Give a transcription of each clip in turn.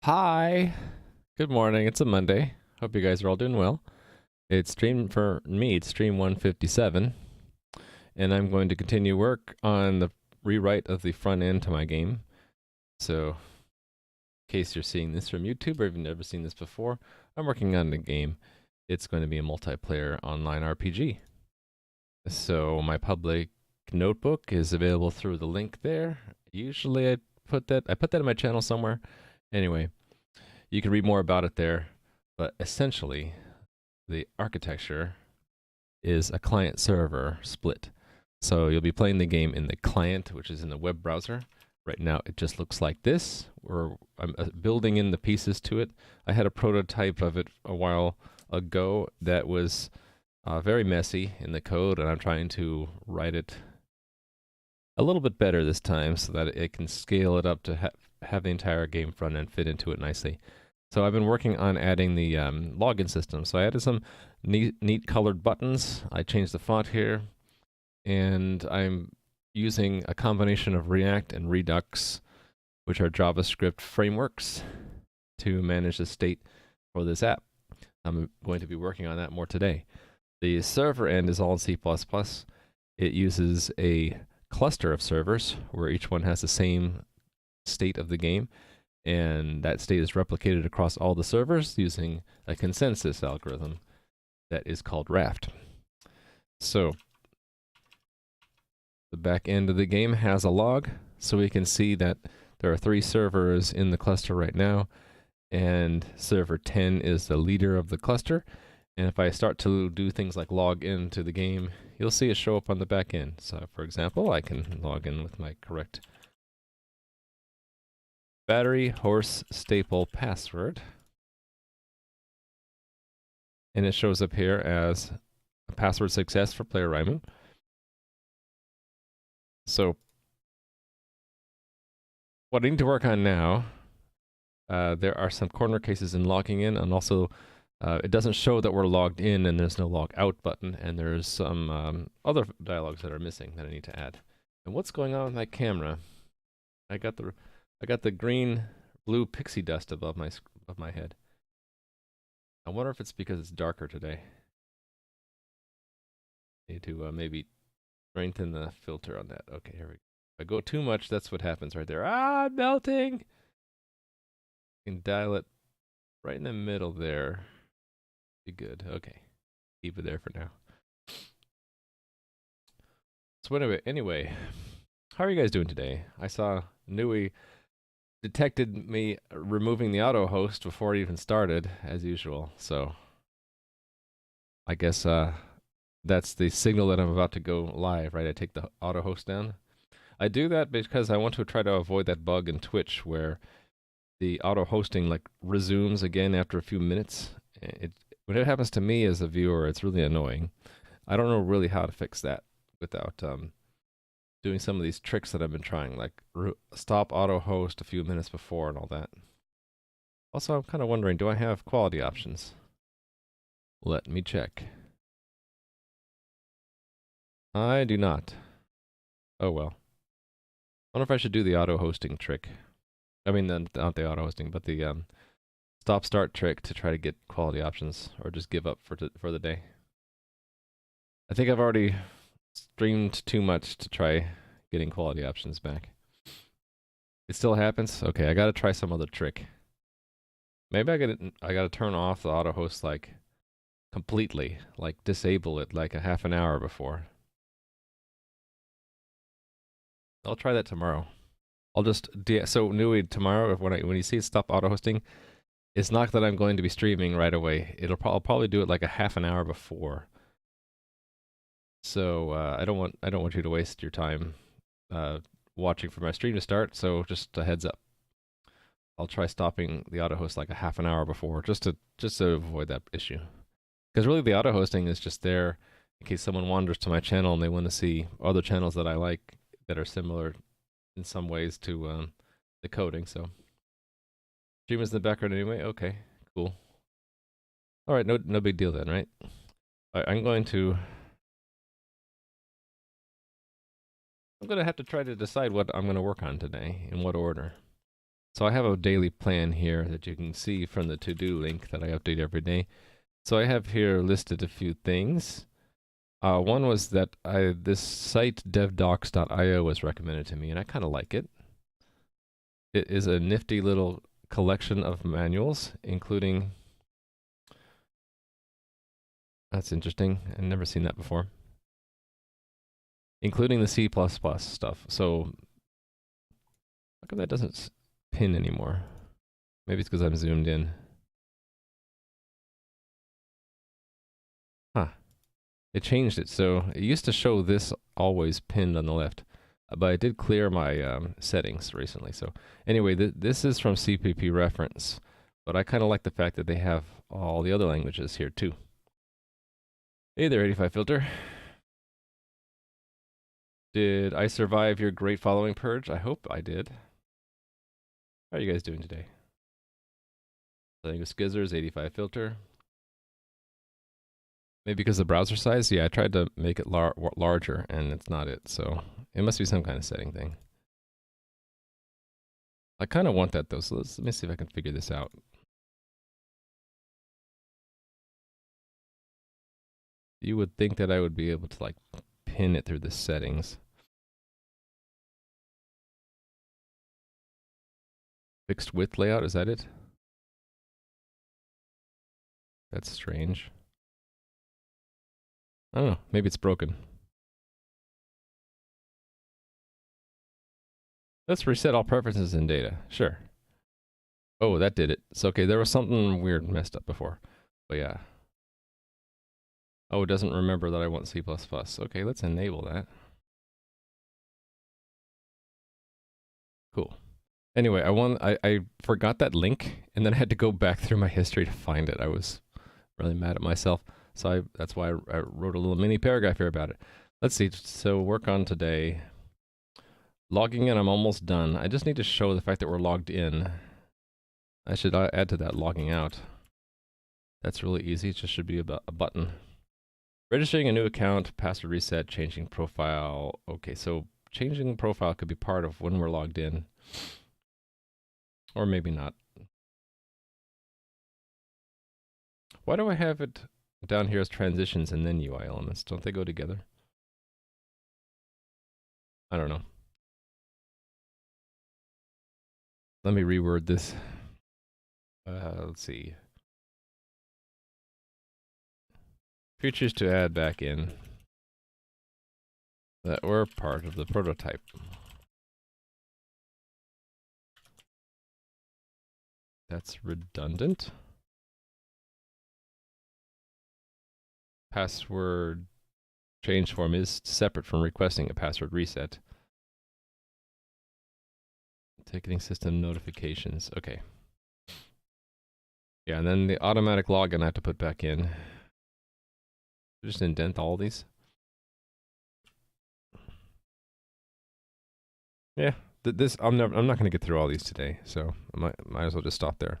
Hi. Good morning. It's a Monday. Hope you guys are all doing well. It's stream for me. It's stream 157, and I'm going to continue work on the rewrite of the front end to my game. So, in case you're seeing this from YouTube or you've never seen this before, I'm working on the game. It's going to be a multiplayer online RPG. So, my public notebook is available through the link there. Usually I put that in my channel somewhere. Anyway, you can read more about it there, but essentially the architecture is a client server split. So you'll be playing the game in the client, which is in the web browser. Right now it just looks like this. I'm building in the pieces to it. I had a prototype of it a while ago that was very messy in the code, and I'm trying to write it a little bit better this time so that it can scale it up to have the entire game front end fit into it nicely. So I've been working on adding the login system. So I added some neat colored buttons. I changed the font here, and I'm using a combination of React and Redux, which are JavaScript frameworks, to manage the state for this app. I'm going to be working on that more today. The server end is all in C++. It uses a cluster of servers where each one has the same state of the game, and that state is replicated across all the servers using a consensus algorithm that is called Raft. So the back end of the game has a log, so we can see that there are 3 servers in the cluster right now, and server 10 is the leader of the cluster. And if I start to do things like log into the game, you'll see it show up on the back end. So for example, I can log in with my correct battery horse staple password, and it shows up here as a password success for player Raimu. So what I need to work on now, there are some corner cases in logging in, and also it doesn't show that we're logged in, and there's no log out button, and there's some other dialogues that are missing that I need to add. And what's going on with my camera? I got the green blue pixie dust above my head. I wonder if it's because it's darker today. Need to maybe strengthen the filter on that. Okay, here we go. If I go too much, that's what happens right there. Ah, I'm melting! You can dial it right in the middle there. Be good. Okay. Keep it there for now. So anyway, how are you guys doing today? I saw Nui detected me removing the auto host before it even started, as usual. So I guess that's the signal that I'm about to go live, right? I take the auto host down. I do that because I want to try to avoid that bug in Twitch where the auto hosting like resumes again after a few minutes. When it happens to me as a viewer, it's really annoying. I don't know really how to fix that without doing some of these tricks that I've been trying, like stop auto host a few minutes before and all that. Also, I'm kind of wondering, do I have quality options? Let me check. I do not. Oh well. I wonder if I should do the auto hosting trick. I mean, not the auto hosting, but the stop start trick to try to get quality options, or just give up for the day. I think I've already streamed too much to try getting quality options back. It still happens? Okay, I gotta try some other trick. Maybe I gotta turn off the auto host like completely, like disable it like a half an hour before. I'll try that tomorrow. I'll just so Nui tomorrow when you see it stop auto hosting, it's not that I'm going to be streaming right away. I'll probably do it like a half an hour before. So I don't want you to waste your time watching for my stream to start. So just a heads up. I'll try stopping the auto host like a half an hour before, just to avoid that issue. Because really, the auto hosting is just there in case someone wanders to my channel and they want to see other channels that I like that are similar in some ways to the coding. So stream is in the background anyway. Okay, cool. All right, no big deal then, right? All right, I'm going to have to try to decide what I'm going to work on today, in what order. So I have a daily plan here that you can see from the to-do link that I update every day. So I have here listed a few things. One was that this site devdocs.io was recommended to me, and I kind of like it. It is a nifty little collection of manuals, including... That's interesting. I've never seen that before. Including the C++ stuff. So, how come that doesn't pin anymore? Maybe it's because I'm zoomed in. Huh. They changed it. So, it used to show this always pinned on the left. But I did clear my settings recently. So, anyway, this is from CPP reference. But I kind of like the fact that they have all the other languages here too. Hey there, 85 Filter. Did I survive your great following purge? I hope I did. How are you guys doing today? Playing with Skizzers, 85 Filter. Maybe because the browser size? Yeah, I tried to make it larger, and it's not it, so it must be some kind of setting thing. I kind of want that, though, so let me see if I can figure this out. You would think that I would be able to, like, pin it through the settings. Fixed width layout, is that it? That's strange. I don't know, maybe it's broken. Let's reset all preferences in data. Sure. Oh, that did it. So, okay, there was something weird messed up before. But yeah. Oh, it doesn't remember that I want C++. Okay, let's enable that. Cool. Anyway, I forgot that link, and then I had to go back through my history to find it. I was really mad at myself. So that's why I wrote a little mini paragraph here about it. Let's see. So work on today. Logging in, I'm almost done. I just need to show the fact that we're logged in. I should add to that logging out. That's really easy. It just should be a button. Registering a new account, password reset, changing profile. Okay, so changing profile could be part of when we're logged in. Or maybe not. Why do I have it down here as transitions and then UI elements? Don't they go together? I don't know. Let me reword this. Let's see. Features to add back in that were part of the prototype. That's redundant. Password change form is separate from requesting a password reset. Ticketing system notifications. Okay. Yeah, and then the automatic login I have to put back in. Just indent all these. Yeah, this I'm not going to get through all these today, so I might as well just stop there.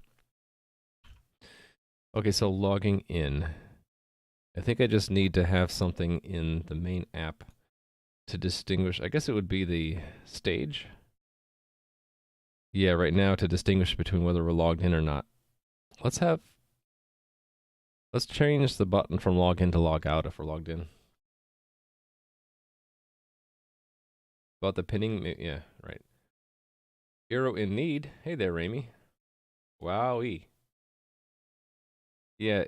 Okay, so logging in. I think I just need to have something in the main app to distinguish. I guess it would be the stage. Yeah, right now to distinguish between whether we're logged in or not. Let's change the button from log in to log out if we're logged in. About the pinning, yeah, right. Hero in need. Hey there, Ramy. Wowee. Yeah,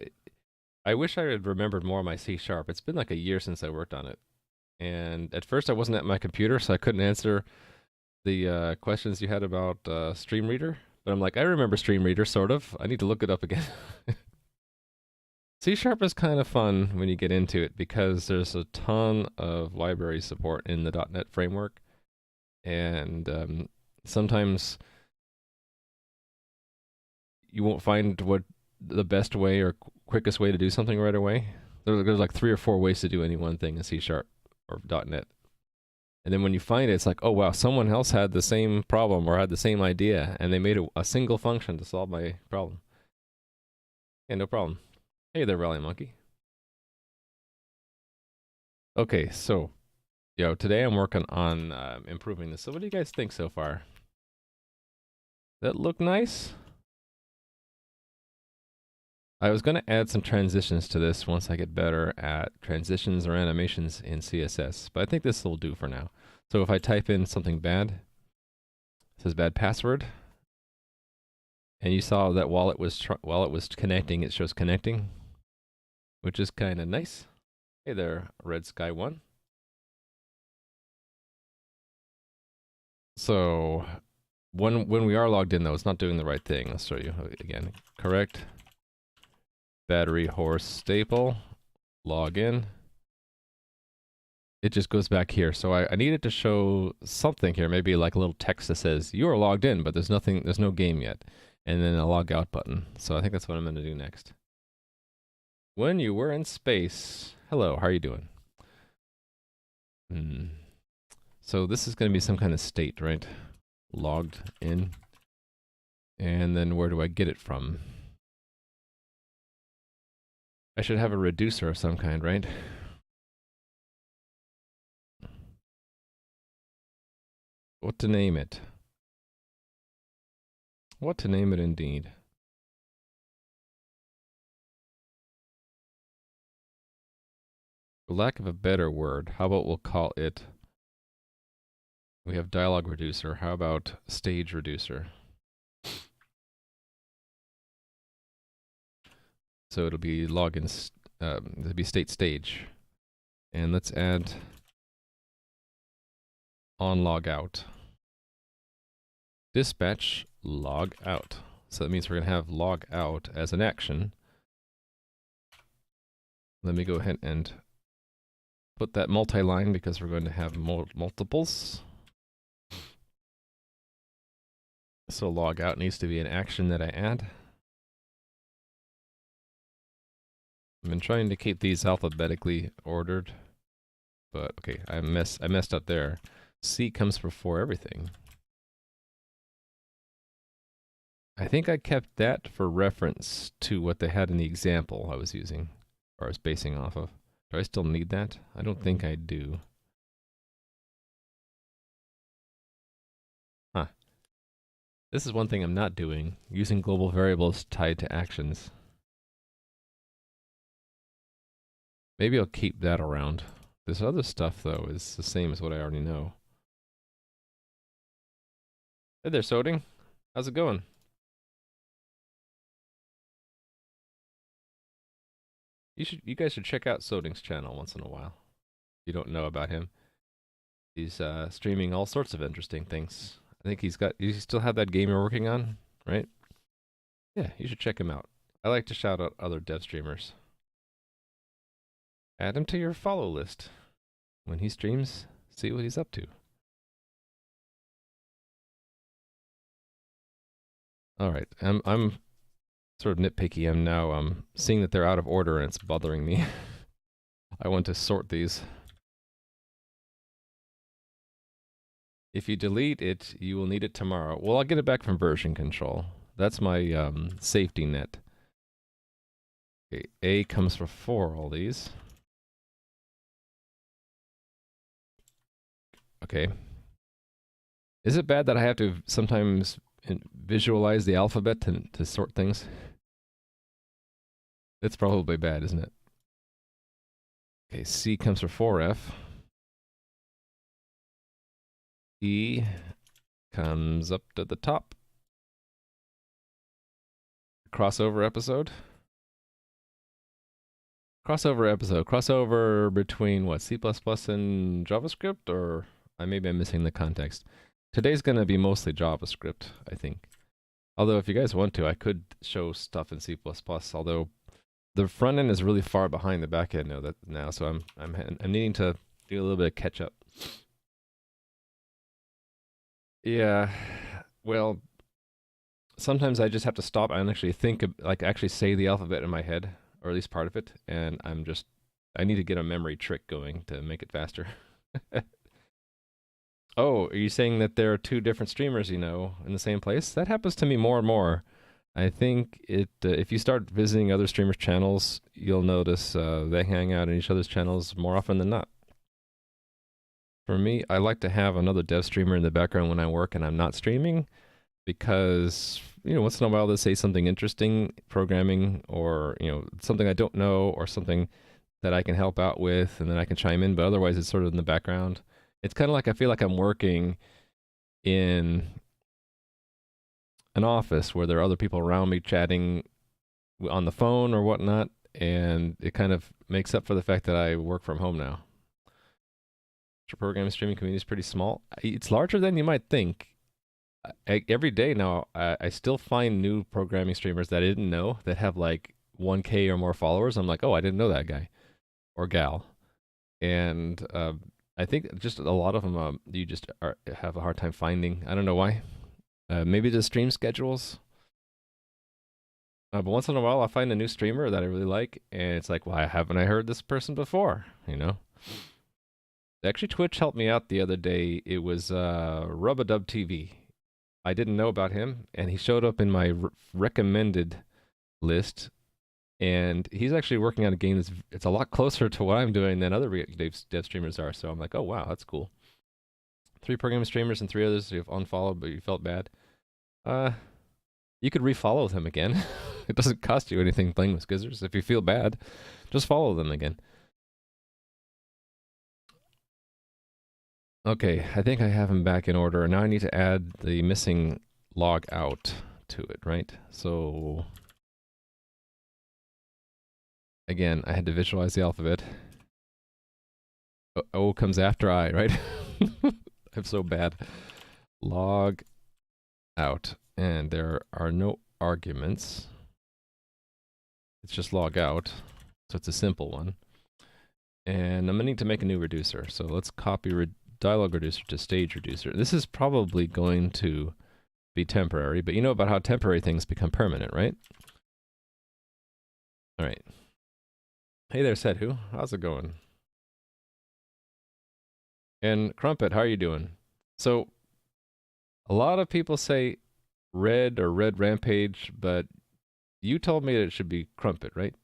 I wish I had remembered more of my C#. It's been like a year since I worked on it. And at first I wasn't at my computer, so I couldn't answer the questions you had about Stream Reader. But I'm like, I remember Stream Reader, sort of. I need to look it up again. C# is kind of fun when you get into it because there's a ton of library support in the .NET framework. And sometimes you won't find what the best way or quickest way to do something right away. There's like 3 or 4 ways to do any one thing in C# or .NET. And then when you find it, it's like, oh wow, someone else had the same problem or had the same idea, and they made a single function to solve my problem. Yeah, no problem. Hey there, Rally Monkey. Okay, so, today I'm working on improving this. So what do you guys think so far? That look nice? I was going to add some transitions to this once I get better at transitions or animations in CSS, but I think this will do for now. So if I type in something bad, it says bad password, and you saw that while it was connecting, it shows connecting, which is kind of nice. Hey there, Red Sky 1. So when we are logged in, though, it's not doing the right thing. I'll show you again. Correct battery horse staple, log in. It just goes back here. So I needed to show something here, maybe like a little text that says you are logged in, but there's no game yet, and then a log out button. So I think that's what I'm going to do next. When you were in space, hello, how are you doing? So this is going to be some kind of state, right? Logged in. And then where do I get it from? I should have a reducer of some kind, right? What to name it? What to name it indeed. For lack of a better word, how about we'll call it... We have dialog reducer. How about stage reducer? So it'll be login, it'll be state stage. And let's add on log out. Dispatch log out. So that means we're going to have log out as an action. Let me go ahead and put that multi-line because we're going to have multiples. So log out needs to be an action that I add. I've been trying to keep these alphabetically ordered, but okay, I messed up there. C comes before everything. I think I kept that for reference to what they had in the example I was using, or I was basing off of. Do I still need that? I don't think I do. Huh. This is one thing I'm not doing, using global variables tied to actions. Maybe I'll keep that around. This other stuff, though, is the same as what I already know. Hey there, Soding. How's it going? You guys should check out Soding's channel once in a while. If you don't know about him, he's streaming all sorts of interesting things. I think you still have that game you're working on, right? Yeah, you should check him out. I like to shout out other dev streamers. Add him to your follow list. When he streams, see what he's up to. All right, I'm sort of nitpicky. I'm now seeing that they're out of order and it's bothering me. I want to sort these. If you delete it, you will need it tomorrow. Well, I'll get it back from version control. That's my safety net. Okay, A comes before all these. Okay. Is it bad that I have to sometimes visualize the alphabet to sort things? It's probably bad, isn't it? Okay, C comes before F. E comes up to the top. Crossover episode. Crossover between what, C++ and JavaScript, or maybe I'm missing the context. Today's going to be mostly JavaScript, I think. Although if you guys want to, I could show stuff in C++, although the front end is really far behind the back end now, so I'm needing to do a little bit of catch up. Yeah, well, sometimes I just have to stop and actually think, actually say the alphabet in my head, or at least part of it, and I need to get a memory trick going to make it faster. Oh, are you saying that there are two different streamers, in the same place? That happens to me more and more. I think if you start visiting other streamers' channels, you'll notice they hang out in each other's channels more often than not. For me, I like to have another dev streamer in the background when I work and I'm not streaming. because once in a while they say something interesting, programming, or something I don't know, or something that I can help out with, and then I can chime in. But otherwise, it's sort of in the background. It's kind of like I feel like I'm working in an office where there are other people around me chatting on the phone or whatnot, and it kind of makes up for the fact that I work from home now. The programming streaming community is pretty small. It's larger than you might think. Every day now, I still find new programming streamers that I didn't know that have like 1K or more followers. I'm like, oh, I didn't know that guy or gal. And I think just a lot of them you just have a hard time finding. I don't know why. Maybe the stream schedules. But once in a while, I'll find a new streamer that I really like, and it's like, why haven't I heard this person before? Actually, Twitch helped me out the other day. It was Rub-a-Dub TV. I didn't know about him, and he showed up in my recommended list. And he's actually working on a game it's a lot closer to what I'm doing than other dev streamers are. So I'm like, oh wow, that's cool. 3 programming streamers and 3 others you've unfollowed, but you felt bad. You could refollow them again. It doesn't cost you anything playing with Skizzers. If you feel bad, just follow them again. Okay, I think I have them back in order. Now I need to add the missing log out to it, right? So again, I had to visualize the alphabet. O comes after I, right? I'm so bad. Log out. And there are no arguments. It's just log out. So it's a simple one. And I'm going to need to make a new reducer. So let's copy dialog reducer to stage reducer. This is probably going to be temporary, but you know about how temporary things become permanent, right? All right. Hey there, Sedhu. How's it going? And Crumpet, how are you doing? So a lot of people say Red or Red Rampage, but you told me that it should be Crumpet, right?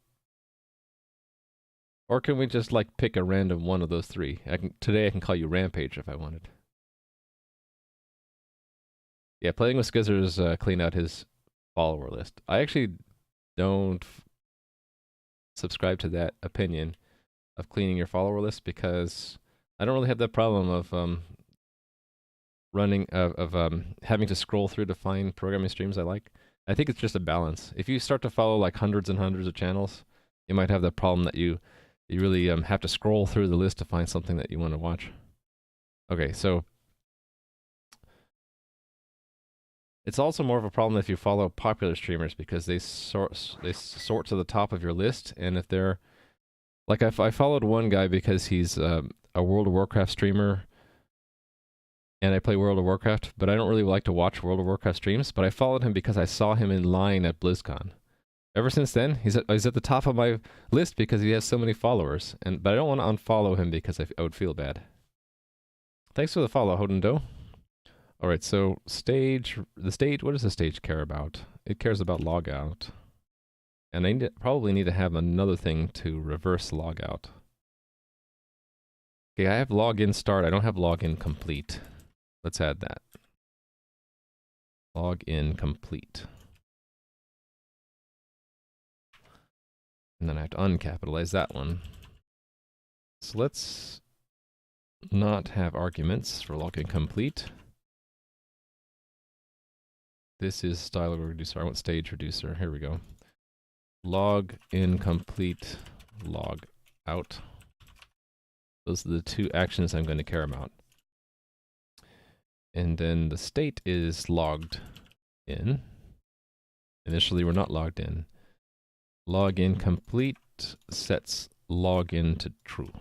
Or can we just like pick a random one of those 3? Today I can call you Rampage if I wanted. Yeah, playing with Skizzers clean out his follower list. I actually don't subscribe to that opinion of cleaning your follower list because I don't really have that problem of having to scroll through to find programming streams I like. I think it's just a balance. If you start to follow like hundreds and hundreds of channels, you might have that problem that you really have to scroll through the list to find something that you want to watch. Okay, so it's also more of a problem if you follow popular streamers because they sort to the top of your list, and if they're like I followed one guy because he's a World of Warcraft streamer, and I play World of Warcraft, but I don't really like to watch World of Warcraft streams, but I followed him because I saw him in line at BlizzCon. Ever since then, he's at the top of my list because he has so many followers, but I don't want to unfollow him because I would feel bad. Thanks for the follow, Hodendoe. All right, so what does the stage care about? It cares about logout. And I probably need to have another thing to reverse logout. Okay, I have login start. I don't have login complete. Let's add that. Login complete. And then I have to uncapitalize that one. So let's not have arguments for login complete. This is style reducer. I want stage reducer. Here we go. Log in complete, log out. Those are the 2 actions I'm going to care about. And then the state is logged in. Initially, we're not logged in. Login complete sets login to true.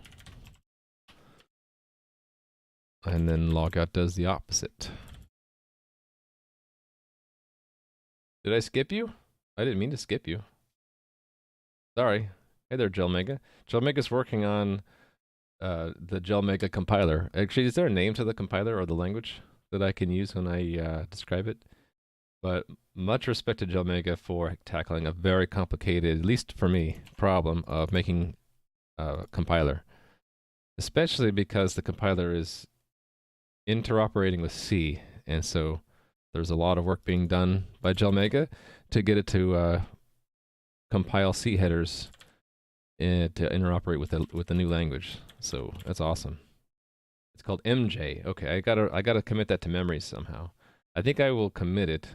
And then logout does the opposite. Did I skip you? I didn't mean to skip you. Sorry. Hey there, Gelmega. Gelmega's working on the Gelmega compiler. Actually, is there a name to the compiler or the language that I can use when I describe it? But much respect to Gelmega for tackling a very complicated, at least for me, problem of making a compiler. Especially because the compiler is interoperating with C, and so There's a lot of work being done by Gelmega to get it to compile C headers and to interoperate with the new language. So that's awesome. It's called MJ. Okay, I gotta commit that to memory somehow. I think I will commit it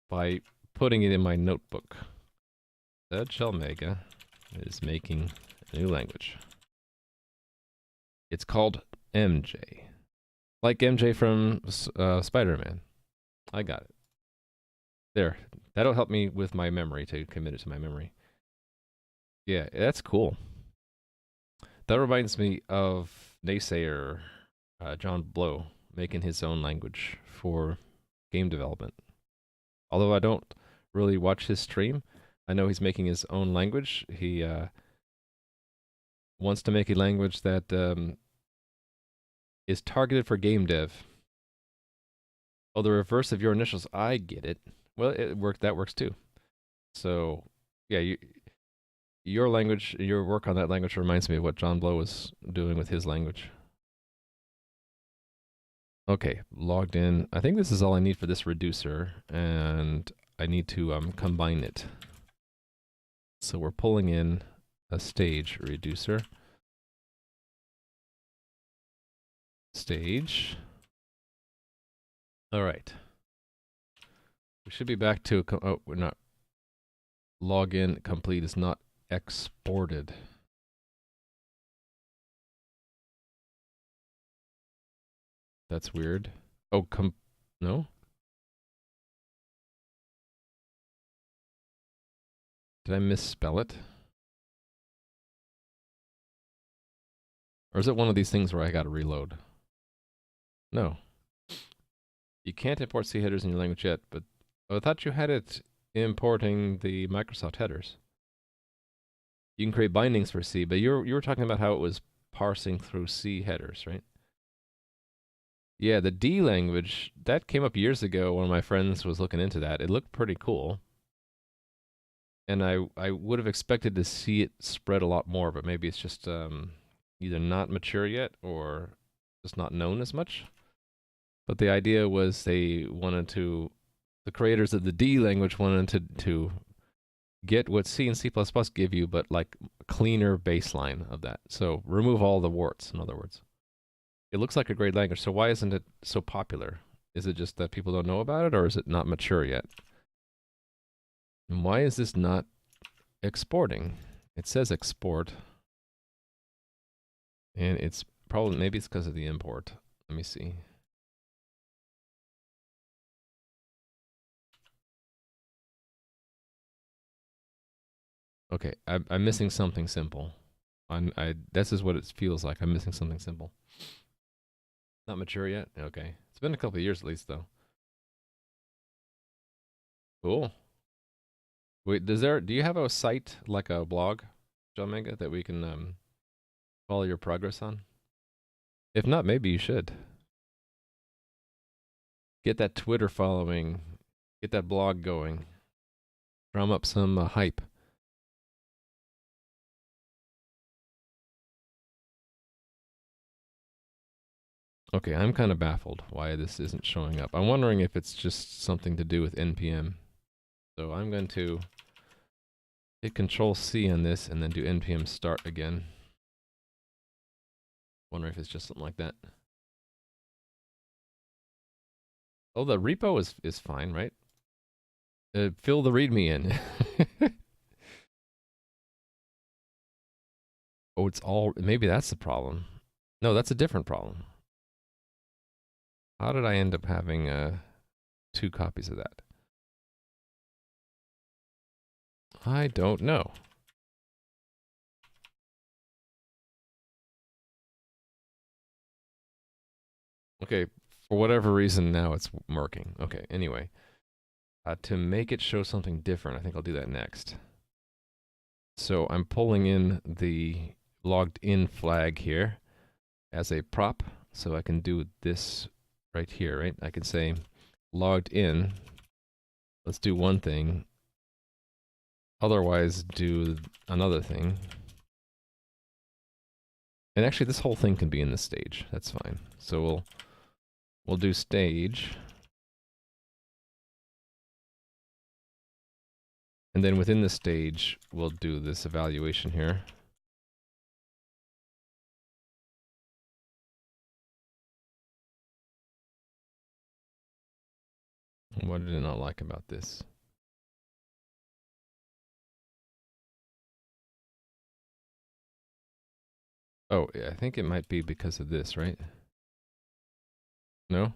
by putting it in my notebook. That Gelmega is making a new language. It's called MJ. Like MJ from Spider-Man. I got it. There. That'll help me with my memory, to commit it to my memory. Yeah, that's cool. That reminds me of naysayer John Blow making his own language for game development. Although I don't really watch his stream, I know he's making his own language. He wants to make a language that is targeted for game dev. Oh, the reverse of your initials. I get it. Well, that works too. So, yeah, your language, your work on that language reminds me of what John Blow was doing with his language. Okay, logged in. I think this is all I need for this reducer, and I need to combine it. So we're pulling in a stage reducer. Stage. All right. We should be back to, oh, we're not. Login complete is not exported. That's weird. Oh, no? Did I misspell it? Or is it one of these things where I gotta reload? No. You can't import C headers in your language yet, but oh, I thought you had it importing the Microsoft headers. You can create bindings for C, but you were talking about how it was parsing through C headers, right? Yeah, the D language, that came up years ago when my friends was looking into that. It looked pretty cool. And I would have expected to see it spread a lot more, but maybe it's just either not mature yet or just not known as much. But the idea was they wanted to, the creators of the D language wanted to get what C and C++ give you, but like cleaner baseline of that. So remove all the warts, in other words. It looks like a great language, so why isn't it so popular? Is it just that people don't know about it, or is it not mature yet? And why is this not exporting? It says export. And it's probably, maybe it's because of the import. Let me see. Okay, I'm missing something simple. This is what it feels like. I'm missing something simple. Not mature yet? Okay. It's been a couple of years at least, though. Cool. Wait, do you have a site, like a blog, Gelmega, that we can follow your progress on? If not, maybe you should. Get that Twitter following. Get that blog going. Drum up some hype. Okay, I'm kind of baffled why this isn't showing up. I'm wondering if it's just something to do with NPM. So I'm going to hit Control-C on this and then do NPM start again. Wondering if it's just something like that. Oh, the repo is fine, right? Fill the README in. Oh, it's all, maybe that's the problem. No, that's a different problem. How did I end up having 2 copies of that? I don't know. Okay, for whatever reason now it's working. Okay, anyway. To make it show something different, I think I'll do that next. So I'm pulling in the logged in flag here as a prop, so I can do this right here, right? I can say logged in. Let's do one thing. Otherwise, do another thing. And actually, this whole thing can be in the stage. That's fine. So we'll do stage. And then within the stage, we'll do this evaluation here. What did I not like about this? Oh, yeah, I think it might be because of this, right? No?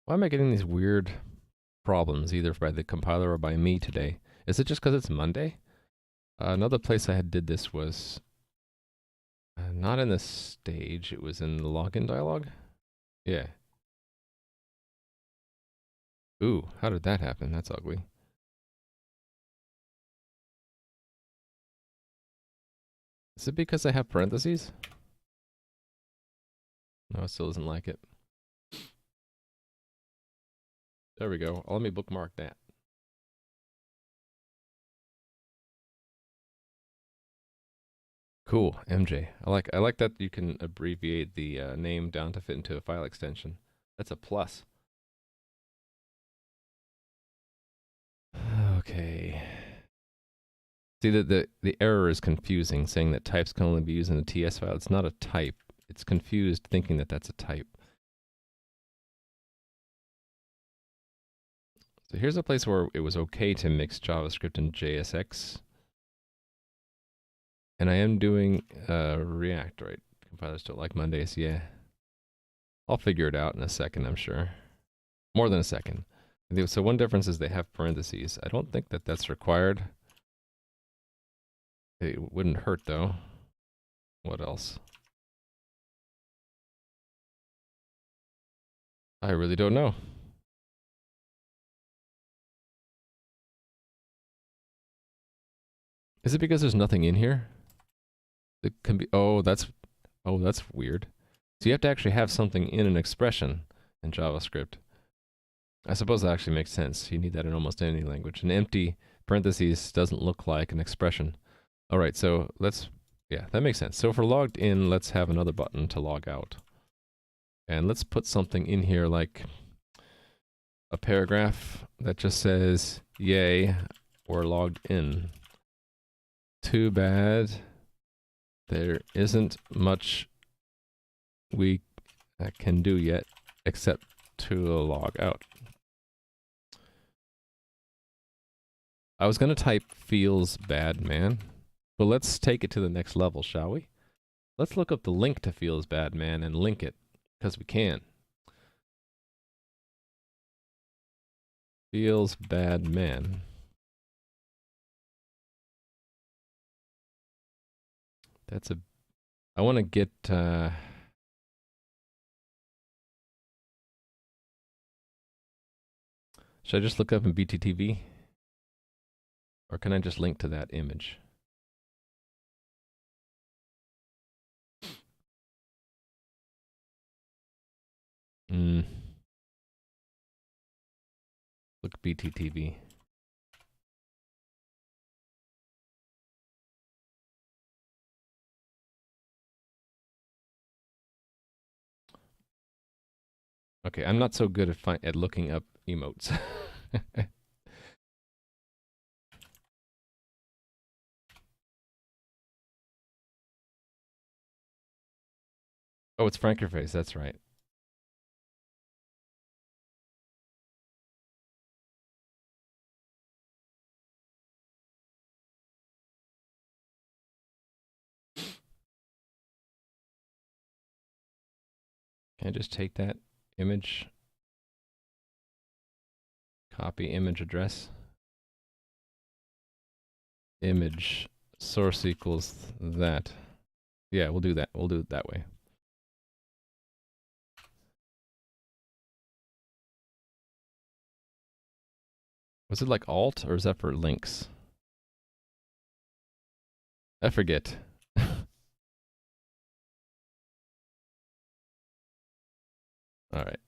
Why am I getting these weird problems, either by the compiler or by me today? Is it just because it's Monday? Another place I had did this was not in the stage, it was in the login dialog. Yeah. Ooh, how did that happen? That's ugly. Is it because I have parentheses? No, it still doesn't like it. There we go. Let me bookmark that. Cool, MJ. I like that you can abbreviate the name down to fit into a file extension. That's a plus. Okay. See, the error is confusing, saying that types can only be used in a TS file. It's not a type. It's confused thinking that that's a type. So here's a place where it was okay to mix JavaScript and JSX. And I am doing React, right? Compilers don't like Mondays, yeah. I'll figure it out in a second, I'm sure. More than a second. So one difference is they have parentheses. I don't think that that's required. It wouldn't hurt, though. What else? I really don't know. Is it because there's nothing in here? It can be. Oh, that's weird. So you have to actually have something in an expression in JavaScript. I suppose that actually makes sense. You need that in almost any language. An empty parentheses doesn't look like an expression. All right, so yeah, that makes sense. So if we're logged in, let's have another button to log out. And let's put something in here like a paragraph that just says, yay, we're logged in. Too bad there isn't much we can do yet except to log out. I was going to type feels bad, man. But let's take it to the next level, shall we? Let's look up the link to feels bad, man, and link it, because we can. Feels bad, man. That's a... I want to get... should I just look up in BTTV? Or can I just link to that image? Look BTTV. Okay, I'm not so good at looking up emotes. Oh, it's Frankerface, that's right. Can I just take that image? Copy image address. Image source equals that. Yeah, we'll do that. We'll do it that way. Was it like alt or is that for links? I forget. All right.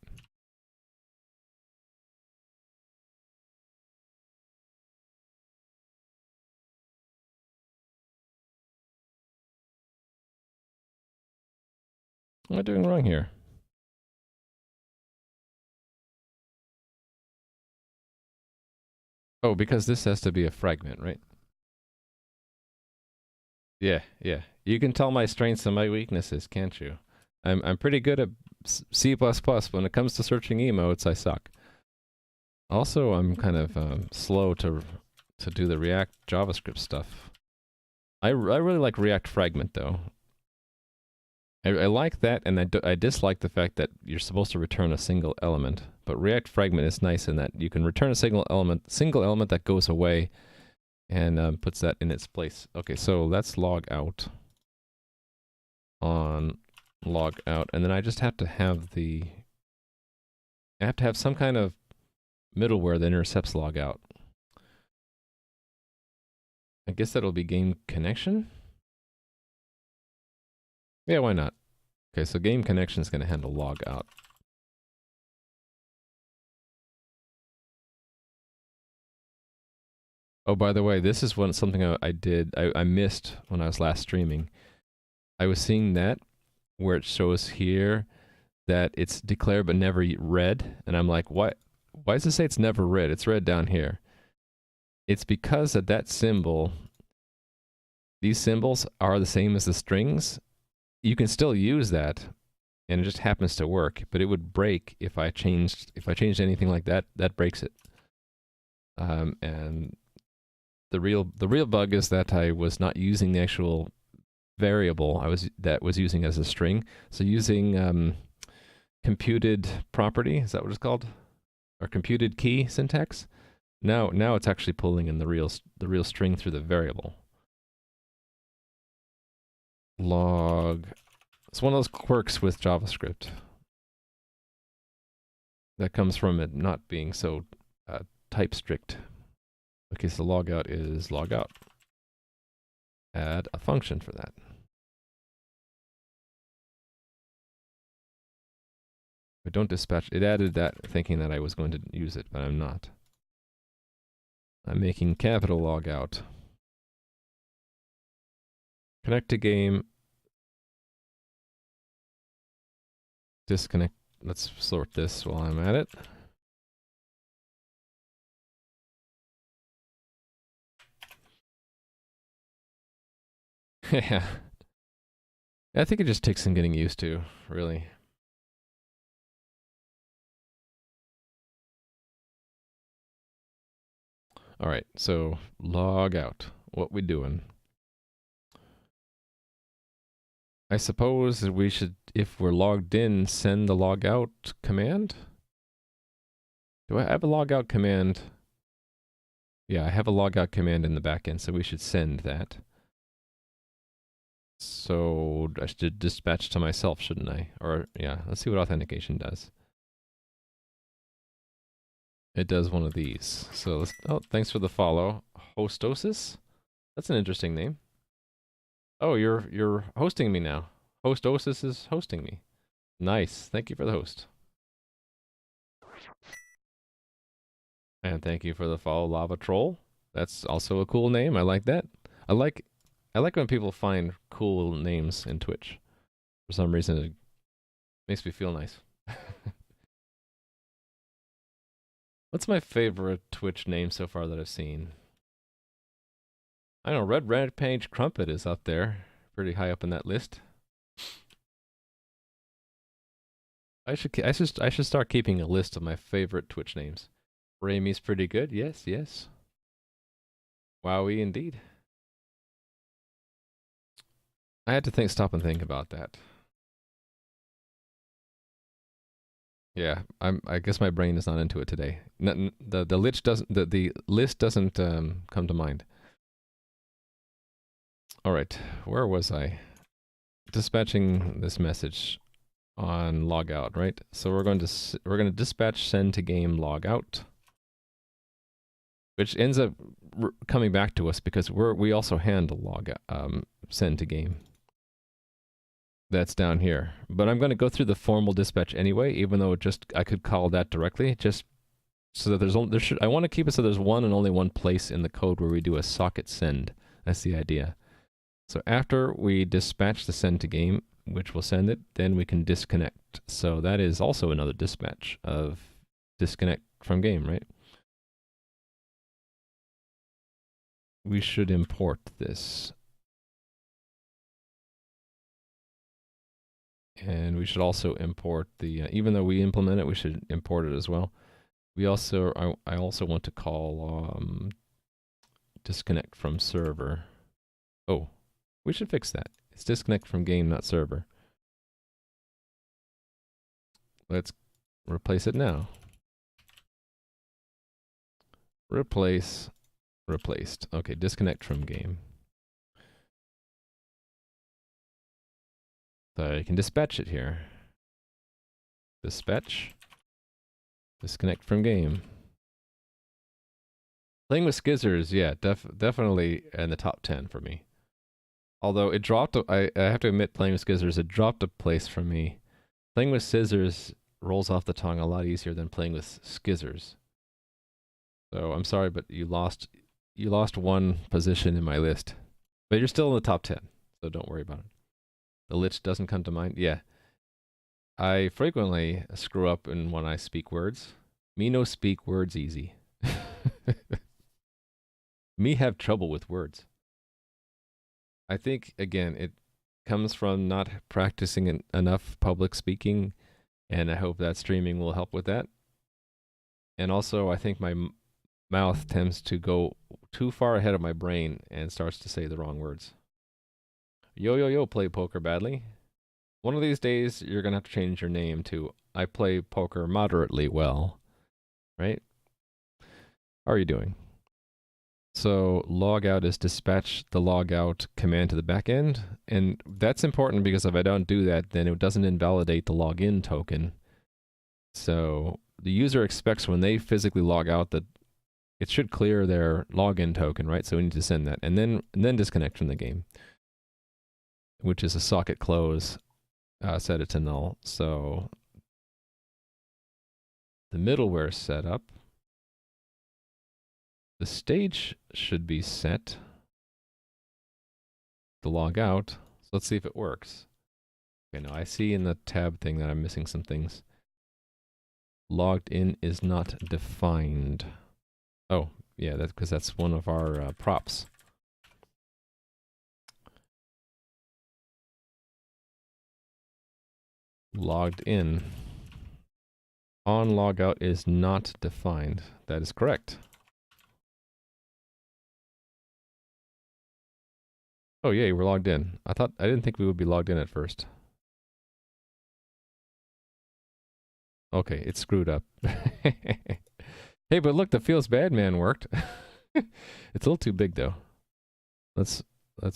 What am I doing wrong here? Oh, because this has to be a fragment, right? Yeah, yeah. You can tell my strengths and my weaknesses, can't you? I'm pretty good at C++. When it comes to searching emotes, I suck. Also, I'm kind of slow to do the React JavaScript stuff. I really like React Fragment, though. I like that, and I dislike the fact that you're supposed to return a single element. But React Fragment is nice in that you can return a single element that goes away, and puts that in its place. Okay, so let's log out on log out, and then I just have to have some kind of middleware that intercepts log out. I guess that'll be game connection. Yeah, why not? Okay, so game connection is going to handle log out. Oh, by the way, this is something I missed when I was last streaming. I was seeing that where it shows here that it's declared but never read, and I'm like, why does it say it's never read? It's read down here. It's because of that symbol. These symbols are the same as the strings. You can still use that, and it just happens to work, but it would break if I changed anything like that. That breaks it. And the real bug is that I was not using the actual variable that was using as a string. So using computed property, is that what it's called? Or computed key syntax? Now it's actually pulling in the real string through the variable. Log. It's one of those quirks with JavaScript that comes from it not being so type strict. Okay, so logout is logout. Add a function for that. But don't dispatch. It added that thinking that I was going to use it, but I'm not. I'm making capital logout. Connect to game. Disconnect. Let's sort this while I'm at it. Yeah. I think it just takes some getting used to, really. All right, so log out. What we doing? I suppose we should, if we're logged in, send the logout command? Do I have a logout command? Yeah, I have a logout command in the backend, so we should send that. So I should dispatch to myself, shouldn't I? Or, yeah, let's see what authentication does. It does one of these. So let's, oh, thanks for the follow. Hostosis? That's an interesting name. Oh, you're hosting me now. Hostosis is hosting me. Nice. Thank you for the host. And thank you for the follow, Lava Troll. That's also a cool name. I like that. I like when people find cool names in Twitch. For some reason, it makes me feel nice. What's my favorite Twitch name so far that I've seen? I know Red Rampage Crumpet is up there, pretty high up in that list. I should start keeping a list of my favorite Twitch names. Ramie's pretty good. Yes, yes. Wowie indeed. I had to stop and think about that. Yeah, I guess my brain is not into it today. The list doesn't come to mind. All right, where was I? Dispatching this message on logout, right? So we're going to dispatch send to game logout, which ends up coming back to us because we also handle send to game. That's down here. But I'm going to go through the formal dispatch anyway, even though I could call that directly, just so that I want to keep it so there's one and only one place in the code where we do a socket send. That's the idea. So after we dispatch the send to game, which will send it. Then we can disconnect. So that is also another dispatch of disconnect from game, right? We should import this. And we should also import the, even though we implement it, we should import it as well. We also, I also want to call disconnect from server. Oh, we should fix that. It's disconnect from game, not server. Let's replace it now. Replace, replaced. Okay, disconnect from game. So I can dispatch it here. Dispatch. Disconnect from game. Playing with Skizzers, yeah, definitely in the top 10 for me. Although it dropped, I have to admit, playing with Skizzers, it dropped a place for me. Playing with scissors rolls off the tongue a lot easier than playing with Skizzers. So I'm sorry, but you lost one position in my list. But you're still in the top 10, so don't worry about it. The lich doesn't come to mind. Yeah. I frequently screw up when I speak words. Me no speak words easy. Me have trouble with words. I think, again, it comes from not practicing enough public speaking, and I hope that streaming will help with that. And also, I think my mouth tends to go too far ahead of my brain and starts to say the wrong words. Yo, play poker badly. One of these days, you're going to have to change your name to I play poker moderately well, right? How are you doing? So logout is dispatch the logout command to the backend, and that's important because if I don't do that, then it doesn't invalidate the login token. So the user expects when they physically log out that it should clear their login token, right? So we need to send that, and then disconnect from the game, which is a socket close. Set it to null. So the middleware setup. The stage should be set to log out. So let's see if it works. Okay, now I see in the tab thing that I'm missing some things. Logged in is not defined. Oh, yeah, that's because that's one of our props. Logged in. On logout is not defined. That is correct. Oh, yay, we're logged in. I didn't think we would be logged in at first. Okay, it's screwed up. Hey, but look, the feels bad man worked. It's a little too big though. Let's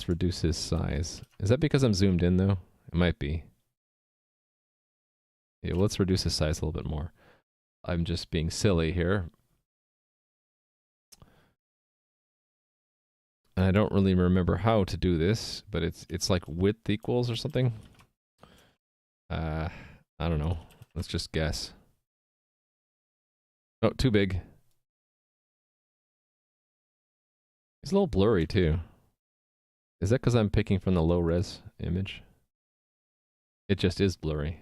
reduce his size. Is that because I'm zoomed in though? It might be. Yeah, well, let's reduce his size a little bit more. I'm just being silly here. And I don't really remember how to do this, but it's like width equals or something. I don't know. Let's just guess. Oh, too big. It's a little blurry too. Is that because I'm picking from the low res image? It just is blurry.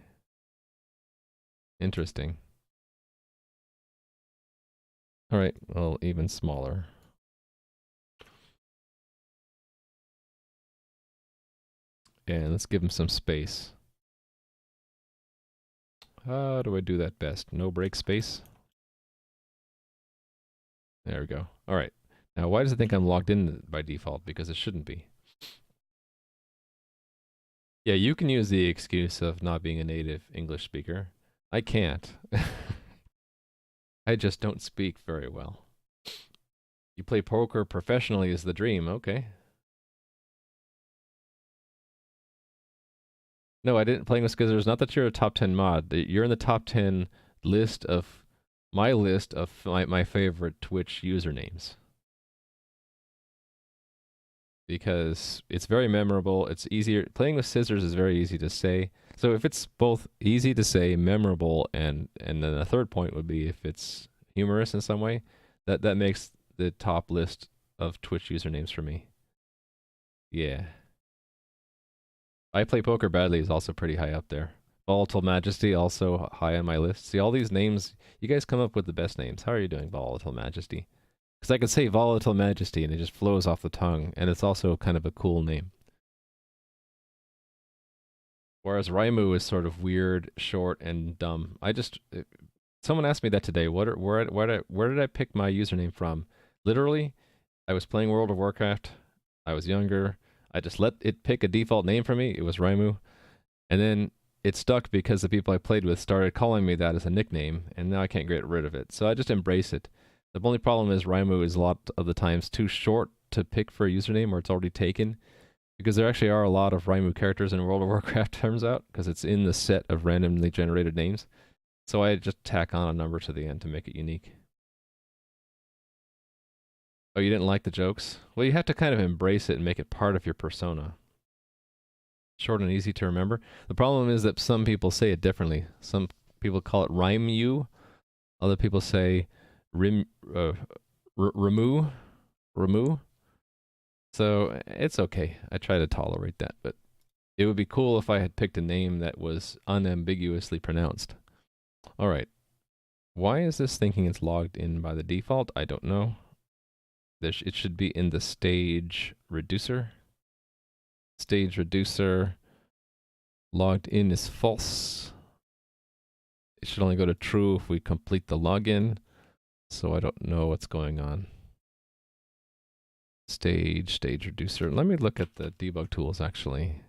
Interesting. All right, well, even smaller. And let's give him some space. How do I do that best? No break space? There we go. All right. Now, why does it think I'm logged in by default? Because it shouldn't be. Yeah, you can use the excuse of not being a native English speaker. I can't. I just don't speak very well. You play poker professionally is the dream. Okay. No, I didn't. Playing with Skizzers. Not that you're a top 10 mod. You're in the top 10 list of my favorite Twitch usernames. Because it's very memorable. It's easier. Playing with scissors is very easy to say. So if it's both easy to say, memorable, and then the third point would be if it's humorous in some way, that makes the top list of Twitch usernames for me. Yeah. I Play Poker Badly is also pretty high up there. Volatile Majesty also high on my list. See, all these names, you guys come up with the best names. How are you doing, Volatile Majesty? Because I could say Volatile Majesty and it just flows off the tongue, and it's also kind of a cool name. Whereas Raimu is sort of weird, short, and dumb. Someone asked me that today. Where did I pick my username from? Literally, I was playing World of Warcraft. I was younger. I just let it pick a default name for me. It was Raimu. And then it stuck because the people I played with started calling me that as a nickname, and now I can't get rid of it. So I just embrace it. The only problem is Raimu is a lot of the times too short to pick for a username, or it's already taken. Because there actually are a lot of Raimu characters in World of Warcraft, turns out, because it's in the set of randomly generated names. So I just tack on a number to the end to make it unique. Oh, you didn't like the jokes? Well, you have to kind of embrace it and make it part of your persona. Short and easy to remember. The problem is that some people say it differently. Some people call it rhyme you. Other people say remu. So it's okay. I try to tolerate that, but it would be cool if I had picked a name that was unambiguously pronounced. All right. Why is this thinking it's logged in by the default? I don't know. It should be in the stage reducer. Stage reducer logged in is false. It should only go to true if we complete the login. So I don't know what's going on. Stage reducer. Let me look at the debug tools actually.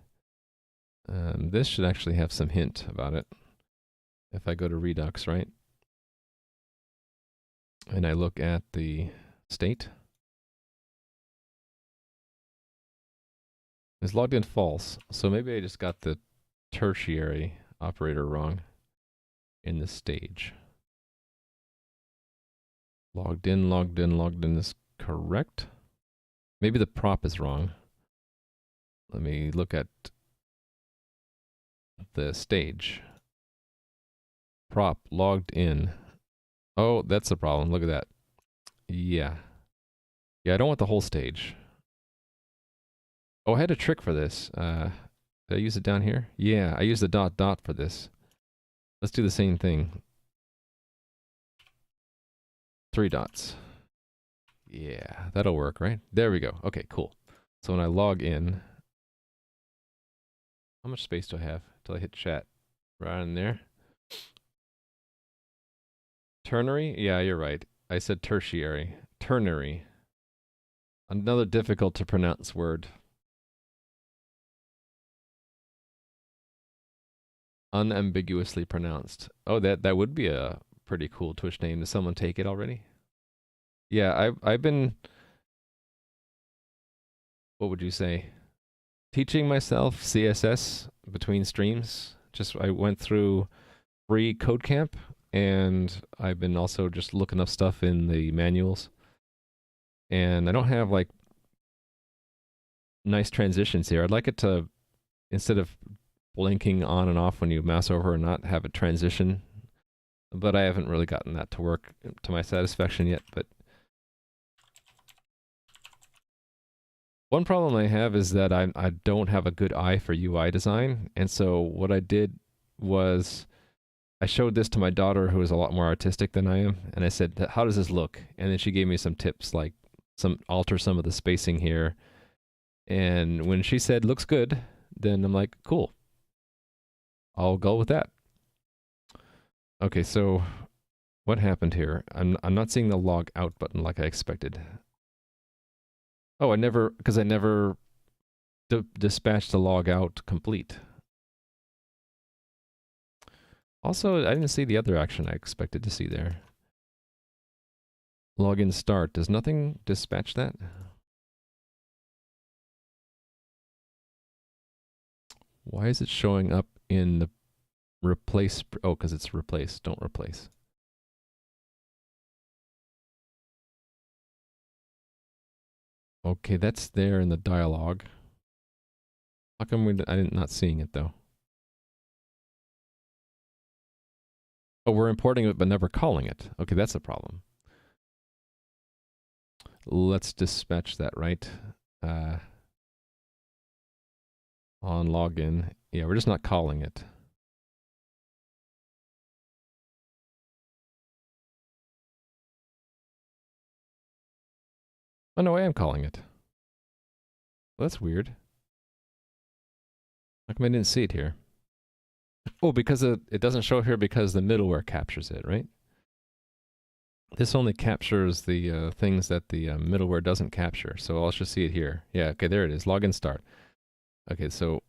This should actually have some hint about it. If I go to Redux, right? And I look at the state. It's logged in false. So maybe I just got the tertiary operator wrong in the stage. Logged in is correct. Maybe the prop is wrong. Let me look at the stage. Prop logged in. Oh, that's the problem. Look at that. Yeah. Yeah, I don't want the whole stage. Oh, I had a trick for this. Did I use it down here? Yeah, I used the dot for this. Let's do the same thing. 3 dots. Yeah, that'll work, right? There we go. Okay, cool. So when I log in, how much space do I have till I hit chat? Right in there. Ternary? Yeah, you're right. I said tertiary. Ternary. Another difficult to pronounce word. Unambiguously pronounced. Oh, that would be a pretty cool Twitch name. Does someone take it already? Yeah, I've been, what would you say? Teaching myself CSS between streams. I went through free code camp, and I've been also just looking up stuff in the manuals. And I don't have like nice transitions here. I'd like it to, instead of blinking on and off when you mouse over or not, have a transition. But I haven't really gotten that to work to my satisfaction yet. But one problem I have is that I don't have a good eye for UI design. And so what I did was I showed this to my daughter, who is a lot more artistic than I am. And I said, how does this look? And then she gave me some tips, like alter some of the spacing here. And when she said, looks good, then I'm like, cool. I'll go with that. Okay, so what happened here? I'm not seeing the log out button like I expected. Oh, because I never dispatched the log out complete. Also, I didn't see the other action I expected to see there. Login start. Does nothing dispatch that? Why is it showing up in the replace? Oh, because it's replace. Don't replace. Okay, that's there in the dialog. How come I'm not seeing it though? Oh, we're importing it but never calling it. Okay, that's a problem. Let's dispatch that, right? On login. Yeah, we're just not calling it. Oh no, I am calling it. Well, that's weird. How come I didn't see it here? Oh, because it doesn't show here because the middleware captures it, right? This only captures the things that the middleware doesn't capture. So I'll just see it here. Yeah, okay, there it is. Login start. Okay, so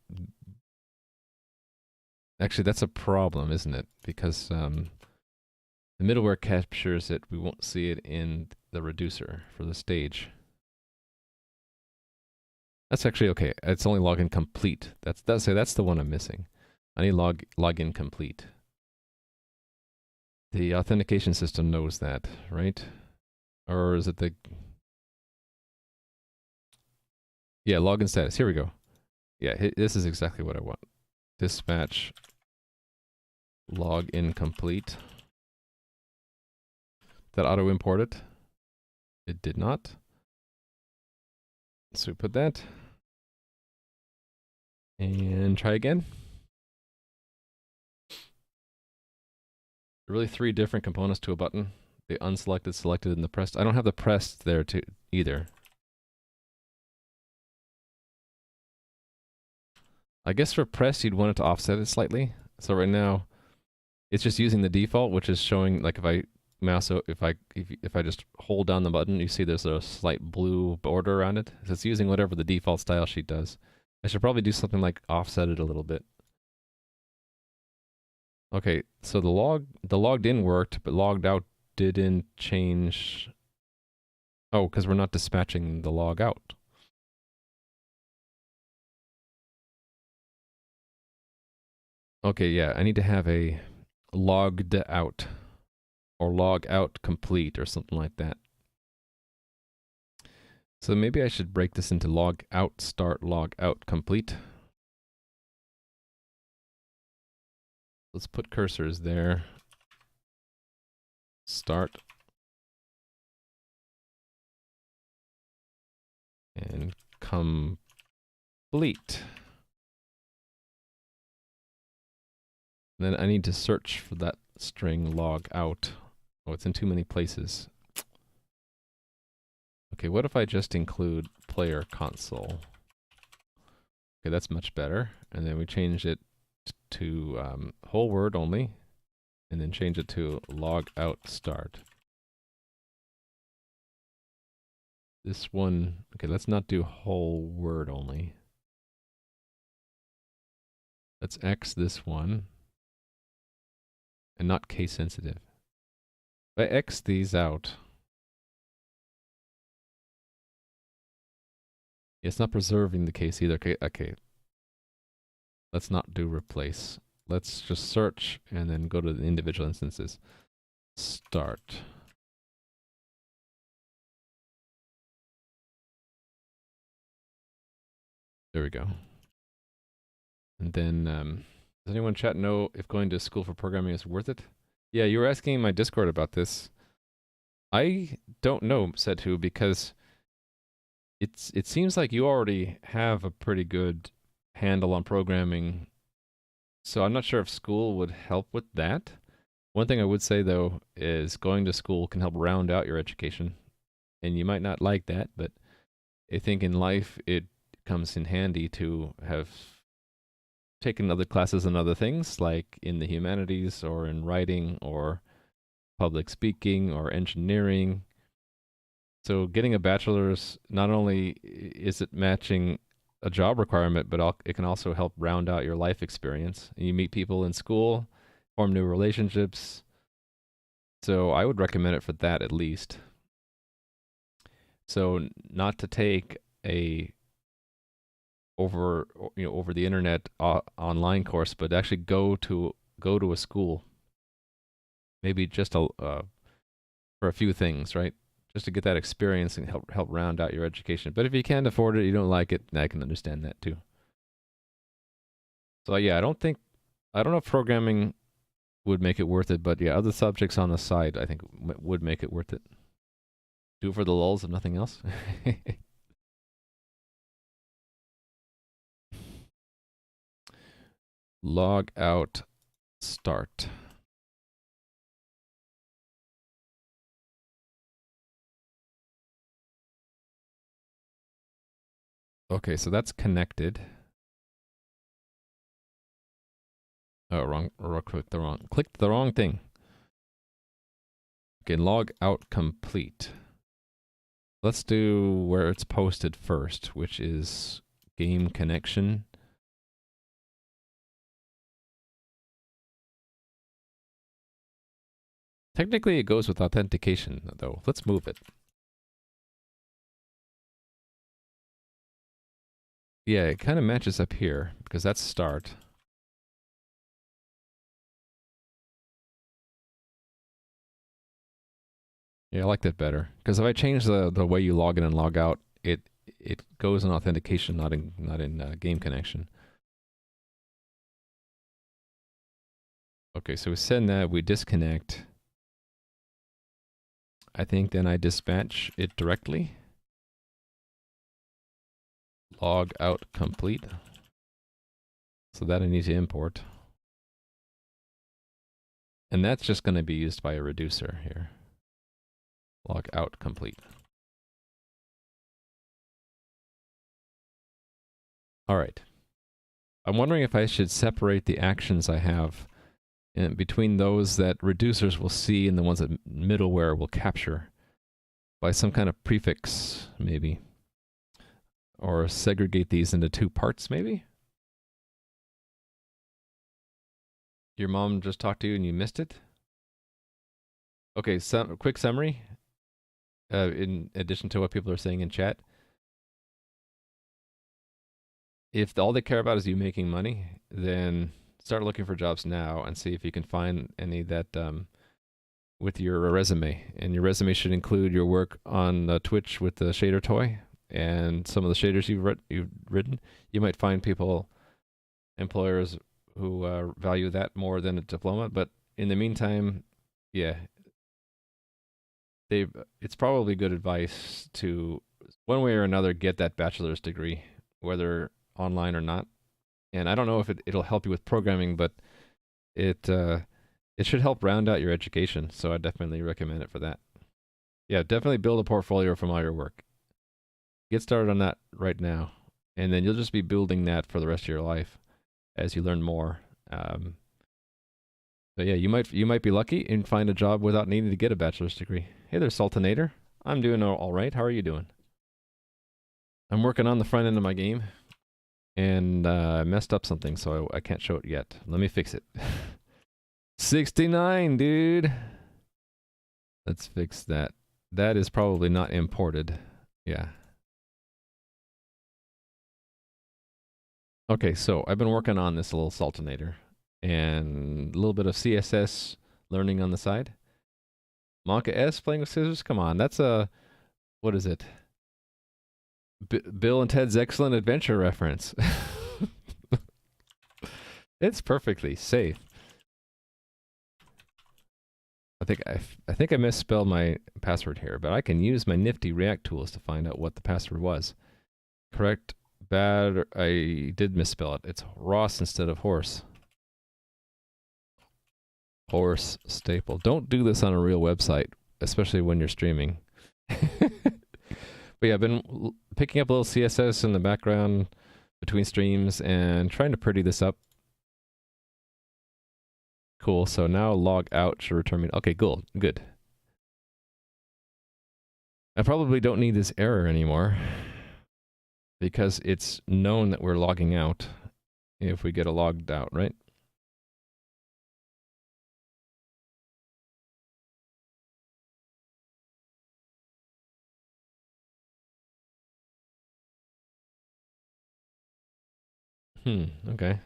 actually that's a problem, isn't it? Because the middleware captures it. We won't see it in the reducer for the stage. That's actually okay. It's only login complete. That's the one I'm missing. I need login complete. The authentication system knows that, right? Or is it the... Yeah, login status. Here we go. Yeah, this is exactly what I want. Dispatch login complete. That auto import it? It did not. So we put that. And try again. Really 3 different components to a button. The unselected, selected, and the pressed. I don't have the pressed there too either. I guess for pressed, you'd want it to offset it slightly. So right now, it's just using the default, which is showing, like if I mouse, if I just hold down the button, you see there's a slight blue border around it. So it's using whatever the default style sheet does. I should probably do something like offset it a little bit. Okay, so the logged in worked, but logged out didn't change. Oh, because we're not dispatching the log out. Okay, yeah, I need to have a logged out or log out complete or something like that. So maybe I should break this into log out start, log out complete. Let's put cursors there. Start. And complete. Then I need to search for that string log out. Oh, it's in too many places. Okay, what if I just include player console? Okay, that's much better. And then we change it to whole word only. And then change it to log out start. This one, okay, let's not do whole word only. Let's X this one. And not case sensitive. If I X these out, it's not preserving the case either. Okay. Let's not do replace. Let's just search and then go to the individual instances. Start. There we go. And then, does anyone in chat know if going to school for programming is worth it? Yeah, you were asking in my Discord about this. I don't know, said who, because it seems like you already have a pretty good handle on programming. So I'm not sure if school would help with that. One thing I would say though is going to school can help round out your education. And you might not like that, but I think in life it comes in handy to have taken other classes and other things, like in the humanities or in writing or public speaking or engineering. So getting a bachelor's, not only is it matching a job requirement, but it can also help round out your life experience. And you meet people in school, form new relationships. So I would recommend it for that at least. So not to take a over the internet online course, but actually go to a school. Maybe just for a few things, right? Just to get that experience and help round out your education. But if you can't afford it, you don't like it, I can understand that too. So yeah, I don't know if programming would make it worth it, but yeah, other subjects on the side I think would make it worth it. Do it for the lulz if nothing else. log out start. Okay, so that's connected. Oh, clicked the wrong thing. Okay, log out complete. Let's do where it's posted first, which is game connection. Technically, it goes with authentication, though. Let's move it. Yeah, it kind of matches up here, because that's start. Yeah, I like that better. Because if I change the way you log in and log out, it goes in authentication, not in game connection. Okay, so we send that, we disconnect. I think then I dispatch it directly. Log out complete. So that I need to import. And that's just going to be used by a reducer here. Log out complete. All right. I'm wondering if I should separate the actions I have in between those that reducers will see and the ones that middleware will capture by some kind of prefix, maybe. Or segregate these into two parts, maybe? Your mom just talked to you and you missed it? Okay, quick summary. In addition to what people are saying in chat. If all they care about is you making money, then start looking for jobs now and see if you can find any that with your resume. And your resume should include your work on Twitch with the shader toy and some of the shaders you've written. You might find employers who value that more than a diploma. But in the meantime, yeah, it's probably good advice to, one way or another, get that bachelor's degree, whether online or not. And I don't know if it'll help you with programming, but it should help round out your education. So I definitely recommend it for that. Yeah, definitely build a portfolio from all your work. Get started on that right now, and then you'll just be building that for the rest of your life as you learn more. But yeah, you might be lucky and find a job without needing to get a bachelor's degree. Hey there, Sultanator. I'm doing all right. How are you doing? I'm working on the front end of my game, and I messed up something, so I can't show it yet. Let me fix it. 69, dude. Let's fix that. That is probably not imported. Yeah. Okay, so I've been working on this little Sultanator and a little bit of CSS learning on the side. Monka S playing with scissors? Come on, that's what is it? Bill and Ted's Excellent Adventure reference. It's perfectly safe. I think I misspelled my password here, but I can use my nifty React tools to find out what the password was. Correct, bad, I did misspell it. It's Ross instead of horse. Horse staple. Don't do this on a real website, especially when you're streaming. But yeah, I've been picking up a little CSS in the background between streams and trying to pretty this up. Cool, so now log out should return me. Okay, cool, good. I probably don't need this error anymore because it's known that we're logging out if we get a logged out, right? Okay.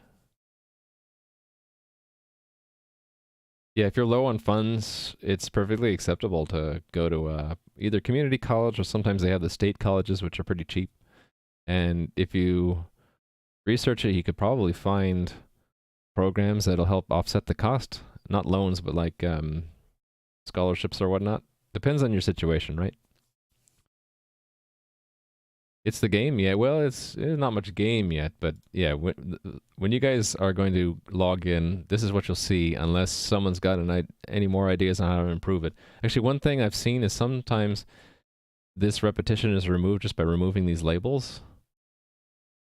Yeah, if you're low on funds, it's perfectly acceptable to go to either community college or sometimes they have the state colleges, which are pretty cheap. And if you research it, you could probably find programs that'll help offset the cost. Not loans, but like scholarships or whatnot. Depends on your situation, right? It's the game, yeah. Well, it's not much game yet, but yeah, when you guys are going to log in, this is what you'll see, unless someone's got any more ideas on how to improve it. Actually, one thing I've seen is sometimes this repetition is removed just by removing these labels.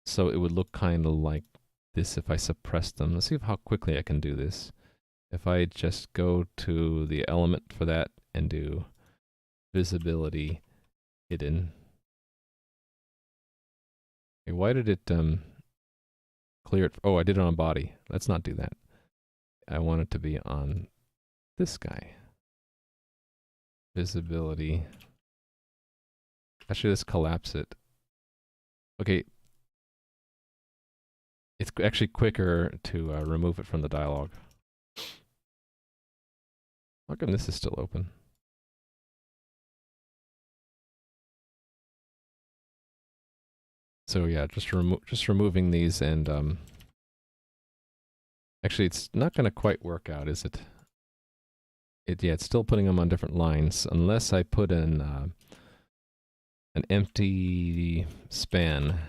So it would look kind of like this if I suppress them. Let's see how quickly I can do this. If I just go to the element for that and do visibility hidden. Okay, why did it clear it? Oh, I did it on body. Let's not do that. I want it to be on this guy. Visibility. Actually, let's collapse it. Okay. It's actually quicker to remove it from the dialog. How come this is still open? So yeah, just removing these and actually it's not going to quite work out, is it? Yeah, it's still putting them on different lines unless I put in an empty span.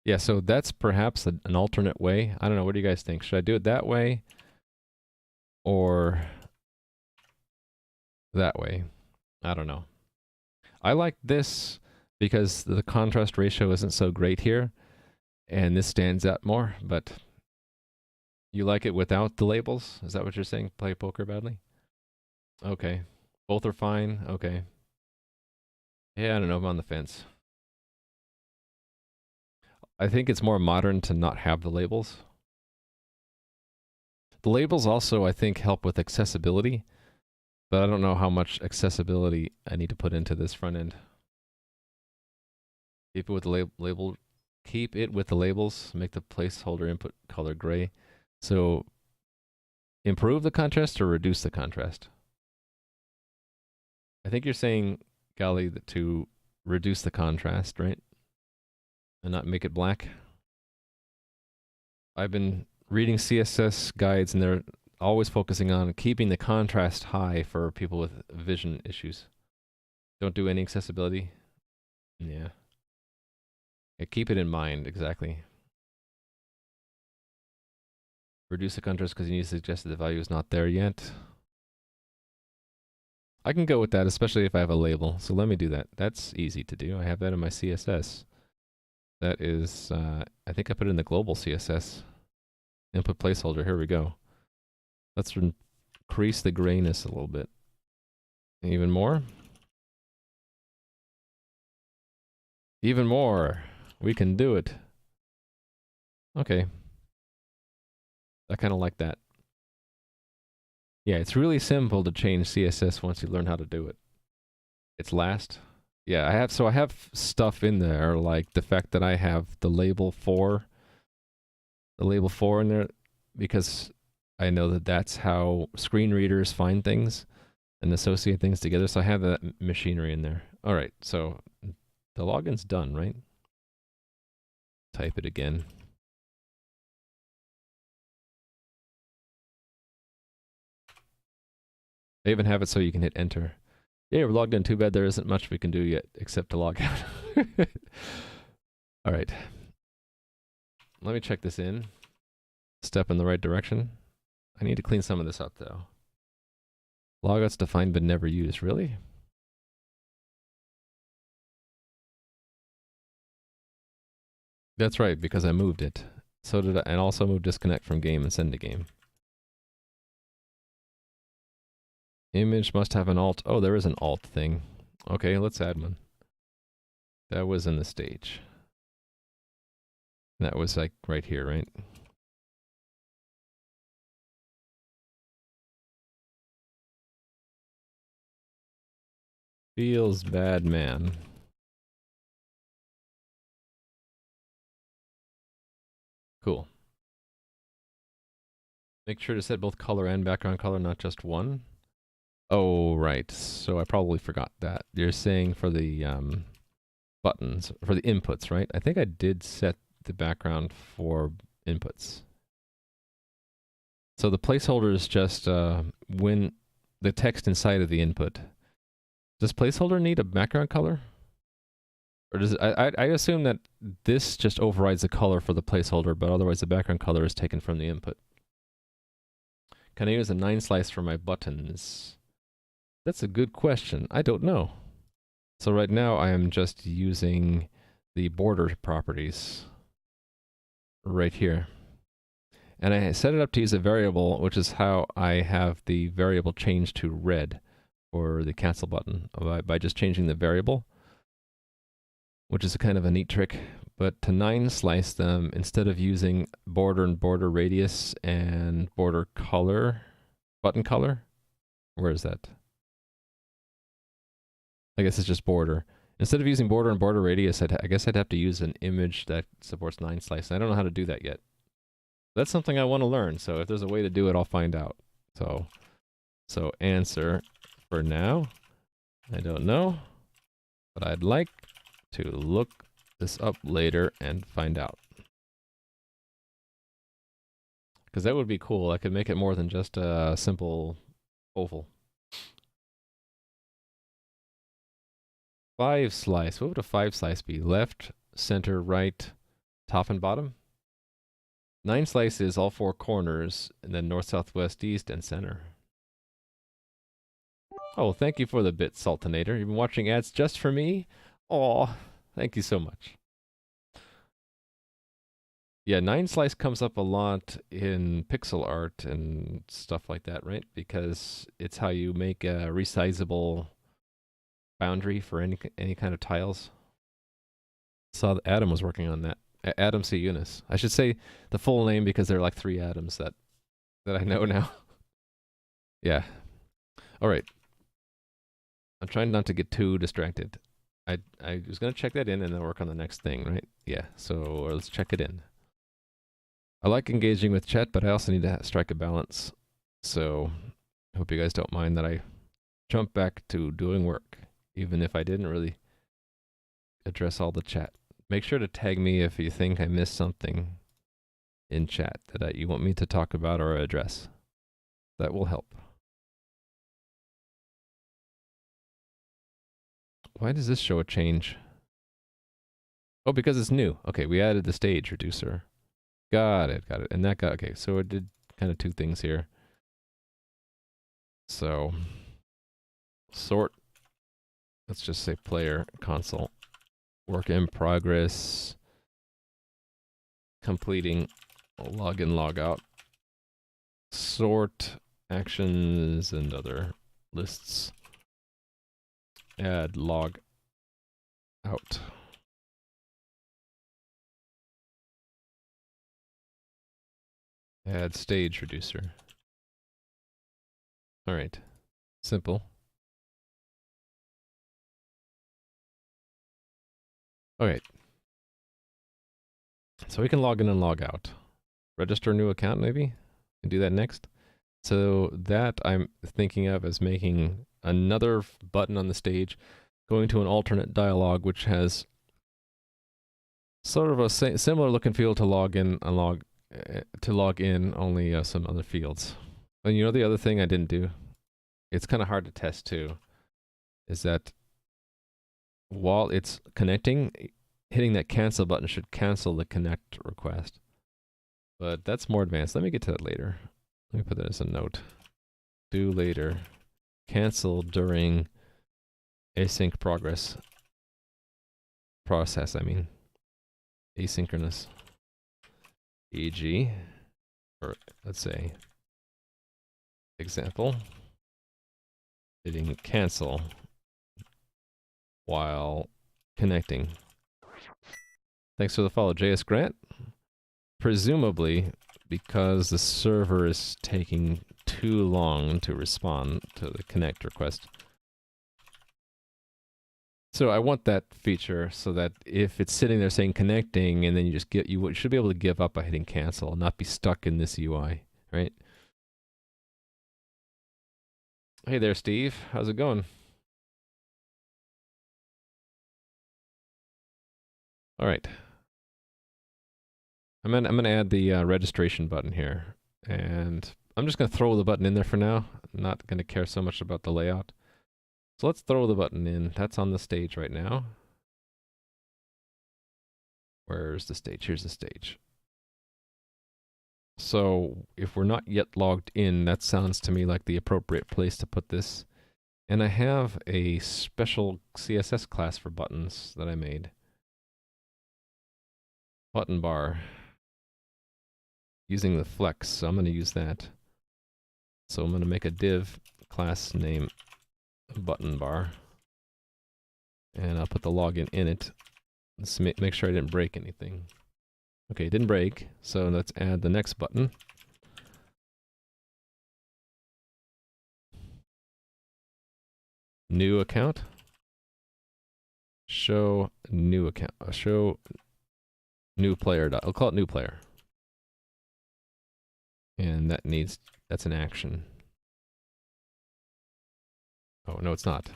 Yeah, so that's perhaps an alternate way. I don't know, what do you guys think? Should I do it that way or that way? I don't know. I like this because the contrast ratio isn't so great here, and this stands out more, but you like it without the labels? Is that what you're saying? Play poker badly? Okay. Both are fine? Okay. Yeah, I don't know. I'm on the fence. I think it's more modern to not have the labels. The labels also, I think, help with accessibility, but I don't know how much accessibility I need to put into this front end. Keep it with the keep it with the labels, make the placeholder input color gray. So improve the contrast or reduce the contrast? I think you're saying, Gali, that to reduce the contrast, right? And not make it black. I've been reading CSS guides and they're always focusing on keeping the contrast high for people with vision issues. Don't do any accessibility. Yeah. Keep it in mind, exactly. Reduce the contrast because you need to suggest that the value is not there yet. I can go with that, especially if I have a label. So let me do that. That's easy to do. I have that in my CSS. That is, I think I put it in the global CSS. Input placeholder, here we go. Let's increase the grayness a little bit. Even more. Even more. We can do it. Okay. I kind of like that. Yeah, it's really simple to change CSS once you learn how to do it. It's last. Yeah, I have stuff in there, like the fact that I have the label 4 in there, because I know that that's how screen readers find things and associate things together. So I have that machinery in there. All right, so the login's done, right? Type it again. They even have it so you can hit enter. Yeah, we're logged in. Too bad there isn't much we can do yet except to log out. All right. Let me check this in. Step in the right direction. I need to clean some of this up though. Logouts defined but never used. Really? That's right, because I moved it. So did I, and also moved disconnect from game and send to game. Image must have an alt. Oh, there is an alt thing. Okay, let's add one. That was in the stage. That was like right here, right? Feels bad, man. Cool. Make sure to set both color and background color, not just one. Oh, right. So I probably forgot that. You're saying for the buttons, for the inputs, right? I think I did set the background for inputs. So the placeholder is just when the text inside of the input. Does placeholder need a background color? Or does it, I assume that this just overrides the color for the placeholder, but otherwise the background color is taken from the input. Can I use a 9 slice for my buttons? That's a good question. I don't know. So right now I am just using the border properties right here. And I set it up to use a variable, which is how I have the variable changed to red for the cancel button by just changing the variable, which is a kind of a neat trick. But to 9 slice them, instead of using border and border radius and border color, button color, where is that? I guess it's just border. Instead of using border and border radius, I guess I'd have to use an image that supports 9 slice. I don't know how to do that yet. That's something I want to learn, so if there's a way to do it, I'll find out. So answer for now, I don't know, but I'd like to look this up later and find out. Because that would be cool. I could make it more than just a simple oval. 5 slice. What would a 5 slice be? Left, center, right, top and bottom? 9 slice is all 4 corners, and then north, south, west, east, and center. Oh, thank you for the bit, Sultanator. You've been watching ads just for me? Aw, thank you so much. Yeah, 9 slice comes up a lot in pixel art and stuff like that, right? Because it's how you make a resizable boundary for any kind of tiles. Saw that Adam was working on that. Adam C. Eunice. I should say the full name because there are like 3 Adams that I know now. Yeah. All right. I'm trying not to get too distracted. I was going to check that in and then work on the next thing, right? Yeah. So let's check it in. I like engaging with chat, but I also need to strike a balance. So I hope you guys don't mind that I jump back to doing work, even if I didn't really address all the chat. Make sure to tag me if you think I missed something in chat that you want me to talk about or address. That will help. Why does this show a change? Oh, because it's new. Okay, we added the stage reducer. Got it. And that got, okay, so it did kind of 2 things here. So, sort, let's just say player console. Work in progress, completing login, logout, sort actions and other lists, add log out. Add stage reducer. All right, simple. Okay. So we can log in and log out. Register a new account, maybe? And do that next. So that I'm thinking of as making another button on the stage, going to an alternate dialog, which has sort of a similar look and feel to log in and log in, only some other fields. And you know the other thing I didn't do? It's kind of hard to test too, is that while it's connecting, hitting that cancel button should cancel the connect request. But that's more advanced. Let me get to that later. Let me put that as a note. Do later. Cancel during async process, I mean. Asynchronous. E.g., or let's say, example, hitting cancel while connecting. Thanks for the follow, JS Grant. Presumably, because the server is taking too long to respond to the connect request. So I want that feature so that if it's sitting there saying connecting and then you just you should be able to give up by hitting cancel and not be stuck in this UI, right? Hey there, Steve. How's it going? All right. I'm gonna add the registration button here, and I'm just gonna throw the button in there for now. I'm not gonna care so much about the layout. So let's throw the button in. That's on the stage right now. Where's the stage? Here's the stage. So if we're not yet logged in, that sounds to me like the appropriate place to put this. And I have a special CSS class for buttons that I made. Button bar. Using the flex, so I'm going to use that. So I'm going to make a div class name button bar. And I'll put the login in it. Let's make sure I didn't break anything. Okay, it didn't break, so let's add the next button. New account. Show new account. Show new player. I'll call it new player. And that's an action. Oh, no, it's not.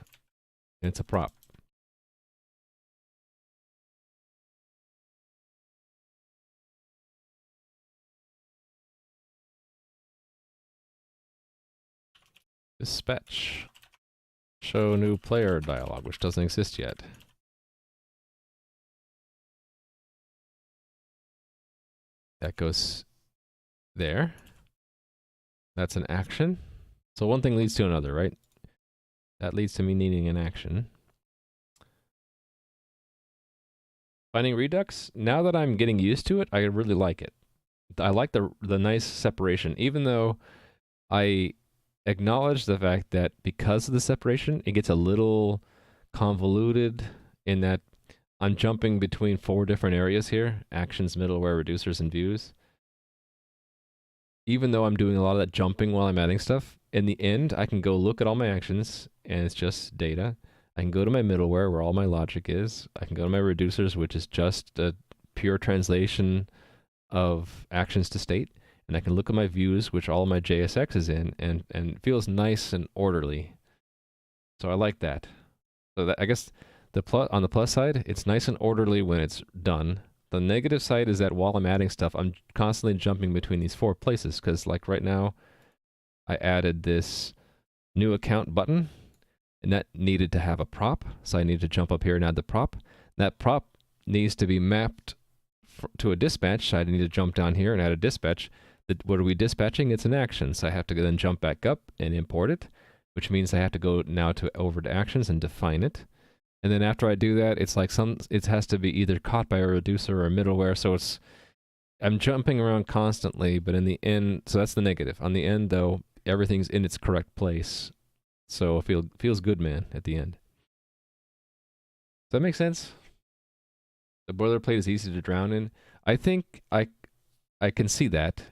It's a prop. Dispatch. Show new player dialog, which doesn't exist yet. That goes there. That's an action. So one thing leads to another, right? That leads to me needing an action. Finding Redux, now that I'm getting used to it, I really like it. I like the nice separation, even though I acknowledge the fact that because of the separation, it gets a little convoluted in that I'm jumping between 4 different areas here: actions, middleware, reducers, and views. Even though I'm doing a lot of that jumping while I'm adding stuff, in the end, I can go look at all my actions, and it's just data. I can go to my middleware, where all my logic is. I can go to my reducers, which is just a pure translation of actions to state. And I can look at my views, which all my JSX is in, and it feels nice and orderly. So I like that. So that, I guess on the plus side, it's nice and orderly when it's done. The negative side is that while I'm adding stuff, I'm constantly jumping between these 4 places, because like right now, I added this new account button, and that needed to have a prop, so I need to jump up here and add the prop. That prop needs to be mapped to a dispatch, so I need to jump down here and add a dispatch. What are we dispatching? It's an action, so I have to then jump back up and import it, which means I have to go now over to actions and define it. And then after I do that, it's like it has to be either caught by a reducer or a middleware, so I'm jumping around constantly, but in the end, so that's the negative. On the end, though, everything's in its correct place, so it feels good, man, at the end. Does that make sense? The boilerplate is easy to drown in. I think I can see that.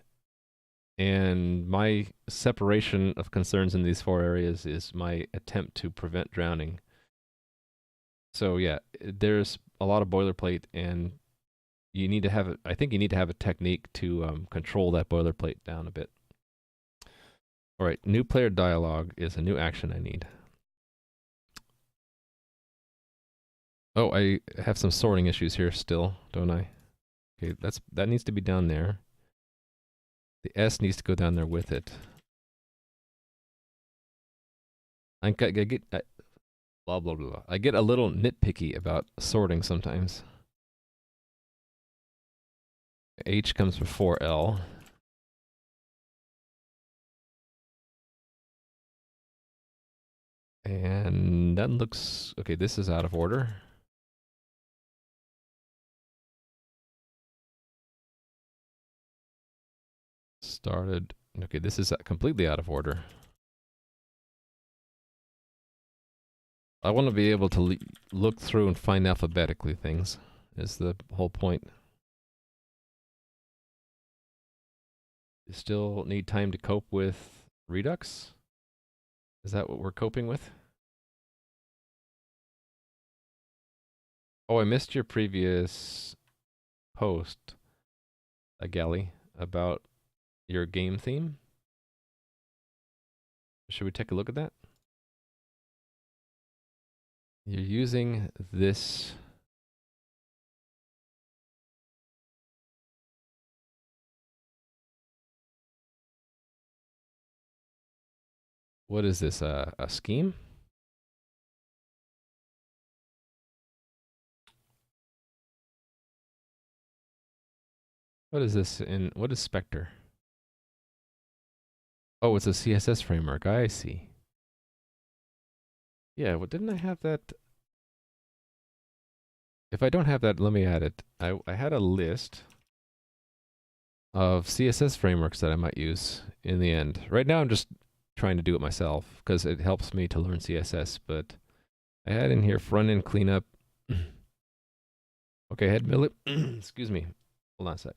And my separation of concerns in these 4 areas is my attempt to prevent drowning. So yeah, there's a lot of boilerplate, and you need to have I think you need to have a technique to control that boilerplate down a bit. All right, new player dialog is a new action I need. Oh, I have some sorting issues here still, don't I? Okay, that needs to be down there. The S needs to go down there with it. I get blah blah blah. I get a little nitpicky about sorting sometimes. H comes before L. And that looks okay. This is out of order. Started. Okay, this is completely out of order. I want to be able to look through and find alphabetically things, is the whole point. You still need time to cope with Redux? Is that what we're coping with? Oh, I missed your previous post, Agali, about your game theme. Should we take a look at that? You're using this. What is this? A scheme? What is this what is Spectre? Oh, it's a CSS framework. I see. Yeah, well, didn't I have that? If I don't have that, let me add it. I had a list of CSS frameworks that I might use in the end. Right now, I'm just trying to do it myself because it helps me to learn CSS, but I had in here front-end cleanup. Okay, I had excuse me. Hold on a sec.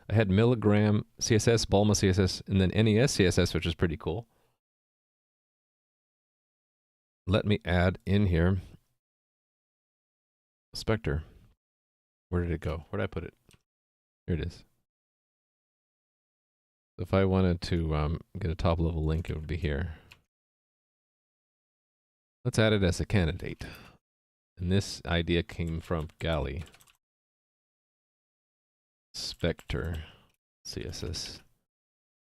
I had Milligram CSS, Bulma CSS, and then NES CSS, which is pretty cool. Let me add in here Spectre. Where did it go? Where did I put it? Here it is. If I wanted to get a top level link, it would be here. Let's add it as a candidate. And this idea came from Galley. Spectre CSS.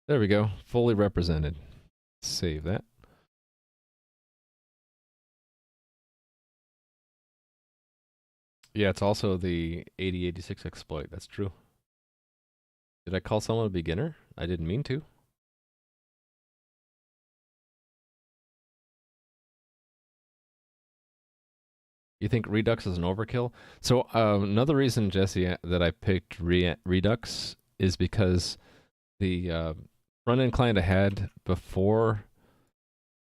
There we go. Fully represented. Save that. Yeah, it's also the 8086 exploit. That's true. Did I call someone a beginner? I didn't mean to. You think Redux is an overkill? So another reason, Jesse, that I picked Redux is because the front-end client I had before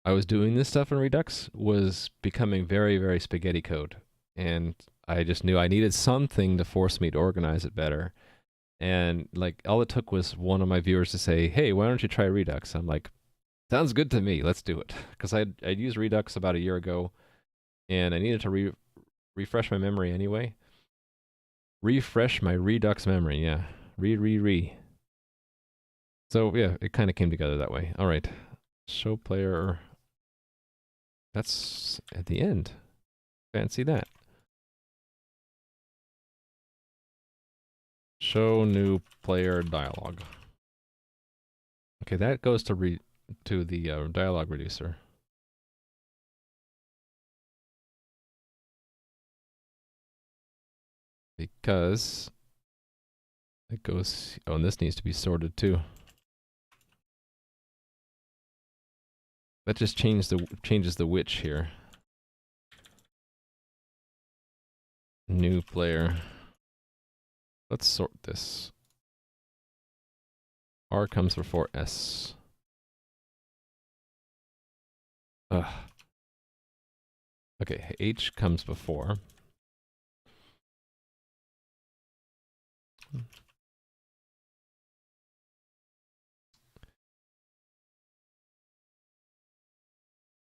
I was doing this stuff in Redux was becoming very, very spaghetti code. And I just knew I needed something to force me to organize it better. And like all it took was one of my viewers to say, hey, why don't you try Redux? I'm like, sounds good to me. Let's do it. Because I'd used Redux about a year ago and I needed to refresh my memory anyway. Refresh my Redux memory, yeah. Re. So yeah, it kind of came together that way. All right. Show player. That's at the end. Fancy that. Show new player dialog. Okay, that goes to the dialog reducer. Because it goes. Oh, and this needs to be sorted too. That just changes the which here. New player. Let's sort this. R comes before S. Ugh. Okay, H comes before.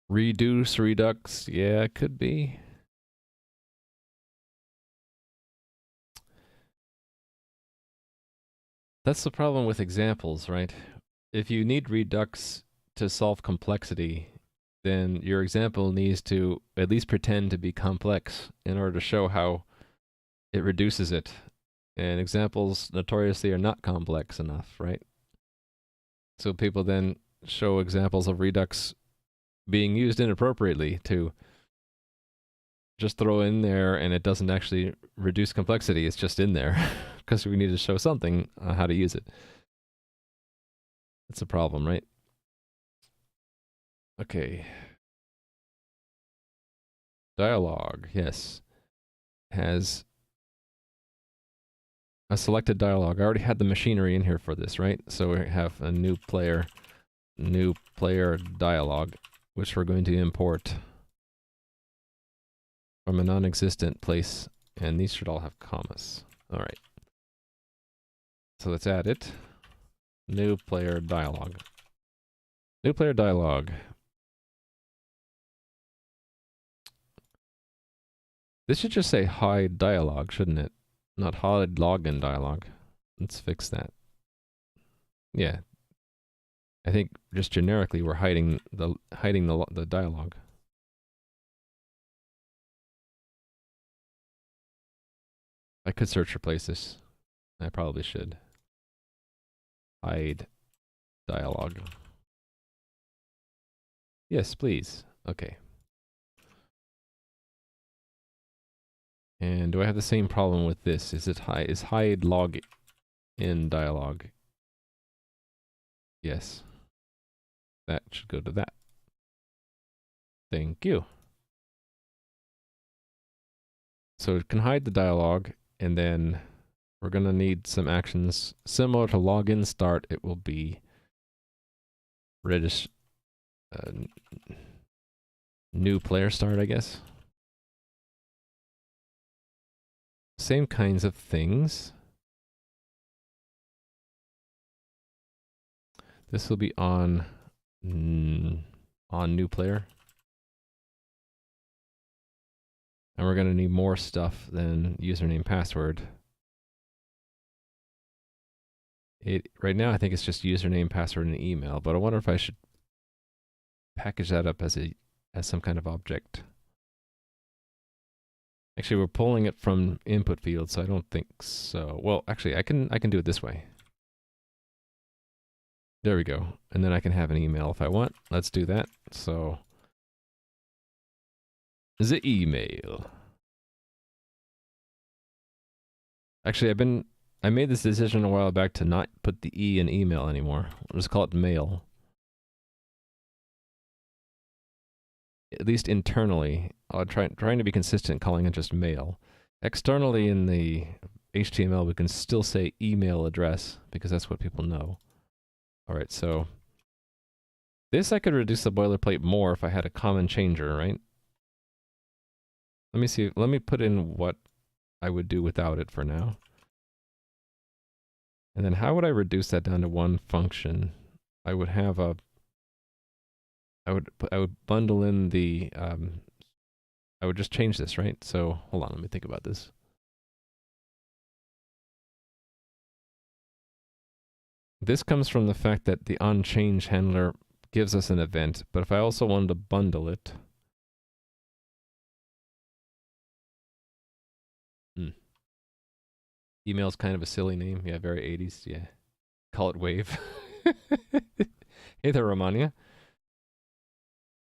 Reduce, redux, yeah, it could be. That's the problem with examples, right? If you need redux to solve complexity, then your example needs to at least pretend to be complex in order to show how it reduces it. And examples notoriously are not complex enough, right? So people then show examples of redux being used inappropriately to just throw in there, and it doesn't actually reduce complexity. It's just in there because we need to show something how to use it. That's a problem, right? Okay. Dialogue, yes. Has a selected dialogue. I already had the machinery in here for this, right? So we have a new player dialogue, which we're going to import from a non-existent place, and these should all have commas. All right. So let's add it. New player dialogue. New player dialogue. This should just say hide dialogue, shouldn't it? Not hide login dialogue. Let's fix that. Yeah. I think just generically we're hiding the dialogue. I could search replace this. I probably should. Hide dialogue. Yes, please. Okay. And do I have the same problem with this? Is hide log in dialog? Yes. That should go to that. Thank you. So it can hide the dialog, and then we're going to need some actions similar to login start. It will be new player start, I guess. Same kinds of things. This will be on new player. And we're going to need more stuff than username password. Right now I think it's just username, password, and email, but I wonder if I should package that up as some kind of object. Actually, we're pulling it from input field, so I don't think so. Well, actually, I can do it this way. There we go. And then I can have an email if I want. Let's do that. So the email. Actually, I made this decision a while back to not put the E in email anymore. We'll just call it mail. At least internally, I'll trying to be consistent calling it just mail. Externally in the HTML, we can still say email address because that's what people know. All right, so this I could reduce the boilerplate more if I had a common changer, right? Let me see. Let me put in what I would do without it for now. And then how would I reduce that down to one function? I would have a I would bundle in the I would just change this, right? So hold on, let me think about this. This comes from the fact that the onChange handler gives us an event, but if I also wanted to bundle it, email's kind of a silly name. Yeah, very 80s. Yeah, call it Wave. Hey there, Romania.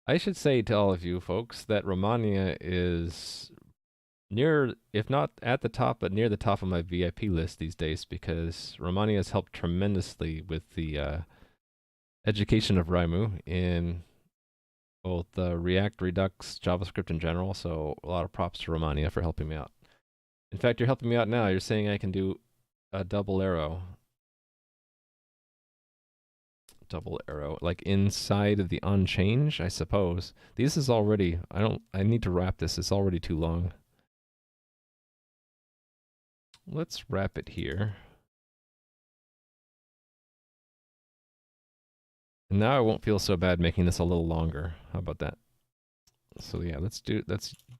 I should say to all of you folks that Romania is near, if not at the top, but near the top of my VIP list these days, because Romania has helped tremendously with the education of Raimu in both React, Redux, JavaScript in general. So a lot of props to Romania for helping me out. In fact, you're helping me out now. You're saying I can do a double arrow. Double arrow, like inside of the onChange, I suppose. This is already, I need to wrap this. It's already too long. Let's wrap it here. And now I won't feel so bad making this a little longer. How about that? So yeah, let's do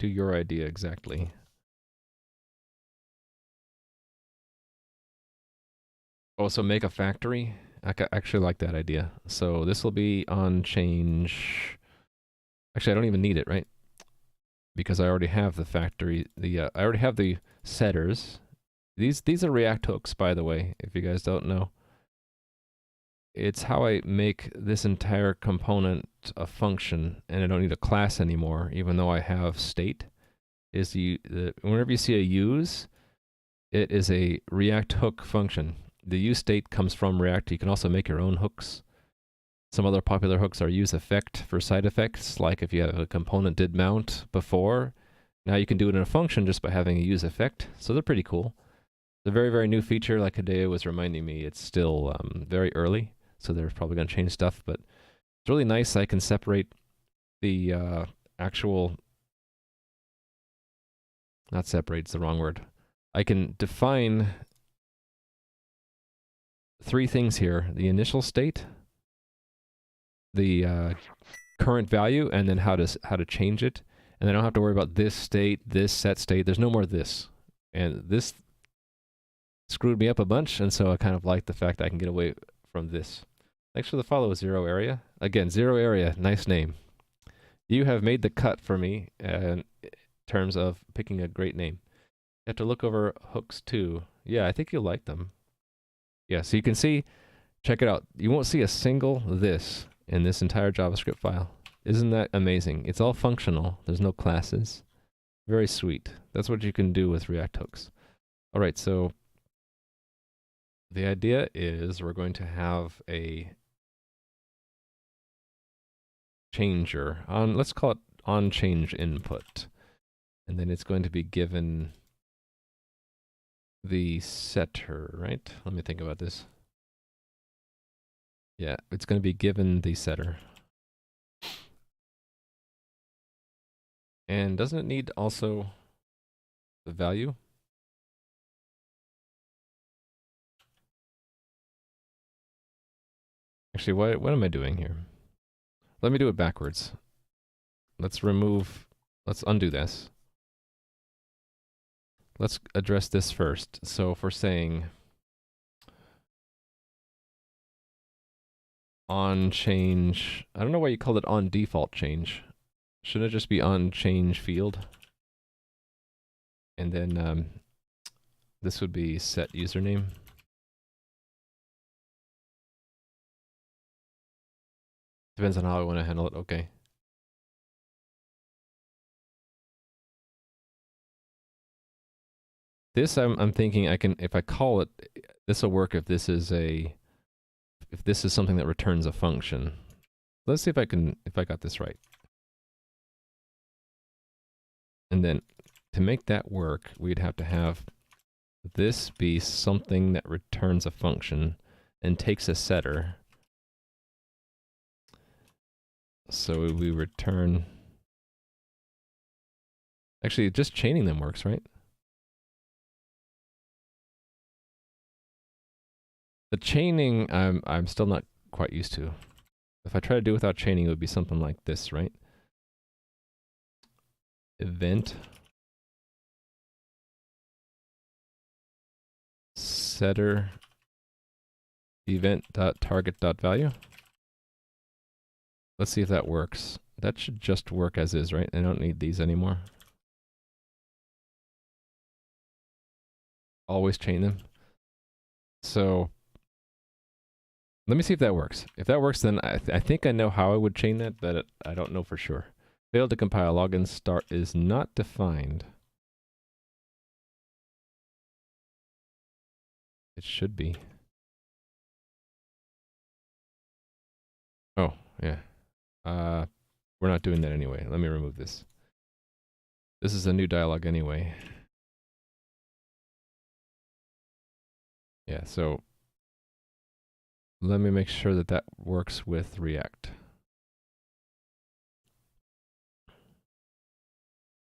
your idea exactly. Oh, so make a factory? I actually like that idea. So this will be onChange. Actually, I don't even need it, right? Because I already have the factory. I already have the setters. These are React hooks, by the way, if you guys don't know. It's how I make this entire component a function, and I don't need a class anymore, even though I have state. Whenever you see a use, it is a React hook function. The use state comes from React. You can also make your own hooks. Some other popular hooks are use effect for side effects, like if you have a component did mount before, now you can do it in a function just by having a use effect. So they're pretty cool. It's a very, very new feature, like Hideo was reminding me. It's still very early, so they're probably going to change stuff, but it's really nice. I can separate the not separate, it's the wrong word. I can define three things here: the initial state, the current value, and then how to change it. And I don't have to worry about this state, this set state. There's no more this. And this screwed me up a bunch, and so I kind of like the fact that I can get away from this. Thanks for the follow, Zero Area. Again, Zero Area, nice name. You have made the cut for me in terms of picking a great name. You have to look over hooks too. Yeah, I think you'll like them. Yeah, so you can see, check it out. You won't see a single this in this entire JavaScript file. Isn't that amazing? It's all functional. There's no classes. Very sweet. That's what you can do with React hooks. All right, so the idea is we're going to have a changer on, let's call it on change input. And then it's going to be given the setter, right? Let me think about this. Yeah, it's going to be given the setter. And doesn't it need also the value? Actually, what am I doing here? Let me do it backwards. Let's undo this. Let's address this first. So if we're saying on change, I don't know why you called it on default change. Shouldn't it just be on change field? And then this would be set username. Depends on how I want to handle it. Okay. This I'm thinking I can, if I call it, this will work if this is something that returns a function. Let's see if I got this right. And then to make that work, we'd have to have this be something that returns a function and takes a setter. So we return, actually just chaining them works, right? The chaining, I'm still not quite used to. If I try to do without chaining, it would be something like this, right? Event setter event.target.value. Let's see if that works. That should just work as is, right? I don't need these anymore. Always chain them. So let me see if that works. If that works, then I think I know how I would chain that, but I don't know for sure. Failed to compile. Login start is not defined. It should be. Oh, yeah. We're not doing that anyway. Let me remove this. This is a new dialog anyway. Yeah, so let me make sure that that works with React.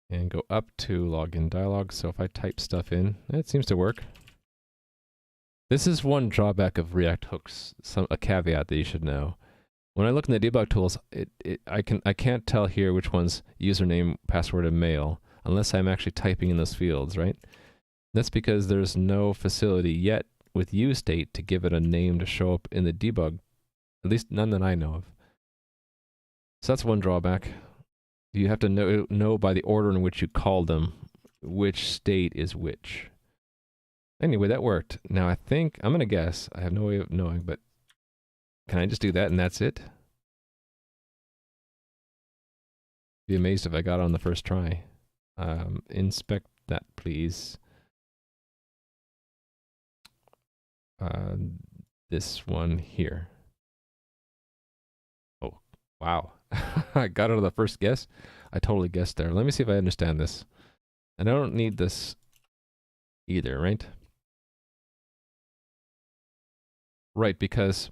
And go up to login dialog. So if I type stuff in, it seems to work. This is one drawback of React hooks, a caveat that you should know. When I look in the debug tools, I can't tell here which one's username, password, and mail unless I'm actually typing in those fields, right? That's because there's no facility yet with useState to give it a name to show up in the debug, at least none that I know of. So that's one drawback. You have to know by the order in which you call them which state is which. Anyway, that worked. Now I think, I'm going to guess, I have no way of knowing, but can I just do that and that's it? Be amazed if I got it on the first try. Inspect that, please. This one here. Oh, wow. I got it on the first guess. I totally guessed there. Let me see if I understand this. And I don't need this either, right? Right, because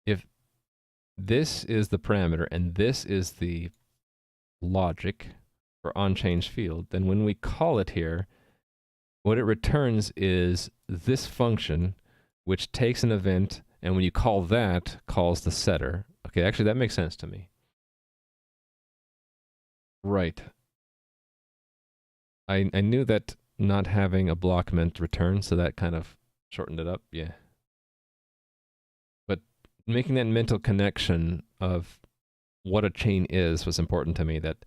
if this is the parameter and this is the logic for onChange field, then when we call it here, what it returns is this function, which takes an event, and when you call that, calls the setter. Okay, actually that makes sense to me. Right. I knew that not having a block meant return, so that kind of shortened it up, yeah. But making that mental connection of what a chain is was important to me, that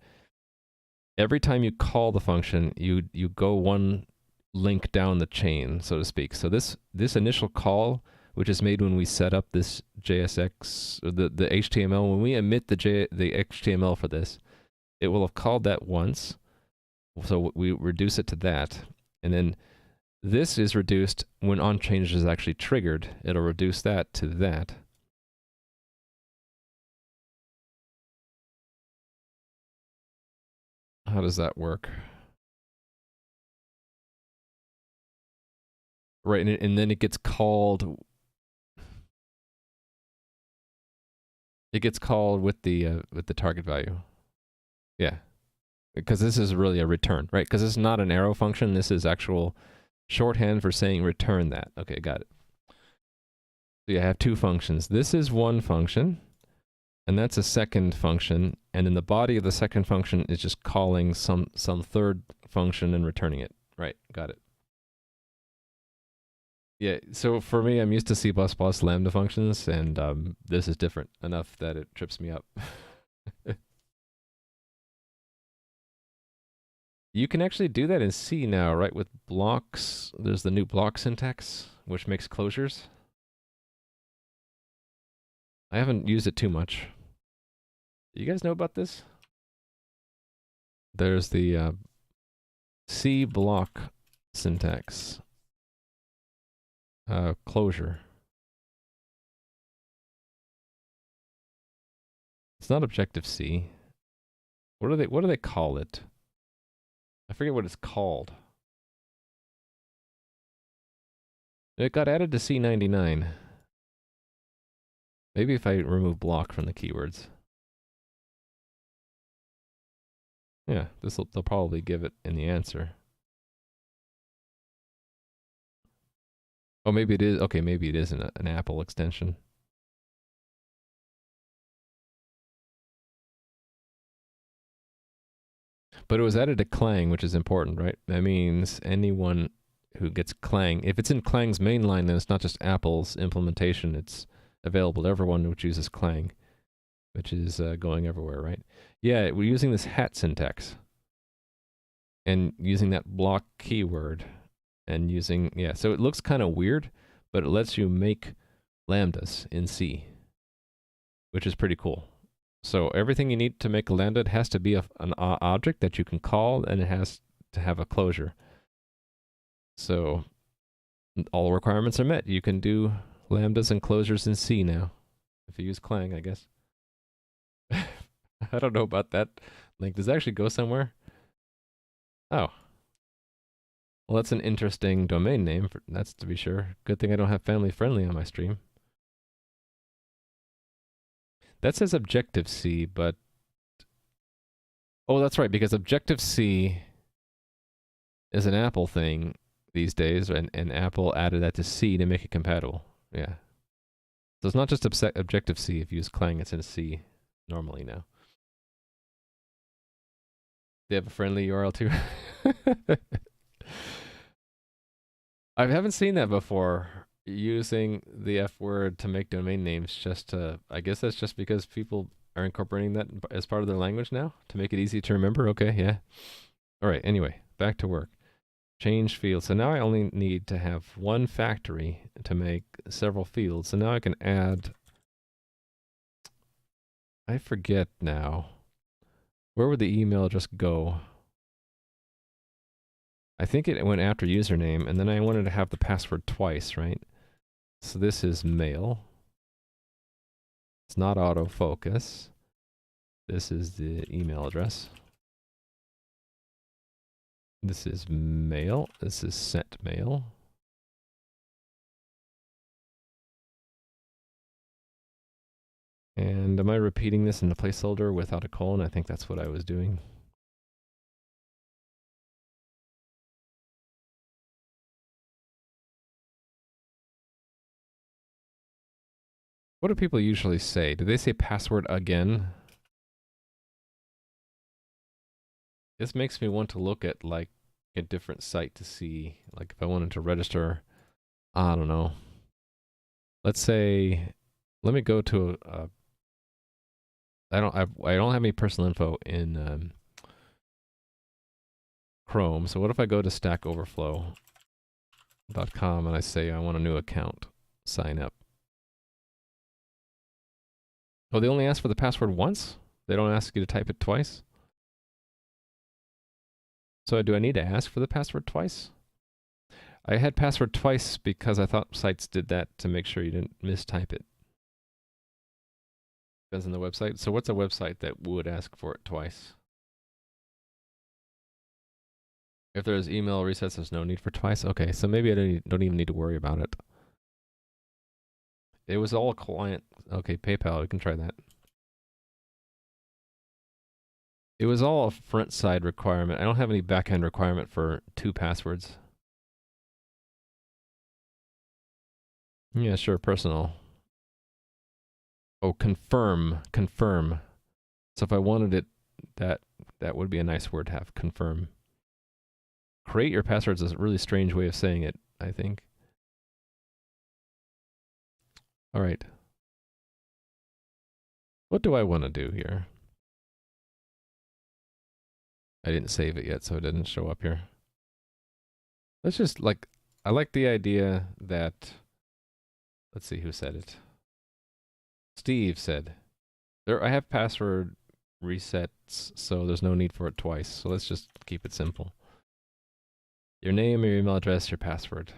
every time you call the function, you go one link down the chain, so to speak. So this initial call, which is made when we set up this JSX, the HTML, when we emit the HTML for this, it will have called that once, So we reduce it to that. And then this is reduced when onChange is actually triggered. It'll reduce that to that. How does that work? Right, and then it gets called. It gets called with the target value. Yeah, because this is really a return, right? Because it's not an arrow function. This is actual shorthand for saying return that. Okay, got it. So yeah, I have two functions. This is one function, and that's a second function. And then the body of the second function is just calling some third function and returning it. Right, got it. Yeah, so for me, I'm used to C++ Lambda functions, and this is different enough that it trips me up. You can actually do that in C now, right? With blocks, there's the new block syntax, which makes closures. I haven't used it too much. Do you guys know about this? There's the C block syntax closure. It's not Objective-C. What do they call it? I forget what it's called. It got added to C99. Maybe if I remove block from the keywords. Yeah, they'll probably give it in the answer. Oh, maybe it is. Okay, maybe it is an Apple extension. But it was added to Clang, which is important, right? That means anyone who gets Clang, if it's in Clang's mainline, then it's not just Apple's implementation. It's available to everyone who chooses Clang, which is going everywhere, right? Yeah, we're using this hat syntax and using that block keyword and using, yeah, so it looks kind of weird, but it lets you make lambdas in C, which is pretty cool. So everything you need to make a lambda, it has to be an object that you can call, and it has to have a closure. So all requirements are met. You can do lambdas and closures in C now, if you use Clang, I guess. I don't know about that. Like, does it actually go somewhere? Oh. Well, that's an interesting domain name, that's to be sure. Good thing I don't have family friendly on my stream. That says Objective-C, but... Oh, that's right, because Objective-C is an Apple thing these days, and Apple added that to C to make it compatible. Yeah. So it's not just Objective-C. If you use Clang, it's in C normally now. They have a friendly URL too. I haven't seen that before. Using the F word to make domain names just to, I guess that's just because people are incorporating that as part of their language now to make it easy to remember. Okay, yeah. All right, anyway, back to work. Change fields. So now I only need to have one factory to make several fields. So now I can add, I forget now. Where would the email just go? I think it went after username, and then I wanted to have the password twice, right? So this is mail. It's not autofocus. This is the email address. This is mail. This is sent mail. And am I repeating this in the placeholder without a colon? I think that's what I was doing. What do people usually say? Do they say password again? This makes me want to look at like a different site to see, like if I wanted to register, I don't know. Let's say, let me go to I don't have any personal info in Chrome. So what if I go to stackoverflow.com and I say I want a new account, sign up. Oh, they only ask for the password once? They don't ask you to type it twice? So do I need to ask for the password twice? I had password twice because I thought sites did that to make sure you didn't mistype it. Depends on the website. So what's a website that would ask for it twice? If there's email resets, there's no need for twice. Okay, so maybe I don't even need to worry about it. It was all client. Okay, PayPal, we can try that. It was all a front side requirement. I don't have any backend requirement for 2 passwords. Yeah, sure, personal. Oh, confirm. So if I wanted it, that would be a nice word to have, confirm. Create your passwords is a really strange way of saying it, I think. All right. What do I want to do here? I didn't save it yet, so it didn't show up here. Let's just I like the idea that, let's see who said it. Steve said, I have password resets, so there's no need for it twice. So let's just keep it simple. Your name, your email address, your password.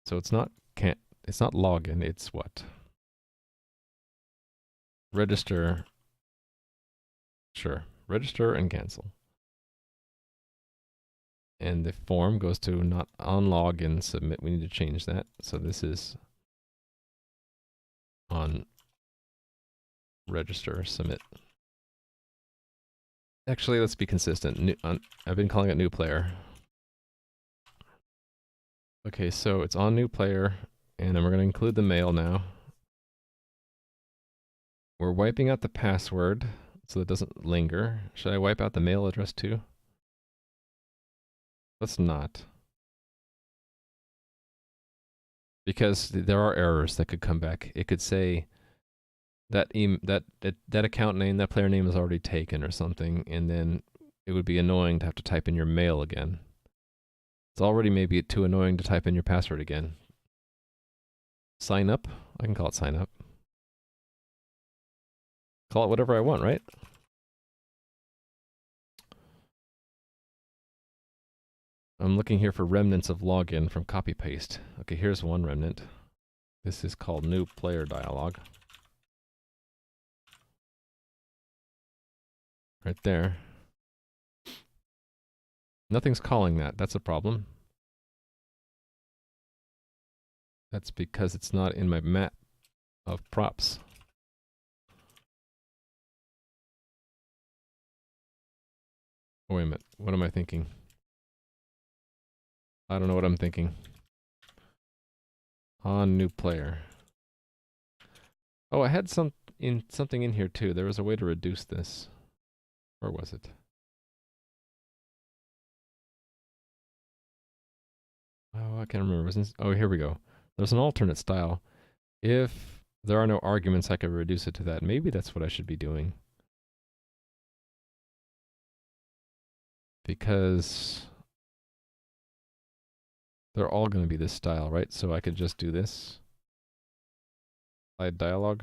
So it's not login, it's what? Register. Sure. Register and cancel. And the form goes to not on login submit. We need to change that. So this is on register submit. Actually, let's be consistent. I've been calling it new player. Okay, so it's on new player, and then we're going to include the mail now. We're wiping out the password so it doesn't linger. Should I wipe out the mail address too? Let's not. Because there are errors that could come back. It could say that account name, that player name is already taken or something, and then it would be annoying to have to type in your mail again. It's already maybe too annoying to type in your password again. Sign up? I can call it sign up. Call it whatever I want, right? I'm looking here for remnants of login from copy paste. Okay, here's one remnant. This is called new player dialog. Right there. Nothing's calling that. That's a problem. That's because it's not in my map of props. Oh, wait a minute. What am I thinking? I don't know what I'm thinking. On new player. Oh, I had something in here too. There was a way to reduce this. Where was it? Oh, I can't remember. Oh, here we go. There's an alternate style. If there are no arguments, I could reduce it to that. Maybe that's what I should be doing. Because they're all going to be this style, right? So I could just do this. Slide dialog.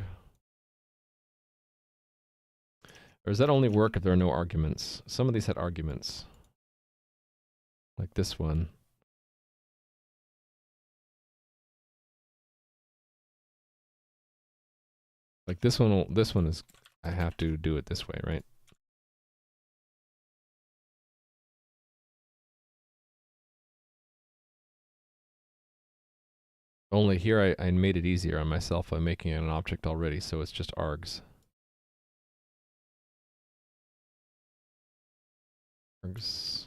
Or does that only work if there are no arguments? Some of these had arguments. Like this one. Like this one is, I have to do it this way, right? Only here I made it easier on myself by making it an object already, so it's just args. Args.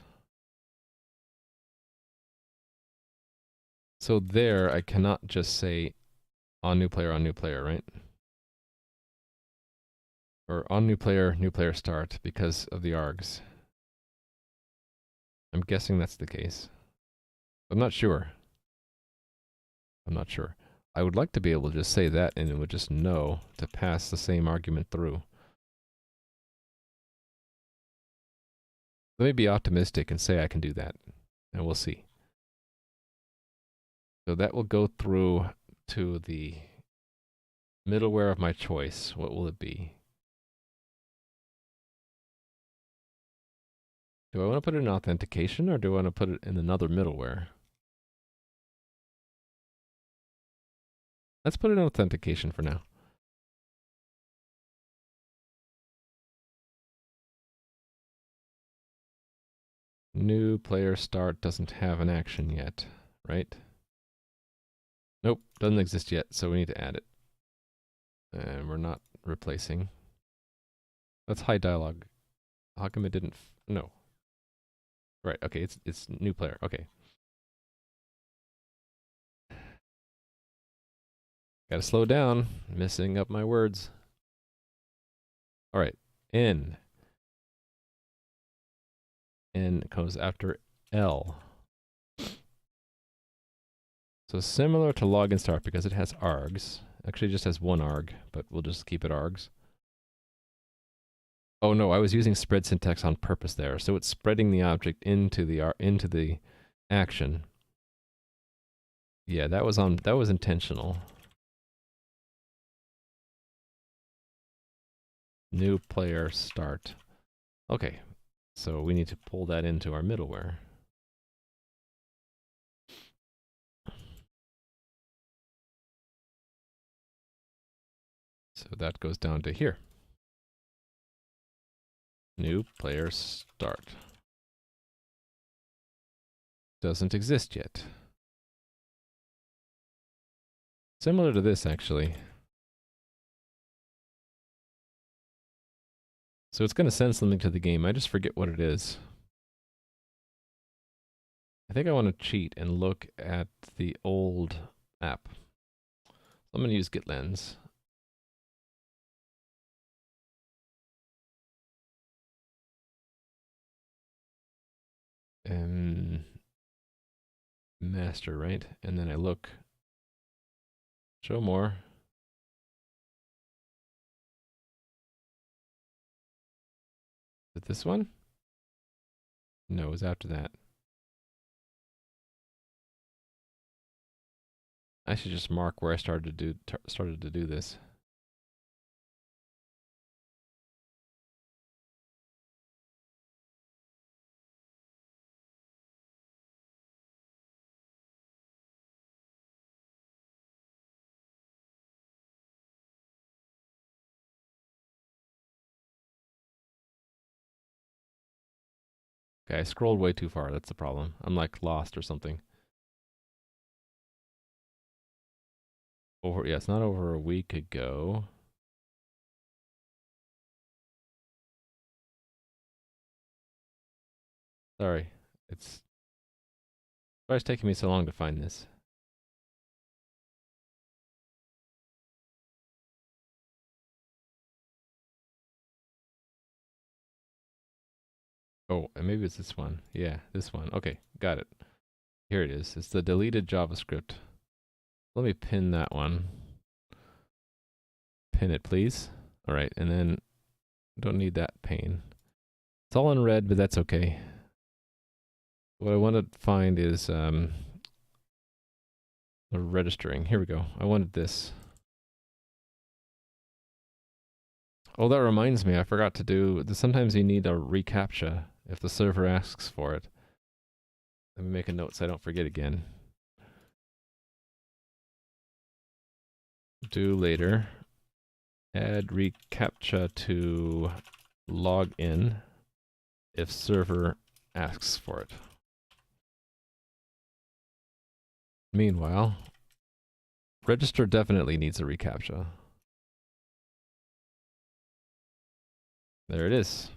So there, I cannot just say on new player, right? Or on new player start because of the args. I'm guessing that's the case. I'm not sure. I would like to be able to just say that and it would just know to pass the same argument through. Let me be optimistic and say I can do that, and we'll see. So that will go through to the middleware of my choice. What will it be? Do I want to put it in authentication or do I want to put it in another middleware? Let's put it in authentication for now. New player start doesn't have an action yet, right? Nope, doesn't exist yet, so we need to add it. And we're not replacing. That's high dialogue. How come it didn't? No. Right. Okay. It's new player. Okay. Gotta slow down. Messing up my words. All right. N. N comes after L. So similar to login start because it has args. Actually, it just has one arg, but we'll just keep it args. Oh no, I was using spread syntax on purpose there. So it's spreading the object into the action. Yeah, that was intentional. New player start. Okay, so we need to pull that into our middleware. So that goes down to here. New player start. Doesn't exist yet. Similar to this, actually. So it's going to send something to the game. I just forget what it is. I think I want to cheat and look at the old app. I'm going to use GitLens. Master, right? And then I look. Show more. Is it this one? No, it was after that. I should just mark where I started to do this. Okay, I scrolled way too far. That's the problem. I'm like lost or something. Yeah, it's not over a week ago. Sorry, why is it taking me so long to find this? Oh, and maybe it's this one. Yeah, this one. Okay, got it. Here it is. It's the deleted JavaScript. Let me pin that one. Pin it, please. All right, and then don't need that pane. It's all in red, but that's okay. What I want to find is the registering. Here we go. I wanted this. Oh, that reminds me. I forgot to do. Sometimes you need a reCAPTCHA if the server asks for it. Let me make a note so I don't forget again. Do later. Add reCAPTCHA to login if server asks for it. Meanwhile, register definitely needs a reCAPTCHA. There it is.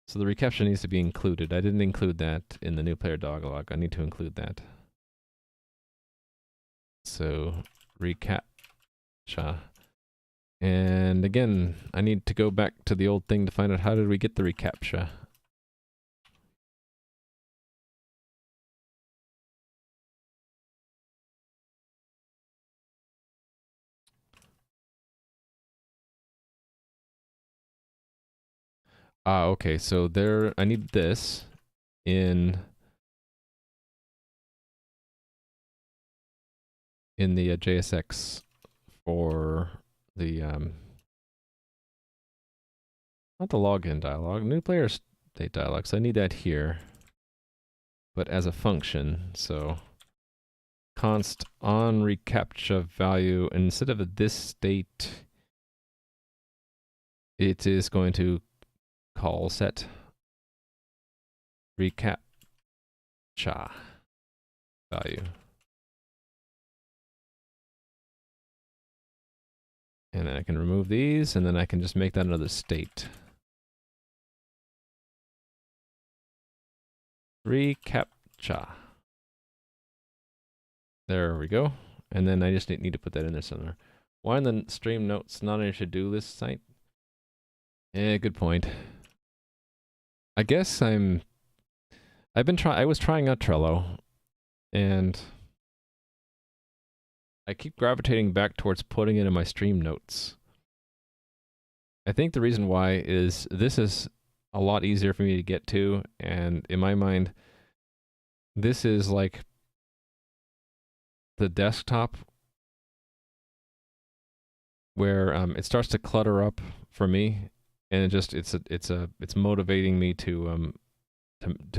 So the reCAPTCHA needs to be included. I didn't include that in the new player dialog. I need to include that. So reCAPTCHA. And again, I need to go back to the old thing to find out how did we get the reCAPTCHA. Ah, okay, so there, I need this in the JSX for the, not the login dialog, new players update dialog. So I need that here, but as a function. So const on reCAPTCHA value, instead of a this state, it is going to call set reCAPTCHA value. And then I can remove these, and then I can just make that another state. reCAPTCHA. There we go. And then I just need to put that in there somewhere. Why in the stream notes not on your to-do list site? Yeah, good point. I guess I was trying out Trello, and I keep gravitating back towards putting it in my stream notes. I think the reason why is this is a lot easier for me to get to, and in my mind, this is like the desktop where it starts to clutter up for me, and it's motivating me to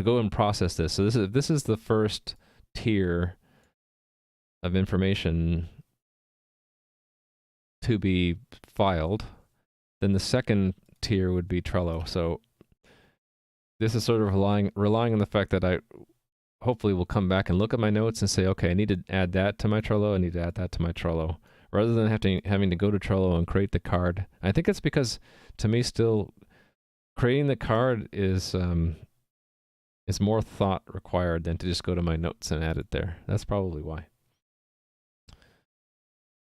go and process this. So this is the first tier of information to be filed. Then the second tier would be Trello. So this is sort of relying on the fact that I hopefully will come back and look at my notes and say, okay, I need to add that to my Trello, I need to add that to my Trello, rather than having to go to Trello and create the card. I think it's because, to me, still creating the card is more thought required than to just go to my notes and add it there. That's probably why.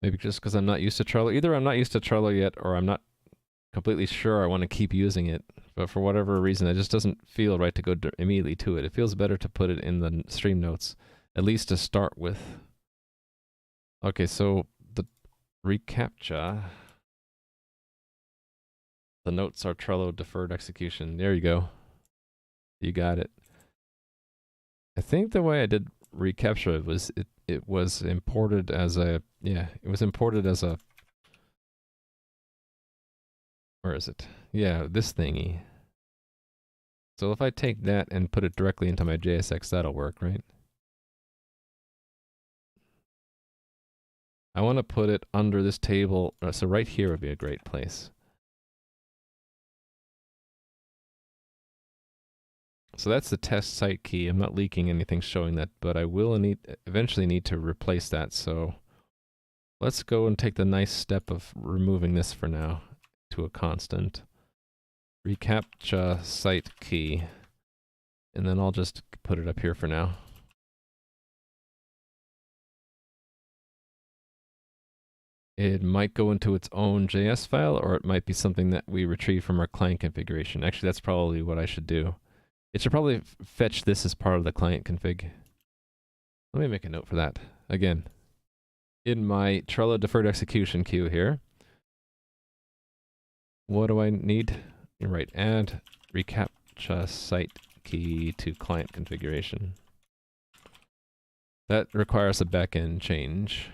Maybe just because I'm not used to Trello. Either I'm not used to Trello yet, or I'm not completely sure I want to keep using it. But for whatever reason, it just doesn't feel right to go immediately to it. It feels better to put it in the stream notes, at least to start with. Okay, so the reCAPTCHA. The notes are Trello deferred execution. There you go. You got it. I think the way I did reCAPTCHA was it was imported as a where is it? Yeah, this thingy. So if I take that and put it directly into my JSX, that'll work, right? I want to put it under this table, so right here would be a great place. So that's the test site key. I'm not leaking anything showing that, but I will eventually need to replace that. So let's go and take the nice step of removing this for now to a constant. reCAPTCHA site key. And then I'll just put it up here for now. It might go into its own JS file, or it might be something that we retrieve from our client configuration. Actually, that's probably what I should do. It should probably fetch this as part of the client config. Let me make a note for that. Again, in my Trello deferred execution queue here, what do I need? You're right, add reCAPTCHA site key to client configuration. That requires a backend change.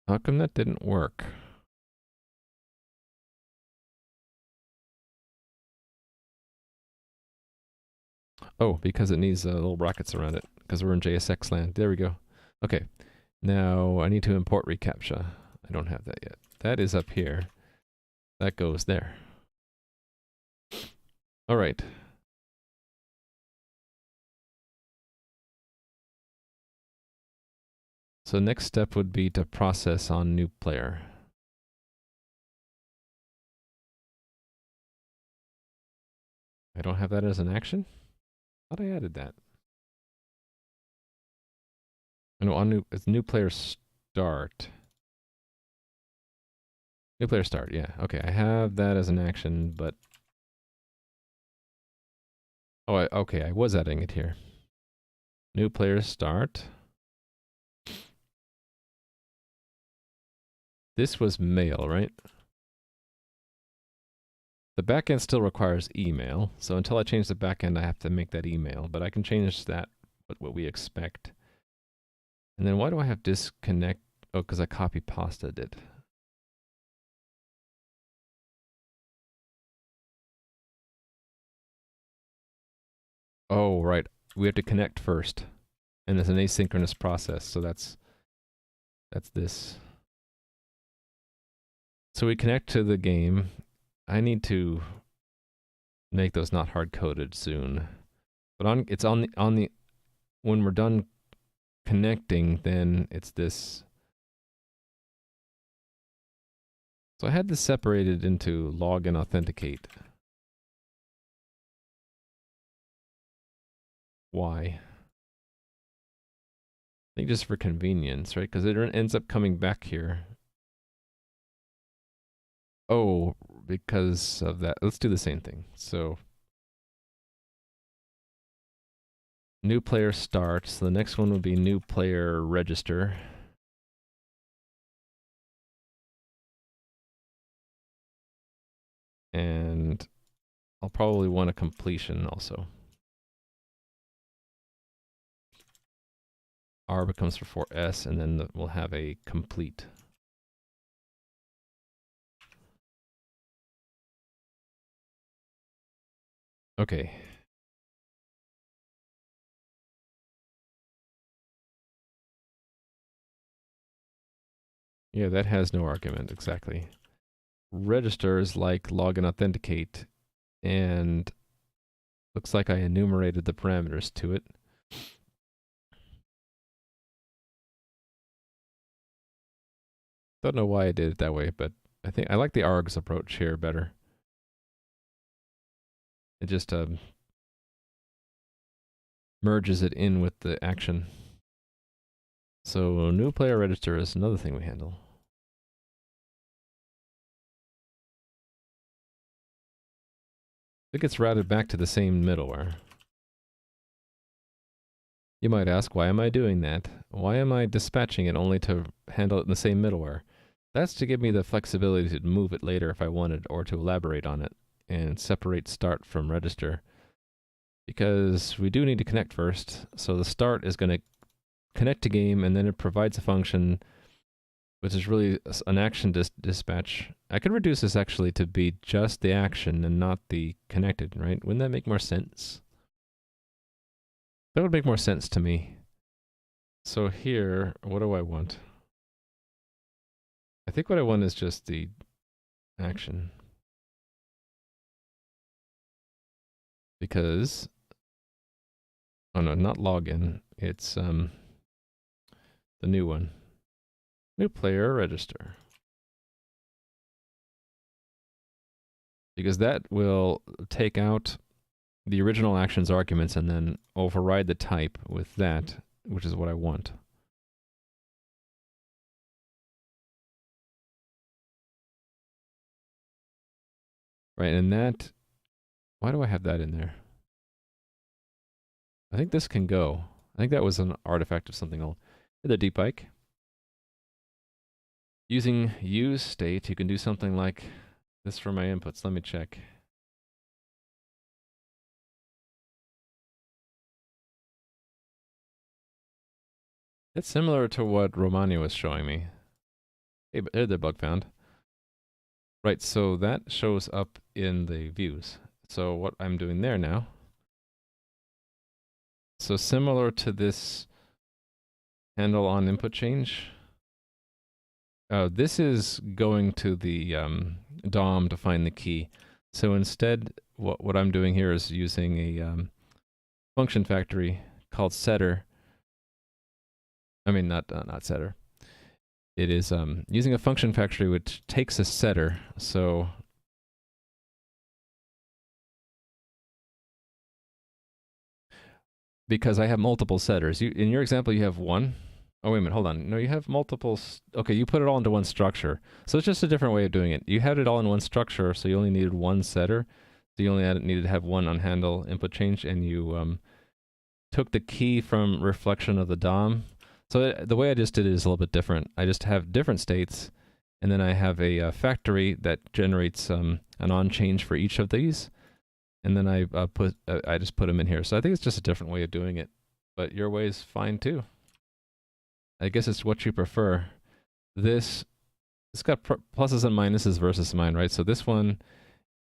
How come that didn't work? Oh, because it needs little brackets around it, because we're in JSX land. There we go. Okay, now I need to import reCAPTCHA. I don't have that yet. That is up here. That goes there. All right. So next step would be to process on new player. I don't have that as an action? I thought I added that. No, on new player start. New player start, yeah. Okay, I have that as an action, but okay, I was adding it here. New player start. This was mail, right? The backend still requires email, so until I change the backend, I have to make that email, but I can change that, what we expect. And then why do I have disconnect? Oh, because I copy pasted it. Oh, right. We have to connect first. And it's an asynchronous process, so that's this. So we connect to the game. I need to make those not hard-coded soon. But it's on the when we're done connecting, then it's this. So I had this separated into log and authenticate. Why? I think just for convenience, right? Because it ends up coming back here. Oh, because of that. Let's do the same thing. So new player starts. So the next one would be new player register. And I'll probably want a completion also. R becomes for S, and then we'll have a complete. Okay. Yeah, that has no argument, exactly. Registers like log and authenticate, and looks like I enumerated the parameters to it. Don't know why I did it that way, but I think I like the args approach here better. It just merges it in with the action. So new player register is another thing we handle. It gets routed back to the same middleware. You might ask, why am I doing that? Why am I dispatching it only to handle it in the same middleware? That's to give me the flexibility to move it later if I wanted, or to elaborate on it and separate start from register. Because we do need to connect first, so the start is going to connect to game, and then it provides a function, which is really an action dispatch. I could reduce this actually to be just the action and not the connected, right? Wouldn't that make more sense? That would make more sense to me. So here, what do I want? I think what I want is just the action. Because, oh no, not login. It's the new one. New player register. Because that will take out the original action's arguments and then override the type with that, which is what I want. Right, and that, why do I have that in there? I think this can go. I think that was an artifact of something old. The deep bike. Using use state, you can do something like this for my inputs. Let me check. It's similar to what Romani was showing me. Hey, but there's the bug found. Right, so that shows up in the views. So what I'm doing there now. So similar to this handle on input change. This is going to the DOM to find the key. So instead, what I'm doing here is using a function factory called setter. I mean, not setter. It is using a function factory which takes a setter. So because I have multiple setters. In your example, you have one. Oh, wait a minute, hold on. No, you have multiple. Okay, you put it all into one structure. So it's just a different way of doing it. You had it all in one structure, so you only needed one setter. So you only needed to have one on handle input change, and you took the key from reflection of the DOM. So the way I just did it is a little bit different. I just have different states, and then I have a factory that generates an on change for each of these. And then I just put them in here. So I think it's just a different way of doing it. But your way is fine too. I guess it's what you prefer. It's got pluses and minuses versus mine, right? So this one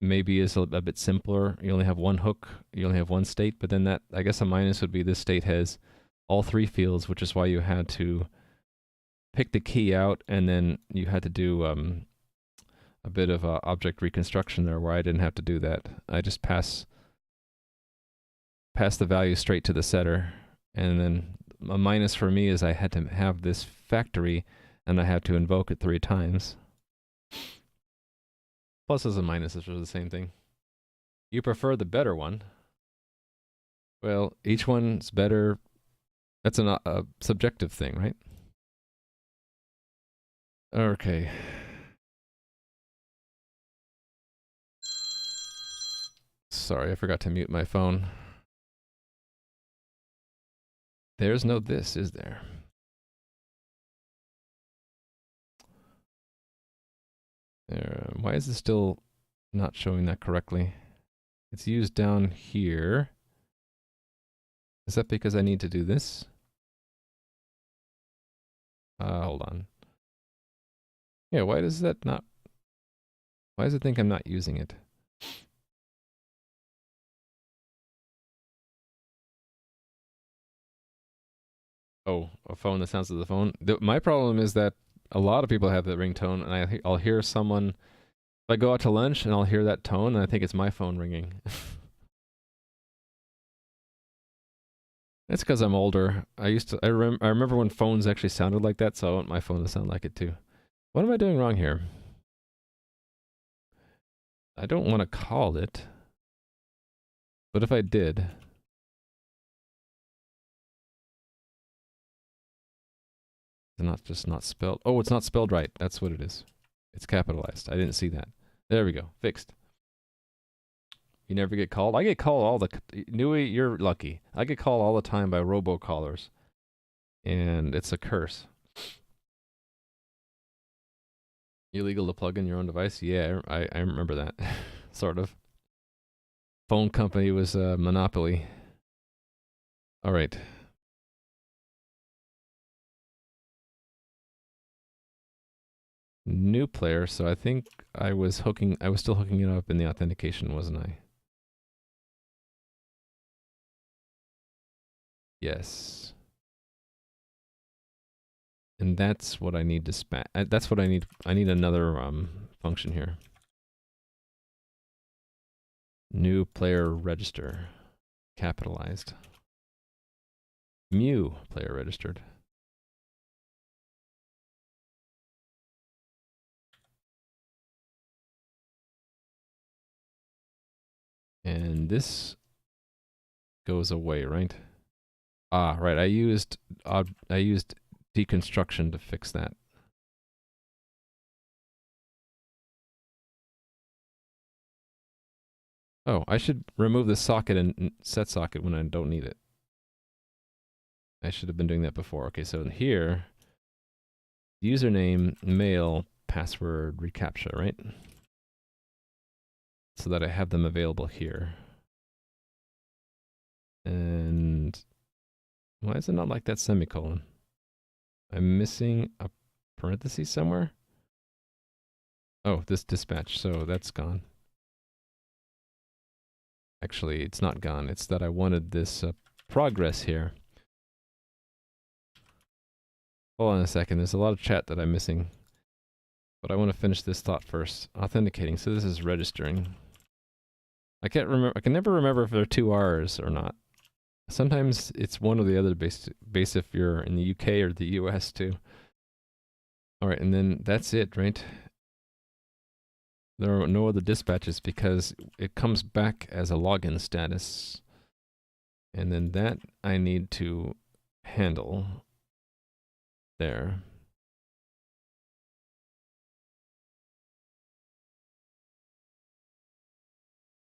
maybe is a bit simpler. You only have one hook, you only have one state, but then that, I guess a minus would be this state has all three fields, which is why you had to pick the key out and then you had to do a bit of object reconstruction there where I didn't have to do that. I just pass the value straight to the setter, and then a minus for me is I had to have this factory and I had to invoke it 3 times. Pluses and minuses are the same thing. You prefer the better one. Well, each one's better. That's a subjective thing, right? Okay. Sorry, I forgot to mute my phone. There's no this, is there? There. Why is this still not showing that correctly? It's used down here. Is that because I need to do this? Hold on. Yeah, why does that not... Why does it think I'm not using it? Oh, a phone that sounds like the phone. My problem is that a lot of people have that ringtone, and I'll hear someone... If I go out to lunch and I'll hear that tone, and I think it's my phone ringing. It's because I'm older. I remember when phones actually sounded like that, so I want my phone to sound like it too. What am I doing wrong here? I don't want to call it. But if I did... It's not spelled. Oh, it's not spelled right. That's what it is. It's capitalized. I didn't see that. There we go. Fixed. You never get called? I get called all the... Nui, you're lucky. I get called all the time by robocallers. And it's a curse. Illegal to plug in your own device? Yeah, I remember that. Sort of. Phone company was a monopoly. Alright. New player, so I think I was still hooking it up in the authentication, wasn't I? Yes. And that's what I need to that's what I need. I need another function here. New player register. Capitalized. Mu player registered. And this goes away, right? Ah, right. I used deconstruction to fix that. Oh, I should remove the socket and set socket when I don't need it. I should have been doing that before. Okay, so in here, username, mail, password, reCAPTCHA, right? So that I have them available here. And why is it not like that semicolon? I'm missing a parenthesis somewhere? Oh, this dispatch, so that's gone. Actually, it's not gone. It's that I wanted this progress here. Hold on a second. There's a lot of chat that I'm missing. But I want to finish this thought first. Authenticating. So this is registering. I can't remember. I can never remember if there are 2 R's or not. Sometimes it's one or the other based if you're in the UK or the US too. Alright, and then that's it, right? There are no other dispatches because it comes back as a login status. And then that I need to handle there.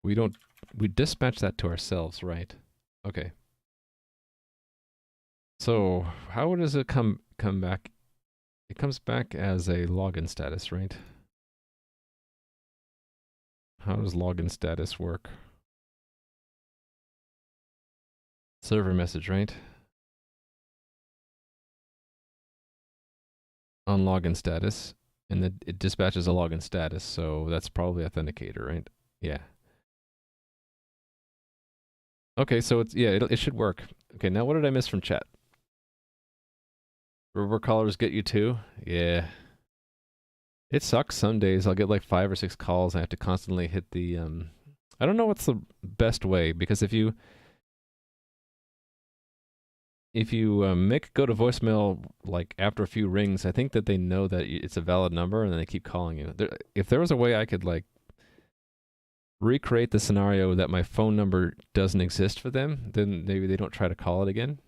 We dispatch that to ourselves, right? Okay. So how does it come back? It comes back as a login status, right? How does login status work? Server message, right? On login status, and then it dispatches a login status, so that's probably authenticator, right? Yeah. Okay, so it's yeah, it should work. Okay, now what did I miss from chat? Robocallers get you too? Yeah. It sucks some days. I'll get like 5 or 6 calls. I have to constantly hit the I don't know what's the best way, because if you make it go to voicemail like after a few rings, I think that they know that it's a valid number and then they keep calling you. If there was a way I could like recreate the scenario that my phone number doesn't exist for them, then maybe they don't try to call it again.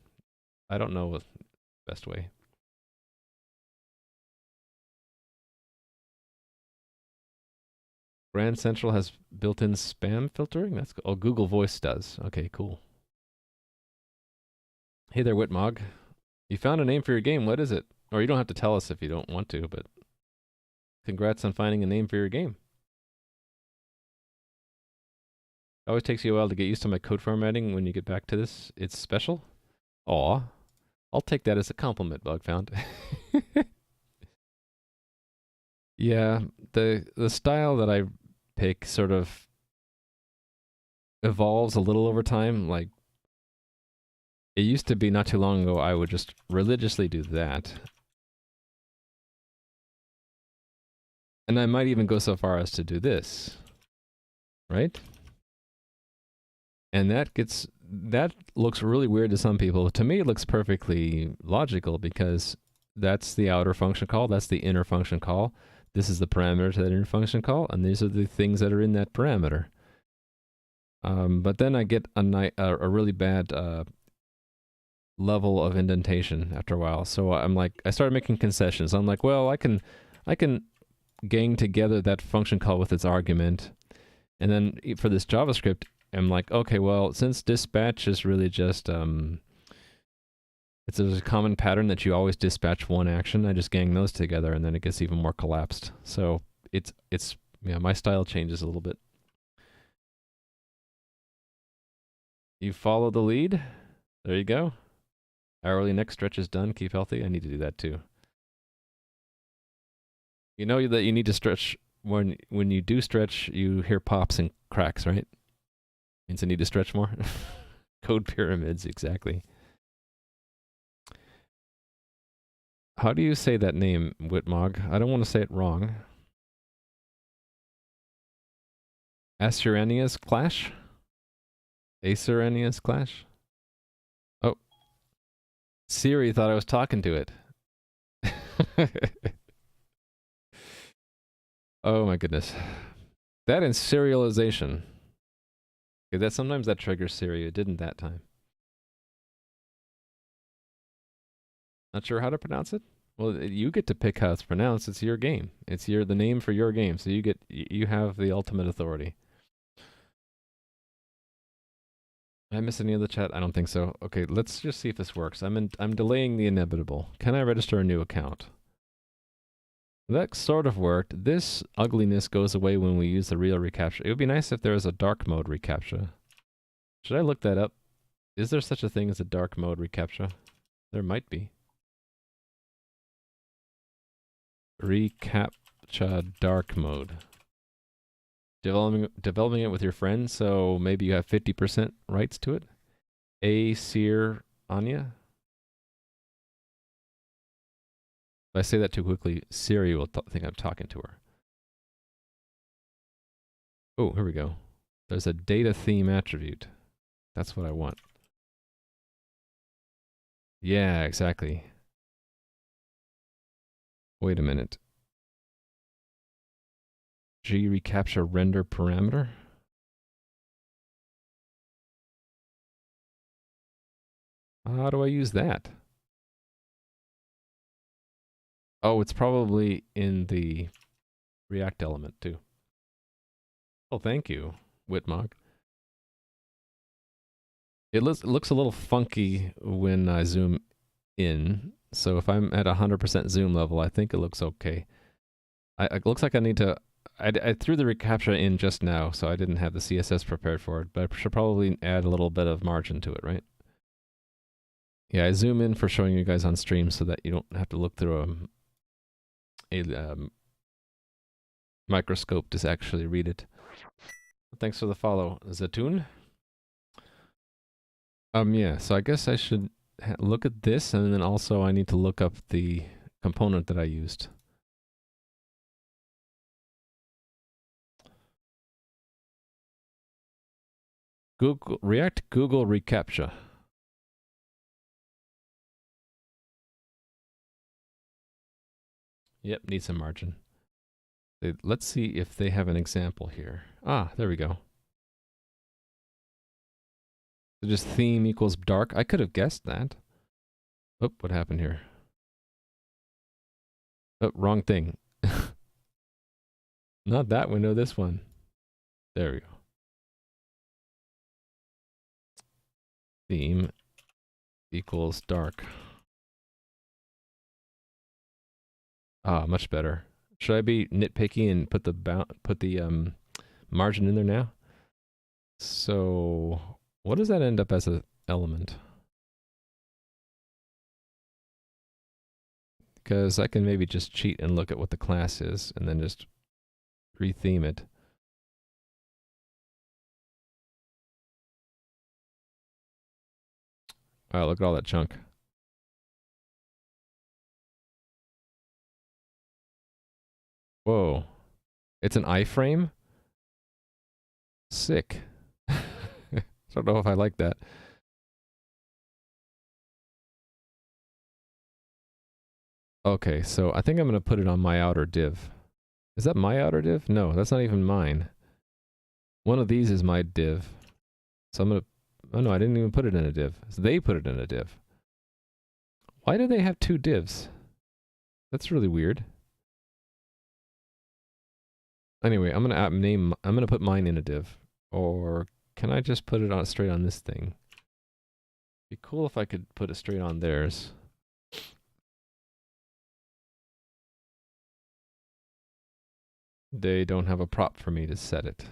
I don't know what the best way. Grand Central has built-in spam filtering? That's cool. Oh, Google Voice does. Okay, cool. Hey there, Whitmog. You found a name for your game. What is it? Or you don't have to tell us if you don't want to, but congrats on finding a name for your game. It always takes you a while to get used to my code formatting when you get back to this. It's special? Aw. I'll take that as a compliment, Bugfound. Yeah, the style that I pick sort of evolves a little over time. Like, it used to be not too long ago, I would just religiously do that. And I might even go so far as to do this. Right? And that looks really weird to some people. To me, it looks perfectly logical because that's the outer function call, that's the inner function call. This is the parameter to that inner function call, and these are the things that are in that parameter. But then I get a really bad level of indentation after a while. So I'm like, I started making concessions. I'm like, well, I can gang together that function call with its argument, and then for this JavaScript, I'm like, okay, well, since dispatch is really just it's a common pattern that you always dispatch one action, I just gang those together, and then it gets even more collapsed. So it's yeah, my style changes a little bit. You follow the lead. There you go. Hourly neck stretch is done. Keep healthy. I need to do that too. You know that you need to stretch when you do stretch, you hear pops and cracks, right? Means I need to stretch more. Code pyramids, exactly. How do you say that name, Whitmog? I don't want to say it wrong. Asurania's Clash? Asurania's Clash? Oh. Siri thought I was talking to it. Oh my goodness. That and serialization. Okay, that sometimes that triggers Siri. It didn't that time. Not sure how to pronounce it? Well, you get to pick how it's pronounced. It's your game. It's the name for your game. So you have the ultimate authority. Did I miss any of the chat? I don't think so. Okay, let's just see if this works. I'm delaying the inevitable. Can I register a new account? That sort of worked. This ugliness goes away when we use the real reCAPTCHA. It would be nice if there was a dark mode reCAPTCHA. Should I look that up? Is there such a thing as a dark mode reCAPTCHA? There might be. reCAPTCHA dark mode. Developing it with your friends, so maybe you have 50% rights to it. Seer Anya. If I say that too quickly, Siri will think I'm talking to her. Oh, here we go. There's a data theme attribute. That's what I want. Yeah, exactly. Wait a minute. G reCAPTCHA render parameter? How do I use that? Oh, it's probably in the React element too. Oh, thank you, Whitmog. It looks a little funky when I zoom in. So if I'm at 100% zoom level, I think it looks okay. It looks like I need to... I threw the reCAPTCHA in just now, so I didn't have the CSS prepared for it, but I should probably add a little bit of margin to it, right? Yeah, I zoom in for showing you guys on stream so that you don't have to look through a microscope to actually read it. Thanks for the follow, Zatoon. Yeah, so I guess I should look at this, and then also I need to look up the component that I used. React Google reCAPTCHA. Yep, need some margin. Let's see if they have an example here. Ah, there we go. So just theme equals dark. I could have guessed that. Oh, what happened here? Oh, wrong thing. Not that window, this one. There we go. Theme equals dark. Ah, much better. Should I be nitpicky and put the margin in there now? So what does that end up as an element? Because I can maybe just cheat and look at what the class is and then just retheme it. Oh, look at all that chunk. Whoa. It's an iframe? Sick. I don't know if I like that. Okay, so I think I'm going to put it on my outer div. Is that my outer div? No, that's not even mine. One of these is my div. So I'm going to... Oh no, I didn't even put it in a div. So they put it in a div. Why do they have two divs? That's really weird. Anyway, I'm gonna put mine in a div. Or can I just put it on straight on this thing? Be cool if I could put it straight on theirs. They don't have a prop for me to set it.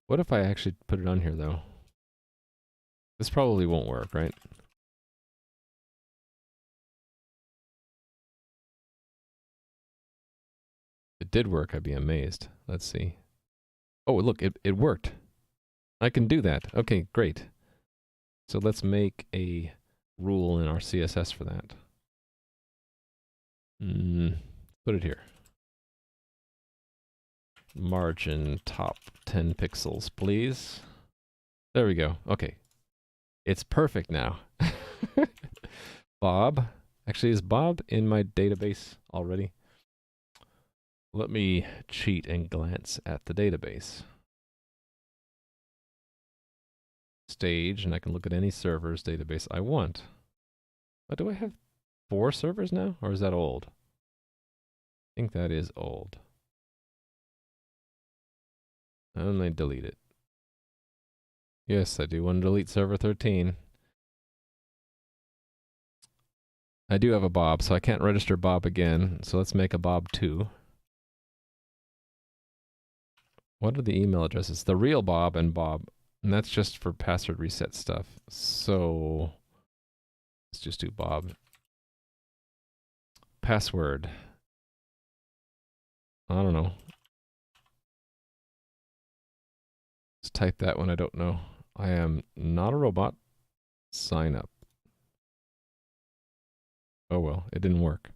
What if I actually put it on here though? This probably won't work, right? If it did work, I'd be amazed. Let's see. Oh, look, it worked. I can do that. Okay, great. So let's make a rule in our CSS for that. Put it here. Margin top 10 pixels, please. There we go. Okay. It's perfect now. Bob. Actually, is Bob in my database already? Let me cheat and glance at the database. Stage, and I can look at any server's database I want. But do I have 4 servers now? Or is that old? I think that is old. And I delete it. Yes, I do want to delete server 13. I do have a Bob, so I can't register Bob again. So let's make a Bob 2. What are the email addresses? The real Bob and Bob. And that's just for password reset stuff. So let's just do Bob. Password. I don't know. Let's type that when I don't know. I am not a robot. Sign up. Oh well, it didn't work.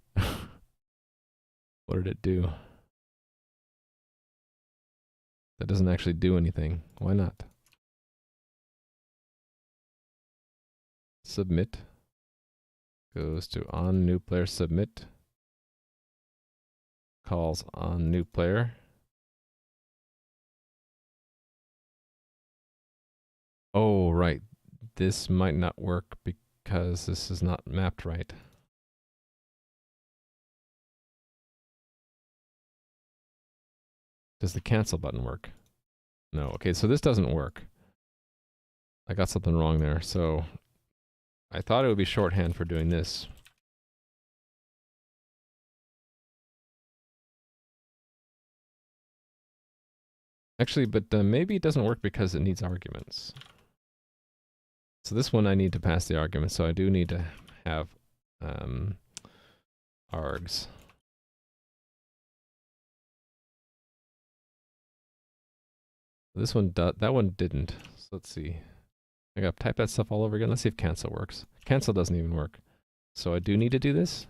What did it do? That doesn't actually do anything. Why not? Submit. Goes to on new player submit. Calls on new player. Oh, right. This might not work because this is not mapped right. Does the cancel button work? No. Okay, so this doesn't work. I got something wrong there. So I thought it would be shorthand for doing this. Actually, but maybe it doesn't work because it needs arguments. So this one I need to pass the argument, so I do need to have args. This one, that one didn't. So let's see. I gotta type that stuff all over again. Let's see if cancel works. Cancel doesn't even work. So I do need to do this?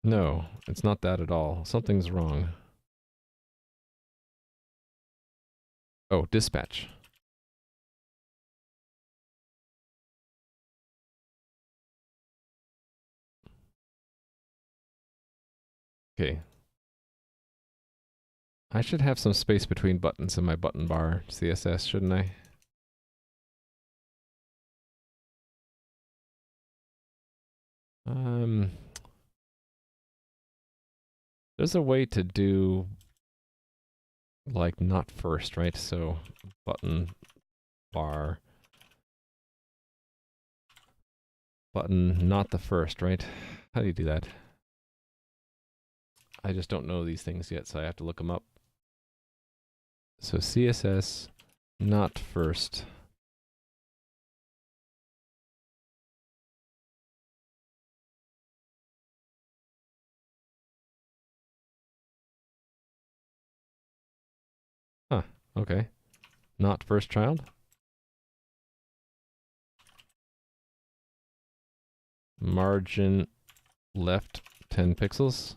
No, it's not that at all. Something's wrong. Oh, dispatch. Okay. I should have some space between buttons in my button bar CSS, shouldn't I? There's a way to do like not first, right? So button bar button not the first, right? How do you do that? I just don't know these things yet, so I have to look them up. So CSS not first. Huh, okay. Not first child. Margin left 10 pixels.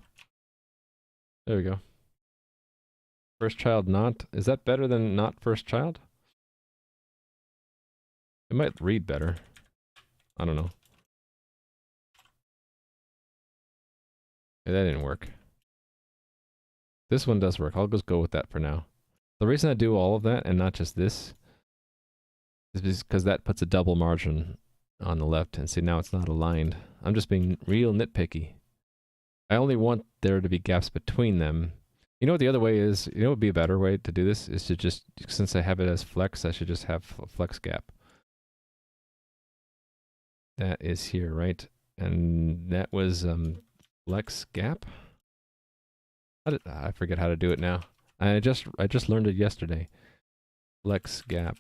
There we go. First child not. Is that better than not first child? It might read better. I don't know. Yeah, that didn't work. This one does work. I'll just go with that for now. The reason I do all of that and not just this is because that puts a double margin on the left, and see, now it's not aligned. I'm just being real nitpicky. I only want there to be gaps between them. You know what the other way is? You know what would be a better way to do this? Is to just, since I have it as flex, I should just have a flex gap. That is here, right? And that was flex gap? I forget how to do it now. I just learned it yesterday. Flex gap.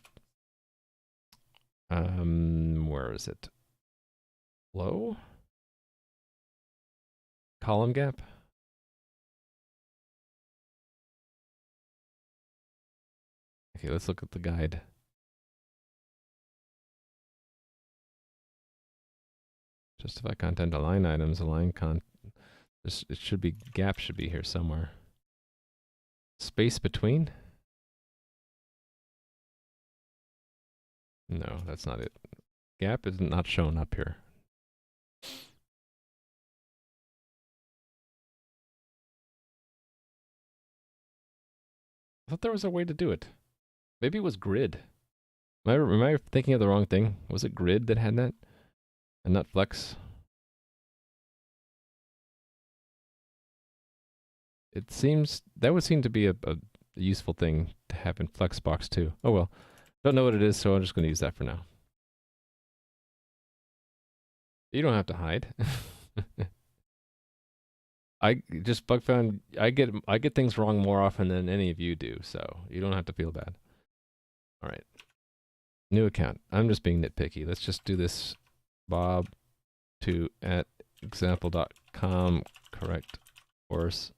Where is it? Low? Column gap? Okay, let's look at the guide. Justify content, align items, align it should be, gap should be here somewhere. Space between? No, that's not it. Gap is not shown up here. I thought there was a way to do it. Maybe it was grid. Am I thinking of the wrong thing? Was it grid that had that? And not flex? It seems, that would seem to be a useful thing to have in Flexbox too. Oh well. Don't know what it is, so I'm just going to use that for now. You don't have to hide. I just bug found I get things wrong more often than any of you do, so you don't have to feel bad. All right. New account. I'm just being nitpicky. Let's just do this bob to at example.com correct course.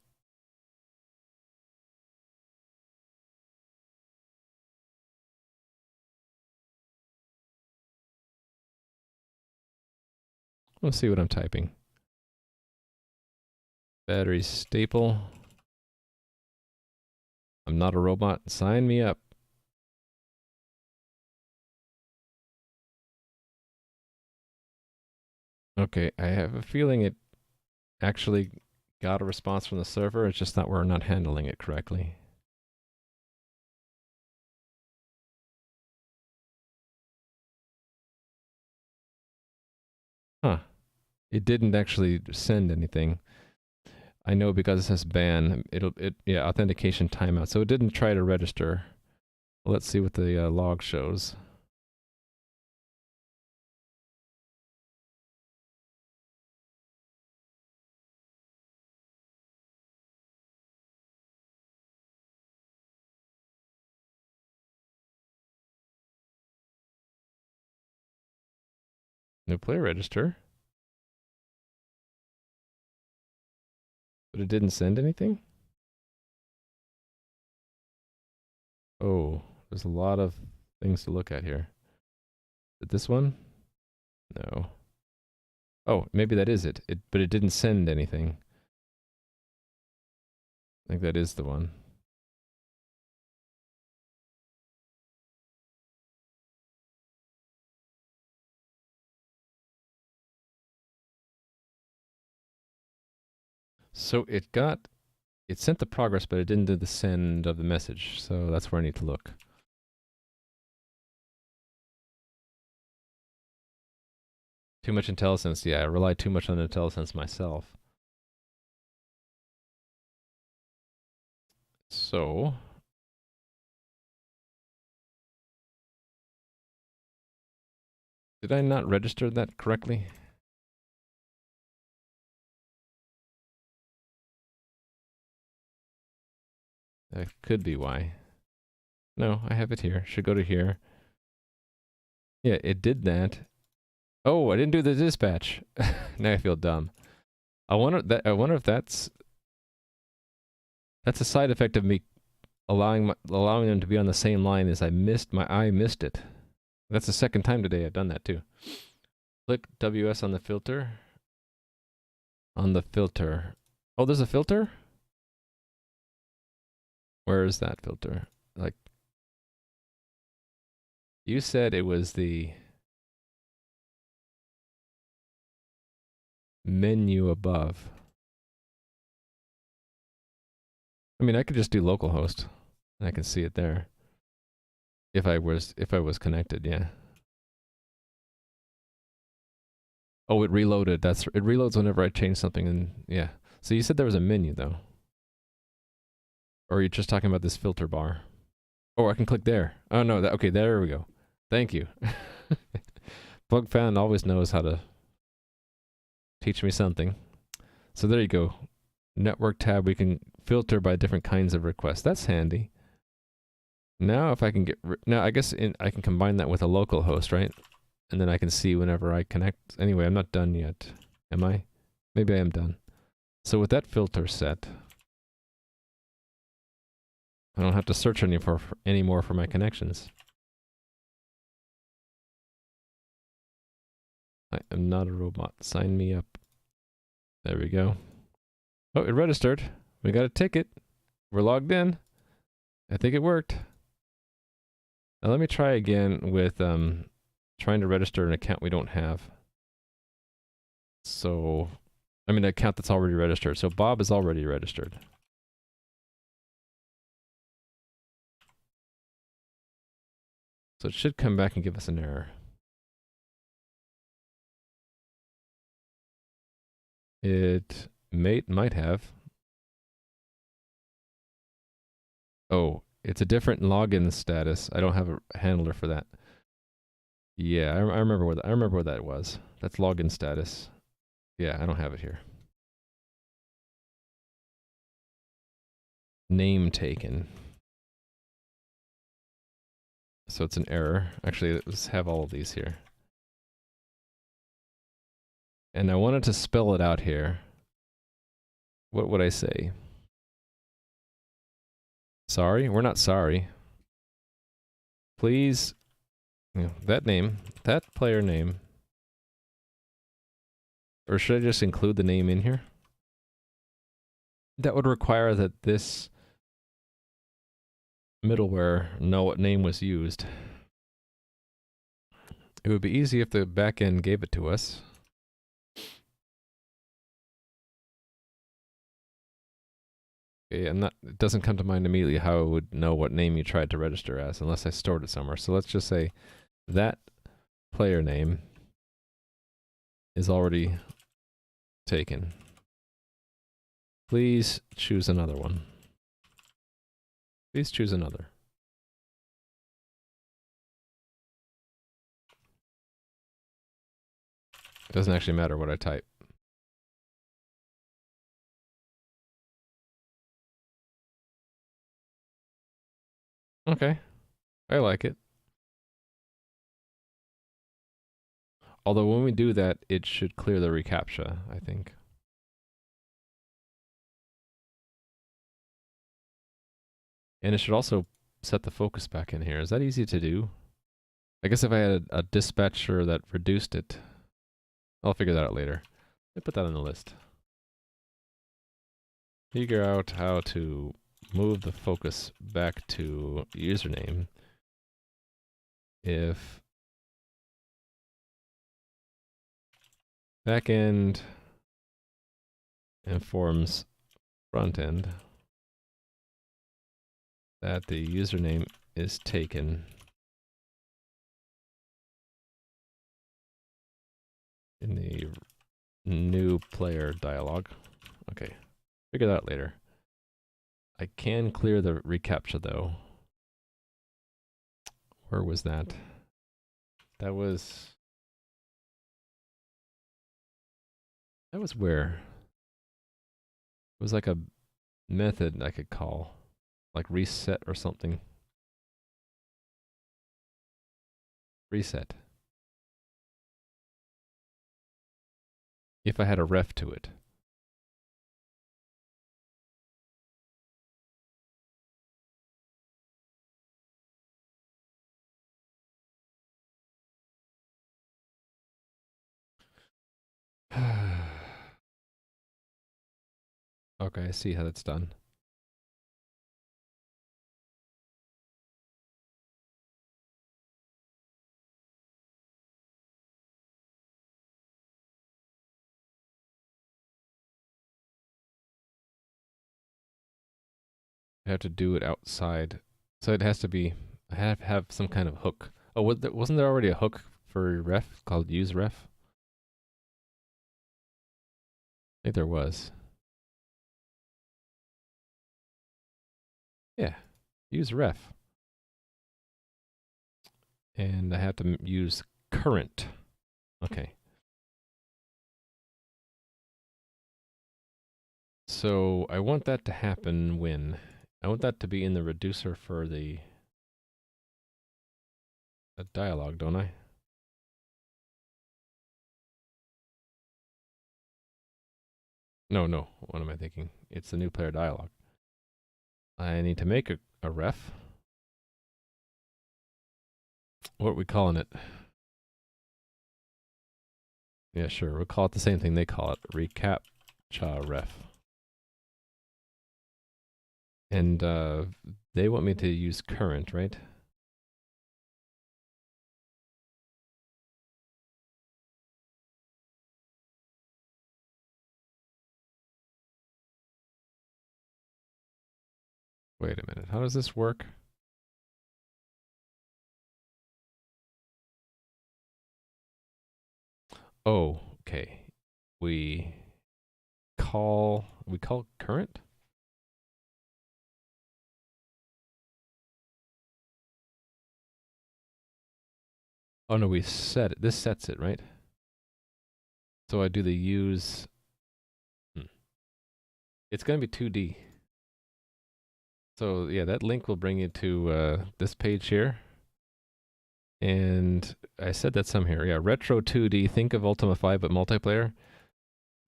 Let's see what I'm typing. Battery staple. I'm not a robot. Sign me up. Okay, I have a feeling it actually got a response from the server. It's just that we're not handling it correctly. Huh. It didn't actually send anything. I know because it says ban. Yeah, authentication timeout. So it didn't try to register. Let's see what the log shows. New player register. But it didn't send anything? Oh, there's a lot of things to look at here. Is it this one? No. Oh, maybe that is it. But it didn't send anything. I think that is the one. So it sent the progress, but it didn't do the send of the message. So that's where I need to look. Too much IntelliSense. Yeah, I rely too much on IntelliSense myself. So did I not register that correctly? That could be why. No, I have it here. Should go to here. Yeah, it did that. Oh, I didn't do the dispatch. Now I feel dumb. I wonder if that's a side effect of me allowing them to be on the same line as I missed it. That's the second time today I've done that too. Click WS on the filter. On the filter. Oh, there's a filter? Where is that filter? Like, you said it was the menu above. I mean, I could just do localhost, and I can see it there. If I was connected, yeah. Oh, it reloaded. It reloads whenever I change something, and yeah. So you said there was a menu though, or are you just talking about this filter bar? Oh, I can click there. Oh no, okay, there we go. Thank you. BugFan always knows how to teach me something. So there you go. Network tab, we can filter by different kinds of requests. That's handy. Now if I can now I guess I can combine that with a local host, right? And then I can see whenever I connect. Anyway, I'm not done yet. Am I? Maybe I am done. So with that filter set, I don't have to search anymore for my connections. I am not a robot. Sign me up. There we go. Oh, it registered. We got a ticket. We're logged in. I think it worked. Now let me try again with trying to register an account we don't have. So, I mean, an account that's already registered. So Bob is already registered. So it should come back and give us an error. It might have. Oh, it's a different login status. I don't have a handler for that. Yeah, I remember where that was. That's login status. Yeah, I don't have it here. Name taken. So it's an error. Actually, let's have all of these here. And I wanted to spell it out here. What would I say? Sorry? We're not sorry. Please, that name, that player name. Or should I just include the name in here? That would require that this middleware know what name was used. It would be easy if the backend gave it to us. Okay, it doesn't come to mind immediately how it would know what name you tried to register as unless I stored it somewhere. So let's just say that player name is already taken. Please choose another one. Please choose another. It doesn't actually matter what I type. Okay, I like it. Although when we do that, it should clear the reCAPTCHA, I think. And it should also set the focus back in here. Is that easy to do? I guess if I had a dispatcher that reduced it, I'll figure that out later. I put that on the list. Figure out how to move the focus back to username if backend informs frontend that the username is taken in the new player dialog. Okay, figure that out later. I can clear the reCAPTCHA though. Where was that? That was where? It was like a method I could call, like reset or something. Reset. If I had a ref to it. Okay, I see how that's done. I have to do it outside. So it has to be, I have some kind of hook. Oh, wasn't there already a hook for ref called use ref? I think there was. Yeah, use ref. And I have to use current. Okay. So I want that to happen when? I want that to be in the reducer for the dialog, don't I? No, what am I thinking? It's the new player dialog. I need to make a ref. What are we calling it? Yeah, sure. We'll call it the same thing they call it. reCAPTCHA ref. And they want me to use current, right? Wait a minute. How does this work? Oh, okay. We call current? Oh no, we set it. This sets it, right? So I do the use. It's going to be 2D. So yeah, that link will bring you to this page here. And I said that some here. Yeah, retro 2D. Think of Ultima 5 but multiplayer.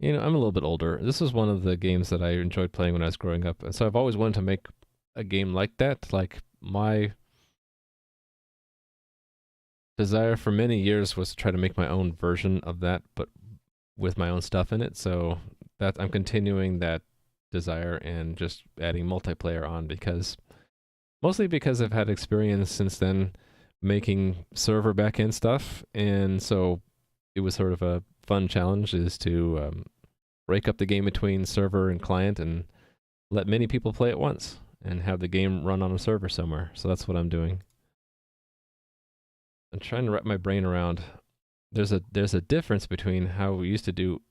You know, I'm a little bit older. This was one of the games that I enjoyed playing when I was growing up. And so I've always wanted to make a game like that. Like my desire for many years was to try to make my own version of that, but with my own stuff in it. So that I'm continuing that desire and just adding multiplayer on mostly because I've had experience since then making server backend stuff, and so it was sort of a fun challenge is to break up the game between server and client and let many people play at once and have the game run on a server somewhere. So that's what I'm doing. I'm trying to wrap my brain around. There's a difference between how we used to do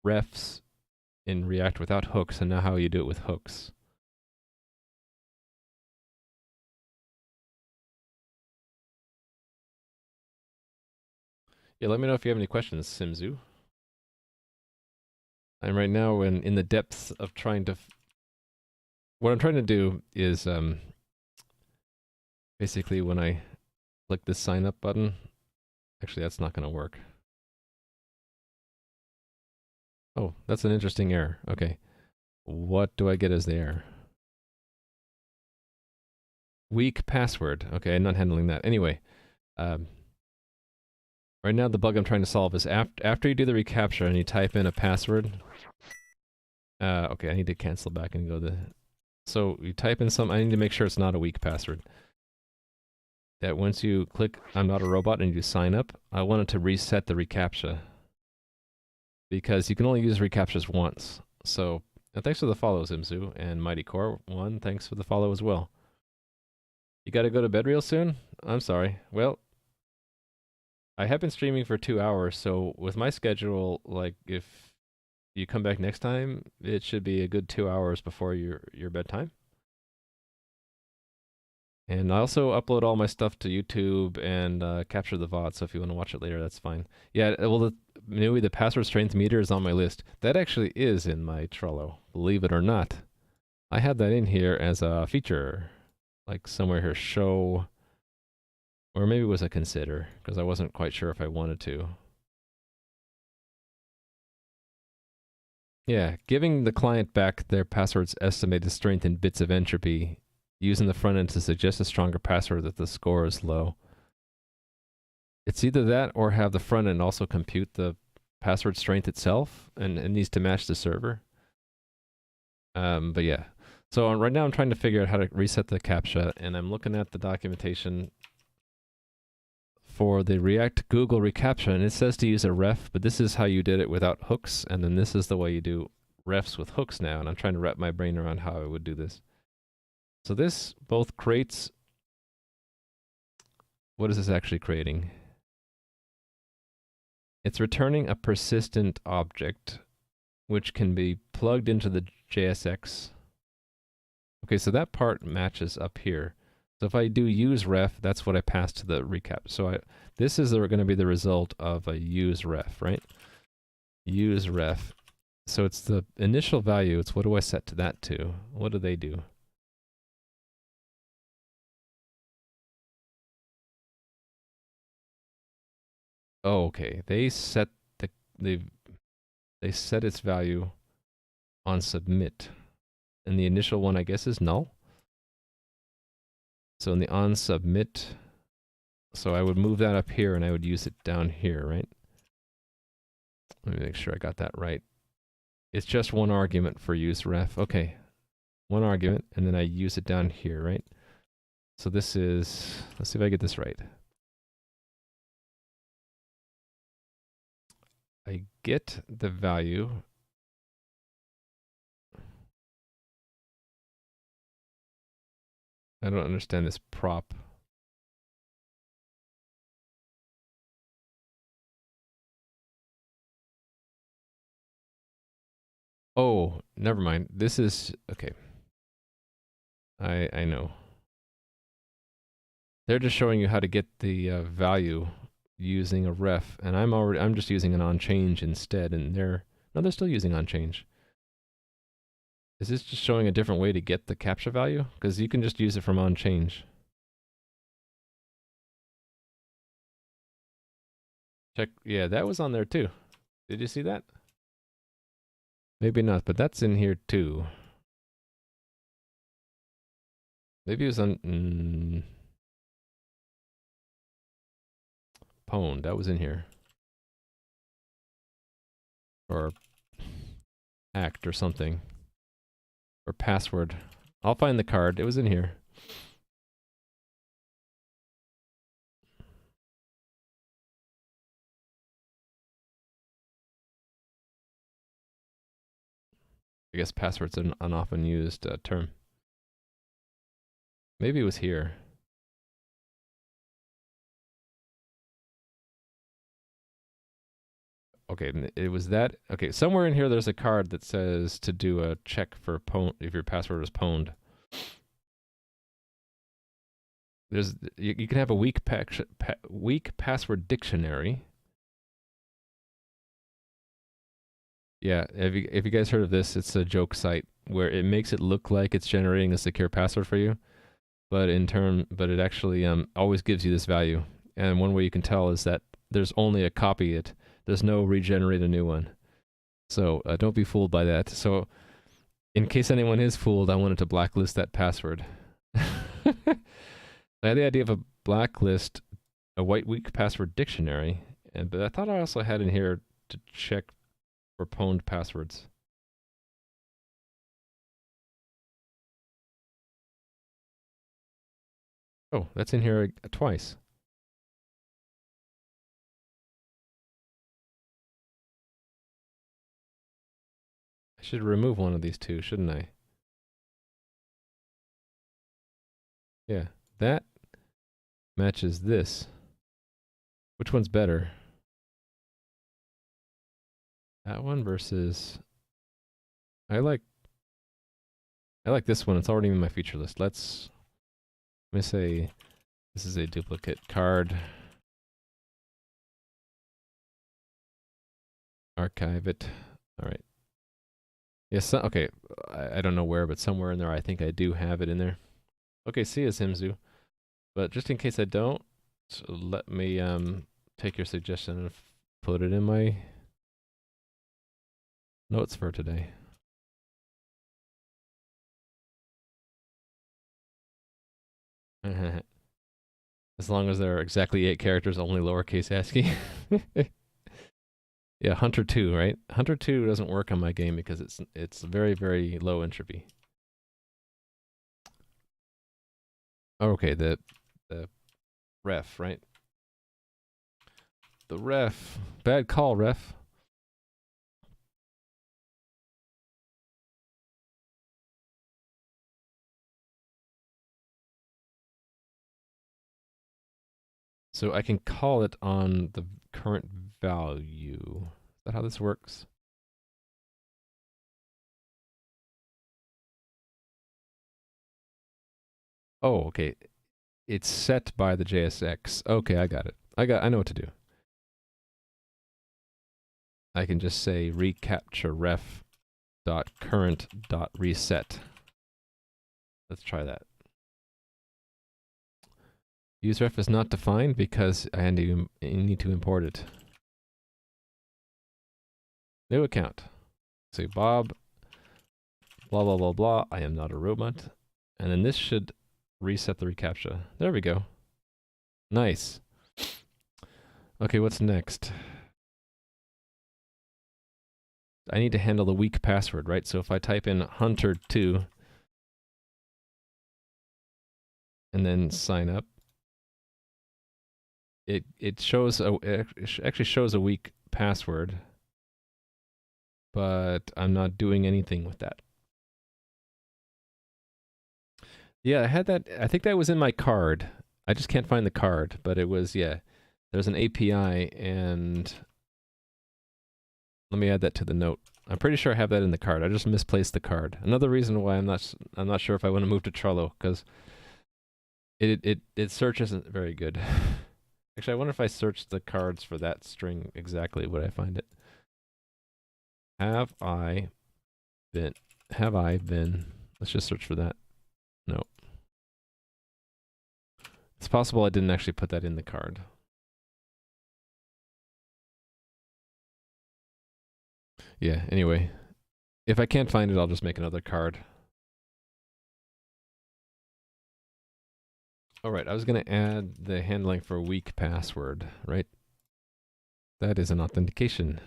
refs in React without hooks and now how you do it with hooks. Yeah, let me know if you have any questions, Simzu. I'm right now in the depths of trying to. What I'm trying to do is basically when I click the sign up button, Actually, that's not going to work. Oh, that's an interesting error. Okay. What do I get as the error? Weak password. Okay, I'm not handling that. Anyway, right now the bug I'm trying to solve is after you do the reCAPTCHA and you type in a password. Okay, I need to cancel back and go to... So you type in some... I need to make sure it's not a weak password. That once you click I'm not a robot and you sign up, I wanted to reset the reCAPTCHA. Because you can only use reCAPTCHAs once. So, thanks for the follow, Zimzu, and Mighty Core 1, thanks for the follow as well. You gotta go to bed real soon? I'm sorry. Well, I have been streaming for 2 hours, so with my schedule, like, if you come back next time, it should be a good 2 hours before your bedtime. And I also upload all my stuff to YouTube and capture the VOD, so if you want to watch it later, that's fine. Yeah, well, maybe the password strength meter is on my list. That actually is in my Trello, believe it or not. I had that in here as a feature, like somewhere here, show, or maybe it was a consider, because I wasn't quite sure if I wanted to. Yeah, giving the client back their password's estimated strength in bits of entropy, using the front end to suggest a stronger password that the score is low. It's either that or have the front end also compute the password strength itself, and it needs to match the server. But yeah. So right now I'm trying to figure out how to reset the CAPTCHA, and I'm looking at the documentation for the React Google reCAPTCHA, and it says to use a ref, but this is how you did it without hooks, and then this is the way you do refs with hooks now, and I'm trying to wrap my brain around how I would do this. So this both creates... What is this actually creating? It's returning a persistent object, which can be plugged into the JSX. Okay, so that part matches up here. So if I do use ref, that's what I pass to the recap. So this is going to be the result of a use ref, right? Use ref. So it's the initial value. It's what do I set to that to? What do they do? Oh, okay. They set they set its value on submit. And the initial one, I guess, is null. So in the on submit, so I would move that up here and I would use it down here, right? Let me make sure I got that right. It's just one argument for use ref. Okay. One argument, and then I use it down here, right? So this is, let's see if I get this right. I get the value. I don't understand this prop. Oh, never mind. This is, okay. I know. They're just showing you how to get the value using a ref, and I'm just using an onChange instead, and they're still using onChange. Is this just showing a different way to get the CAPTCHA value? Because you can just use it from onChange. Check, yeah, that was on there too. Did you see that? Maybe not, but that's in here too. Maybe it was on Pwn, that was in here. Or act or something. Or password. I'll find the card, it was in here. I guess password's an often used term. Maybe it was here. Okay, it was that. Okay, somewhere in here there's a card that says to do a check for pwn if your password is pwned. You can have a weak password dictionary. Yeah, if you guys heard of this, it's a joke site where it makes it look like it's generating a secure password for you, but it actually always gives you this value. And one way you can tell is that there's only a copy it. There's no regenerate a new one. So don't be fooled by that. So in case anyone is fooled, I wanted to blacklist that password. I had the idea of a blacklist, a white weak password dictionary, but I thought I also had in here to check for pwned passwords. Oh, that's in here twice. I should remove one of these two, shouldn't I? Yeah, that matches this. Which one's better? That one versus... I like this one. It's already in my feature list. Let me say this is a duplicate card. Archive it. All right. Yes. Okay. I don't know where, but somewhere in there, I think I do have it in there. Okay. See you, Simzu. But just in case I don't, let me take your suggestion and put it in my notes for today. As long as there are exactly 8 characters, only lowercase ASCII. Yeah, Hunter 2, right? Hunter 2 doesn't work on my game because it's very, very low entropy. Okay, the ref, right? The ref. Bad call, ref. So I can call it on the current value. Is that how this works? Oh, okay. It's set by the JSX. Okay, I got it. I know what to do. I can just say recapture ref dot current dot reset. Let's try that. Useref is not defined because I need to import it. New account. Say Bob, blah, blah, blah, blah. I am not a robot. And then this should reset the reCAPTCHA. There we go. Nice. Okay, what's next? I need to handle the weak password, right? So if I type in Hunter2 and then sign up, it actually shows a weak password, but I'm not doing anything with that. Yeah, I had that. I think that was in my card. I just can't find the card, but it was, yeah. There's an API, and let me add that to the note. I'm pretty sure I have that in the card. I just misplaced the card. Another reason why I'm not sure if I want to move to Trello, because its search isn't very good. Actually, I wonder if I searched the cards for that string exactly, would I find it? Have I been? Let's just search for that. No. It's possible I didn't actually put that in the card. Yeah, anyway. If I can't find it, I'll just make another card. Alright, I was going to add the handling for weak password, right? That is an authentication.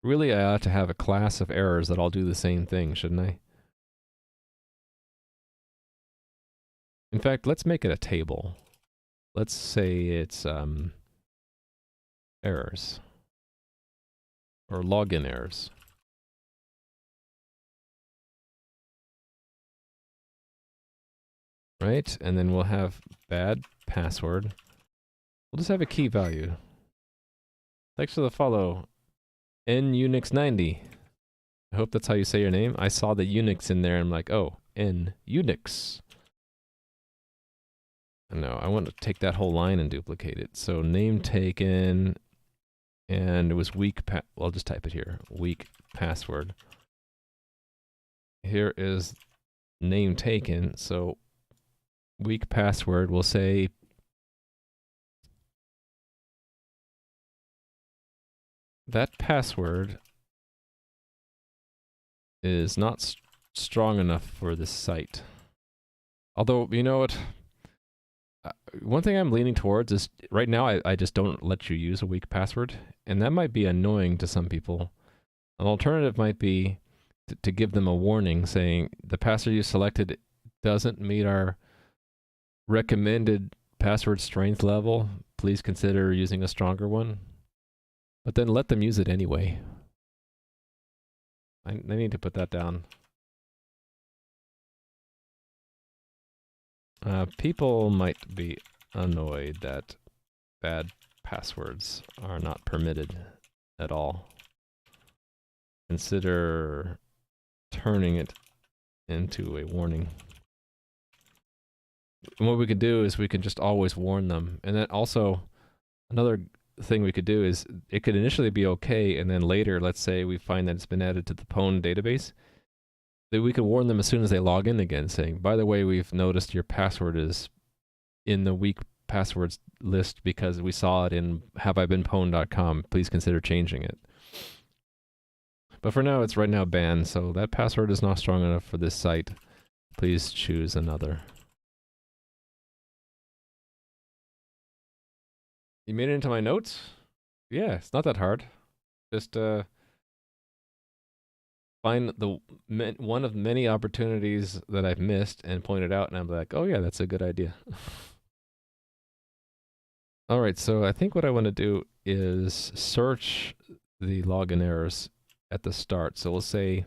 Really, I ought to have a class of errors that all do the same thing, shouldn't I? In fact, let's make it a table. Let's say it's errors. Or login errors. Right? And then we'll have bad password. We'll just have a key value. Thanks for the follow, NUnix90. I hope that's how you say your name. I saw the Unix in there and I'm like, oh, NUnix. No, I want to take that whole line and duplicate it. So name taken, and it was weak well, I'll just type it here. Weak password. Here is name taken. So weak password, we'll say that password is not strong enough for this site. Although, you know what? One thing I'm leaning towards is right now I just don't let you use a weak password, and that might be annoying to some people. An alternative might be to give them a warning saying the password you selected doesn't meet our recommended password strength level. Please consider using a stronger one. But then let them use it anyway. I need to put that down. People might be annoyed that bad passwords are not permitted at all. Consider turning it into a warning. And what we could do is we can just always warn them. And then also, another thing we could do is it could initially be okay, and then later, let's say we find that it's been added to the pwn database, that we could warn them as soon as they log in again, saying, by the way, we've noticed your password is in the weak passwords list because we saw it in haveibeenpwned.com. Please consider changing it. But for now, it's right now banned, so that password is not strong enough for this site. Please choose another. You made it into my notes? Yeah, it's not that hard. Just find the one of many opportunities that I've missed and point it out, and I'm like, oh yeah, that's a good idea. All right, so I think what I want to do is search the login errors at the start. So we'll say,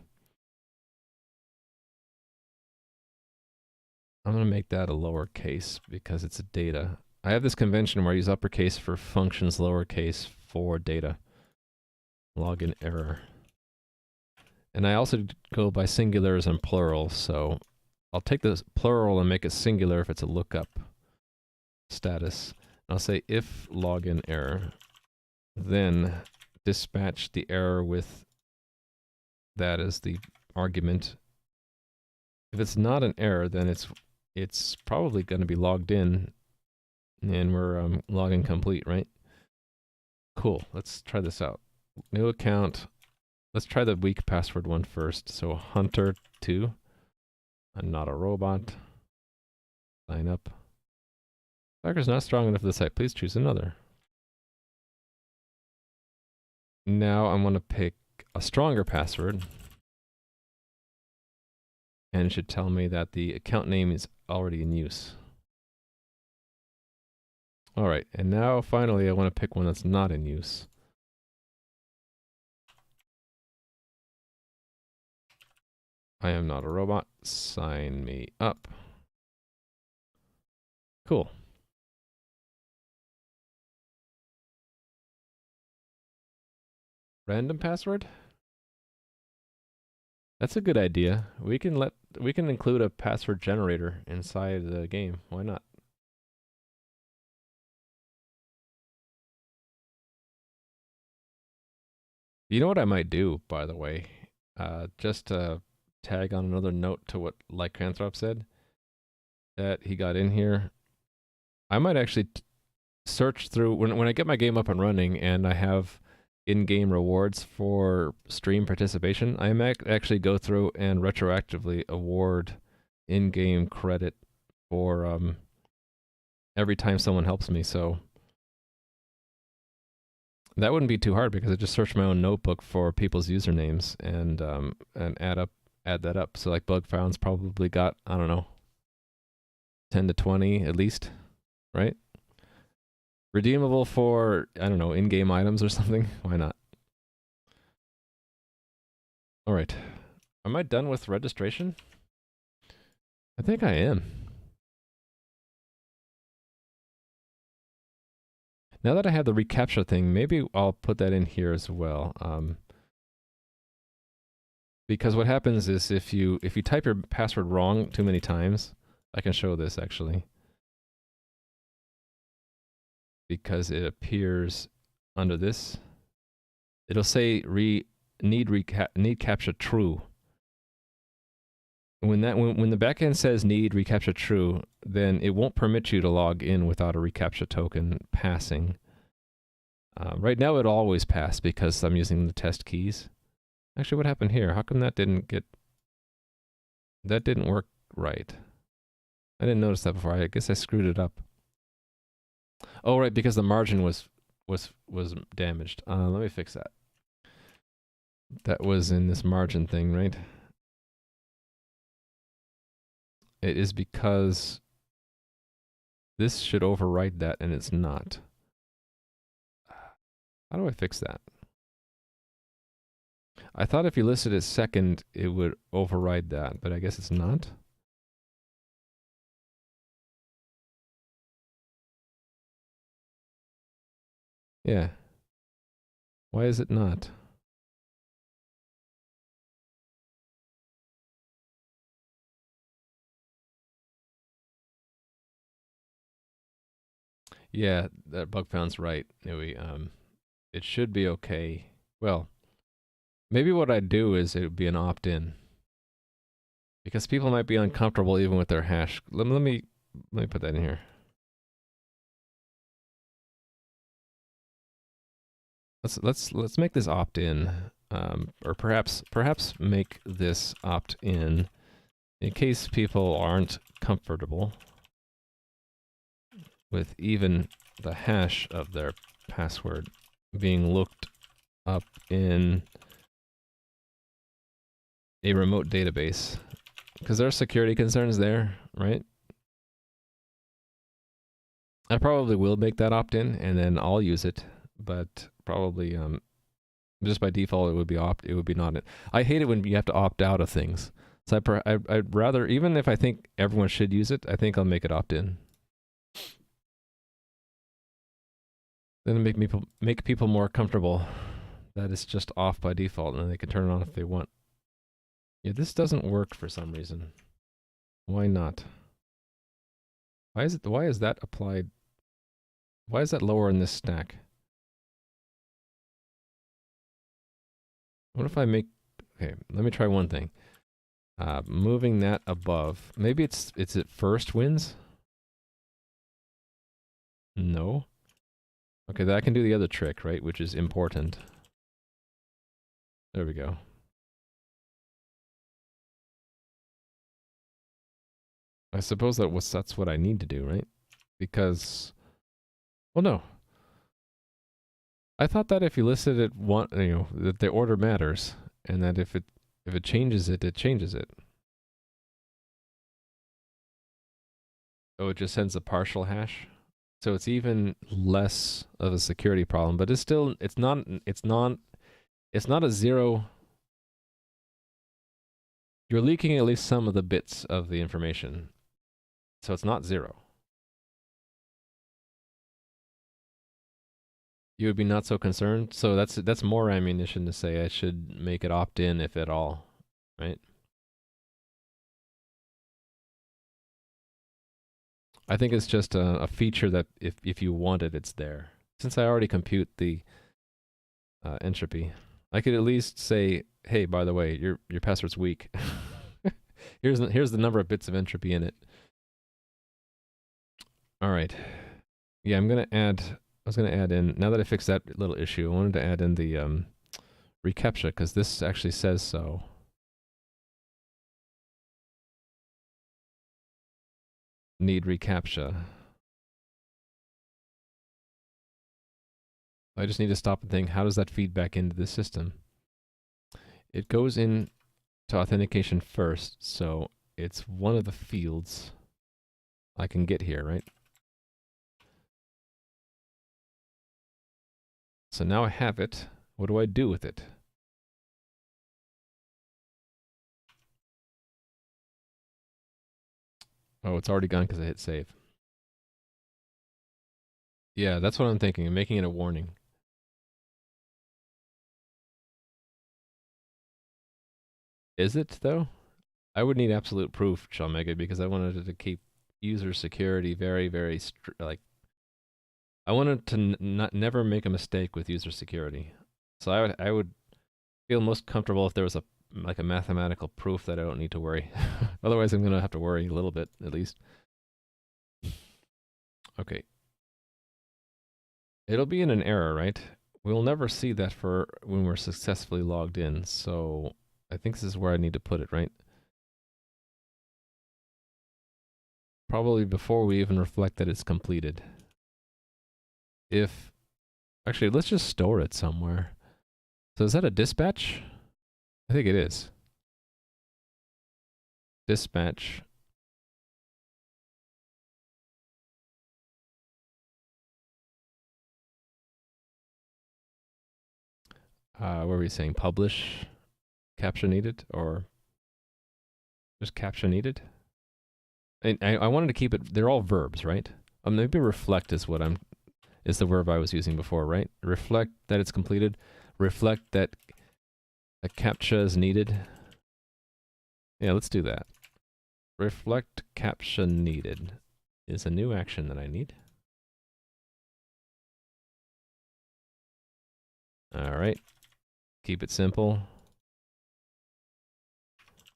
I'm going to make that a lowercase because it's a data. I have this convention where I use uppercase for functions, lowercase for data. Login error. And I also go by singulars and plurals, so I'll take the plural and make it singular if it's a lookup status. I'll say if login error, then dispatch the error with that as the argument. If it's not an error, then it's probably going to be logged in, and we're login complete, right? Cool. Let's try this out. New account. Let's try the weak password one first. So Hunter2. I'm not a robot. Sign up. Hacker's not strong enough for the site. Please choose another. Now I'm going to pick a stronger password. And it should tell me that the account name is already in use. Alright, and now finally I want to pick one that's not in use. I am not a robot. Sign me up. Cool. Random password? That's a good idea. We can include a password generator inside the game. Why not? You know what I might do, by the way? Just to tag on another note to what Lycanthrope said, that he got in here. I might actually search through, when I get my game up and running and I have in-game rewards for stream participation, I might actually go through and retroactively award in-game credit for every time someone helps me. So that wouldn't be too hard because I just search my own notebook for people's usernames and add that up. So like Bugfound's probably got, I don't know, 10 to 20 at least, right? Redeemable for, I don't know, in-game items or something? Why not? Alright. Am I done with registration? I think I am. Now that I have the reCAPTCHA thing, maybe I'll put that in here as well. Because what happens is if you type your password wrong too many times, I can show this actually. Because it appears under this. It'll say need CAPTCHA true. When the backend says need reCAPTCHA true, then it won't permit you to log in without a reCAPTCHA token passing. Right now it always pass because I'm using the test keys. Actually, what happened here? How come that didn't work right? I didn't notice that before. I guess I screwed it up. Oh, right, because the margin was damaged. Let me fix that. That was in this margin thing, right? It is because this should override that, and it's not. How do I fix that? I thought if you listed it second, it would override that, but I guess it's not. Yeah. Why is it not? Yeah, that bug found's right. Anyway, it should be okay. Well, maybe what I'd do is it would be an opt-in. Because people might be uncomfortable even with their hash. Let me put that in here. Let's make this opt-in, or perhaps make this opt-in in case people aren't comfortable with even the hash of their password being looked up in a remote database. Because there are security concerns there, right? I probably will make that opt-in, and then I'll use it, but probably just by default it would be not it. I hate it when you have to opt out of things. So I'd rather, even if I think everyone should use it, I think I'll make it opt-in. Then make people more comfortable that it's just off by default, and then they can turn it on if they want. Yeah, this doesn't work for some reason. Why not? Why is that applied? Why is that lower in this stack? What if I make, okay, let me try one thing. Moving that above. Maybe it's at first wins? No. Okay, that I can do the other trick, right? Which is important. There we go. I suppose that's what I need to do, right? Because, well, no. I thought that if you listed it that the order matters, and that if it changes it, it changes it. Oh, it just sends a partial hash. So it's even less of a security problem, but it's still it's not a zero. You're leaking at least some of the bits of the information. So it's not zero. You would be not so concerned. So that's more ammunition to say I should make it opt-in if at all, right? I think it's just a feature that if you want it, it's there. Since I already compute the entropy, I could at least say, hey, by the way, your password's weak. here's the number of bits of entropy in it. All right. Yeah, I was gonna add in, now that I fixed that little issue, I wanted to add in the reCAPTCHA, because this actually says so. Need reCAPTCHA. I just need to stop and think, how does that feed back into the system? It goes in to authentication first, so it's one of the fields I can get here, right? So now I have it. What do I do with it? Oh, it's already gone because I hit save. Yeah, that's what I'm thinking. I'm making it a warning. Is it, though? I would need absolute proof, Shalmega, because I wanted it to keep user security very, very like. I wanted to never make a mistake with user security. So I would feel most comfortable if there was like a mathematical proof that I don't need to worry. Otherwise, I'm gonna have to worry a little bit at least. Okay. It'll be in an error, right? We'll never see that for when we're successfully logged in. So I think this is where I need to put it, right? Probably before we even reflect that it's completed. If actually, let's just store it somewhere. So is that a dispatch? I think it is. Dispatch. What were we saying? Publish, captcha needed, or just captcha needed? And I wanted to keep it. They're all verbs, right? Maybe reflect is what is the verb I was using before, right? Reflect that it's completed. Reflect that a captcha is needed. Yeah, let's do that. Reflect captcha needed is a new action that I need. All right. Keep it simple.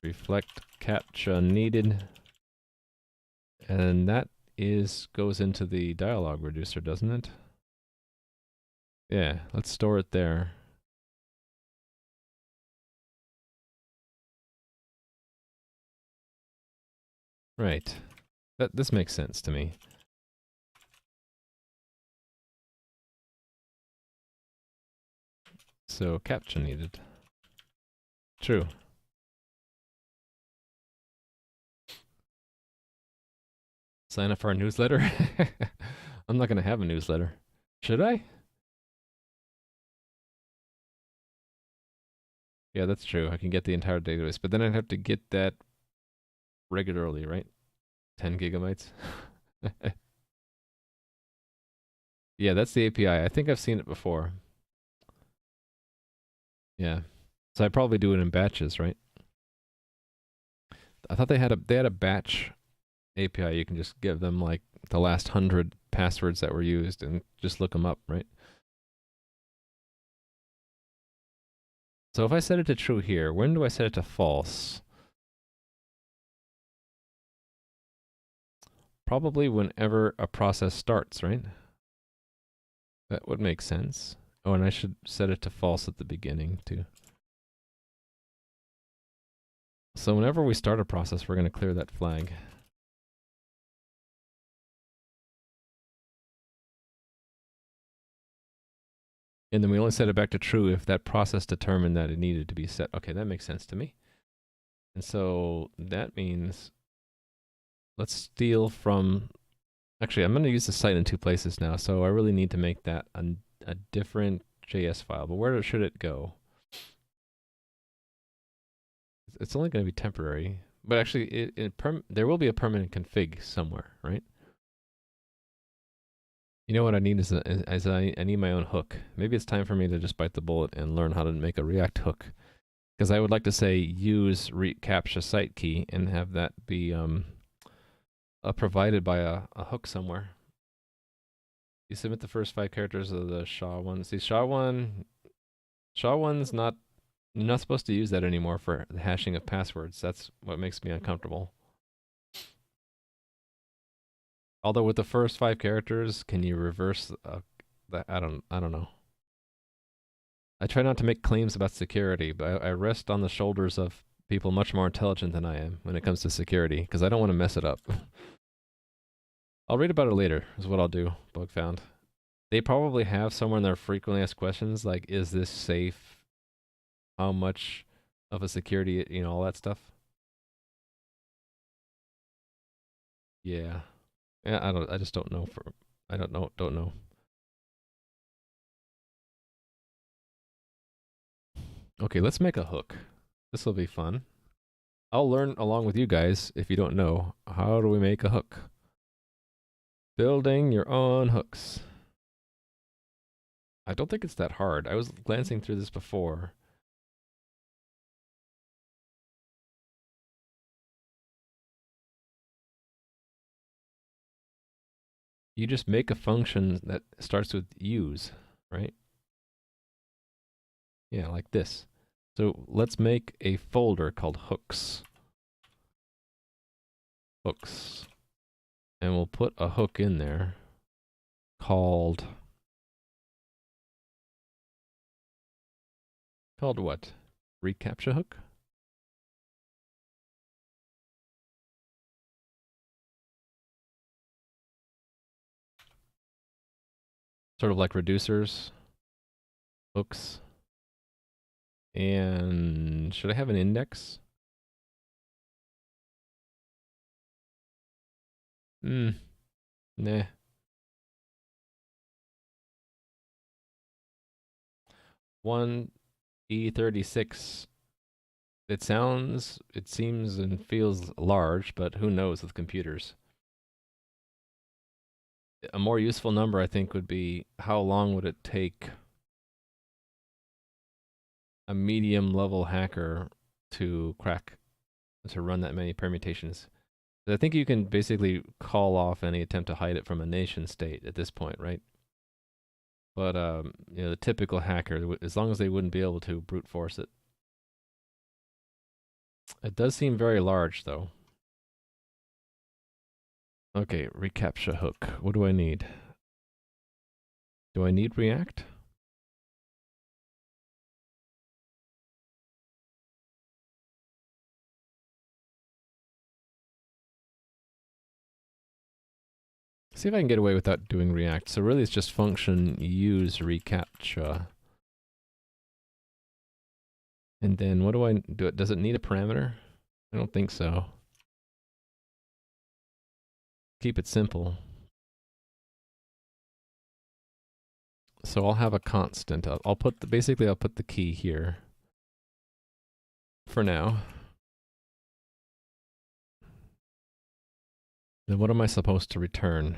Reflect captcha needed. And that goes into the dialog reducer, doesn't it? Yeah, let's store it there. Right. This makes sense to me. So captcha needed. True. Sign up for our newsletter? I'm not going to have a newsletter. Should I? Yeah, that's true. I can get the entire database, but then I'd have to get that regularly, right? 10 gigabytes. Yeah, that's the API. I think I've seen it before. Yeah. So I probably do it in batches, right? I thought they had a batch API. You can just give them like the last 100 passwords that were used and just look them up, right? So if I set it to true here, when do I set it to false? Probably whenever a process starts, right? That would make sense. Oh, and I should set it to false at the beginning too. So whenever we start a process, we're going to clear that flag. And then we only set it back to true if that process determined that it needed to be set. Okay, that makes sense to me. And so that means let's steal from... Actually, I'm going to use the site in two places now, so I really need to make that a different JS file. But where should it go? It's only going to be temporary. But actually, there will be a permanent config somewhere, right? You know what I need is I need my own hook. Maybe it's time for me to just bite the bullet and learn how to make a React hook. Because I would like to say use captcha site key and have that be provided by a hook somewhere. You submit the first 5 characters of the SHA-1. See, SHA-1's not... You're not supposed to use that anymore for the hashing of passwords. That's what makes me uncomfortable. Although with the first 5 characters, can you reverse that? I don't know. I try not to make claims about security, but I rest on the shoulders of people much more intelligent than I am when it comes to security, because I don't want to mess it up. I'll read about it later, is what I'll do, bug found. They probably have somewhere in their frequently asked questions, like, is this safe? How much of a security, you know, all that stuff. Yeah. Yeah, I just don't know I don't know. Okay, let's make a hook. This will be fun. I'll learn along with you guys, if you don't know, how do we make a hook? Building your own hooks. I don't think it's that hard. I was glancing through this before. You just make a function that starts with use, right? Yeah, like this. So let's make a folder called hooks. Hooks. And we'll put a hook in there called what? Recaptcha hook? Sort of like reducers, hooks. And should I have an index? Nah. One E36. It seems and feels large, but who knows with computers. A more useful number, I think, would be how long would it take a medium level hacker to run that many permutations. I think you can basically call off any attempt to hide it from a nation state at this point, right? But the typical hacker, as long as they wouldn't be able to brute force it. It does seem very large, though. Okay, reCAPTCHA hook. What do I need? Do I need React? See if I can get away without doing React. So really it's just function use reCAPTCHA. And then what do I do? Does it need a parameter? I don't think so. Keep it simple. So I'll have a constant. I'll put the key here for now. Then what am I supposed to return?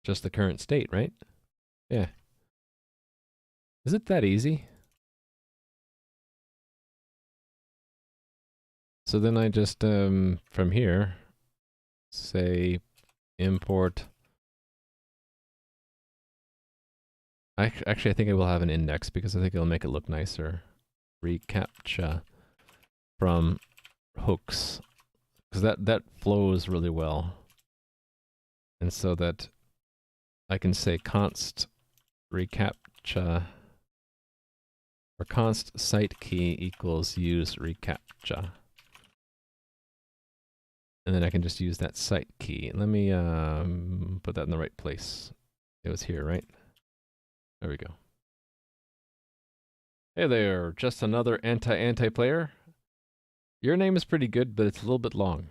Just the current state, right? Yeah. Is it that easy? So then I just, from here, say import. Actually, I think I will have an index because I think it'll make it look nicer. reCAPTCHA from hooks. Because that flows really well. And so that I can say const reCAPTCHA or const site key equals use reCAPTCHA. And then I can just use that site key. Let me put that in the right place. It was here, right? There we go. Hey there, just another anti player. Your name is pretty good, but it's a little bit long.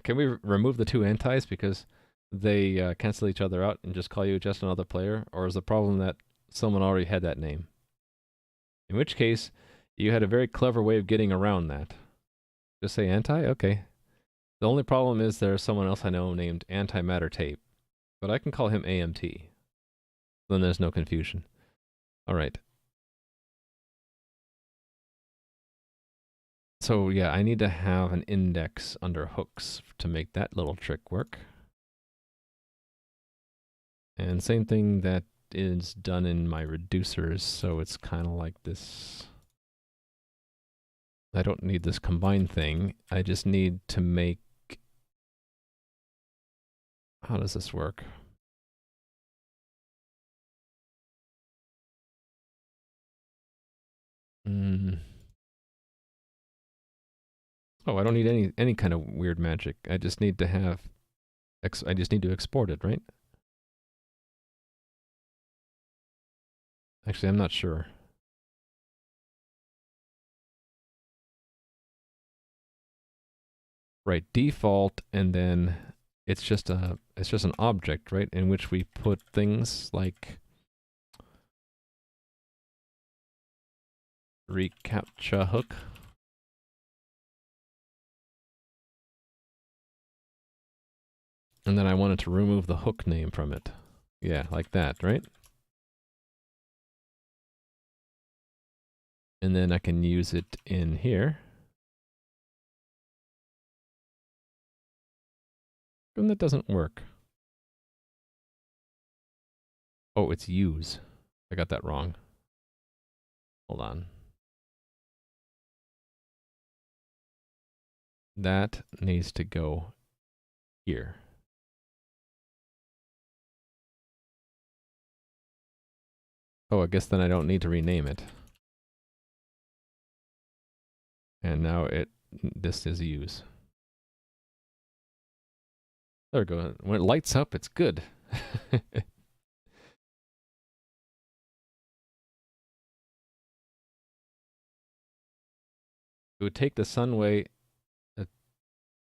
Can we remove the two antis because they cancel each other out and just call you just another player? Or is the problem that someone already had that name? In which case, you had a very clever way of getting around that. Just say anti? Okay. The only problem is there's someone else I know named Antimatter Tape, but I can call him AMT. Then there's no confusion. All right. So yeah, I need to have an index under hooks to make that little trick work. And same thing that is done in my reducers, so it's kind of like this. I don't need this combine thing. I just need to make... How does this work? Oh, I don't need any kind of weird magic. I just need to have... I just need to export it, right? Actually, I'm not sure. Right, default, and then it's just an object, right, in which we put things like reCAPTCHA hook. And then I wanted to remove the hook name from it. Yeah, like that, right? And then I can use it in here. And that doesn't work. Oh, it's use. I got that wrong. Hold on. That needs to go here. Oh, I guess then I don't need to rename it. And now this is use. There we go. When it lights up, it's good. It would take the Sunway, a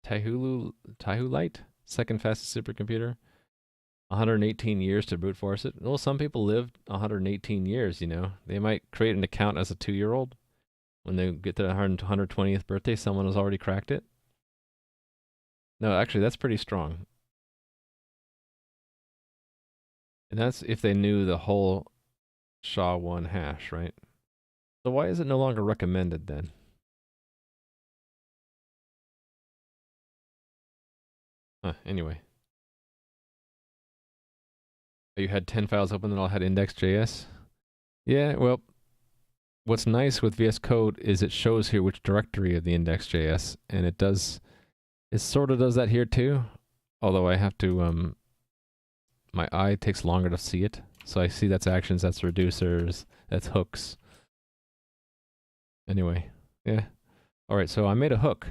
Tahulite, second fastest supercomputer, 118 years to brute force it. Well, some people live 118 years, you know. They might create an account as a 2-year-old. When they get their 120th birthday, someone has already cracked it. No, actually, that's pretty strong. And that's if they knew the whole SHA-1 hash, right? So why is it no longer recommended then? Anyway. You had 10 files open that all had index.js? Yeah, well, what's nice with VS Code is it shows here which directory of the index.js, and it sort of does that here too, although I have to, my eye takes longer to see it. So I see that's actions, that's reducers, that's hooks. Anyway, yeah. All right, so I made a hook.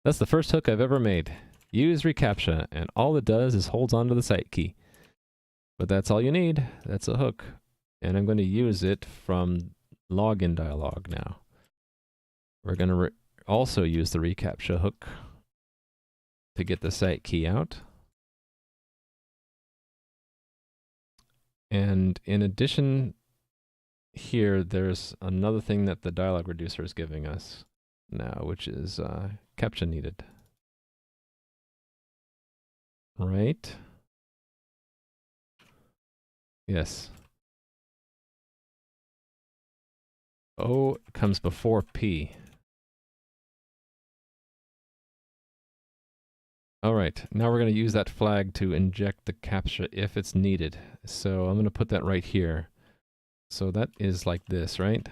That's the first hook I've ever made. Use reCAPTCHA, and all it does is holds onto the site key. But that's all you need. That's a hook. And I'm going to use it from login dialog now. We're going to also use the reCAPTCHA hook to get the site key out. And in addition, here there's another thing that the dialog reducer is giving us now, which is CAPTCHA needed. Right? Yes. O comes before P. All right, now we're going to use that flag to inject the CAPTCHA if it's needed. So I'm going to put that right here. So that is like this, right?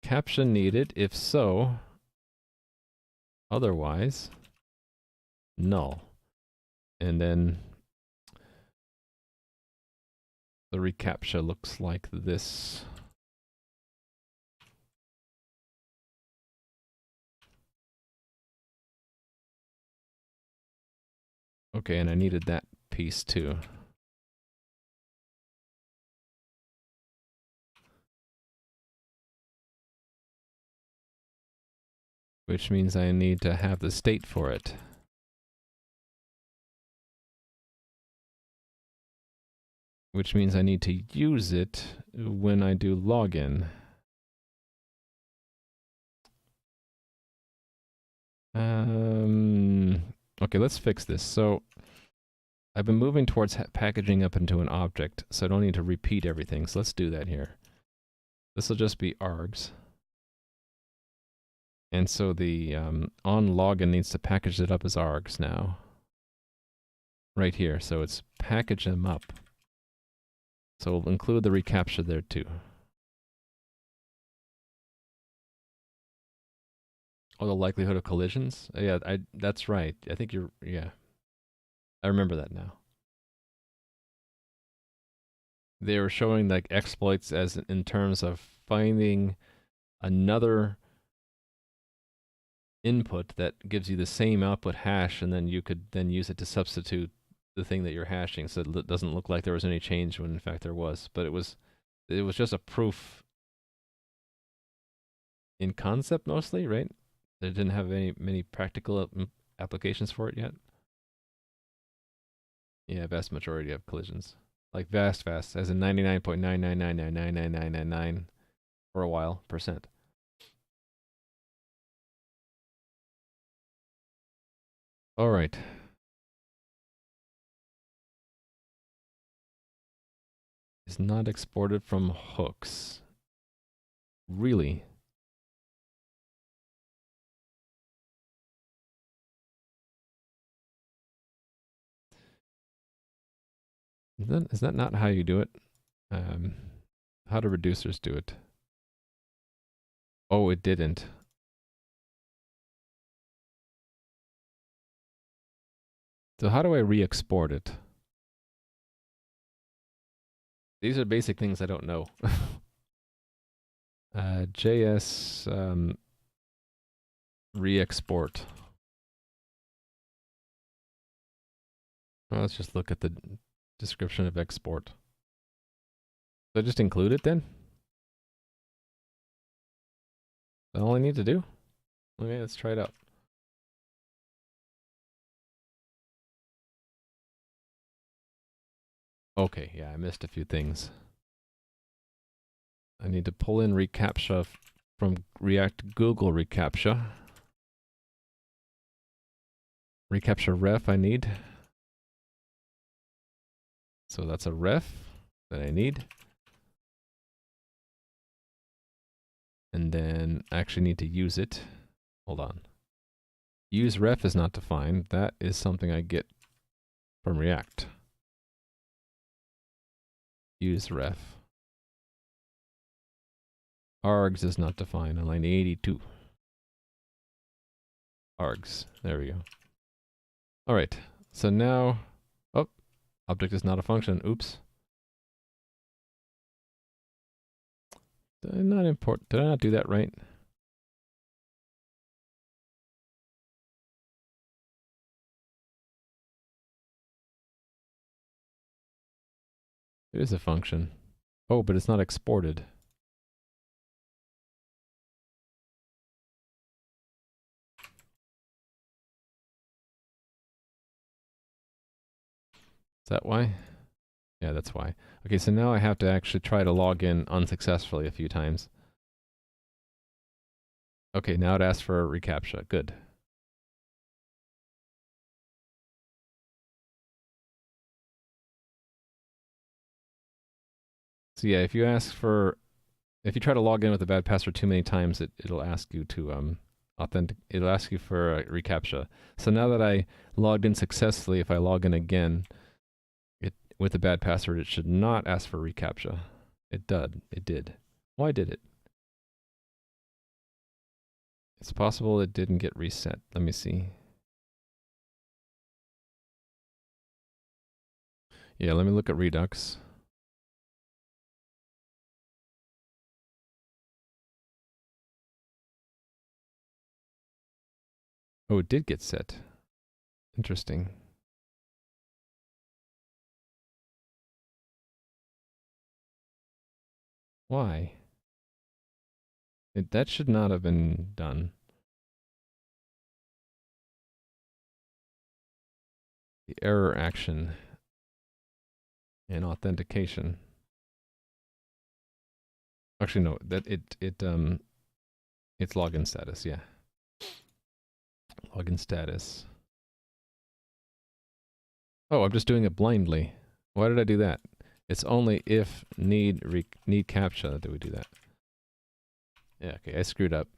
CAPTCHA needed, if so. Otherwise, null. And then the reCAPTCHA looks like this. Okay, and I needed that piece too. Which means I need to have the state for it. Which means I need to use it when I do login. Okay, let's fix this. So I've been moving towards packaging up into an object, so I don't need to repeat everything. So let's do that here. This will just be args. And so the on login needs to package it up as args now. Right here. So it's package them up. So we'll include the reCAPTCHA there too. Oh, the likelihood of collisions? Yeah, that's right. I think yeah. I remember that now. They were showing like exploits as in terms of finding another input that gives you the same output hash, and then you could then use it to substitute the thing that you're hashing, so it doesn't look like there was any change when in fact there was. But it was just a proof in concept mostly, right? They didn't have many practical applications for it yet. Yeah, vast majority of collisions. Like vast, as in 99.9999999 for a while %. All right. Is not exported from hooks. Really? Is that not how you do it? How do reducers do it? Oh, it didn't. So how do I re-export it? These are basic things I don't know. JS re-export. Well, let's just look at the description of export. So I just include it then? Is that all I need to do? Okay, let's try it out. Okay, yeah, I missed a few things. I need to pull in reCAPTCHA from React Google reCAPTCHA. reCAPTCHA ref I need. So that's a ref that I need. And then I actually need to use it. Hold on. Use ref is not defined. That is something I get from React. Use ref. Args is not defined on line 82. Args. There we go. All right. So now, oh, object is not a function. Oops. Did I not import? Did I not do that right? It is a function. Oh, but it's not exported. Is that why? Yeah, that's why. Okay, so now I have to actually try to log in unsuccessfully a few times. Okay, now it asks for a reCAPTCHA. Good. So yeah, if you try to log in with a bad password too many times, it'll ask you to it'll ask you for a reCAPTCHA. So now that I logged in successfully, if I log in again with a bad password, it should not ask for reCAPTCHA. It did. Why did it? It's possible it didn't get reset. Let me see. Yeah, let me look at Redux. Oh, it did get set. Interesting. Why? That should not have been done. The error action and authentication. Actually, no, that it's login status, yeah. Login status. Oh, I'm just doing it blindly. Why did I do that? It's only if need CAPTCHA that we do that. Yeah, okay, I screwed up.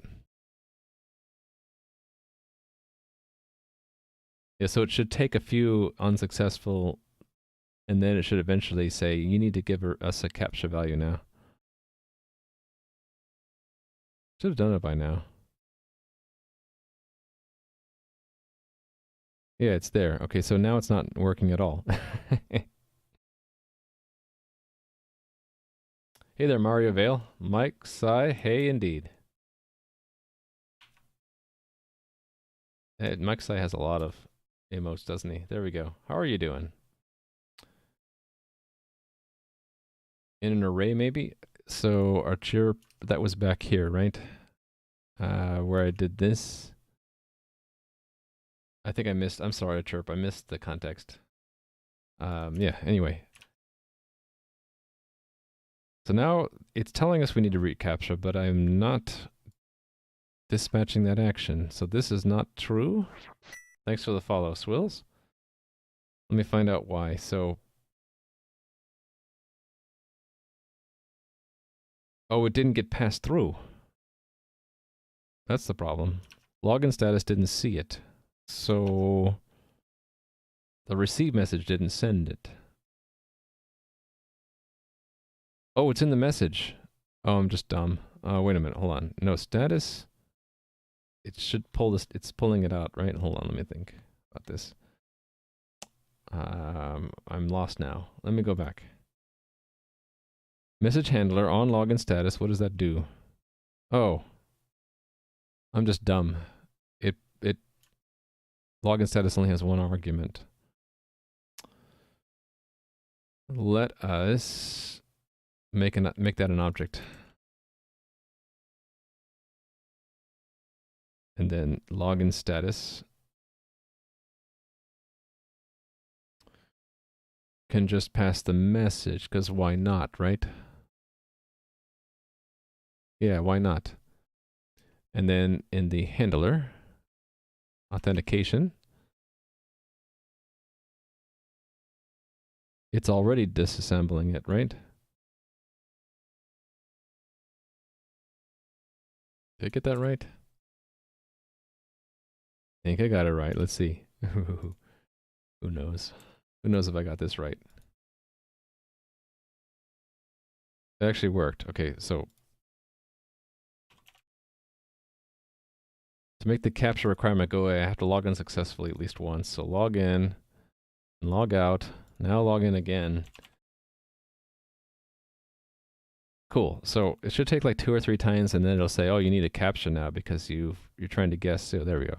Yeah, so it should take a few unsuccessful, and then it should eventually say, you need to give us a CAPTCHA value now. Should have done it by now. Yeah, it's there. Okay, so now it's not working at all. Hey there, Mario Vale. Mike, Sai, hey indeed. Hey, Mike Sai has a lot of emotes, doesn't he? There we go. How are you doing? In an array, maybe? So our chirp, that was back here, right? Where I did this. I think I missed, I'm sorry, chirp, I missed the context. Yeah, anyway. So now it's telling us we need to reCAPTCHA, but I'm not dispatching that action. So this is not true. Thanks for the follow, Swills. Let me find out why. So, oh, it didn't get passed through. That's the problem. Login status didn't see it. So the receive message didn't send it. Oh, it's in the message. Oh, I'm just dumb. Wait a minute. Hold on. No, status. It should pull this. It's pulling it out, right? Hold on. Let me think about this. I'm lost now. Let me go back. Message handler on login status. What does that do? Oh, I'm just dumb. It login status only has one argument. Let us make that an object. And then login status can just pass the message, because why not, right? Yeah, why not? And then in the handler, authentication, it's already disassembling it, right? Did I get that right? I think I got it right. Let's see. Who knows? Who knows if I got this right? It actually worked. Okay, so to make the capture requirement go away, I have to log in successfully at least once. So log in and log out. Now log in again. Cool. So it should take like 2 or 3 times, and then it'll say, "Oh, you need a captcha now because you're trying to guess." So there we go.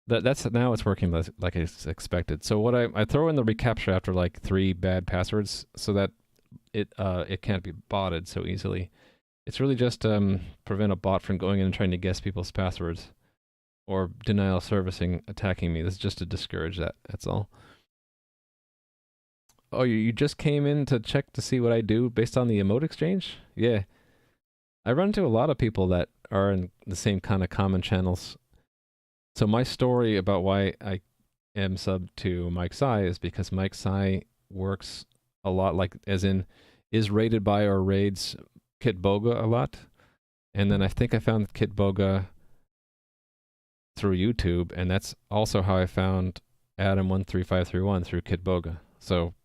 That's now it's working like it's expected. So what I throw in the reCAPTCHA after like 3 bad passwords so that it can't be botted so easily. It's really just prevent a bot from going in and trying to guess people's passwords or denial servicing attacking me. This is just to discourage that. That's all. Oh, you just came in to check to see what I do based on the emote exchange? Yeah. I run into a lot of people that are in the same kind of common channels. So my story about why I am subbed to Mike Sai is because Mike Sai works a lot, like as in is rated by or raids Kitboga a lot. And then I think I found Kitboga through YouTube, and that's also how I found Adam13531 through Kitboga. So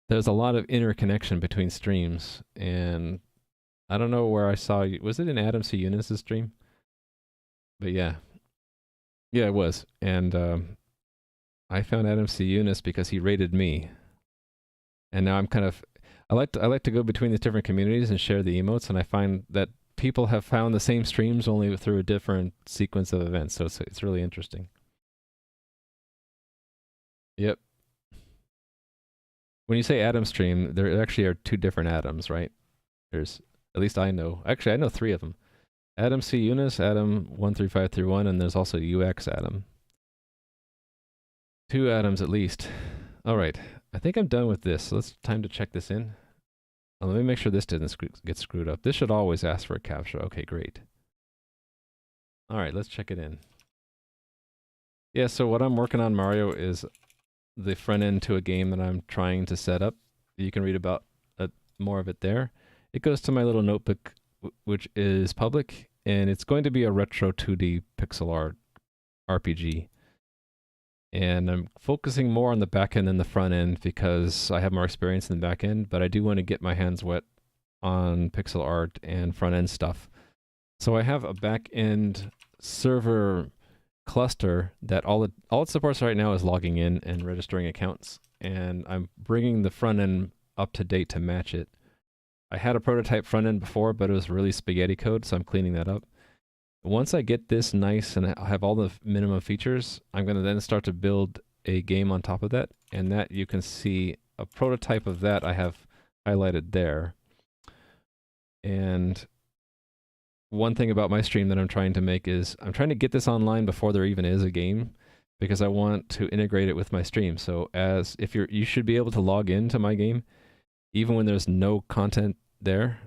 there's a lot of interconnection between streams, and I don't know where I saw you. Was it in Adam C. Eunice's stream? But yeah. Yeah, it was. And I found Adam C. Eunice because he rated me. And now I'm kind of I like to go between these different communities and share the emotes, and I find that people have found the same streams only through a different sequence of events. So it's really interesting. Yep. When you say Adam stream, there actually are 2 different Adams, right? There's, at least I know. Actually, I know 3 of them. Adam C. Eunice, Adam13531, and there's also UX Adam. 2 Adams at least. All right. I think I'm done with this. So it's time to check this in. Let me make sure this didn't get screwed up. This should always ask for a captcha. Okay, great. All right, let's check it in. Yeah, so what I'm working on, Mario, is the front end to a game that I'm trying to set up. You can read about more of it there. It goes to my little notebook, which is public, and it's going to be a retro 2D pixel art RPG. And I'm focusing more on the back end than the front end because I have more experience in the back end, but I do want to get my hands wet on pixel art and front end stuff. So I have a back end server cluster that all it supports right now is logging in and registering accounts, and I'm bringing the front end up to date to match it. I had a prototype front end before, but it was really spaghetti code, so I'm cleaning that up. Once I get this nice and I have all the minimum features, I'm going to then start to build a game on top of that, and that you can see a prototype of that I have highlighted there. And one thing about my stream that I'm trying to make is I'm trying to get this online before there even is a game, because I want to integrate it with my stream. So if you should be able to log into my game even when there's no content there,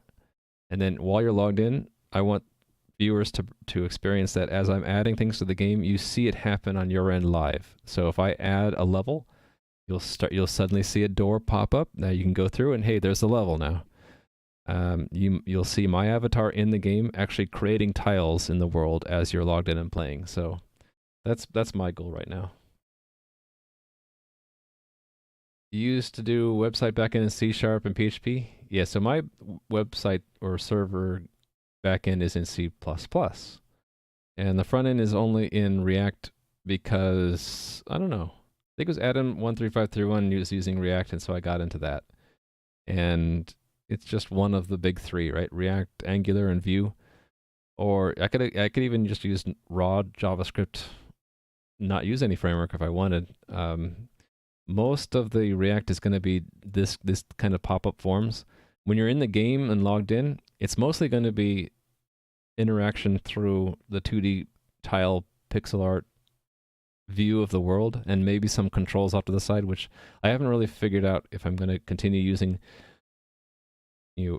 and then while you're logged in, I want viewers to experience that as I'm adding things to the game, you see it happen on your end live. So if I add a level, you'll suddenly see a door pop up. Now you can go through and hey, there's the level now. You'll see my avatar in the game actually creating tiles in the world as you're logged in and playing. So that's my goal right now. You used to do website backend in C# and PHP? Yeah, so my website or server backend is in C++. And the front end is only in React because, I don't know. I think it was Adam13531 was using React, and so I got into that. And it's just one of the big three, right? React, Angular, and Vue. Or I could even just use raw JavaScript, not use any framework if I wanted. Most of the React is going to be this kind of pop-up forms. When you're in the game and logged in, it's mostly going to be interaction through the 2D tile pixel art view of the world, and maybe some controls off to the side, which I haven't really figured out if I'm going to continue using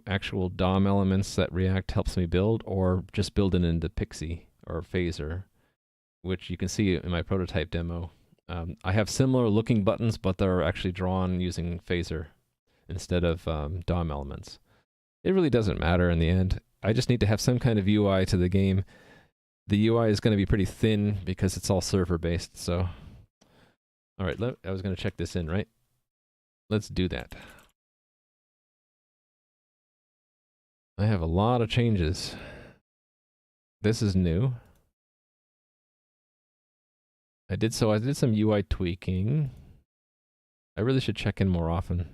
actual DOM elements that React helps me build, or just build it into Pixie or Phaser, which you can see in my prototype demo. I have similar looking buttons, but they're actually drawn using Phaser instead of DOM elements. It really doesn't matter in the end. I just need to have some kind of UI to the game. The UI is going to be pretty thin because it's all server based. So, all right, I was going to check this in, right? Let's do that. I have a lot of changes. This is new. I did some UI tweaking. I really should check in more often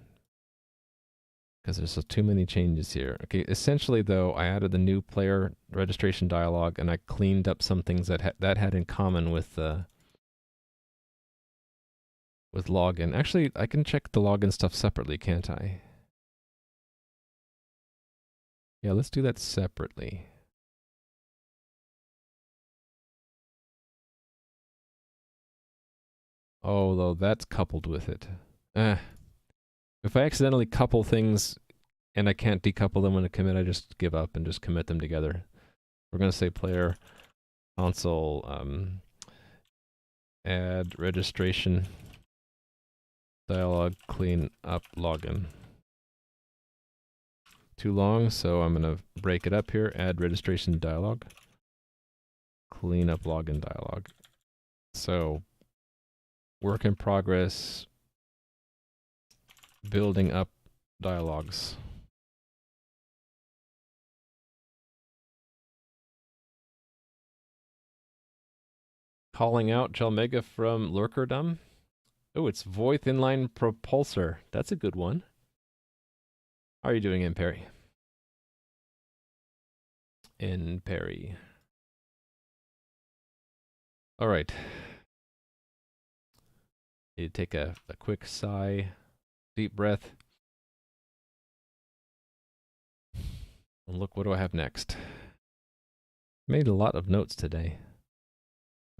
because there's too many changes here. Okay, essentially though, I added the new player registration dialog, and I cleaned up some things that had in common with login. Actually, I can check the login stuff separately, can't I? Yeah, let's do that separately. Oh, though that's coupled with it. If I accidentally couple things and I can't decouple them when I commit, I just give up and just commit them together. We're going to say player console add registration dialog clean up login. Too long, so I'm going to break it up here. Add registration dialog clean up login dialog. So work in progress, building up dialogs. Calling out Jalmega from Lurkerdom. Oh, it's Voith Inline Propulsor. That's a good one. How are you doing, Imperi? Imperi. All right. You take a quick sigh, deep breath. And look, what do I have next? Made a lot of notes today.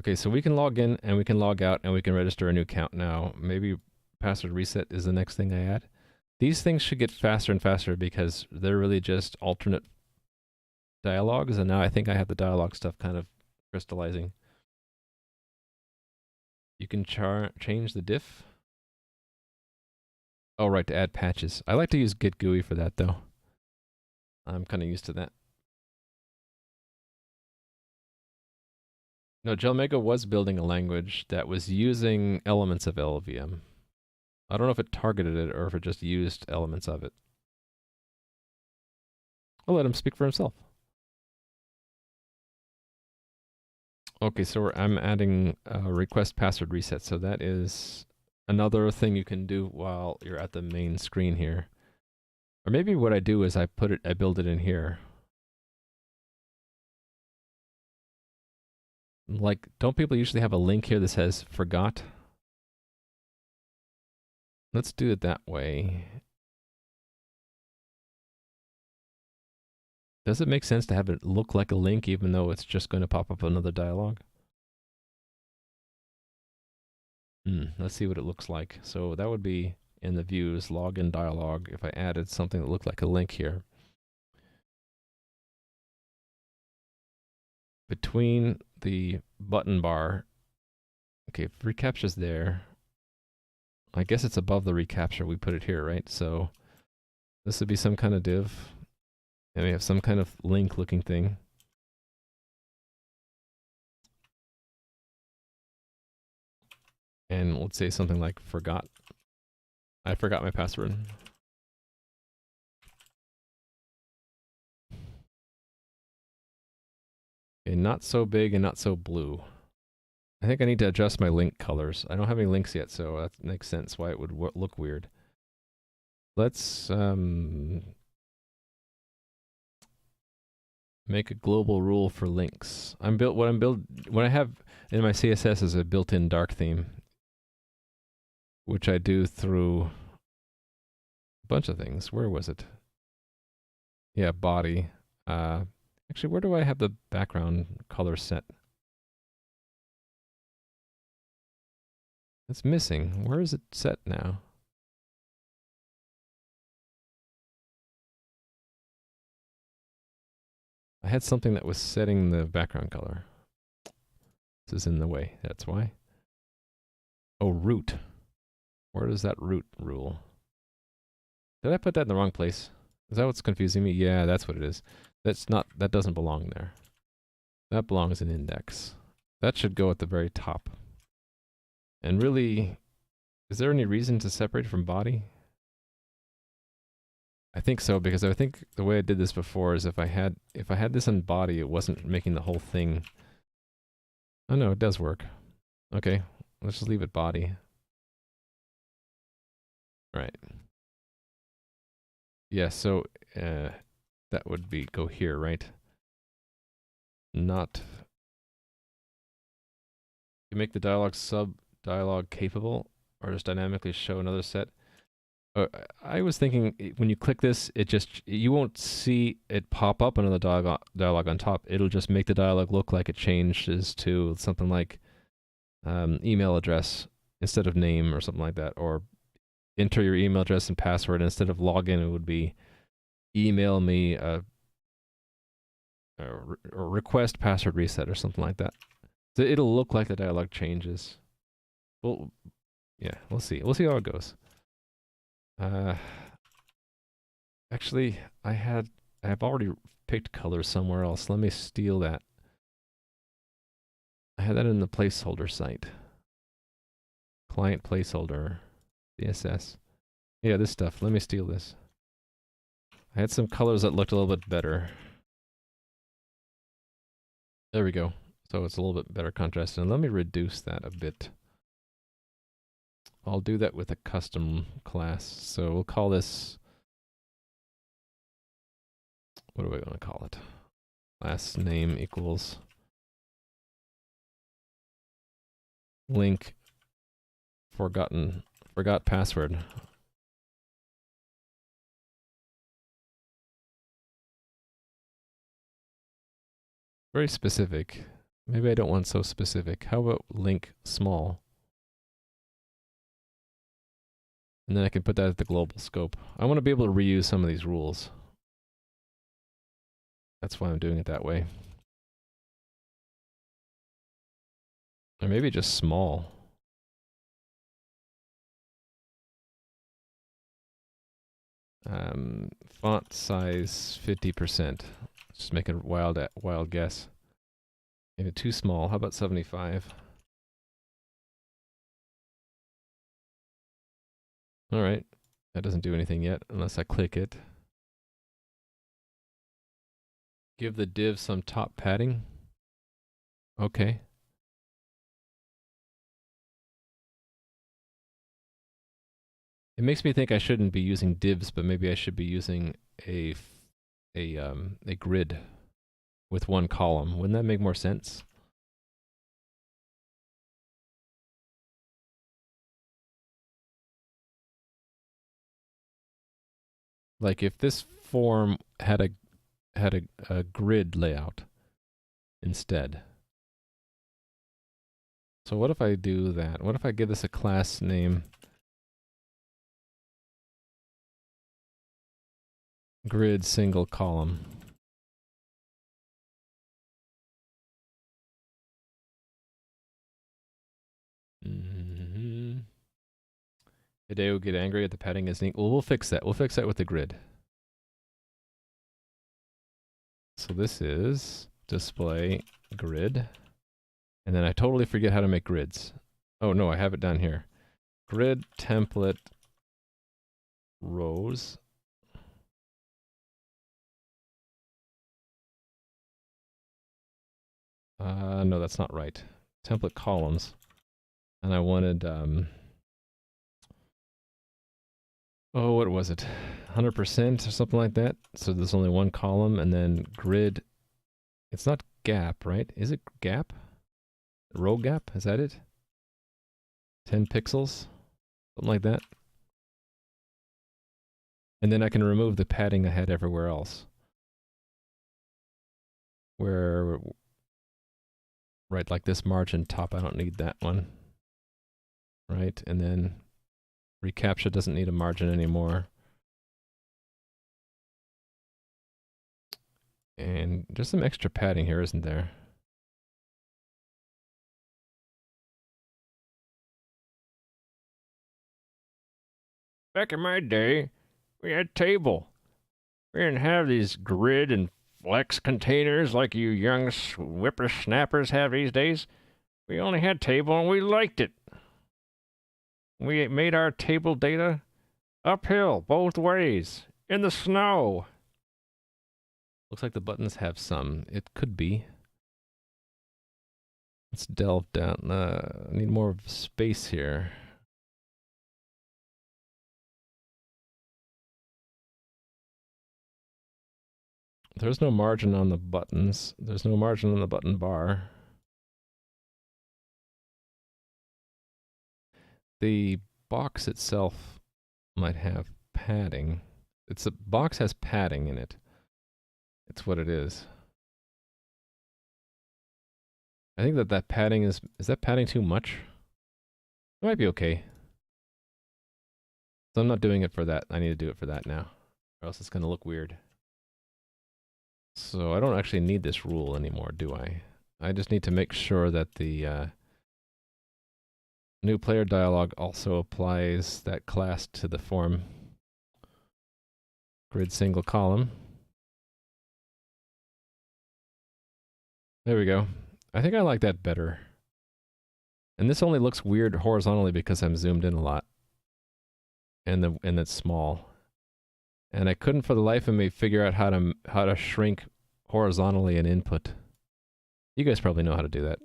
Okay, so we can log in and we can log out and we can register a new account now. Maybe password reset is the next thing I add. These things should get faster and faster because they're really just alternate dialogues, and now I think I have the dialogue stuff kind of crystallizing. You can change the diff. Oh, right, to add patches. I like to use Git GUI for that, though. I'm kind of used to that. No, Gelmega was building a language that was using elements of LLVM. I don't know if it targeted it or if it just used elements of it. I'll let him speak for himself. Okay, so I'm adding a request password reset. So that is another thing you can do while you're at the main screen here. Or maybe what I do is I build it in here. Like, don't people usually have a link here that says forgot? Let's do it that way. Does it make sense to have it look like a link even though it's just going to pop up another dialog? Let's see what it looks like. So that would be in the views, login dialog, if I added something that looked like a link here. Between the button bar, okay, if reCAPTCHA's there, I guess it's above the reCAPTCHA, we put it here, right? So this would be some kind of div, and we have some kind of link looking thing. And let's say something like forgot. I forgot my password. Okay, not so big and not so blue. I think I need to adjust my link colors. I don't have any links yet, so that makes sense why it would look weird. Let's make a global rule for links. What I have in my CSS is a built-in dark theme, which I do through a bunch of things. Where was it? Yeah, body. Actually, where do I have the background color set? It's missing. Where is it set now? I had something that was setting the background color. This is in the way, that's why. Oh, root. Where does that root rule? Did I put that in the wrong place? Is that what's confusing me? Yeah, that's what it is. That doesn't belong there. That belongs in index. That should go at the very top. And really, is there any reason to separate from body? I think so, because I think the way I did this before is if I had this in body, it wasn't making the whole thing. Oh no, it does work. Okay, let's just leave it body. Right. Yeah, so that would be go here, right? Not. You make the dialog dialog capable, or just dynamically show another set. I was thinking when you click this, you won't see it pop up another dialog on top. It'll just make the dialog look like it changes to something like email address instead of name or something like that, or enter your email address and password instead of login. It would be email me or request password reset or something like that. So it'll look like the dialog changes. Well, yeah, we'll see. We'll see how it goes. Actually, I have already picked colors somewhere else. Let me steal that. I had that in the placeholder site. Client placeholder, CSS. Yeah, this stuff. Let me steal this. I had some colors that looked a little bit better. There we go. So it's a little bit better contrast. And let me reduce that a bit. I'll do that with a custom class. So we'll call this, what do we want to call it? Class name equals link forgot password. Very specific. Maybe I don't want so specific. How about link small? And then I can put that at the global scope. I want to be able to reuse some of these rules. That's why I'm doing it that way. Or maybe just small. Font size 50%. Just make a wild guess. Maybe too small. How about 75? All right. That doesn't do anything yet unless I click it. Give the div some top padding. Okay. It makes me think I shouldn't be using divs, but maybe I should be using a grid with one column. Wouldn't that make more sense? Like if this form had a grid layout instead. So what if I do that? What if I give this a class name grid single column? Today will get angry at the padding isn't equal. Well, we'll fix that. We'll fix that with the grid. So this is display grid. And then I totally forget how to make grids. Oh no, I have it down here. Grid template rows. No, that's not right. Template columns. And I wanted, oh, what was it? 100% or something like that. So there's only one column, and then grid. It's not gap, right? Is it gap? Row gap? Is that it? 10 pixels? Something like that. And then I can remove the padding I had everywhere else. Where, right, like this margin top, I don't need that one. Right, and then reCAPTCHA doesn't need a margin anymore. And just some extra padding here, isn't there? Back in my day, we had table. We didn't have these grid and flex containers like you young whippersnappers have these days. We only had table and we liked it. We made our table data uphill, both ways, in the snow. Looks like the buttons have some. It could be. Let's delve down. I need more space here. There's no margin on the buttons. There's no margin on the button bar. The box itself might have padding. It's a box has padding in it. It's what it is. I think that padding is that padding too much? It might be okay. So I'm not doing it for that. I need to do it for that now, or else it's going to look weird. So I don't actually need this rule anymore, do I? I just need to make sure that the new player dialog also applies that class to the form grid single column. There we go. I think I like that better. And this only looks weird horizontally because I'm zoomed in a lot. And it's small. And I couldn't for the life of me figure out how to shrink horizontally an input. You guys probably know how to do that.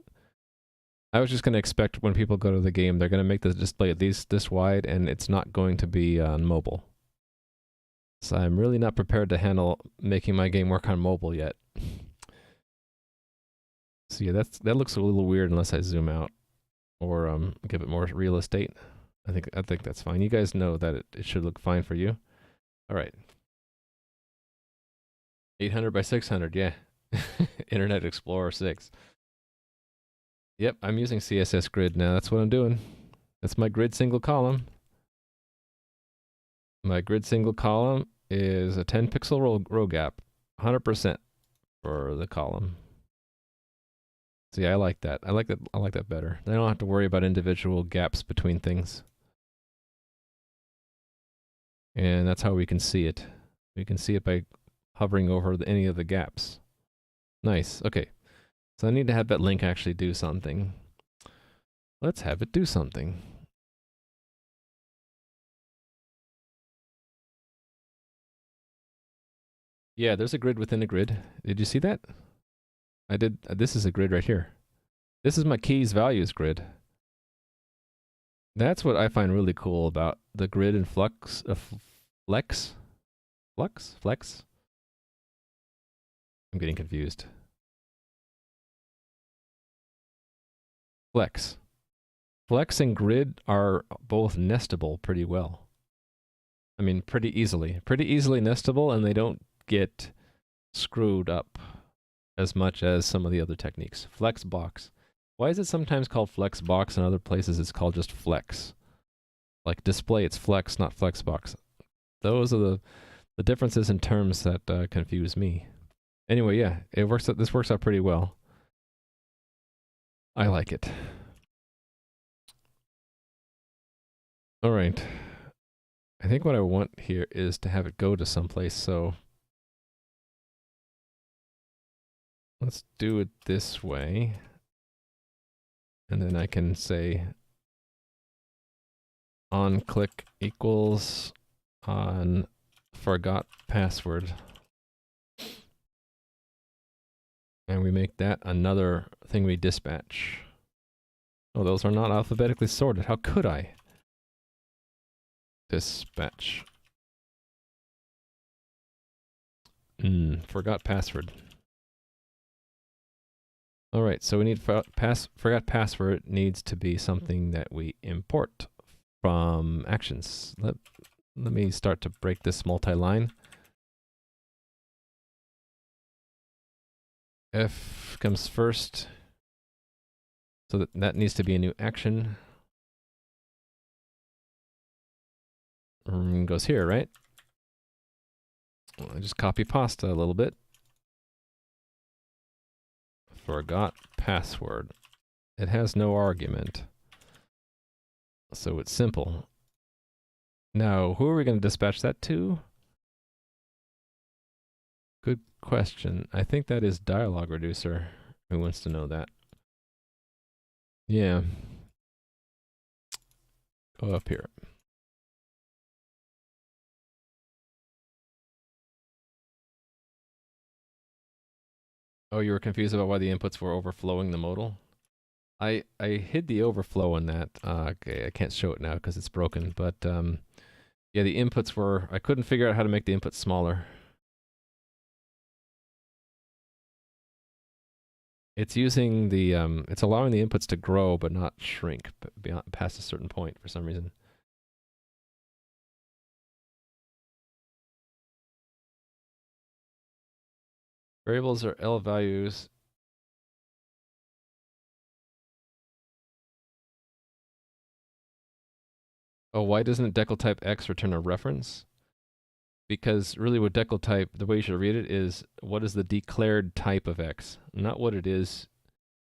I was just going to expect when people go to the game, they're going to make the display this wide, and it's not going to be on mobile. So I'm really not prepared to handle making my game work on mobile yet. So yeah, that looks a little weird unless I zoom out or give it more real estate. I think that's fine. You guys know that it should look fine for you. All right. 800 by 600, yeah. Internet Explorer 6. Yep, I'm using CSS Grid now. That's what I'm doing. That's my grid single column. My grid single column is a 10 pixel row gap, 100% for the column. So yeah, I like that. I like that better. I don't have to worry about individual gaps between things. And that's how we can see it. We can see it by hovering over any of the gaps. Nice. Okay. So I need to have that link actually do something. Let's have it do something. Yeah, there's a grid within a grid. Did you see that? I did. This is a grid right here. This is my keys values grid. That's what I find really cool about the grid and flex. I'm getting confused. Flex. Flex and grid are both nestable pretty well. I mean, pretty easily nestable, and they don't get screwed up as much as some of the other techniques. Flex box. Why is it sometimes called flex box and other places it's called just flex? Like display, it's flex, not flex box. Those are the differences in terms that confuse me. Anyway, yeah, it works. This works out pretty well. I like it. All right. I think what I want here is to have it go to someplace, so let's do it this way. And then I can say on click equals on forgot password. And we make that another thing we dispatch. Oh, those are not alphabetically sorted. How could I? Dispatch. Forgot password. Alright, so we need forgot password needs to be something that we import from actions. Let me start to break this multi-line. F comes first. So that needs to be a new action. Goes here, right? Well, I just copy pasta a little bit. Forgot password. It has no argument. So it's simple. Now, who are we going to dispatch that to? Good question. I think that is dialog reducer who wants to know that. Yeah. Go up here. Oh, you were confused about why the inputs were overflowing the modal? I hid the overflow in that. Okay, I can't show it now because it's broken. But yeah, the inputs were... I couldn't figure out how to make the inputs smaller. It's using the... it's allowing the inputs to grow but not shrink beyond, past a certain point for some reason. Variables are L values. Oh, why doesn't decal type X return a reference? Because really with decal type, the way you should read it is, what is the declared type of X? Not what it is,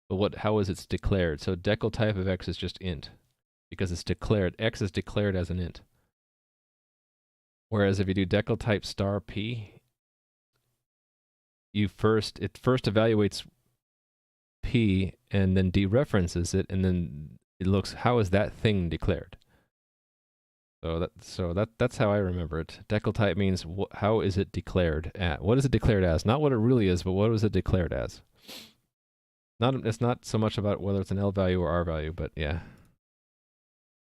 but how is it declared? So decal type of X is just int, because it's declared. X is declared as an int. Whereas if you do decal type star P, it first evaluates P and then dereferences it, and then it looks, how is that thing declared? So that's how I remember it. Decal type means how is it declared at? What is it declared as? Not what it really is, but what was it declared as? It's not so much about whether it's an L value or R value, but yeah.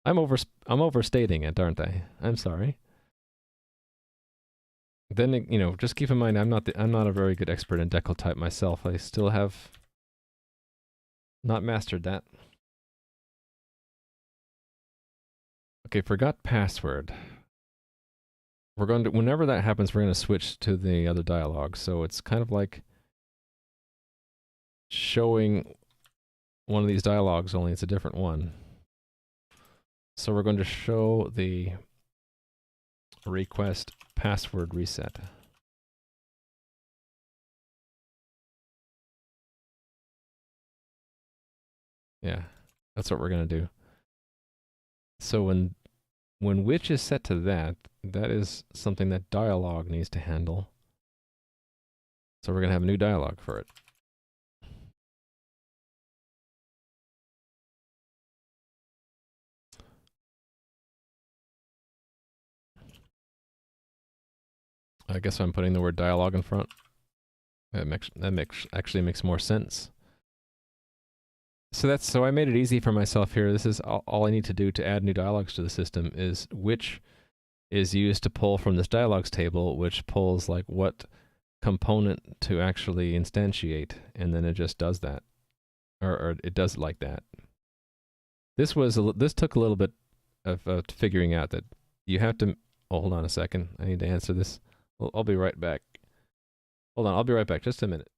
I'm overstating it, aren't I? I'm sorry. Then you know, just keep in mind I'm not a very good expert in decal type myself. I still have not mastered that. Okay, forgot password. We're going to, whenever that happens, we're going to switch to the other dialogue. So it's kind of like showing one of these dialogues, only it's a different one. So we're going to show the request password reset. Yeah, that's what we're going to do. So when which is set to that, that is something that dialog needs to handle. So we're going to have a new dialog for it. I guess I'm putting the word dialogue in front. That actually makes more sense. So I made it easy for myself here. This is all I need to do to add new dialogues to the system is which is used to pull from this dialogues table, which pulls like what component to actually instantiate, and then it just does that, or it does it like that. This took a little bit of figuring out that you have to. Oh, hold on a second. I need to answer this. I'll be right back. Hold on, I'll be right back. Just a minute.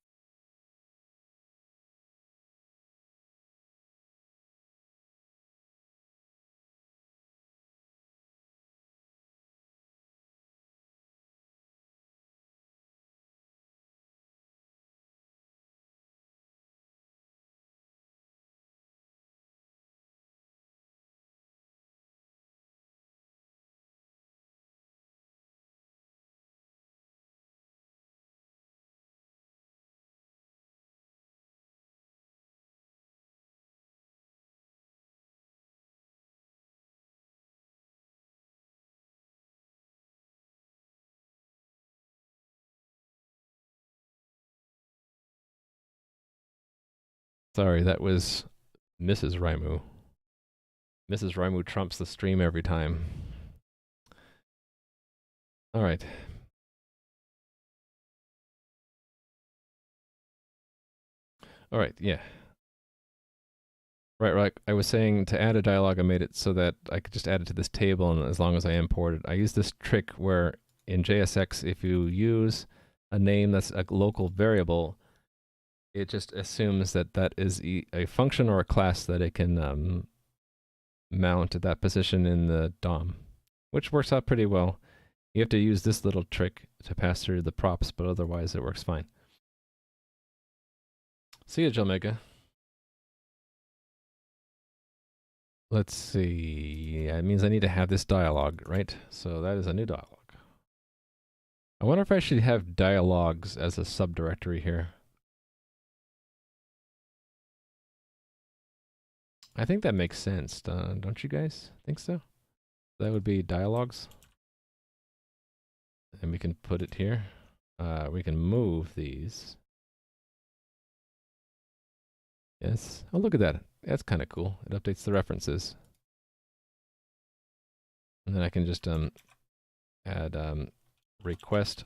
Sorry, that was Mrs. Raimu. Mrs. Raimu trumps the stream every time. All right. All right, yeah. Right. I was saying to add a dialog, I made it so that I could just add it to this table, and as long as I import it, I use this trick where in JSX, if you use a name that's a local variable, it just assumes that that is a function or a class that it can mount at that position in the DOM, which works out pretty well. You have to use this little trick to pass through the props, but otherwise it works fine. See ya, Jomega. Let's see. It means I need to have this dialogue, right? So that is a new dialogue. I wonder if I should have dialogs as a subdirectory here. I think that makes sense, don't you guys think so? That would be dialogs. And we can put it here. We can move these. Yes. Oh, look at that. That's kind of cool. It updates the references. And then I can just add request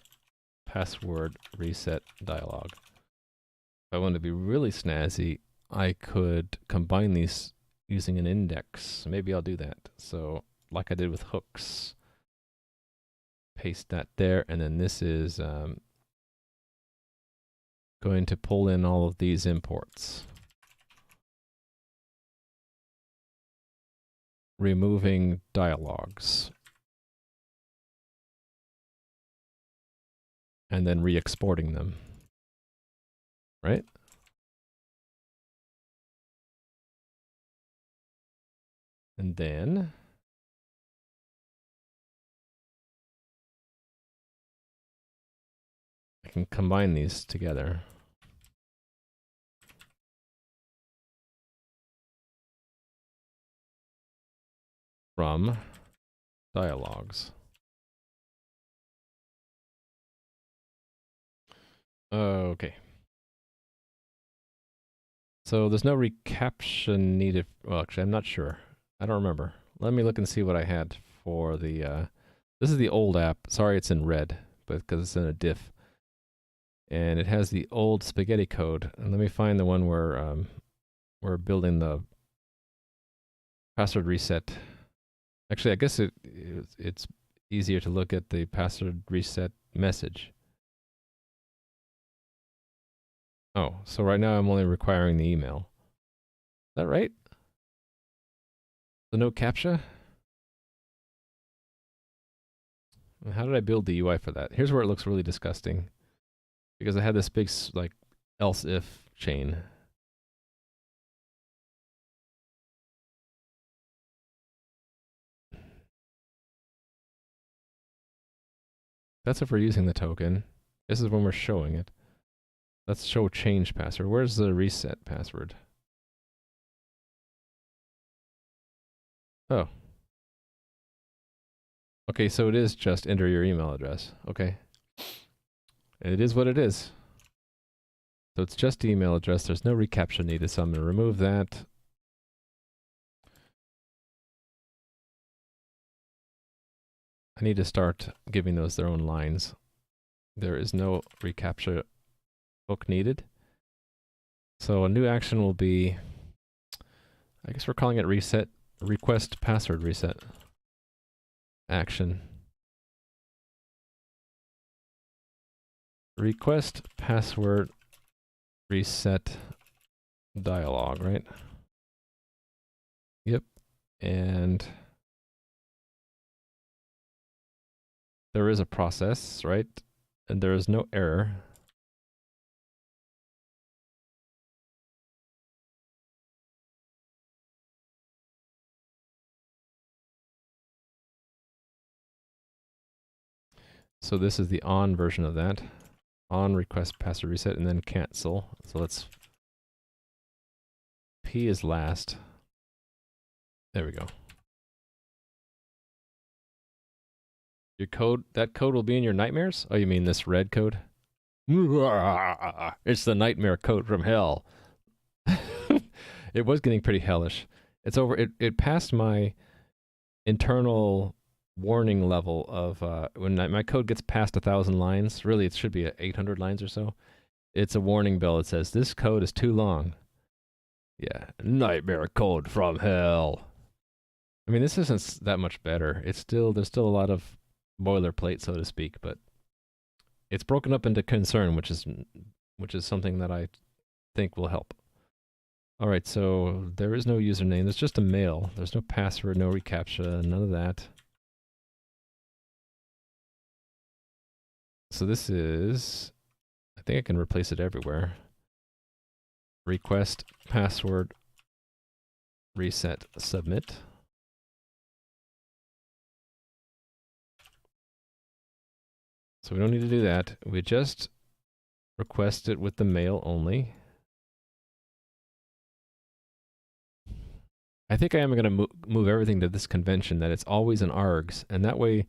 password reset dialog. If I want to be really snazzy, I could combine these using an index. Maybe I'll do that. So, like I did with hooks, paste that there, and then this is going to pull in all of these imports. Removing dialogs. And then re-exporting them. Right? And then I can combine these together. From dialogs. Okay. So there's no recaption needed. Well, actually, I'm not sure. I don't remember. Let me look and see what I had for the. This is the old app. Sorry, it's in red, but because it's in a diff, and it has the old spaghetti code. And let me find the one where we're building the password reset. Actually, I guess it's easier to look at the password reset message. Oh, so right now I'm only requiring the email. Is that right? The no CAPTCHA? How did I build the UI for that? Here's where it looks really disgusting. Because I had this big, like, else if chain. That's if we're using the token. This is when we're showing it. Let's show change password. Where's the reset password? Oh. Okay, so it is just enter your email address. Okay. It is what it is. So it's just the email address. There's no reCAPTCHA needed, so I'm going to remove that. I need to start giving those their own lines. There is no reCAPTCHA hook needed. So a new action will be, I guess we're calling it reset, request password reset action. Request password reset dialog, right? Yep. And there is a process, right? And there is no error. So this is the on version of that. On request password reset and then cancel. So let's P is last. There we go. Your code, that code will be in your nightmares? Oh, you mean this red code? It's the nightmare code from hell. It was getting pretty hellish. It's over. It passed my internal warning level of when my code gets past 1,000 lines. Really, it should be at 800 lines or so. It's a warning bell that says this code is too long. Yeah, nightmare code from hell. I mean, this isn't that much better. There's still a lot of boilerplate, so to speak, but it's broken up into concern, which is something that I think will help. All right, so there is no username. There's just a mail. There's no password, no reCAPTCHA, none of that. So this is, I think I can replace it everywhere. Request, password, reset, submit. So we don't need to do that. We just request it with the mail only. I think I am going to move everything to this convention that it's always in args, and that way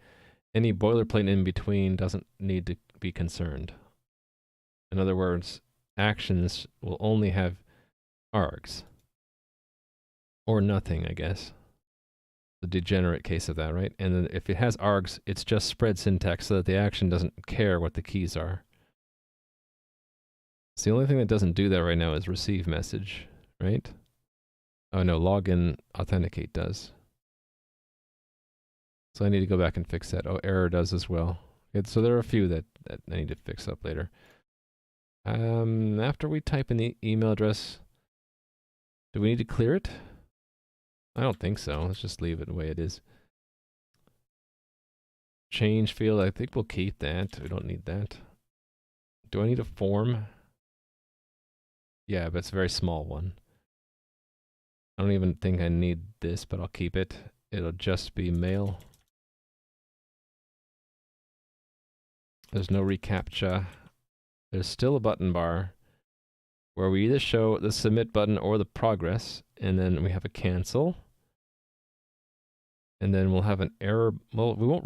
any boilerplate in between doesn't need to be concerned. In other words, actions will only have args. Or nothing, I guess. The degenerate case of that, right? And then if it has args, it's just spread syntax so that the action doesn't care what the keys are. So the only thing that doesn't do that right now is receive message, right? Oh no, login authenticate does. So I need to go back and fix that. Oh, error does as well. So there are a few that I need to fix up later. After we type in the email address, do we need to clear it? I don't think so. Let's just leave it the way it is. Change field, I think we'll keep that. We don't need that. Do I need a form? Yeah, but it's a very small one. I don't even think I need this, but I'll keep it. It'll just be mail. There's no reCAPTCHA. There's still a button bar where we either show the submit button or the progress, and then we have a cancel. And then we'll have an error. Well, we won't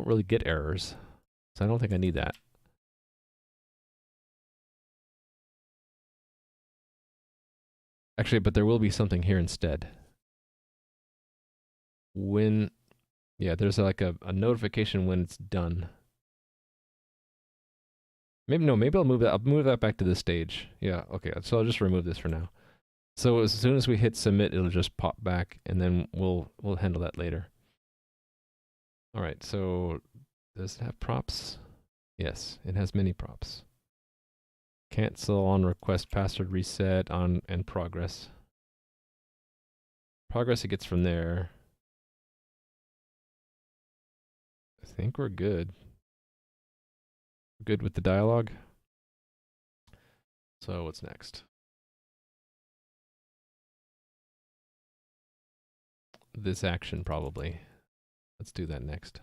really get errors, so I don't think I need that. Actually, but there will be something here instead. When, yeah, there's like a notification when it's done. Maybe I'll move that. I'll move that back to this stage. Yeah, okay. So I'll just remove this for now. So as soon as we hit submit, it'll just pop back, and then we'll handle that later. All right. So does it have props? Yes, it has many props. Cancel on request, password reset on and progress. Progress it gets from there. I think we're good. Good with the dialogue. So what's next? This action probably. Let's do that next.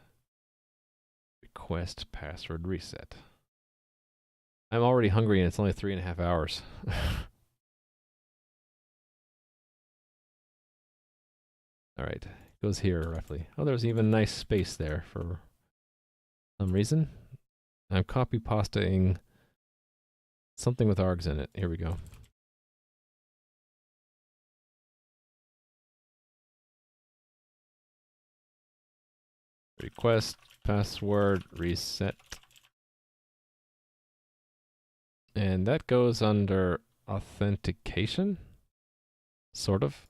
Request password reset. I'm already hungry and it's only 3.5 hours. All right, goes here roughly. Oh, there's even nice space there for some reason. I'm copy pastaing something with args in it. Here we go. Request password reset. And that goes under authentication, sort of.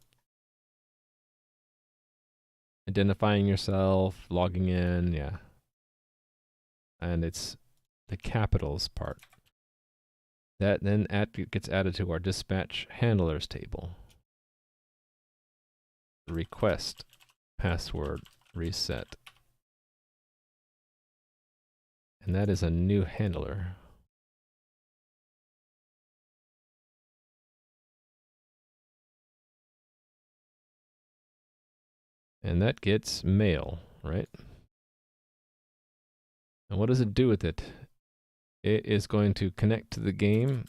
Identifying yourself, logging in, yeah. And it's the capitals part. That then gets added to our dispatch handlers table. Request password reset. And that is a new handler. And that gets mail, right? And what does it do with it? It is going to connect to the game.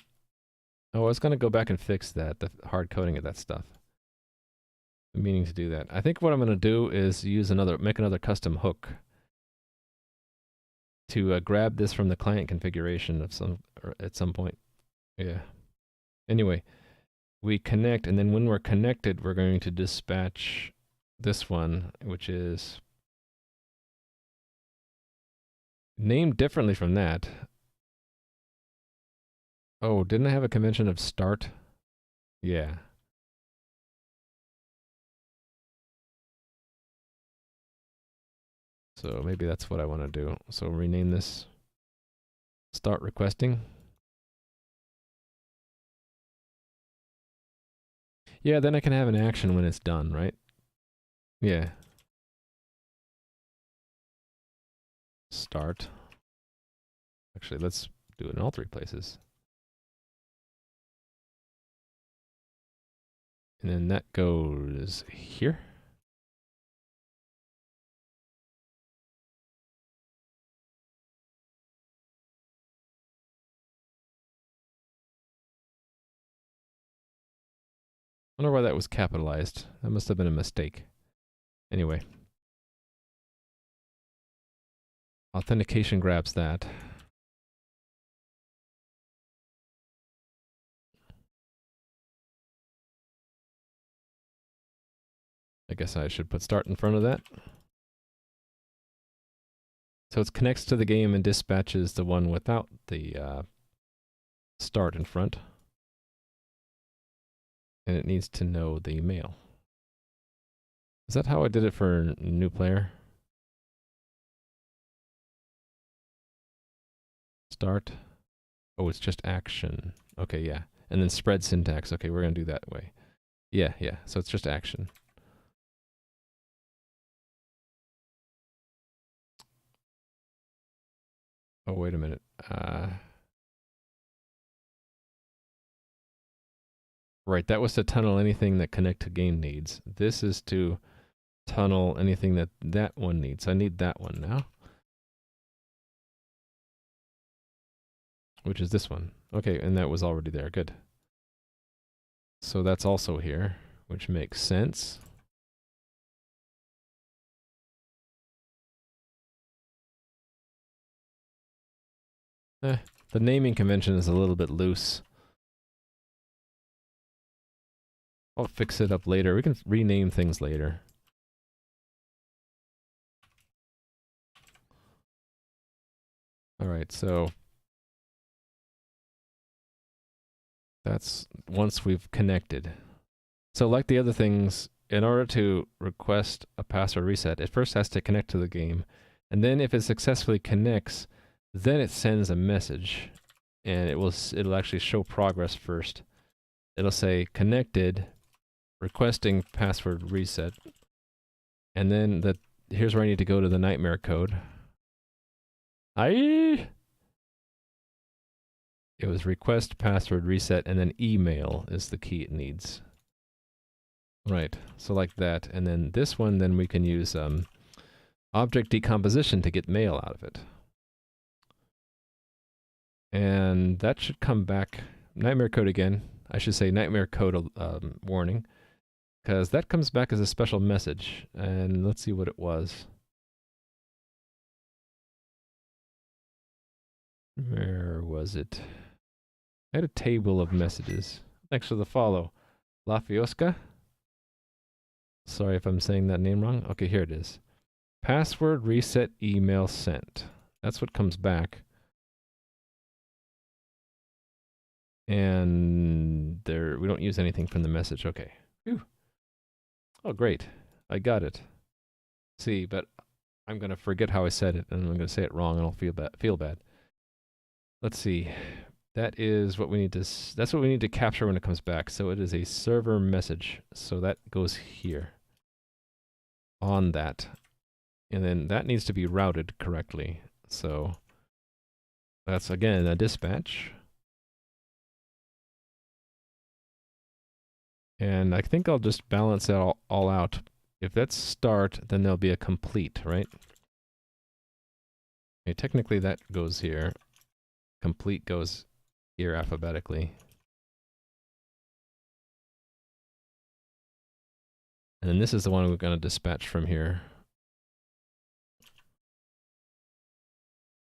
Oh, I was going to go back and fix that, the hard coding of that stuff. I'm meaning to do that. I think what I'm going to do is make another custom hook to grab this from the client configuration of at some point. Yeah. Anyway, we connect, and then when we're connected, we're going to dispatch this one, which is named differently from that. Oh, didn't I have a convention of start? Yeah. So maybe that's what I want to do. So rename this start requesting. Yeah, then I can have an action when it's done, right? Yeah. Start. Actually, let's do it in all three places. And then that goes here. I wonder why that was capitalized. That must have been a mistake. Anyway. Authentication grabs that. I guess I should put start in front of that. So it connects to the game and dispatches the one without the start in front. And it needs to know the mail. Is that how I did it for new player? Start. Oh, it's just action. Okay, yeah. And then spread syntax. Okay, we're going to do that way. Yeah, yeah. So it's just action. Oh, wait a minute. Right, that was to tunnel anything that connect to game needs. This is to tunnel anything that that one needs. I need that one now. Which is this one. Okay, and that was already there. Good. So that's also here, which makes sense. The naming convention is a little bit loose. I'll fix it up later. We can rename things later. Alright, so that's once we've connected. So like the other things, in order to request a password reset, it first has to connect to the game. And then if it successfully connects, then it sends a message. And it'll actually show progress first. It'll say connected, requesting password reset. And then here's where I need to go to the nightmare code. It was request password reset, and then email is the key it needs. Right, so like that. And then this one, then we can use object decomposition to get mail out of it. And that should come back. Nightmare code again. I should say nightmare code warning. Because that comes back as a special message. And let's see what it was. Where was it? I had a table of messages. Thanks for the follow. Lafioska? Sorry if I'm saying that name wrong. Okay, here it is. Password reset email sent. That's what comes back. And there, we don't use anything from the message. Okay. Whew. Oh, great. I got it. See, but I'm going to forget how I said it, and I'm going to say it wrong, and I'll feel bad. Let's see. That is what we need to, that's what we need to capture when it comes back. So it is a server message. So that goes here. On that. And then that needs to be routed correctly. So that's, again, a dispatch. And I think I'll just balance it all out. If that's start, then there'll be a complete, right? Okay, technically that goes here. Complete goes here alphabetically. And then this is the one we're going to dispatch from here.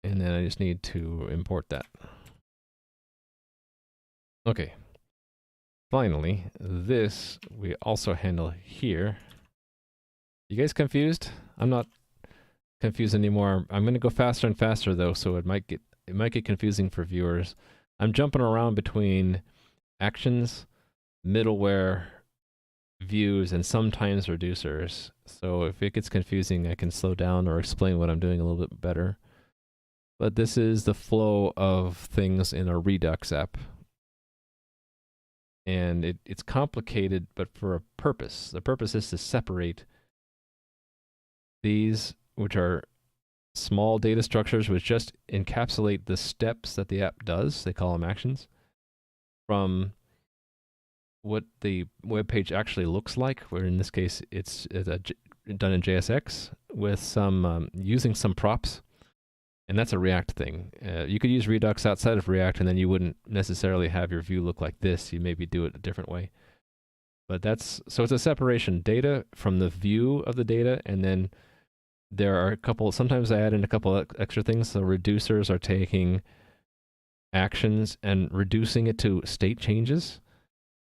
And then I just need to import that. Okay. finally, this we also handle here. You guys confused? I'm not confused anymore. I'm going to go faster and faster though, so it might get confusing for viewers. I'm jumping around between actions, middleware, views, and sometimes reducers. So if it gets confusing, I can slow down or explain what I'm doing a little bit better. But this is the flow of things in a Redux app. And it's complicated, but for a purpose. The purpose is to separate these, which are small data structures which just encapsulate the steps that the app does, they call them actions, from what the web page actually looks like, where in this case it's done in JSX with some using some props, and that's a React thing. You could use Redux outside of React, and then you wouldn't necessarily have your view look like this. You maybe do it a different way. But so it's a separation, data from the view of the data, and then there are a couple, sometimes I add in a couple extra things. So reducers are taking actions and reducing it to state changes.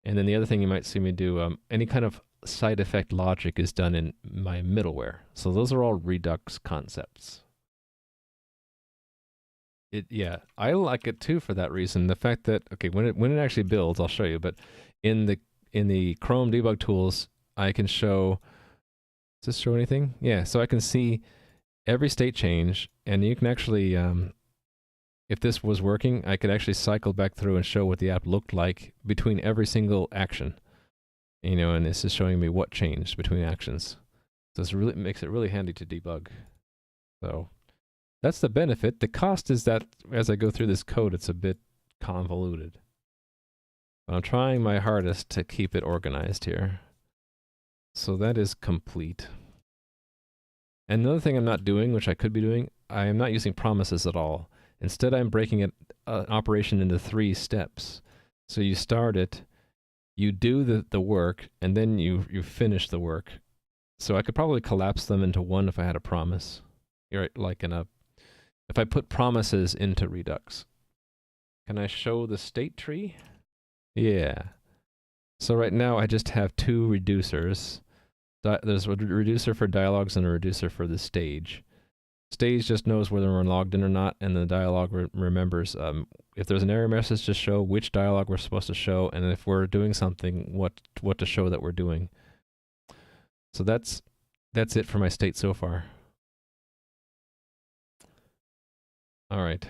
And then the other thing you might see me do, any kind of side effect logic is done in my middleware. So those are all Redux concepts. Yeah, I like it too for that reason. The fact that, okay, when it actually builds, I'll show you, but in the Chrome debug tools, I can show, does this show anything? Yeah, so I can see every state change, and you can actually, if this was working, I could actually cycle back through and show what the app looked like between every single action. You know, and this is showing me what changed between actions. So this really makes it really handy to debug. So that's the benefit. The cost is that as I go through this code, it's a bit convoluted. I'm trying my hardest to keep it organized here. So that is complete. And another thing I'm not doing, which I could be doing, I am not using promises at all. Instead, I'm breaking an operation into 3 steps. So you start it, you do the work, and then you finish the work. So I could probably collapse them into one if I had a promise. Right, like if I put promises into Redux. Can I show the state tree? Yeah. So right now I just have 2 reducers. There's a reducer for dialogs and a reducer for the stage. Stage just knows whether we're logged in or not, and the dialog remembers if there's an error message to show which dialog we're supposed to show, and if we're doing something, what to show that we're doing. So that's it for my state so far. All right.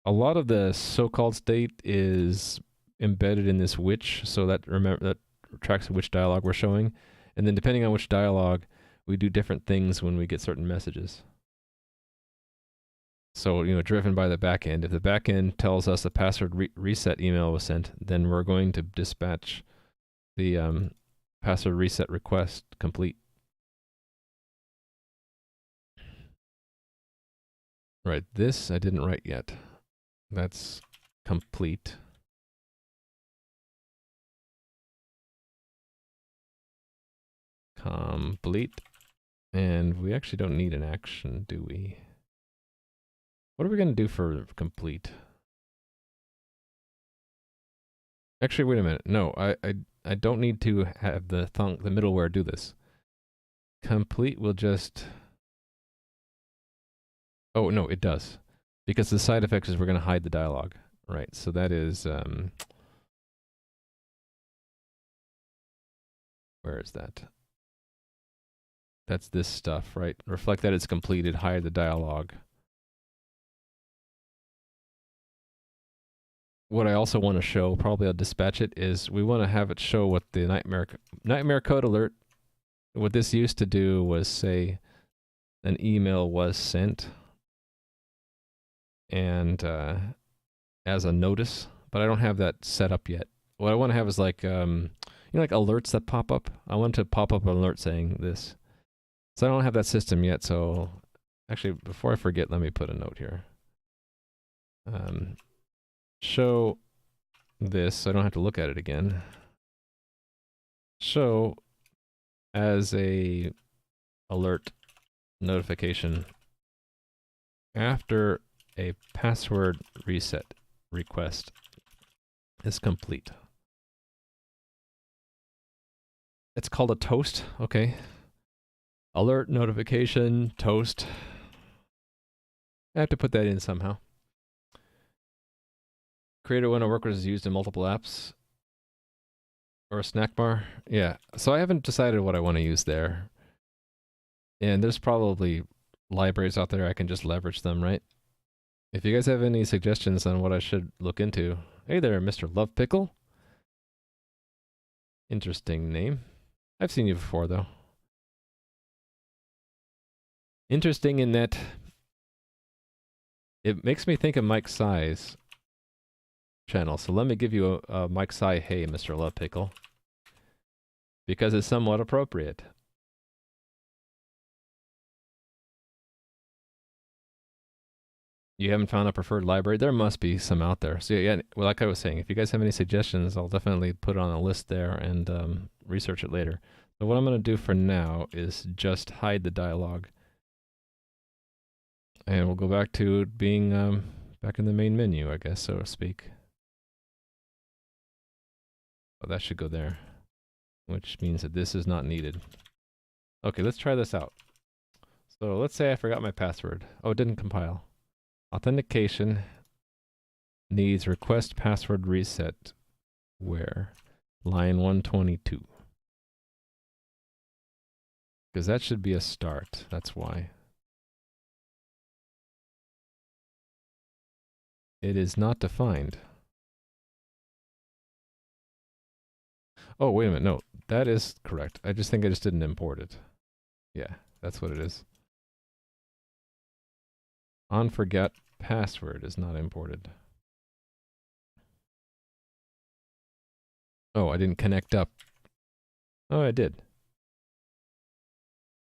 A lot of the so-called state is embedded in this which, so that tracks which dialog we're showing, and then depending on which dialog, we do different things when we get certain messages. So, you know, driven by the backend. If the backend tells us the password reset email was sent, then we're going to dispatch the password reset request complete. Right, this I didn't write yet. That's complete. Complete. And we actually don't need an action, do we? What are we going to do for complete? Actually, wait a minute. No, I don't need to have the middleware do this. Complete will just... Oh, no, it does. Because the side effect is we're going to hide the dialog. Right, so that is... where is that? That's this stuff, right? Reflect that it's completed, hide the dialog. What I also want to show, probably I'll dispatch it, is we want to have it show what the nightmare code alert. What this used to do was say an email was sent and as a notice, but I don't have that set up yet. What I want to have is like, you know, like alerts that pop up. I want to pop up an alert saying this. So I don't have that system yet, so actually, before I forget, let me put a note here. Show this, so I don't have to look at it again. Show as a alert notification after a password reset request is complete. It's called a toast. Okay. Alert, notification, toast. I have to put that in somehow. Create a window workers is used in multiple apps. Or a snack bar. Yeah. So I haven't decided what I want to use there. And there's probably libraries out there I can just leverage them, right? If you guys have any suggestions on what I should look into. Hey there, Mr. Love Pickle. Interesting name. I've seen you before, though. Interesting in that it makes me think of Mike Sai's channel. So let me give you a Mike Sai, hey, Mr. Love Pickle. Because it's somewhat appropriate. You haven't found a preferred library? There must be some out there. So yeah, well, like I was saying, if you guys have any suggestions, I'll definitely put it on a list there and research it later. So what I'm going to do for now is just hide the dialogue. And we'll go back to being back in the main menu, I guess, so to speak. Oh, that should go there, which means that this is not needed. Okay, let's try this out. So let's say I forgot my password. Oh, it didn't compile. Authentication needs request password reset where? Line 122. Because that should be a start. That's why. It is not defined. Oh, wait a minute. No, that is correct. I just think I just didn't import it. Yeah, that's what it is. On forget password is not imported. Oh, I didn't connect up. Oh, I did.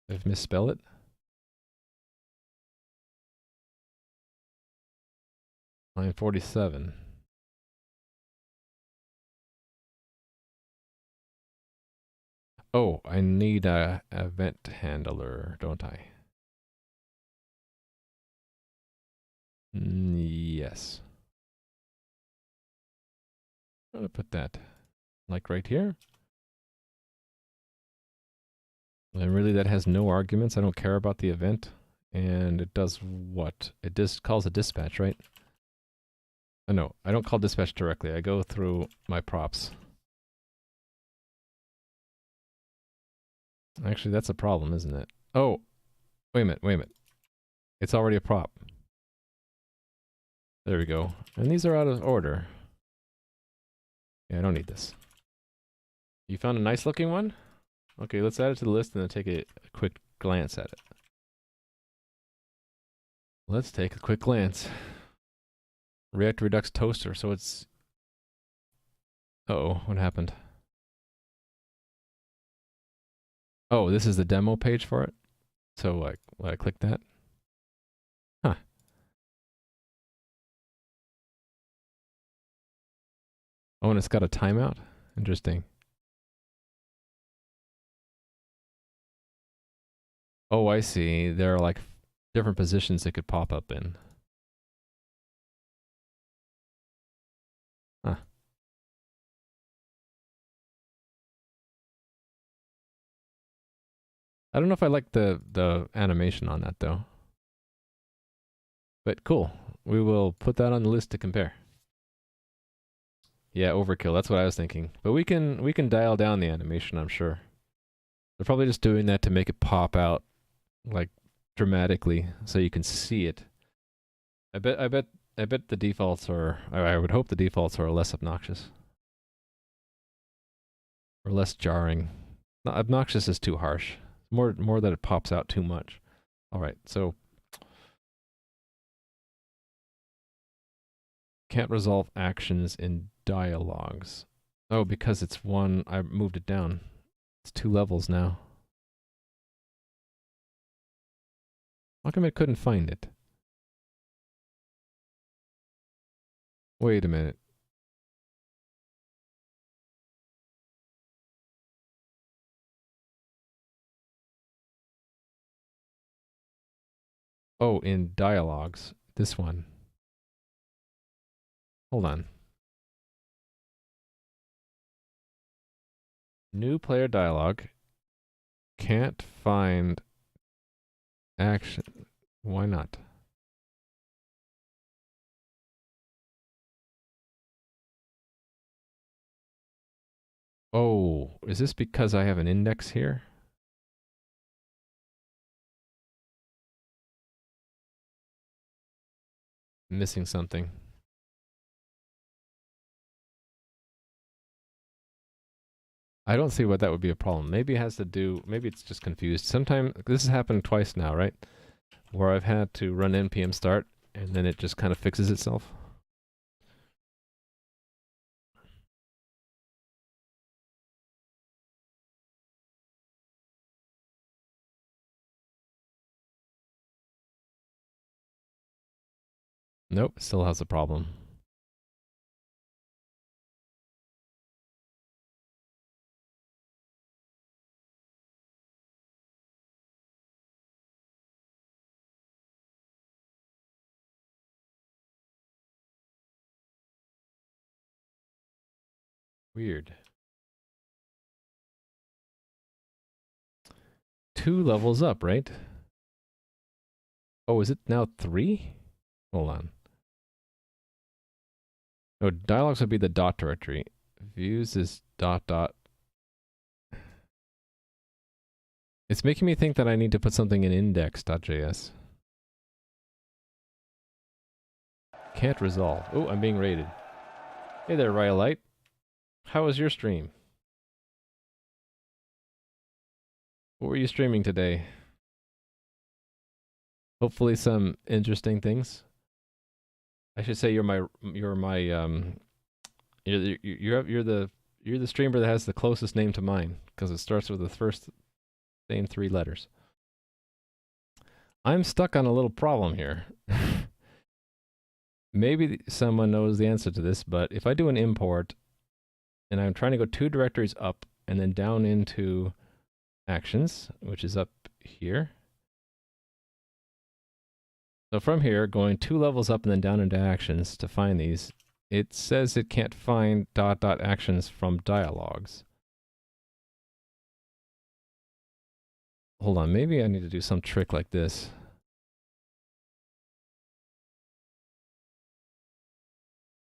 I've misspelled it. Line 47. Oh, I need a event handler, don't I? Yes. I'm gonna put that like right here. And really that has no arguments. I don't care about the event. And it does what? It just calls a dispatch, right? Oh, no, I don't call dispatch directly. I go through my props. Actually, that's a problem, isn't it? Oh, wait a minute, wait a minute. It's already a prop. There we go. And these are out of order. Yeah, I don't need this. You found a nice looking one? Okay, let's add it to the list and then take a quick glance at it. Let's take a quick glance. React Redux toaster, so it's... Uh-oh, what happened? Oh, this is the demo page for it? So, like, will I click that? Huh. Oh, and it's got a timeout? Interesting. Oh, I see. There are, like, different positions it could pop up in. Huh. I don't know if I like the animation on that, though. But cool. We will put that on the list to compare. Yeah, overkill. That's what I was thinking. But we can dial down the animation, I'm sure. They're probably just doing that to make it pop out like dramatically so you can see it. I bet the defaults are I would hope the defaults are less obnoxious. Or less jarring. No, obnoxious is too harsh. More that it pops out too much. All right. So can't resolve actions in dialogs. Oh, because it's one, I moved it down. It's 2 levels now. How come I couldn't find it? Wait a minute. Oh, in dialogues. This one. Hold on. New player dialog. Can't find action. Why not? Oh, is this because I have an index here? Missing something. I don't see what that would be a problem. Maybe it has to do, maybe it's just confused. Sometimes, this has happened twice now, right? Where I've had to run npm start and then it just kind of fixes itself. Nope, still has a problem. Weird. 2 levels up, right? Oh, is it now 3? Hold on. No, dialogs would be the dot directory. Views is dot dot. It's making me think that I need to put something in index.js. Can't resolve. Oh, I'm being raided. Hey there, Rhyolite. How was your stream? What were you streaming today? Hopefully some interesting things. I should say you're the streamer that has the closest name to mine because it starts with the first same 3 letters. I'm stuck on a little problem here. Maybe someone knows the answer to this, but if I do an import and I'm trying to go 2 directories up and then down into actions, which is up here. So from here, going 2 levels up and then down into actions to find these, it says it can't find dot dot actions from dialogs. Hold on, maybe I need to do some trick like this.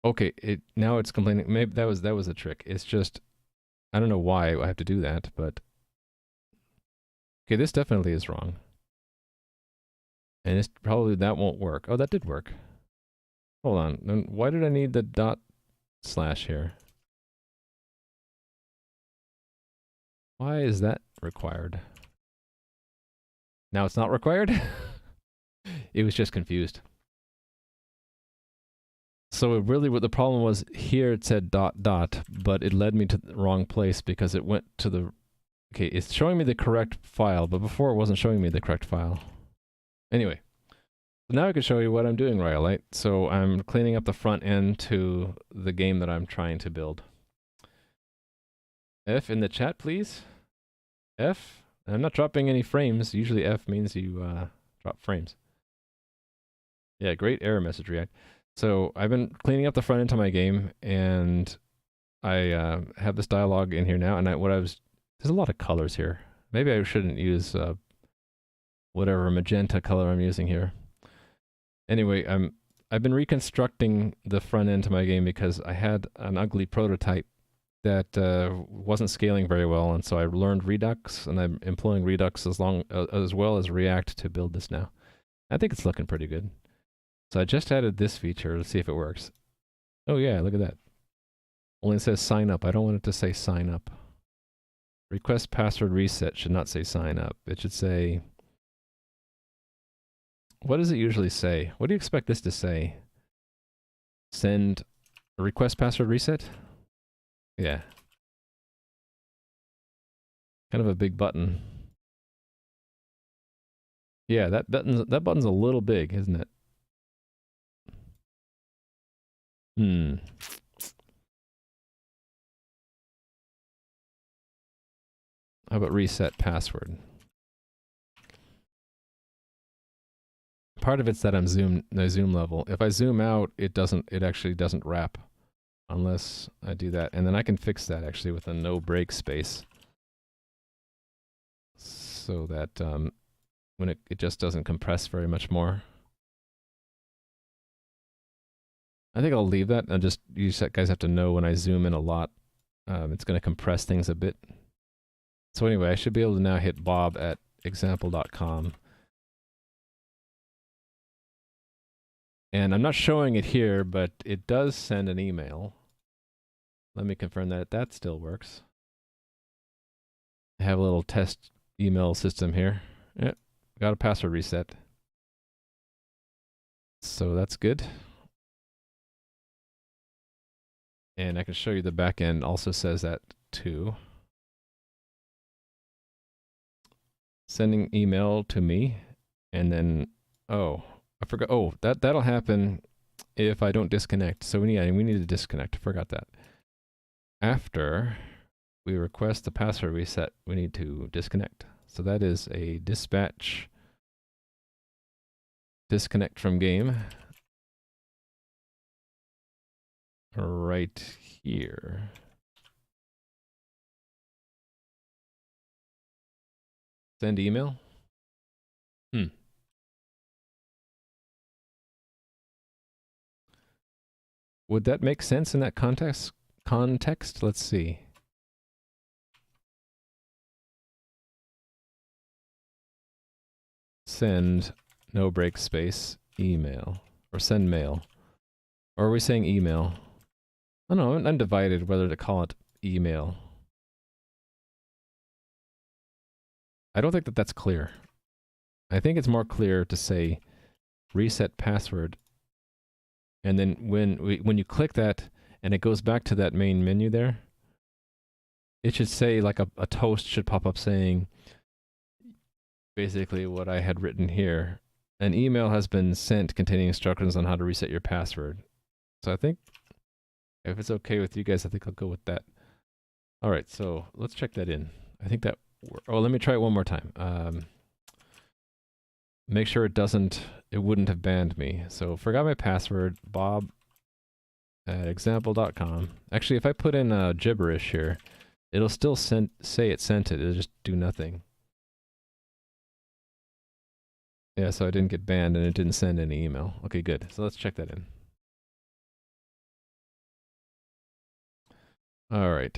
Okay, now it's complaining. Maybe that was a trick. It's just, I don't know why I have to do that, but okay, this definitely is wrong. And it's probably that won't work. Oh, that did work. Hold on. Then why did I need the dot slash here? Why is that required? Now it's not required? It was just confused. So it really, what the problem was, here it said dot dot, but it led me to the wrong place because it went to the, okay, it's showing me the correct file, but before it wasn't showing me the correct file. Anyway, so now I can show you what I'm doing, Rhyolite. So I'm cleaning up the front end to the game that I'm trying to build. F in the chat, please. F. I'm not dropping any frames. Usually F means you drop frames. Yeah, great error message, React. So I've been cleaning up the front end to my game, and I have this dialogue in here now. And there's a lot of colors here. Maybe I shouldn't use whatever magenta color I'm using here. Anyway, I've been reconstructing the front end to my game because I had an ugly prototype that wasn't scaling very well, and so I learned Redux, and I'm employing Redux as well as React to build this now. I think it's looking pretty good. So I just added this feature to see if it works. Oh yeah, look at that. Only it says sign up. I don't want it to say sign up. Request password reset should not say sign up. It should say, what does it usually say? What do you expect this to say? Send a request password reset? Yeah. Kind of a big button. Yeah, that button's a little big, isn't it? How about reset password? Part of it's that I'm the zoom level. If I zoom out, it actually doesn't wrap unless I do that. And then I can fix that actually with a no break space. so that when it just doesn't compress very much more. I think I'll leave that, and just you guys have to know when I zoom in a lot, it's going to compress things a bit. So anyway, I should be able to now hit Bob at example.com. And I'm not showing it here, but it does send an email. Let me confirm that that still works. I have a little test email system here. Yep, got a password reset. So that's good. And I can show you the back end also says that too. Sending email to me, and then, oh, I forgot. Oh, that'll happen if I don't disconnect. So we need to disconnect. I forgot that. After we request the password reset, we need to disconnect. So that is a dispatch disconnect from game right here. Send email. Would that make sense in that context? Let's see. Send, no break space, email. Or send mail. Or are we saying email? I don't know, I'm divided whether to call it email. I don't think that that's clear. I think it's more clear to say reset password, and then when you click that and it goes back to that main menu there, it should say, like a toast should pop up saying basically what I had written here. An email has been sent containing instructions on how to reset your password. So I think if it's okay with you guys, I think I'll go with that. All right, so let's check that in. I think that, oh, let me try it one more time. Make sure it wouldn't have banned me. So forgot my password, Bob at example.com. Actually, if I put in gibberish here, it'll still say it sent it. It'll just do nothing. Yeah, so I didn't get banned and it didn't send any email. Okay, good. So let's check that in. All right.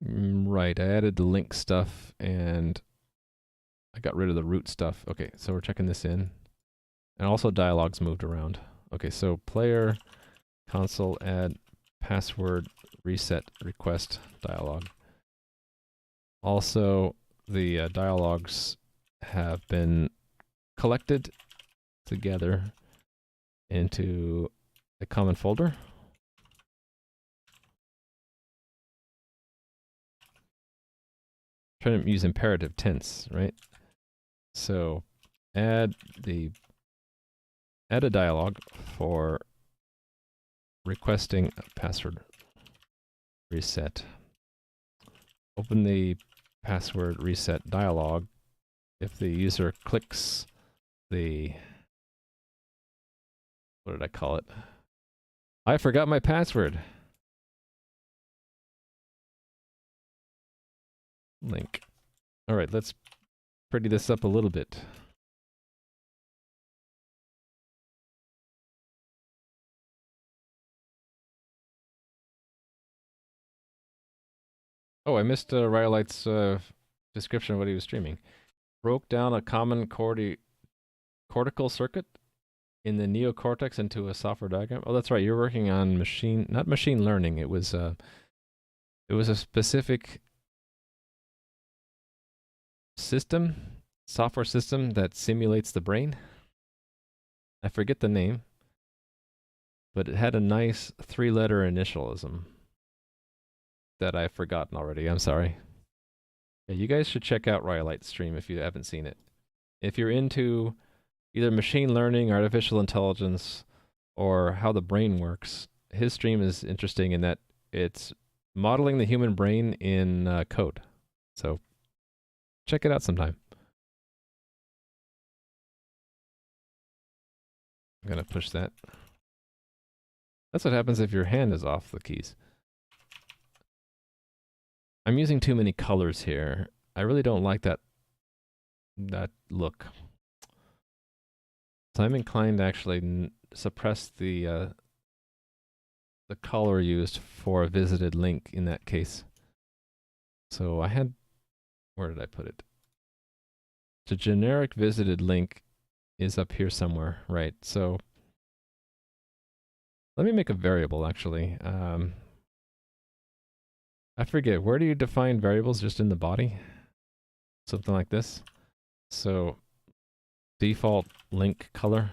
Right, I added the link stuff and I got rid of the root stuff. Okay, so we're checking this in. And also dialogs moved around. Okay, so player console add password reset request dialog. Also, the dialogs have been collected together into a common folder. Trying to use imperative tense, right? So add a dialog for requesting a password reset. Open the password reset dialog if the user clicks the, what did I call it? I forgot my password. Link. All right, let's pretty this up a little bit. Oh, I missed Rhyolite's description of what he was streaming. Broke down a common cortical circuit in the neocortex into a software diagram. Oh, that's right. You're working on not machine learning. It was a specific software system that simulates the brain. I forget the name, but it had a nice 3-letter initialism that I've forgotten already. I'm sorry. Yeah, you guys should check out Rhyolite's stream if you haven't seen it. If you're into either machine learning, artificial intelligence, or how the brain works, his stream is interesting in that it's modeling the human brain in code. So check it out sometime. I'm gonna push that. That's what happens if your hand is off the keys. I'm using too many colors here. I really don't like that look. So I'm inclined to actually suppress the color used for a visited link in that case. So I had, where did I put it? The generic visited link is up here somewhere, right? So let me make a variable actually. I forget, where do you define variables? Just in the body? Something like this. So default link color.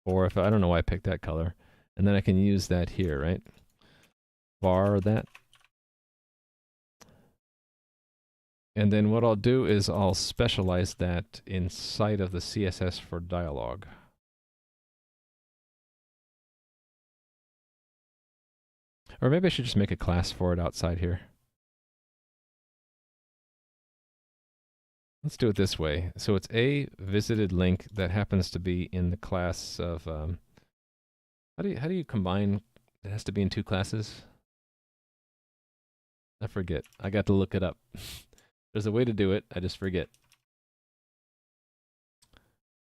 Or if I don't know why I picked that color. And then I can use that here, right? Var that. And then what I'll do is I'll specialize that inside of the CSS for dialog. Or maybe I should just make a class for it outside here. Let's do it this way. So it's a visited link that happens to be in the class of how do you combine? It has to be in two classes. I forget. I got to look it up. There's a way to do it. I just forget.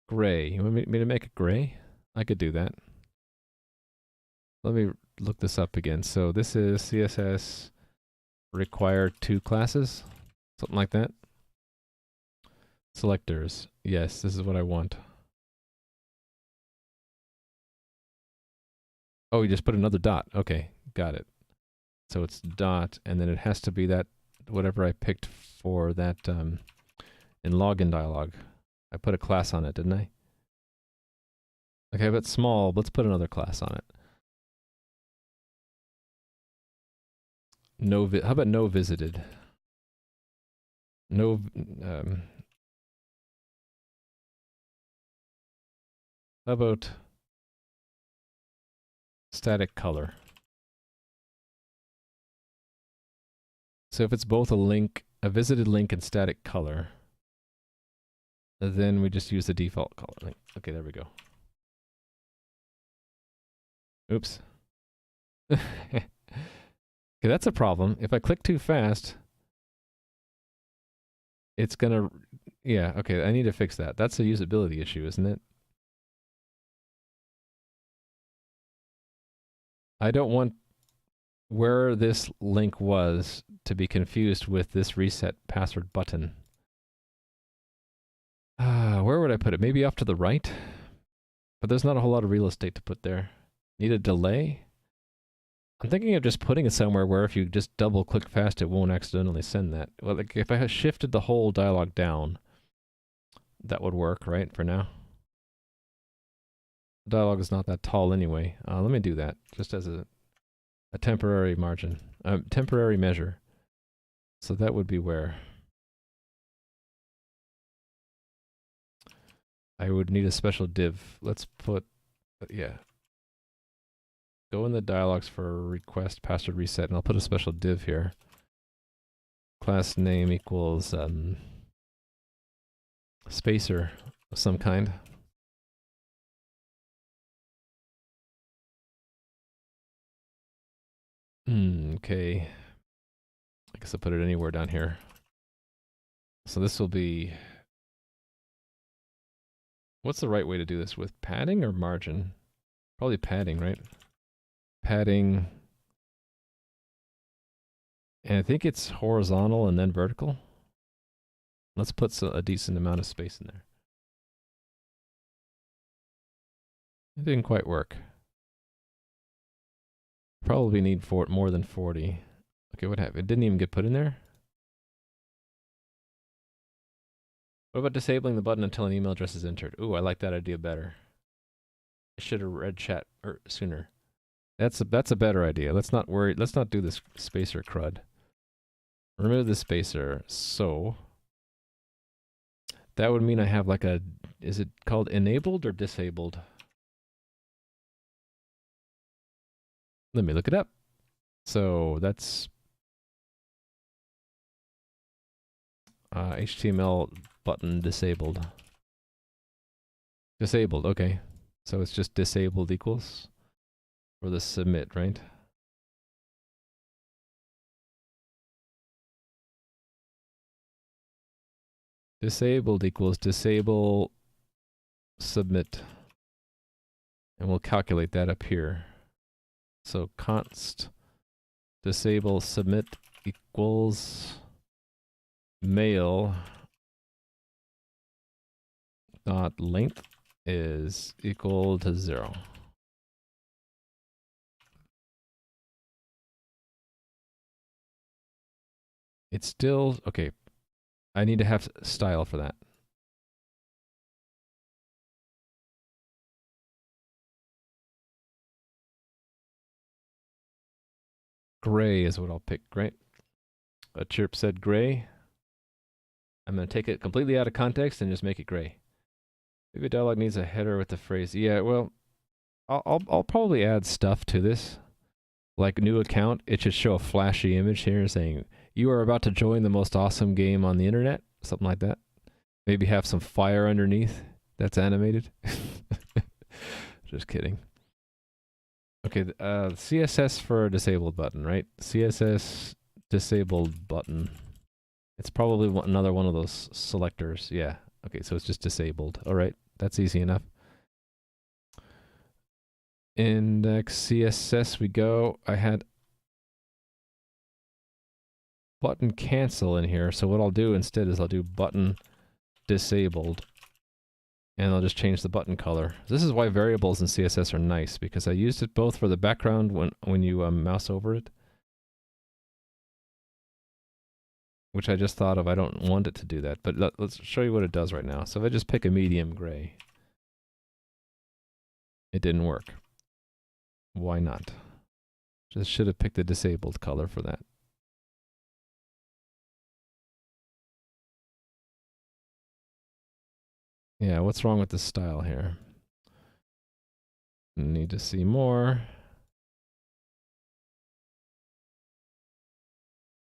Gray. You want me to make it gray? I could do that. Let me look this up again. So this is CSS require two classes, something like that. Selectors. Yes, this is what I want. Oh, you just put another dot. Okay, got it. So it's dot, and then it has to be that whatever I picked for that in login dialog. I put a class on it, didn't I? Okay, but small. Let's put another class on it. No. How about no visited? No. How about static color? So if it's both a link, a visited link, and static color, then we just use the default color link. Okay, there we go. Oops. Okay, that's a problem. If I click too fast, it's gonna... Yeah, okay, I need to fix that. That's a usability issue, isn't it? I don't want where this link was to be confused with this reset password button. Where would I put it? Maybe off to the right? But there's not a whole lot of real estate to put there. Need a delay? I'm thinking of just putting it somewhere where if you just double click fast, it won't accidentally send that. Well, like if I had shifted the whole dialog down, that would work, right, for now? The dialog is not that tall anyway. Let me do that, just as a temporary margin, temporary measure. So that would be where I would need a special div. Let's put, yeah. Go in the dialogs for request password reset, and I'll put a special div here. Class name equals spacer of some kind. Okay. I guess I'll put it anywhere down here. So this will be... What's the right way to do this? With padding or margin? Probably padding, right? Padding. And I think it's horizontal and then vertical. Let's put a decent amount of space in there. It didn't quite work. Probably need more than 40. Okay, what happened? It didn't even get put in there? What about disabling the button until an email address is entered? Ooh, I like that idea better. I should have read chat sooner. That's a better idea. Let's not worry. Let's not do this spacer crud. Remove the spacer. So that would mean I have like a... Is it called enabled or disabled? Let me look it up. So that's HTML button disabled. Disabled, okay. So it's just disabled equals for the submit, right? disabled equals disable submit. And we'll calculate that up here. So const disable submit equals mail dot length is equal to 0. It's still, okay, I need to have style for that. Gray is what I'll pick, right? A chirp said gray. I'm going to take it completely out of context and just make it gray. Maybe a dialog needs a header with the phrase. Yeah, well, I'll probably add stuff to this. Like new account, it should show a flashy image here saying, you are about to join the most awesome game on the internet. Something like that. Maybe have some fire underneath that's animated. Just kidding. Okay, CSS for a disabled button, right? CSS disabled button. It's probably another one of those selectors. Yeah. Okay, so it's just disabled. All right, that's easy enough. Index CSS we go. I had button cancel in here, so what I'll do instead is I'll do button disabled, and I'll just change the button color. This is why variables in CSS are nice, because I used it both for the background when you mouse over it, which I just thought of. I don't want it to do that, but let's show you what it does right now. So if I just pick a medium gray, it didn't work. Why not? Just should have picked the disabled color for that. Yeah, what's wrong with the style here? Need to see more.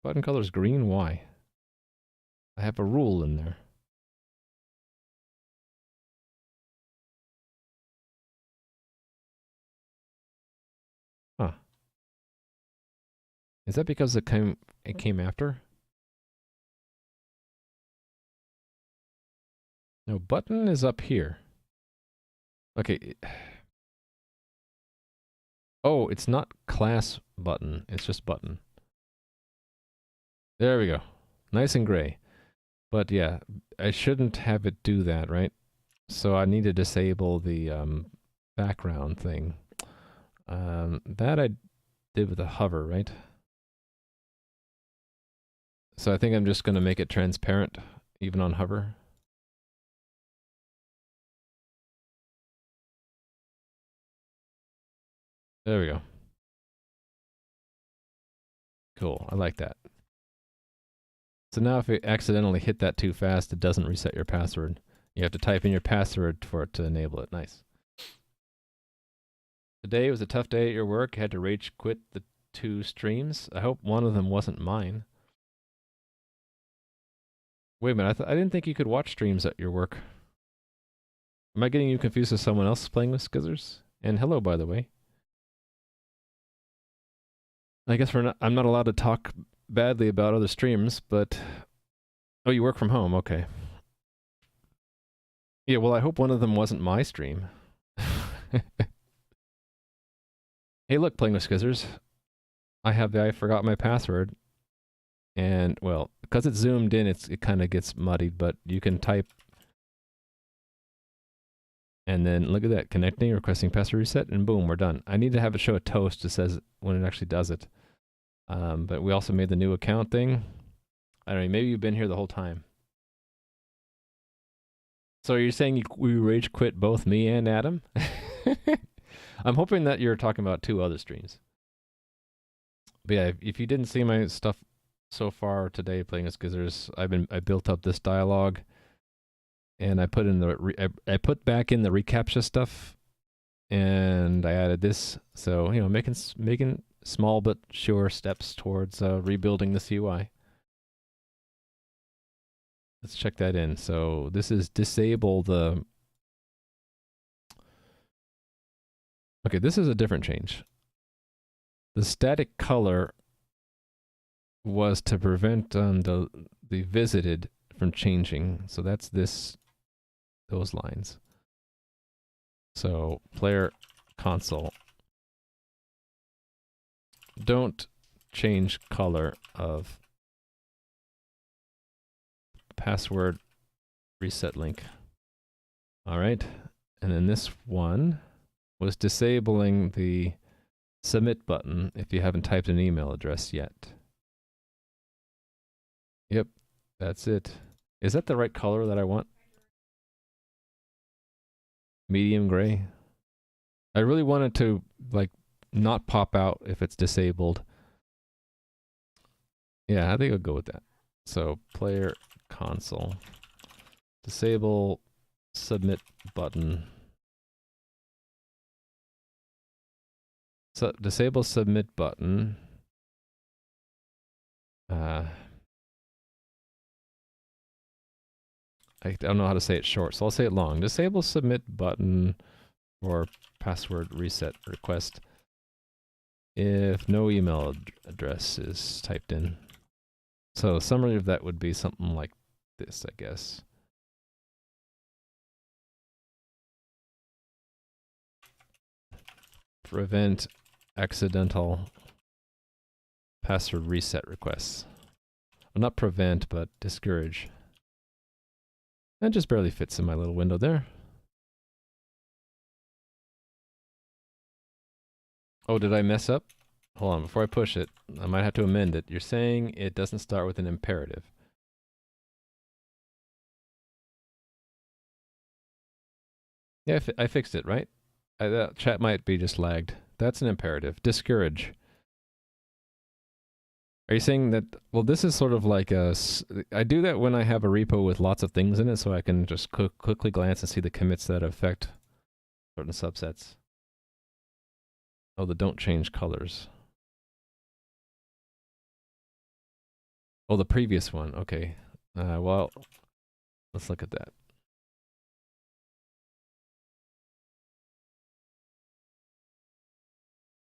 Button color is green, why? I have a rule in there. Huh. Is that because it came after? No, button is up here. Okay. Oh, it's not class button. It's just button. There we go. Nice and gray. But yeah, I shouldn't have it do that, right? So I need to disable the background thing. That I did with a hover, right? So I think I'm just going to make it transparent, even on hover. There we go. Cool, I like that. So now if you accidentally hit that too fast, it doesn't reset your password. You have to type in your password for it to enable it. Nice. Today was a tough day at your work. Had to rage quit the 2 streams. I hope one of them wasn't mine. Wait a minute, I didn't think you could watch streams at your work. Am I getting you confused with someone else playing with Skizzers? And hello, by the way. I guess I'm not allowed to talk badly about other streams, but... Oh, you work from home, okay. Yeah, well, I hope one of them wasn't my stream. Hey, look, playing with Skizzers. I forgot my password. And, well, because it's zoomed in, it kind of gets muddied, but you can type... And then, look at that, connecting, requesting password reset, and boom, we're done. I need to have it show a toast that says when it actually does it. But we also made the new account thing. I don't know, maybe you've been here the whole time. So you're saying we rage quit both me and Adam? I'm hoping that you're talking about 2 other streams. But yeah, if you didn't see my stuff so far today playing as Skizzers, I built up this dialogue, and I put in I put back in the reCAPTCHA stuff, and I added this. So you know, making small but sure steps towards rebuilding this UI. Let's check that in. So this is disable the... Okay, this is a different change. The static color was to prevent the visited from changing. So that's those lines. So player console. Don't change color of password reset link. All right. And then this one was disabling the submit button if you haven't typed an email address yet. Yep, that's it. Is that the right color that I want? Medium gray. I really wanted to like not pop out if it's disabled. Yeah, I think I'll go with that. So player console. Disable submit button. So disable submit button. I don't know how to say it short, so I'll say it long. Disable submit button for password reset request if no email address is typed in. So summary of that would be something like this, I guess. Prevent accidental password reset requests. Well, not prevent, but discourage. That just barely fits in my little window there. Oh, did I mess up? Hold on, before I push it, I might have to amend it. You're saying it doesn't start with an imperative. Yeah, I fixed it, right? That chat might be just lagged. That's an imperative. Discourage. Are you saying that, well, this is sort of like I do that when I have a repo with lots of things in it, so I can just quickly glance and see the commits that affect certain subsets. Oh, the don't change colors. Oh, the previous one. Okay. Well, let's look at that.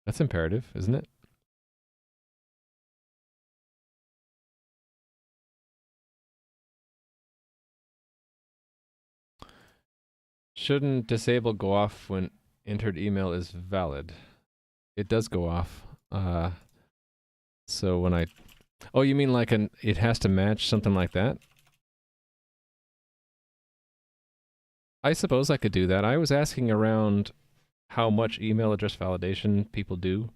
That's imperative, isn't it? Shouldn't disable go off when entered email is valid? It does go off. So when oh, you mean like it has to match something like that? I suppose I could do that. I was asking around how much email address validation people do,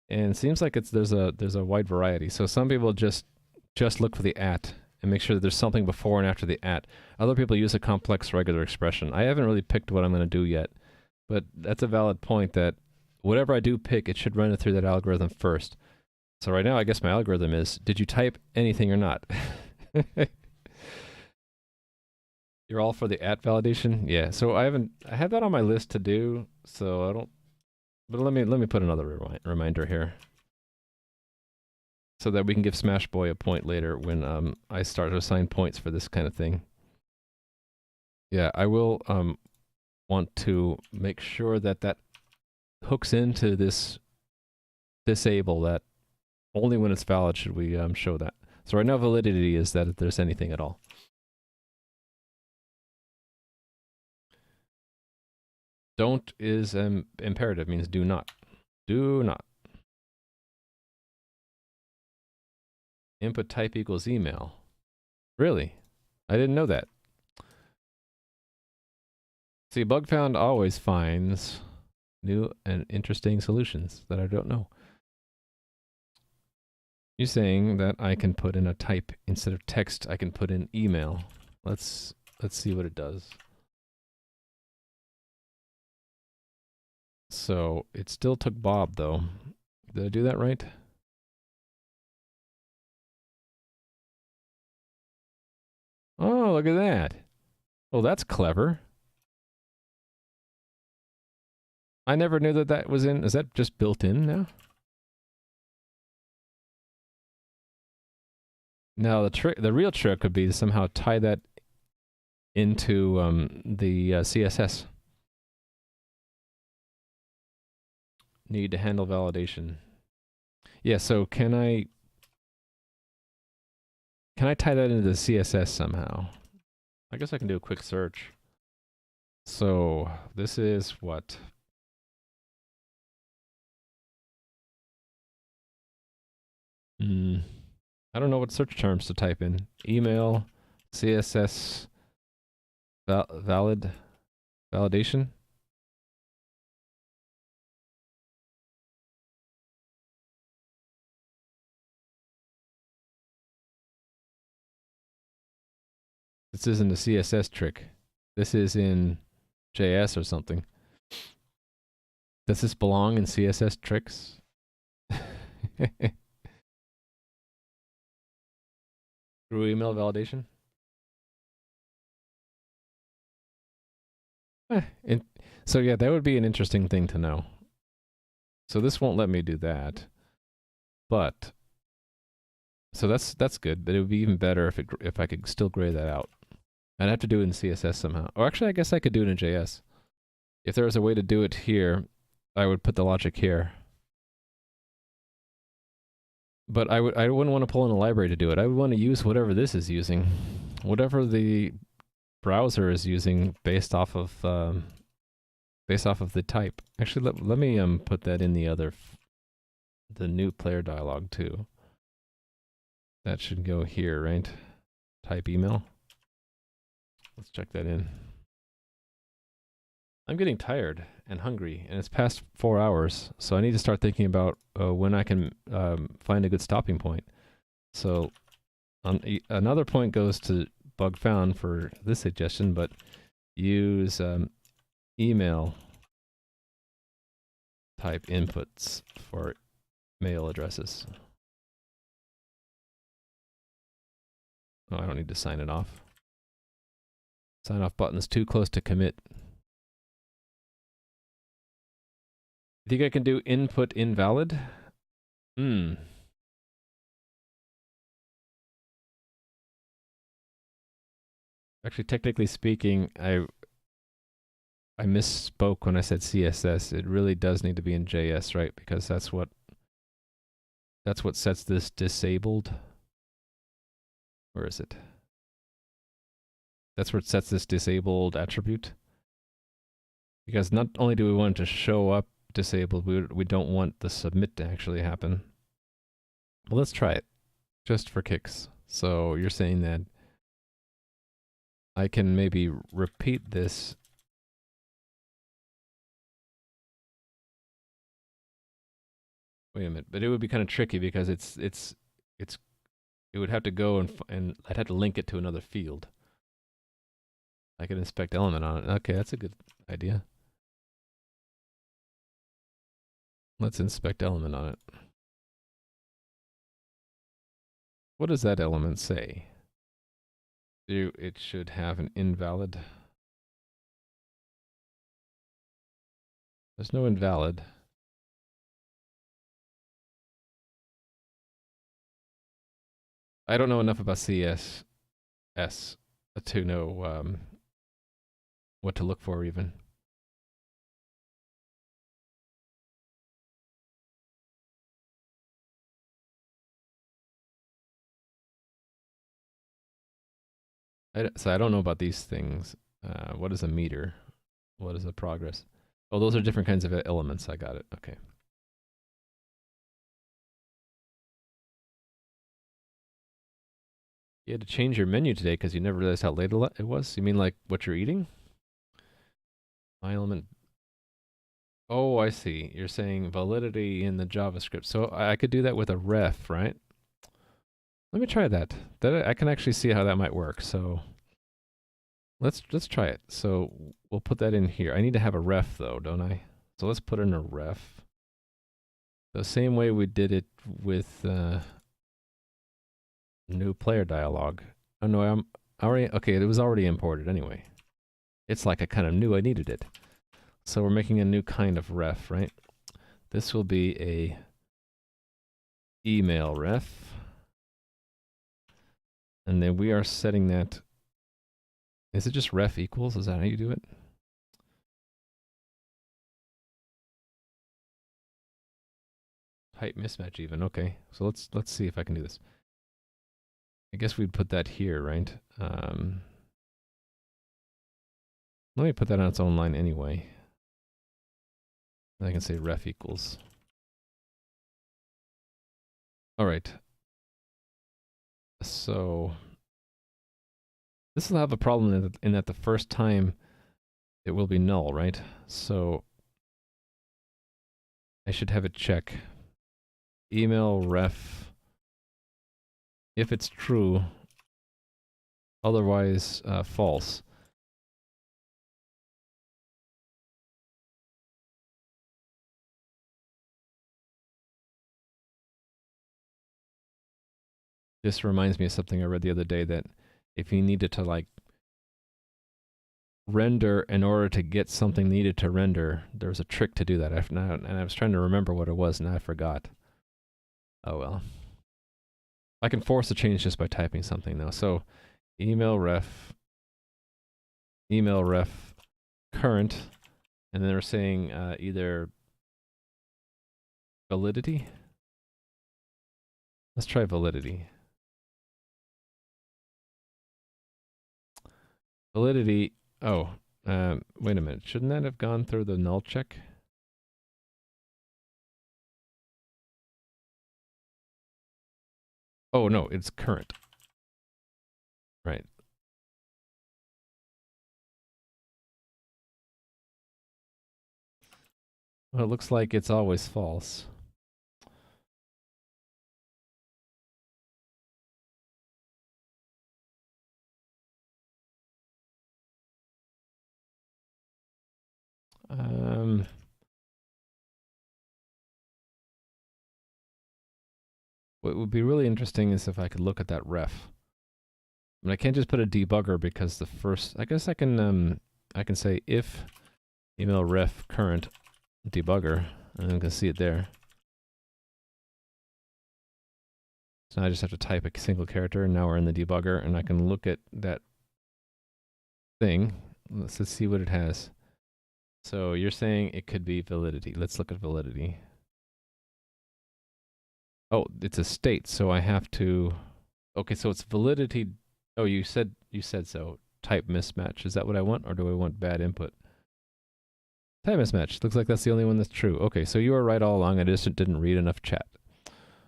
and it seems like there's a wide variety. So some people just look for the at and make sure that there's something before and after the at. Other people use a complex regular expression. I haven't really picked what I'm going to do yet, but that's a valid point that whatever I do pick, it should run it through that algorithm first. So right now, I guess my algorithm is, did you type anything or not? You're all for the at validation? Yeah, so I have that on my list to do, so I don't, but let me put another reminder here. So that we can give Smashboy a point later when I start to assign points for this kind of thing. Yeah, I will want to make sure that that hooks into this disable, that only when it's valid should we show that. So right now validity is that if there's anything at all. Don't is imperative, means do not. Do not. Input type equals email. Really? I didn't know that. See, BugFound always finds new and interesting solutions that I don't know. You're saying that I can put in a type instead of text, I can put in email. Let's see what it does. So it still took Bob though. Did I do that right? Oh, look at that. Oh, that's clever. I never knew that that was in. Is that just built in now? Now the real trick could be to somehow tie that into the CSS. Need to handle validation. Yeah, so can I can I tie that into the CSS somehow? I guess I can do a quick search. So this is what? I don't know what search terms to type in. Email, CSS, validation. This isn't a CSS trick. This is in JS or something. Does this belong in CSS tricks? Through email validation? So yeah, that would be an interesting thing to know. So this won't let me do that. But so that's good, but it would be even better if I could still gray that out. I'd have to do it in CSS somehow. Or actually, I guess I could do it in JS. If there was a way to do it here, I would put the logic here. But I wouldn't want to pull in a library to do it. I would want to use whatever this is using, whatever the browser is using based off of the type. Actually, let me put that in the new player dialog too. That should go here, right? Type email. Let's check that in. I'm getting tired and hungry, and it's past 4 hours, so I need to start thinking about when I can find a good stopping point. So another point goes to bug found for this suggestion, but use email type inputs for mail addresses. Oh, I don't need to sign it off. Sign off button's too close to commit. You think I can do input invalid? Actually, technically speaking, I misspoke when I said CSS. It really does need to be in JS, right? Because that's what sets this disabled. Where is it? That's what sets this disabled attribute. Because not only do we want it to show up disabled, we don't want the submit to actually happen. Well, let's try it, just for kicks. So you're saying that I can maybe repeat this. Wait a minute, but it would be kind of tricky because it would have to go and I'd have to link it to another field. I could inspect element on it. Okay, that's a good idea. Let's inspect element on it. What does that element say? It should have an invalid. There's no invalid. I don't know enough about CSS to know what to look for even. So I don't know about these things. What is a meter? What is a progress? Oh, those are different kinds of elements. I got it. Okay. You had to change your menu today because you never realized how late it was? You mean like what you're eating? My element. Oh, I see. You're saying validity in the JavaScript. So I could do that with a ref, right? Let me try that. I can actually see how that might work. So let's try it. So we'll put that in here. I need to have a ref though, don't I? So let's put in a ref. The same way we did it with new player dialog. Oh no, I'm already okay. It was already imported anyway. It's like I kind of knew I needed it. So we're making a new kind of ref, right? This will be a email ref. And then we are setting that. Is it just ref equals? Is that how you do it? Type mismatch even. Okay. So let's see if I can do this. I guess we'd put that here, right? Let me put that on its own line anyway. I can say ref equals. All right. So this will have a problem in that the first time it will be null, right? So I should have it check email ref if it's true, otherwise false. This reminds me of something I read the other day, that if you needed to like render in order to get something needed to render, there was a trick to do that. And I was trying to remember what it was, and I forgot. Oh well. I can force a change just by typing something though. So email ref current, and then we're saying either validity. Let's try validity. Validity. Oh, wait a minute. Shouldn't that have gone through the null check? Oh no, it's current. Right. Well, it looks like it's always false. What would be really interesting is if I could look at that ref. I mean, I can't just put a debugger because the first. I guess I can say if email ref current debugger, and I can see it there. So now I just have to type a single character, and now we're in the debugger, and I can look at that thing. Let's see what it has. So you're saying it could be validity. Let's look at validity. Oh, it's a state, so I have to. Okay, so it's validity. Oh, you said so. Type mismatch. Is that what I want, or do I want bad input? Type mismatch. Looks like that's the only one that's true. Okay, so you were right all along. I just didn't read enough chat.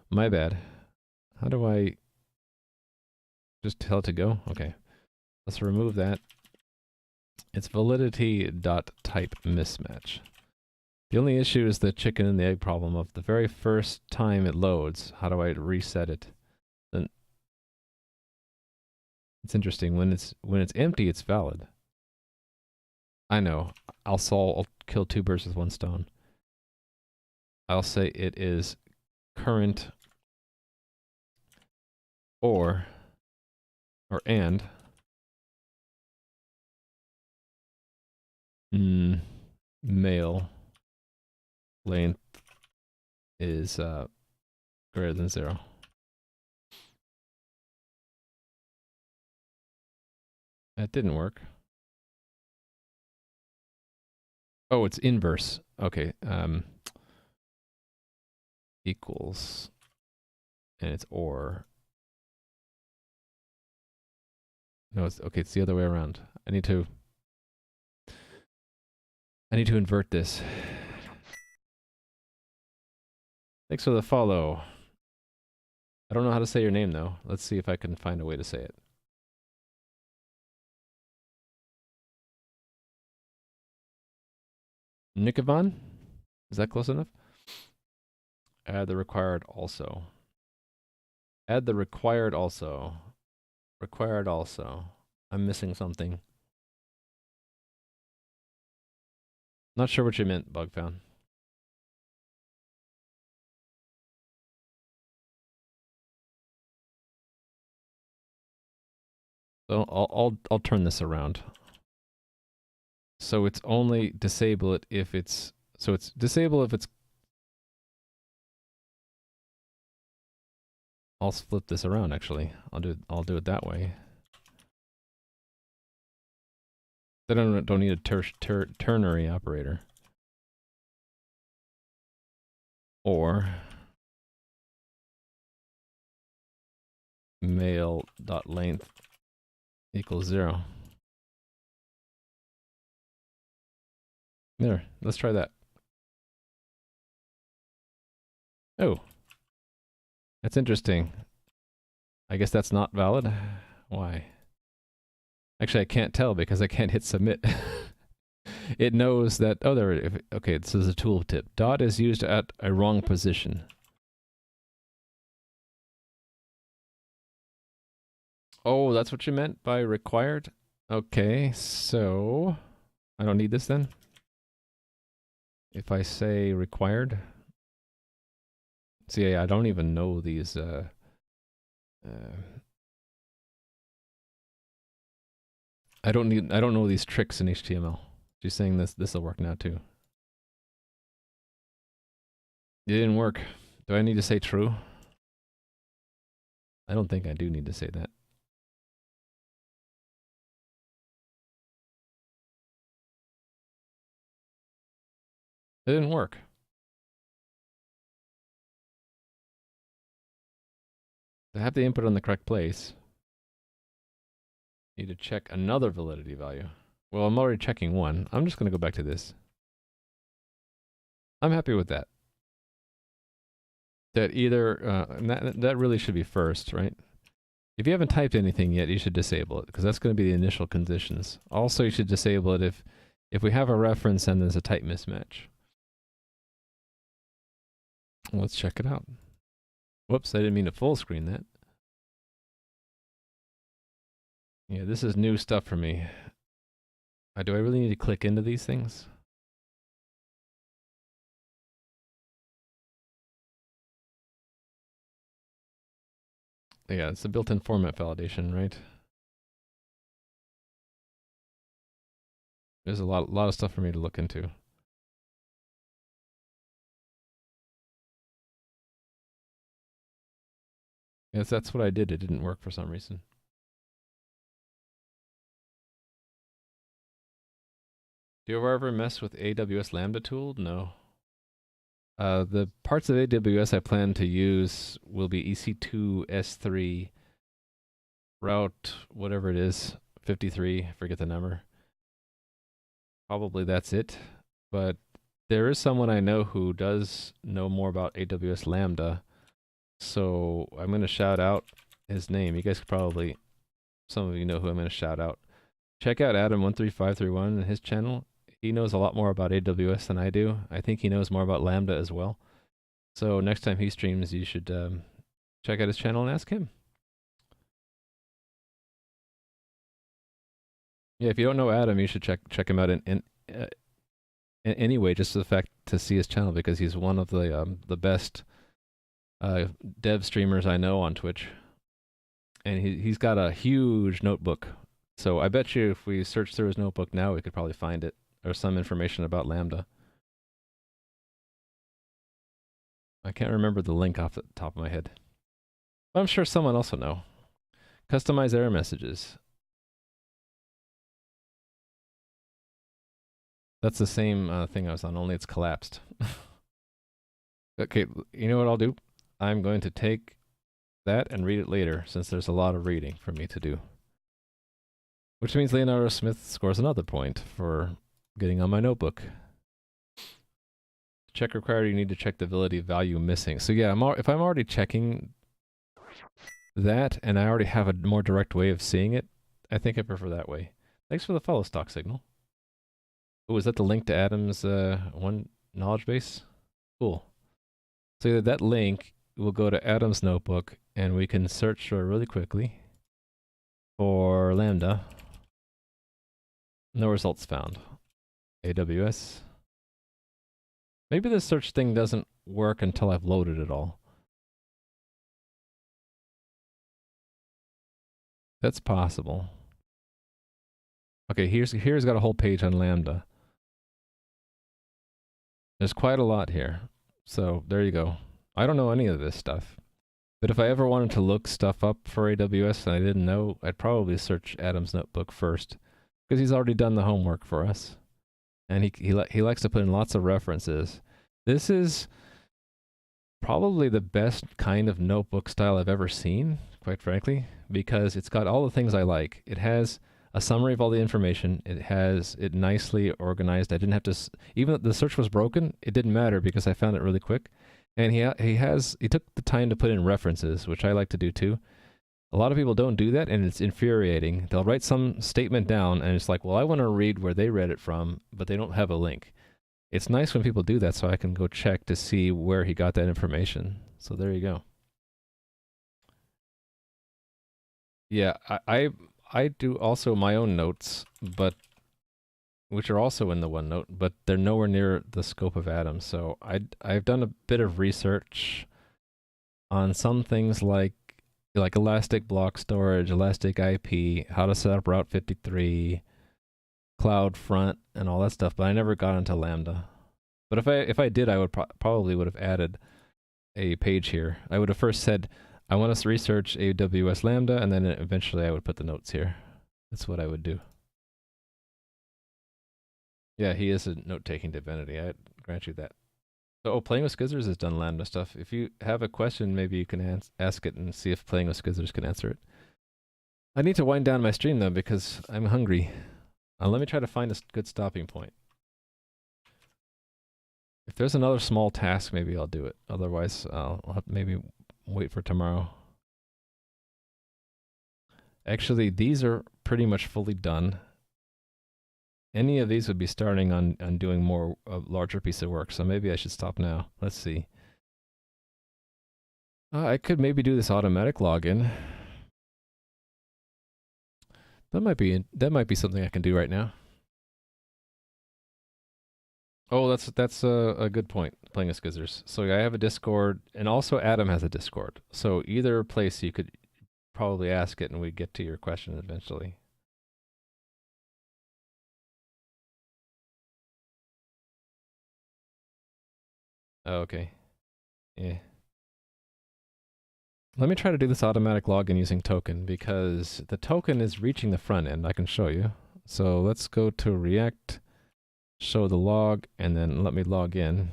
My bad. How do I just tell it to go? Okay, let's remove that. It's validity.type mismatch. The only issue is the chicken and the egg problem of the very first time it loads. How do I reset it? Then it's interesting. When it's empty, it's valid. I know. I'll kill two birds with one stone. I'll say it is current or and male length is greater than 0. That didn't work. Oh, it's inverse. Okay. Equals, and it's or. No, it's okay. It's the other way around. I need to invert this. Thanks for the follow. I don't know how to say your name though. Let's see if I can find a way to say it. Nikovan? Is that close enough? Add the required also. Add the required also. Required also. I'm missing something. Not sure what you meant, Bugfound. So I'll turn this around. So it's only disable it if it's disable if it's. I'll flip this around actually. I'll do it that way. Then I don't need a ternary operator. Or mail.length equals 0. There, let's try that. Oh, that's interesting. I guess that's not valid. Why? Actually, I can't tell because I can't hit submit. It knows that, oh, there, okay, this is a tooltip. Dot is used at a wrong position. Oh, that's what you meant by required? Okay, so I don't need this then? If I say required? See, I don't even know these, I don't know these tricks in HTML. She's saying this'll work now too. It didn't work. Do I need to say true? I don't think I do need to say that. It didn't work. To have the input on the correct place, need to check another validity value. Well, I'm already checking one. I'm just going to go back to this. I'm happy with that. That either, that really should be first, right? If you haven't typed anything yet, you should disable it, because that's going to be the initial conditions. Also, you should disable it if we have a reference and there's a type mismatch. Let's check it out. Whoops, I didn't mean to full screen that. Yeah, this is new stuff for me. Do I really need to click into these things? Yeah, it's a built-in format validation, right? There's a lot of stuff for me to look into. Yes, that's what I did. It didn't work for some reason. Do you ever mess with AWS Lambda tool? No. The parts of AWS I plan to use will be EC2, S3, route, whatever it is, 53, forget the number. Probably that's it. But there is someone I know who does know more about AWS Lambda. So I'm going to shout out his name. You guys could probably, some of you know who I'm going to shout out. Check out Adam13531 and his channel. He knows a lot more about AWS than I do. I think he knows more about Lambda as well. So next time he streams, you should check out his channel and ask him. Yeah, if you don't know Adam, you should check him out in anyway, just the fact to see his channel, because he's one of the best dev streamers I know on Twitch. And he's got a huge notebook. So I bet you if we search through his notebook now, we could probably find it, or some information about Lambda. I can't remember the link off the top of my head. But I'm sure someone else will know. Customize error messages. That's the same thing I was on, only it's collapsed. Okay, you know what I'll do? I'm going to take that and read it later, since there's a lot of reading for me to do. Which means Leonardo Smith scores another point for getting on my notebook. Check required, you need to check the validity value missing. So yeah, if I'm already checking that, and I already have a more direct way of seeing it, I think I prefer that way. Thanks for the follow, Stock Signal. Oh, is that the link to Adam's one knowledge base? Cool. So that link will go to Adam's notebook, and we can search for really quickly for Lambda. No results found. AWS. Maybe the search thing doesn't work until I've loaded it all. That's possible. Okay, here's got a whole page on Lambda. There's quite a lot here. So there you go. I don't know any of this stuff. But if I ever wanted to look stuff up for AWS and I didn't know, I'd probably search Adam's notebook first, because he's already done the homework for us. And he likes to put in lots of references. This is probably the best kind of notebook style I've ever seen, quite frankly, because it's got all the things I like. It has a summary of all the information. It has it nicely organized. I didn't have to, even though the search was broken, it didn't matter because I found it really quick. And he took the time to put in references, which I like to do too. A lot of people don't do that, and it's infuriating. They'll write some statement down, and it's like, well, I want to read where they read it from, but they don't have a link. It's nice when people do that so I can go check to see where he got that information. So there you go. Yeah, I do also my own notes, but which are also in the OneNote, but they're nowhere near the scope of Atom. So I've done a bit of research on some things like elastic block storage, elastic IP, how to set up Route 53, CloudFront, and all that stuff. But I never got into Lambda. But if I did, I would probably would have added a page here. I would have first said, I want us to research AWS Lambda, and then eventually I would put the notes here. That's what I would do. Yeah, he is a note-taking divinity. I grant you that. So, Playing with Skizzers has done Lambda stuff. If you have a question, maybe you can ask it and see if Playing with Skizzers can answer it. I need to wind down my stream, though, because I'm hungry. Let me try to find a good stopping point. If there's another small task, maybe I'll do it. Otherwise, I'll have to maybe wait for tomorrow. Actually, these are pretty much fully done. Any of these would be starting on doing more larger piece of work, so maybe I should stop now. Let's see. I could maybe do this automatic login. That might be something I can do right now. Oh, that's a good point. Playing with Skizzers. So I have a Discord, and also Adam has a Discord. So either place you could probably ask it, and we get to your question eventually. Oh, okay. Yeah. Let me try to do this automatic login using token because the token is reaching the front end. I can show you. So let's go to React, show the log, and then let me log in.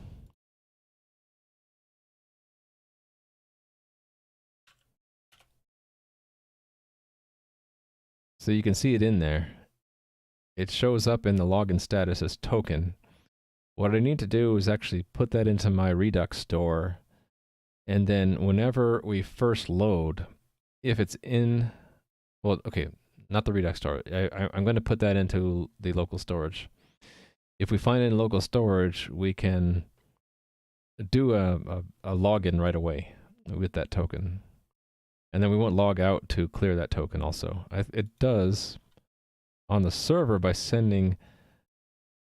So you can see it in there. It shows up in the login status as token. What I need to do is actually put that into my Redux store. And then whenever we first load, if it's in, well, okay, not the Redux store. I'm going to put that into the local storage. If we find it in local storage, we can do a login right away with that token. And then we won't log out to clear that token also. It does on the server by sending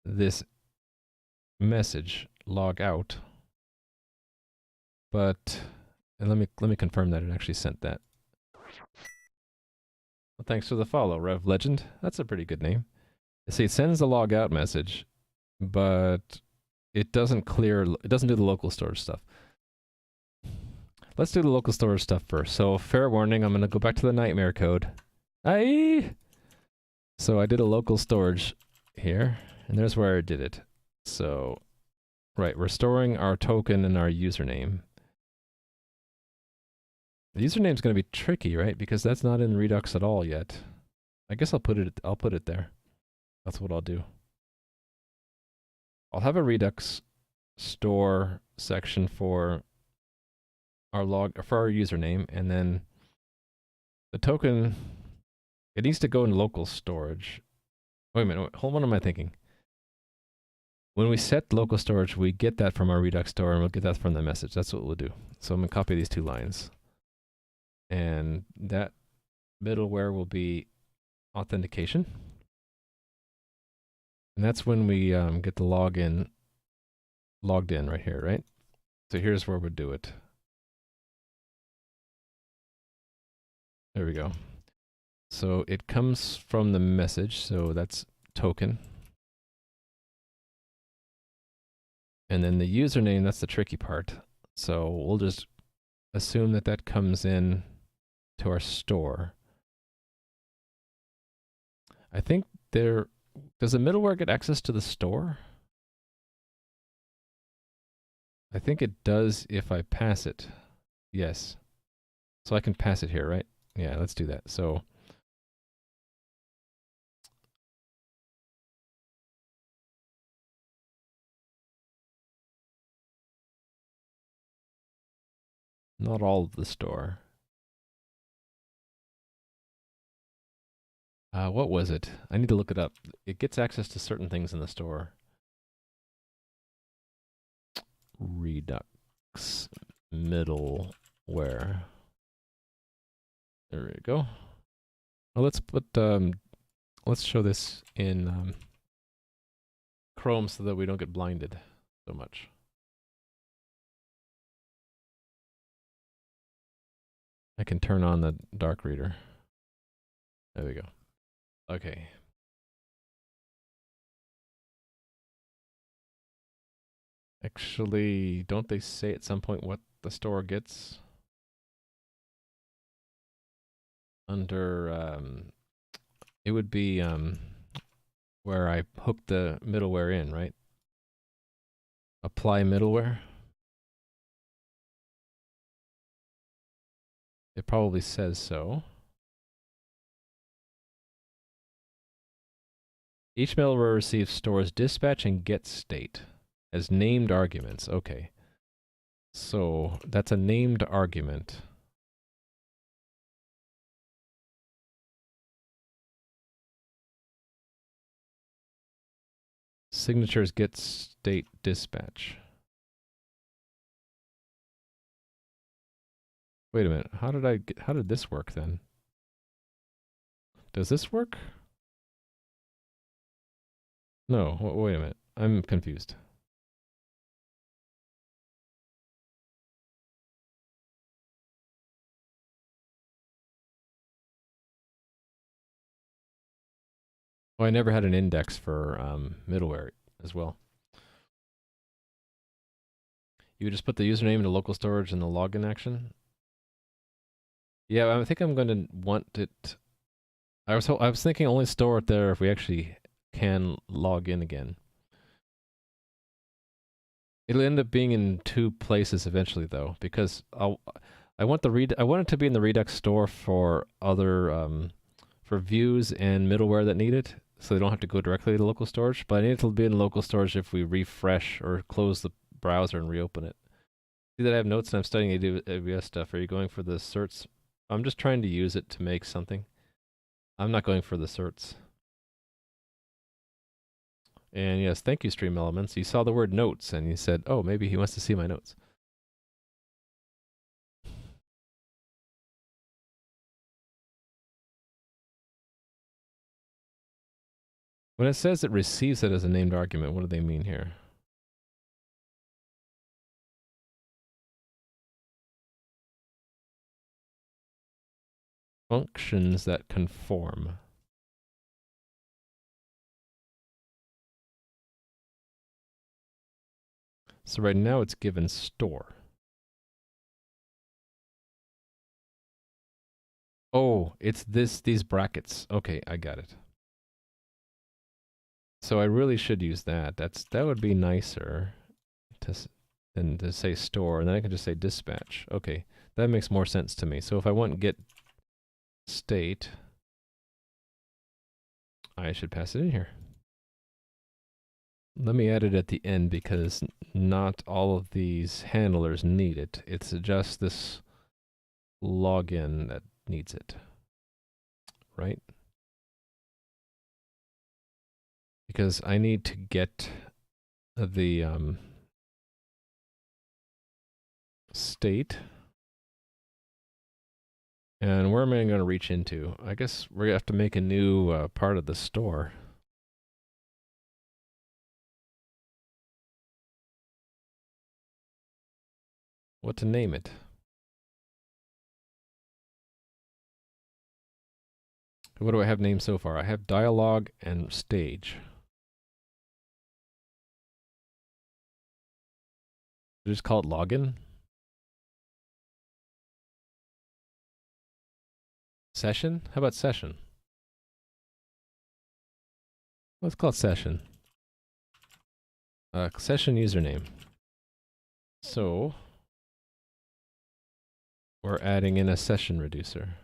this message, log out. But, and let me confirm that it actually sent that. Well, thanks for the follow, Rev Legend. That's a pretty good name. See, it sends the log out message, but it doesn't do the local storage stuff. Let's do the local storage stuff first. So, fair warning, I'm going to go back to the nightmare code. Aye! So, I did a local storage here, and there's where I did it. So, right, we're storing our token and our username. The username's going to be tricky, right? Because that's not in Redux at all yet. I guess I'll put it there. That's what I'll do. I'll have a Redux store section for our username, and then the token, it needs to go in local storage. Wait a minute, hold on, what am I thinking? When we set local storage, we get that from our Redux store, and we'll get that from the message. That's what we'll do. So I'm going to copy these two lines. And that middleware will be authentication. And that's when we get the logged in right here, right? So here's where we'll do it. There we go. So it comes from the message, so that's token. And then the username, that's the tricky part. So we'll just assume that that comes in to our store. I think does the middleware get access to the store? I think it does if I pass it. Yes. So I can pass it here, right? Yeah, let's do that. So not all of the store. What was it? I need to look it up. It gets access to certain things in the store. Redux middleware. There we go. Well, let's show this in Chrome so that we don't get blinded so much. I can turn on the dark reader. There we go. Okay. Actually, don't they say at some point what the store gets? Under, it would be where I hook the middleware in, right? Apply middleware. It probably says so. Each middleware receives stores dispatch and get state as named arguments. Okay. So that's a named argument. Signatures get state dispatch. Wait a minute. How did this work then? Does this work? No, wait a minute. I'm confused. Oh, I never had an index for middleware as well. You just put the username into local storage and the login action? Yeah, I think I'm going to want it. I was thinking only store it there if we actually can log in again. It'll end up being in two places eventually, though, because I want it to be in the Redux store for other for views and middleware that need it, so they don't have to go directly to local storage. But I need it to be in local storage if we refresh or close the browser and reopen it. See that I have notes and I'm studying AWS stuff. Are you going for the certs? I'm just trying to use it to make something. I'm not going for the certs. And yes, thank you, Stream Elements. You saw the word notes and you said, oh, maybe he wants to see my notes. When it says it receives it as a named argument, what do they mean here? Functions that conform. So right now it's given store. Oh, it's these brackets. Okay, I got it. So I really should use that. That would be nicer than to say store, and then I can just say dispatch. Okay, that makes more sense to me. So if I want get state, I should pass it in here. Let me add it at the end because not all of these handlers need it. It's just this login that needs it, right? Because I need to get the state. And where am I going to reach into? I guess we're going to have to make a new part of the store. What to name it? What do I have named so far? I have dialogue and stage. Just call it login. Session? How about session? Let's call it session. Session username. So we're adding in a session reducer.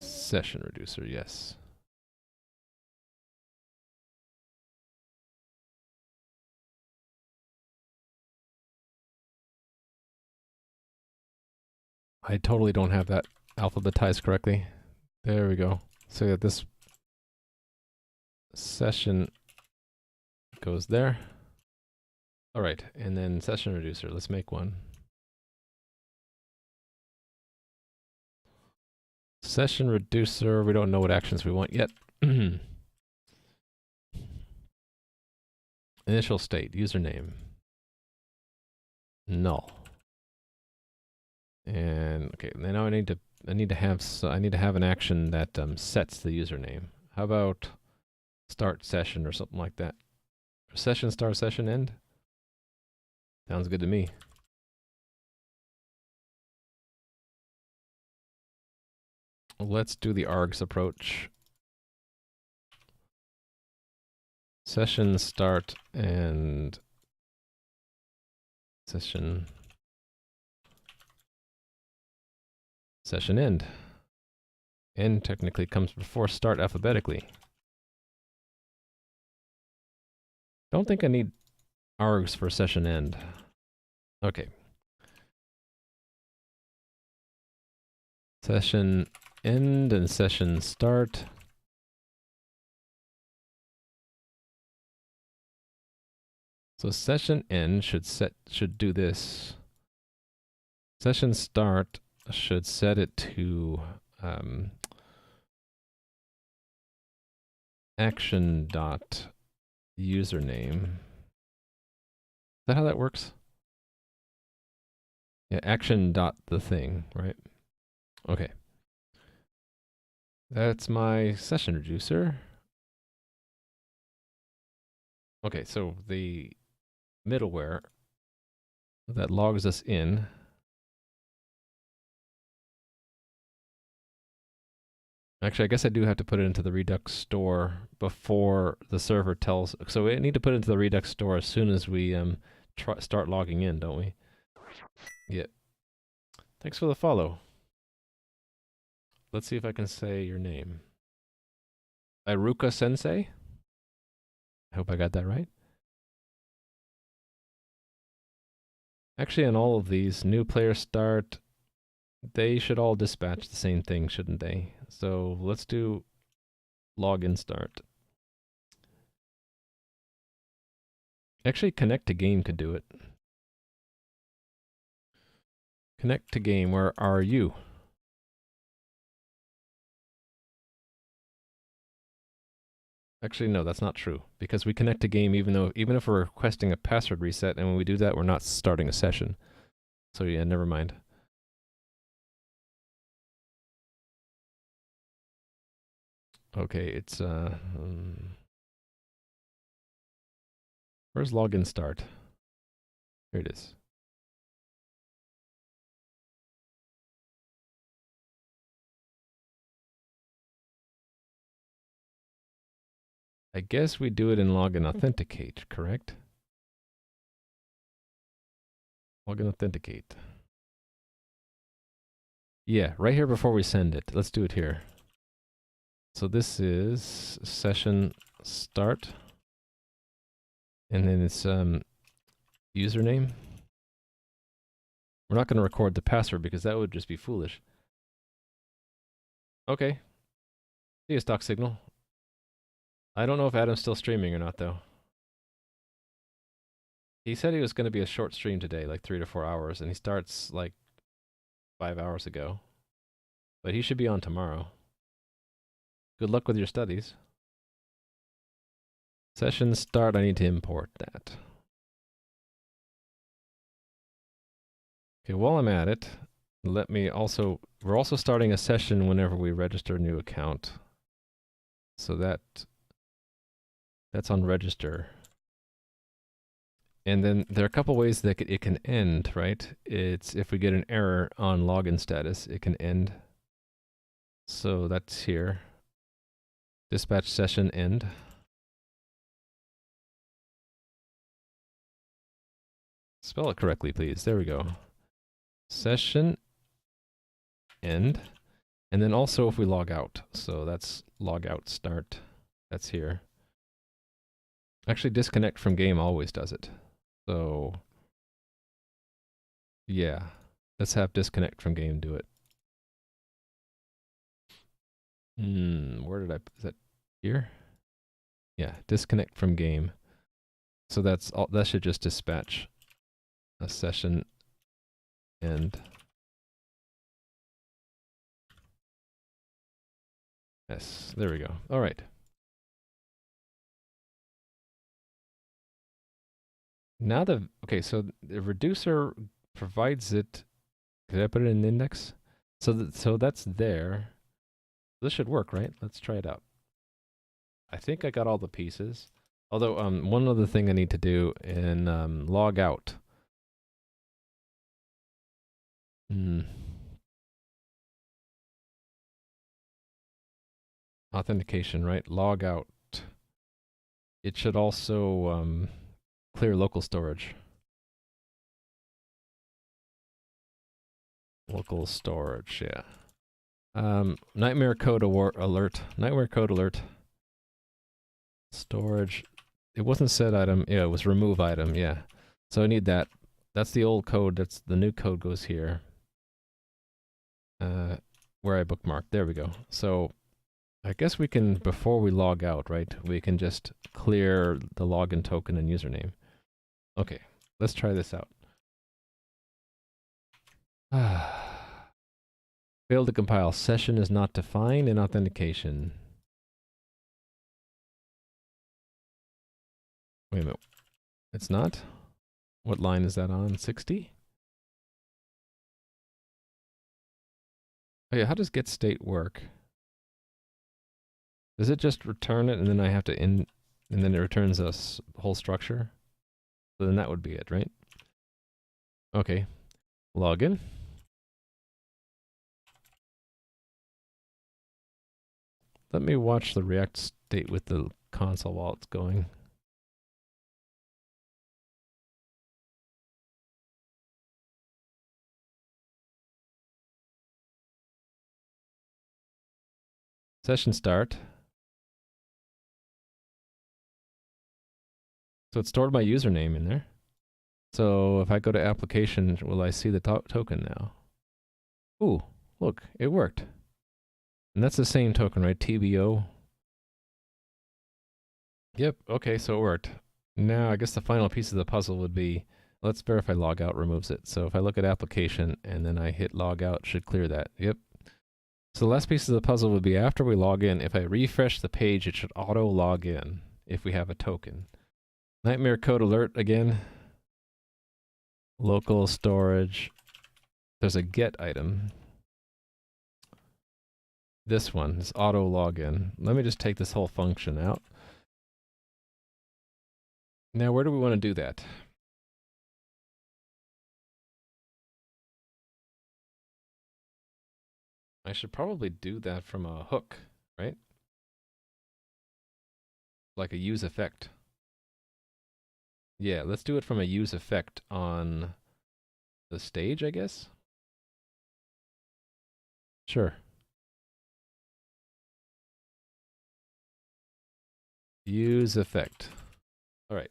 Session reducer, yes. I totally don't have that alphabetized correctly. There we go. So that this session goes there. All right, and then session reducer, let's make one. Session reducer, we don't know what actions we want yet. Initial state, username. Null. And okay, now I need to have an action that sets the username. How about start session or something like that? Session start, session end? Sounds good to me. Let's do the args approach. Session start and session end. End technically comes before start alphabetically. Don't think I need args for session end. Okay. Session end and session start. So session end should do this. Session start should set it to action dot username. Is that how that works? Yeah, action dot the thing, right? Okay. That's my session reducer. Okay, so the middleware that logs us in actually, I guess I do have to put it into the Redux store before the server tells. So we need to put it into the Redux store as soon as we start logging in, don't we? Yep. Thanks for the follow. Let's see if I can say your name. Iruka Sensei? I hope I got that right. Actually, on all of these, new player start, they should all dispatch the same thing, shouldn't they? So let's do login start. Actually, connect to game could do it. Connect to game, where are you? Actually, no, that's not true, because we connect to game even if we're requesting a password reset, and when we do that, we're not starting a session. So yeah, never mind. Okay, it's where's login start? Here it is. I guess we do it in login authenticate, correct? Login authenticate. Yeah, right here before we send it. Let's do it here. So this is session start. And then it's username. We're not going to record the password because that would just be foolish. Okay. See you, stock signal. I don't know if Adam's still streaming or not, though. He said he was going to be a short stream today, like 3 to 4 hours, and he starts like 5 hours ago. But he should be on tomorrow. Good luck with your studies. Session start, I need to import that. Okay, while I'm at it, let me also, we're also starting a session whenever we register a new account. So that's on register. And then there are a couple ways that it can end, right? It's if we get an error on login status, it can end. So that's here. Dispatch session end. Spell it correctly, please. There we go. Session end. And then also if we log out. So that's log out start. That's here. Actually, disconnect from game always does it. So, yeah. Let's have disconnect from game do it. Where did I... Is that here? Yeah, disconnect from game. So that's all. That should just dispatch a session end. Yes, there we go. All right. Now okay, so the reducer provides it. Did I put it in the index? So that's there. This should work, right? Let's try it out. I think I got all the pieces. Although one other thing I need to do in log out. Authentication, right? Log out. It should also clear local storage. Local storage, yeah. Nightmare code alert. Nightmare code alert. Storage. It wasn't set item. Yeah, it was remove item. Yeah. So I need that. That's the old code. That's the new code goes here. Where I bookmarked. There we go. So I guess we can, before we log out, right? We can just clear the login token and username. Okay. Let's try this out. Failed to compile. Session is not defined in authentication. Wait a minute. It's not? What line is that on? 60? Oh yeah, how does get state work? Does it just return it and then I have to and then it returns a whole structure? So then that would be it, right? Okay. Login. Let me watch the React state with the console while it's going. Session start. So it stored my username in there. So if I go to application, will I see the token now? Ooh, look, it worked. And that's the same token, right? TBO. Yep, okay, so it worked. Now I guess the final piece of the puzzle would be, let's verify logout removes it. So if I look at application and then I hit logout, it should clear that. Yep. So the last piece of the puzzle would be after we log in, if I refresh the page, it should auto log in if we have a token. Nightmare code alert again. Local storage. There's a get item. This one is auto login. Let me just take this whole function out. Now, where do we want to do that? I should probably do that from a hook, right? Like a use effect. Yeah, let's do it from a use effect on the stage, I guess. Sure. Use effect. All right.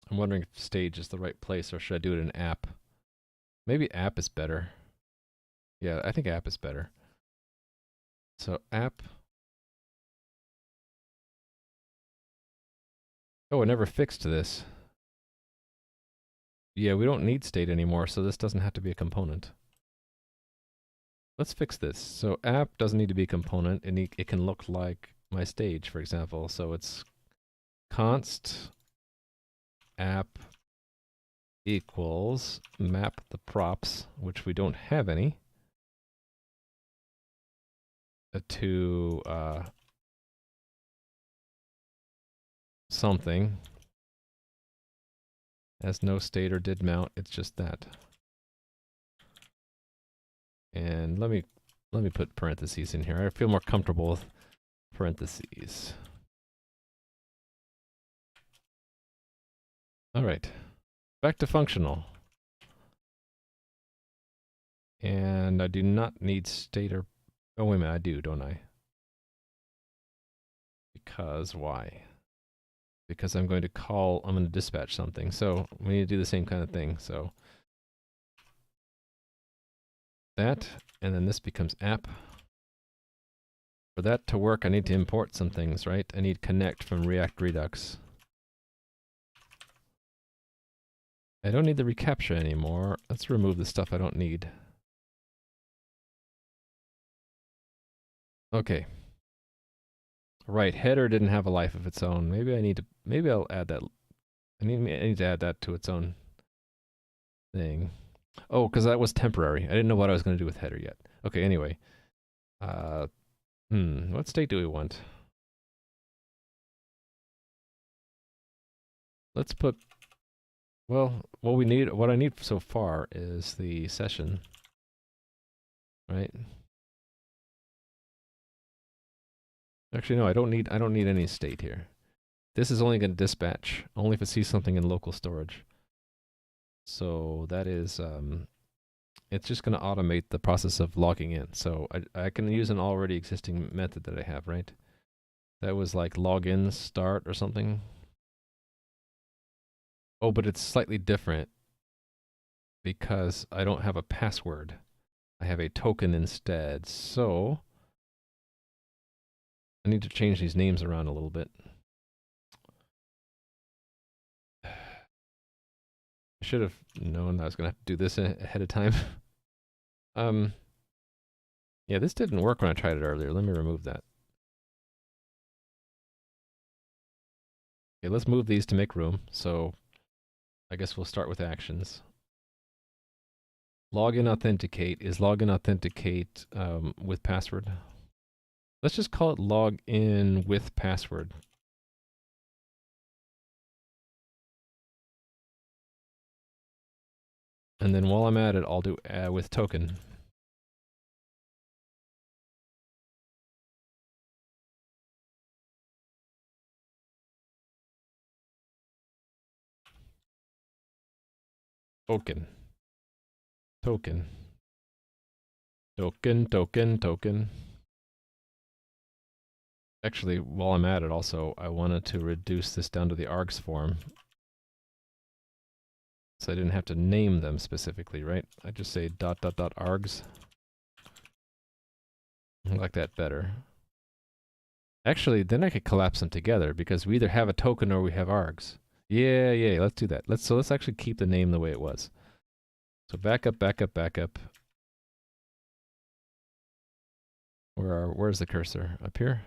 I'm wondering if stage is the right place or should I do it in app? Maybe app is better. Yeah, I think app is better. So app. Oh, I never fixed this. Yeah, we don't need state anymore, so this doesn't have to be a component. Let's fix this. So app doesn't need to be a component, and it can look like my stage, for example. So it's const app equals map the props, which we don't have any, to something. Has no state or did mount, it's just that. And let me put parentheses in here. I feel more comfortable with parentheses. All right, back to functional. And I do not need state or... Oh, wait a minute, I do, don't I? Because why? Because I'm going to dispatch something. So we need to do the same kind of thing. So that, and then this becomes app. For that to work, I need to import some things, right? I need connect from React Redux. I don't need the reCAPTCHA anymore. Let's remove the stuff I don't need. Okay. Right, header didn't have a life of its own. Maybe I'll add that. I need to add that to its own thing. Oh, because that was temporary. I didn't know what I was going to do with header yet. Okay, anyway. Uh, what state do we want? Let's put, well, what I need so far is the session, right? Actually, no, I don't need any state here. This is only going to dispatch, only if it sees something in local storage. So that is, it's just going to automate the process of logging in. So I can use an already existing method that I have, right? That was like login start or something. Oh, but it's slightly different because I don't have a password. I have a token instead. So I need to change these names around a little bit. I should have known that I was going to have to do this ahead of time. Yeah, this didn't work when I tried it earlier. Let me remove that. Okay, let's move these to make room. So I guess we'll start with actions. Login authenticate. Is login authenticate with password? Let's just call it login with password. And then while I'm at it, I'll do with token. Token. Token. Token, token, token. Actually, while I'm at it also, I wanted to reduce this down to the args form. So I didn't have to name them specifically, right? I just say ... args. I like that better. Actually, then I could collapse them together because we either have a token or we have args. Yeah, let's do that. Let's actually keep the name the way it was. So backup, backup, backup. Where's the cursor? Up here?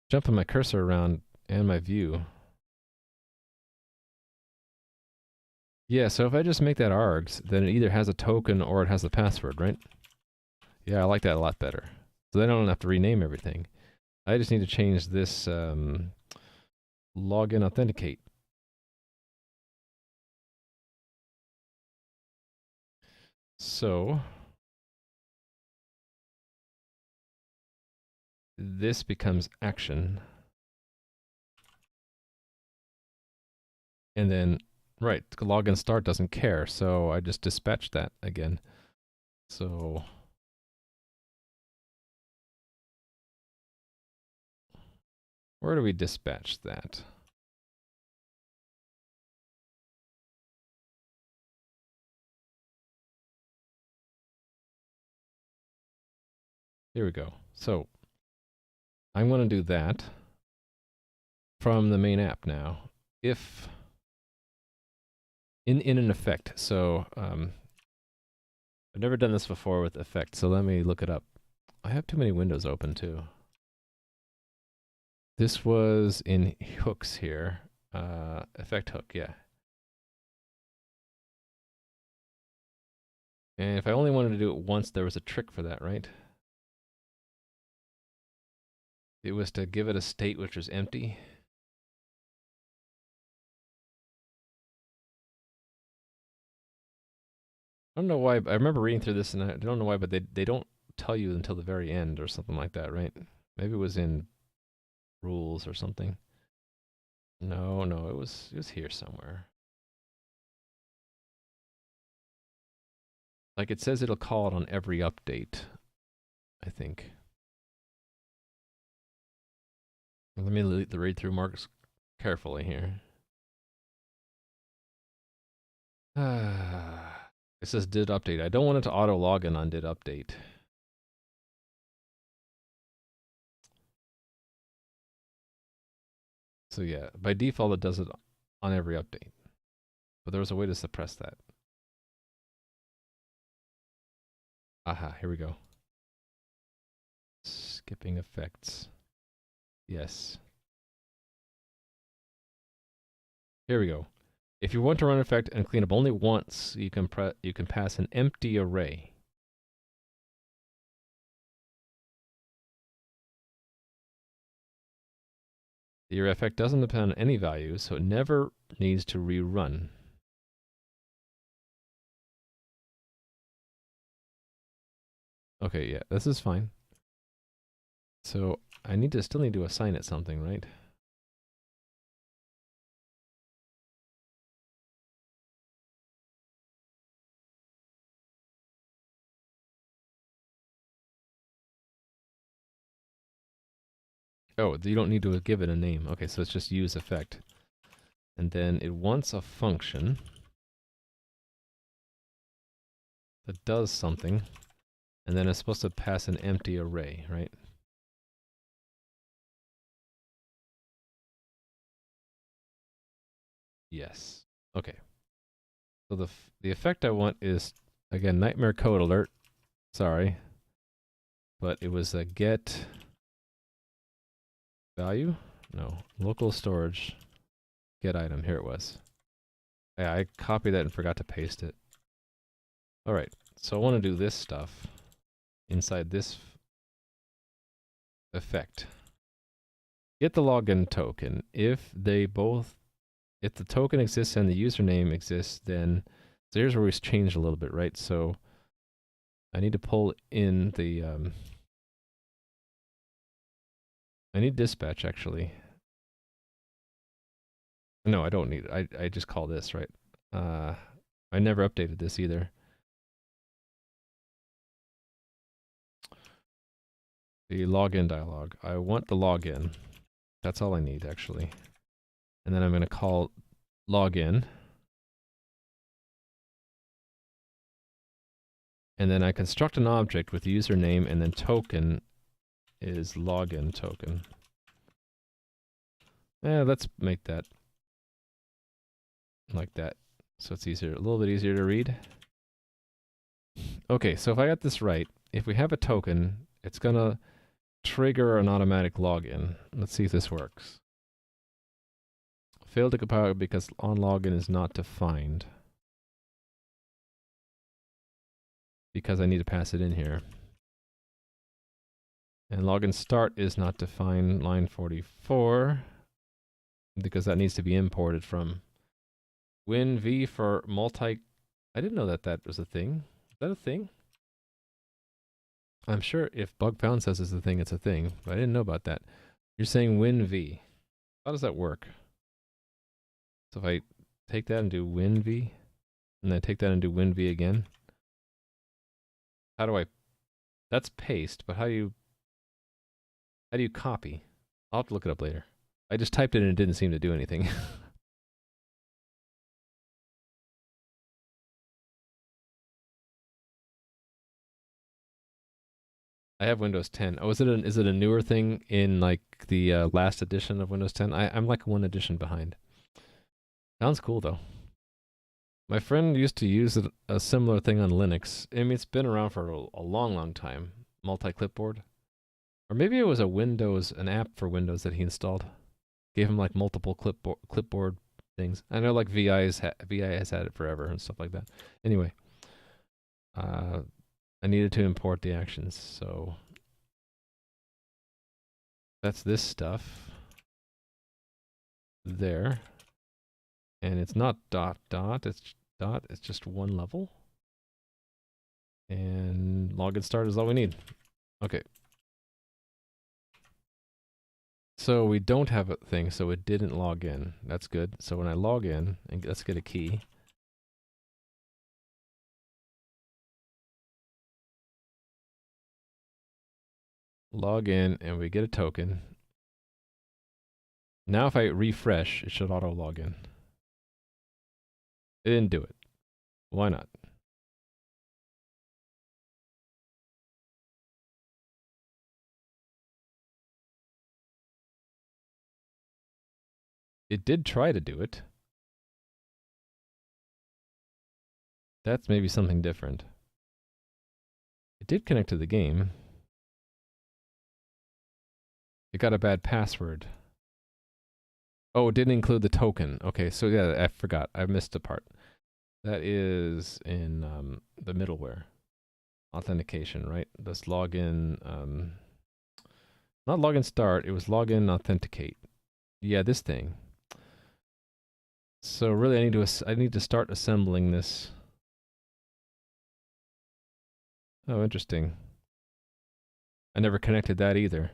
Jumping my cursor around and my view. Yeah, so if I just make that args, then it either has a token or it has the password, right? Yeah, I like that a lot better. So then I don't have to rename everything. I just need to change this login authenticate. So this becomes action. And then, right, login start doesn't care, so I just dispatch that again. So where do we dispatch that? Here we go. So I'm going to do that from the main app now. If in an effect. So I've never done this before with effect, so let me look it up. I have too many windows open too. This was in hooks here. Effect hook, yeah. And if I only wanted to do it once, there was a trick for that, right? It was to give it a state which was empty. I don't know why. I remember reading through this and I don't know why, but they don't tell you until the very end or something like that, right? Maybe it was in rules or something. No, no, it was here somewhere. Like it says it'll call it on every update, I think. Let me read through marks carefully here. It says did update. I don't want it to auto login on did update. So yeah, by default it does it on every update. But there was a way to suppress that. Aha, here we go. Skipping effects. Yes. Here we go. If you want to run an effect and clean up only once, you can pass an empty array. Your effect doesn't depend on any value, so it never needs to rerun. Okay, yeah, this is fine. So I still need to assign it something, right? Oh, you don't need to give it a name. Okay, so it's just use effect. And then it wants a function that does something, and then it's supposed to pass an empty array, right? Yes. Okay. So the effect I want is, again, nightmare code alert. Sorry. But it was a get value? No. Local storage get item. Here it was. Yeah, I copied that and forgot to paste it. Alright. So I want to do this stuff inside this effect. Get the login token. If the token exists and the username exists, then, so here's where we changed a little bit, right? So I need to pull in the, I need dispatch actually. No, I don't need it. I just call this, right? I never updated this either. The login dialog. I want the login. That's all I need actually. And then I'm going to call login. And then I construct an object with username and then token is login token. Let's make that like that. So it's easier, a little bit easier to read. Okay, so if I got this right, if we have a token, it's gonna trigger an automatic login. Let's see if this works. Failed to compile because on login is not defined. Because I need to pass it in here. And login start is not defined, line 44, because that needs to be imported from WinV for multi. I didn't know that that was a thing. Is that a thing? I'm sure if bugfound says it's a thing, it's a thing, but I didn't know about that. You're saying WinV. How does that work? So if I take that and do WinV, and then take that and do WinV again, how do I? That's paste, but how do you copy? I'll have to look it up later. I just typed it and it didn't seem to do anything. I have Windows 10. Oh, is it a newer thing in like the last edition of Windows 10? I'm like one edition behind. Sounds cool though. My friend used to use a similar thing on Linux. I mean, it's been around for a long, long time. Multi-clipboard. Or maybe it was an app for Windows that he installed. Gave him like multiple clipboard things. I know like VI has had it forever and stuff like that. Anyway, I needed to import the actions, so that's this stuff there. And it's not dot, it's just one level. And login start is all we need. Okay. So we don't have a thing, so it didn't log in. That's good. So when I log in, and let's get a key. Log in, and we get a token. Now if I refresh, it should auto log in. It didn't do it. Why not? It did try to do it. That's maybe something different. It did connect to the game. It got a bad password. Oh, it didn't include the token. Okay, so yeah, I forgot. I missed a part. That is in the middleware. Authentication, right? Let's login. Not login start, it was login authenticate. Yeah, this thing. So really I need to start assembling this. Oh, interesting. I never connected that either.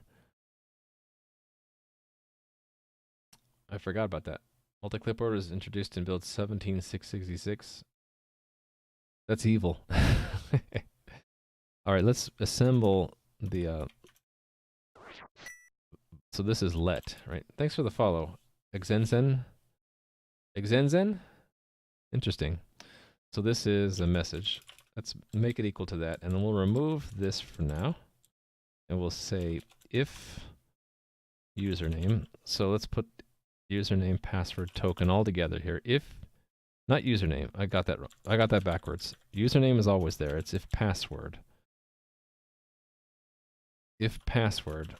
I forgot about that. Multi-clipboard was introduced in build 17666. That's evil. All right, let's assemble the so this is let, right? Thanks for the follow. Exenzen? Exenzen? Interesting. So this is a message. Let's make it equal to that, and then we'll remove this for now. And we'll say if username. So let's put username, password, token all together here. If, not username, I got that backwards. Username is always there. It's if password. If password.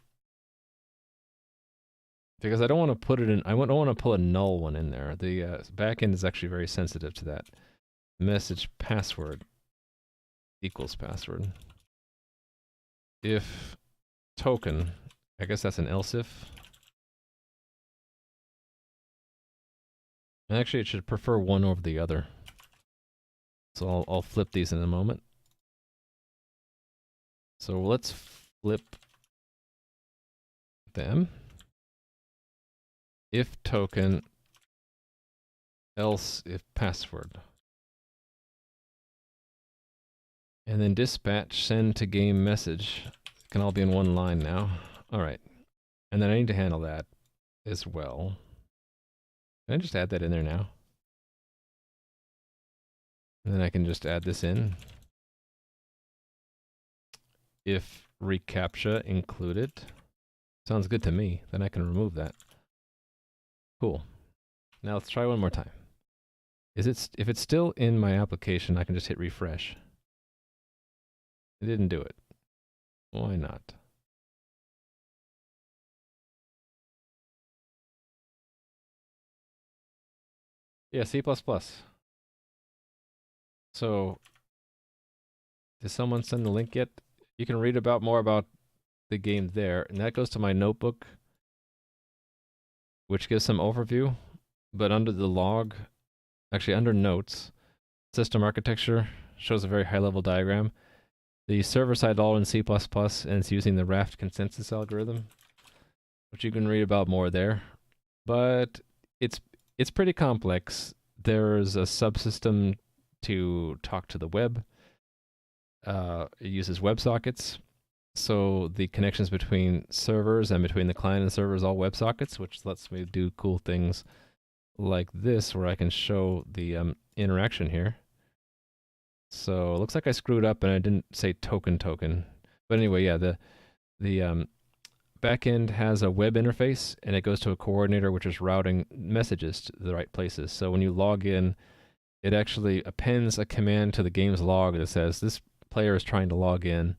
Because I don't want to put it in, I don't want to put a null one in there. The backend is actually very sensitive to that. Message password equals password. If token, I guess that's an else if. And actually, it should prefer one over the other. So I'll flip these in a moment. So let's flip them. If token, else if password. And then dispatch send to game message. It can all be in one line now. All right. And then I need to handle that as well. Can I just add that in there now? And then I can just add this in. If reCAPTCHA included. Sounds good to me. Then I can remove that. Cool. Now let's try one more time. If it's still in my application, I can just hit refresh. It didn't do it. Why not? Yeah, C++. So, did someone send the link yet? You can read more about the game there, and that goes to my notebook, which gives some overview. But under the log, actually under notes, system architecture shows a very high-level diagram. The server-side all in C++, and it's using the Raft consensus algorithm, which you can read about more there. But it's pretty complex. There's a subsystem to talk to the web. It uses WebSockets. So the connections between servers and between the client and server is all WebSockets, which lets me do cool things like this, where I can show the interaction here. So it looks like I screwed up and I didn't say token. But anyway, yeah, the backend has a web interface, and it goes to a coordinator which is routing messages to the right places. So when you log in, it actually appends a command to the game's log that says this player is trying to log in,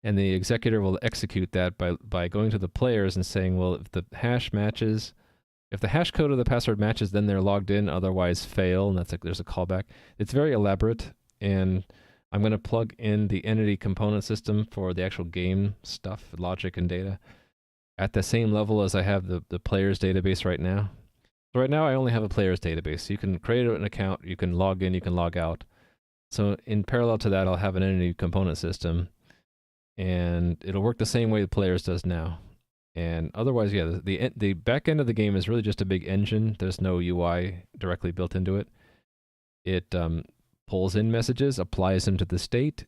and the executor will execute that by going to the players and saying, well, if the hash matches, if the hash code of the password matches, then they're logged in, otherwise fail, and there's a callback. It's very elaborate, and I'm going to plug in the entity component system for the actual game stuff, logic and data, at the same level as I have the players database right now. So right now I only have a players database. You can create an account, you can log in, you can log out. So in parallel to that, I'll have an entity component system, and it'll work the same way the players does now. And otherwise, yeah, the back end of the game is really just a big engine. There's no UI directly built into it. It pulls in messages, applies them to the state,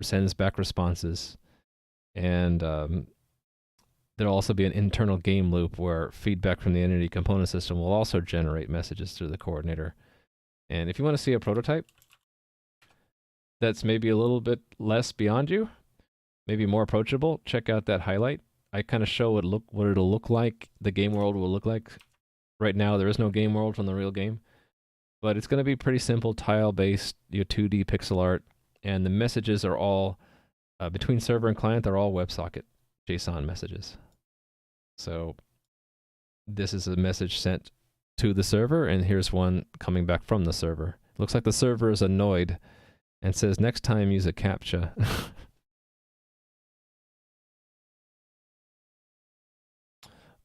sends back responses, and there'll also be an internal game loop where feedback from the entity component system will also generate messages through the coordinator. And if you want to see a prototype that's maybe a little bit less beyond you, maybe more approachable, check out that highlight. I kind of show what it'll look like, the game world will look like. Right now, there is no game world from the real game, but it's going to be pretty simple, tile-based, 2D pixel art, and the messages are all, between server and client, they're all WebSocket JSON messages. So this is a message sent to the server, and here's one coming back from the server. Looks like the server is annoyed and says, next time use a CAPTCHA.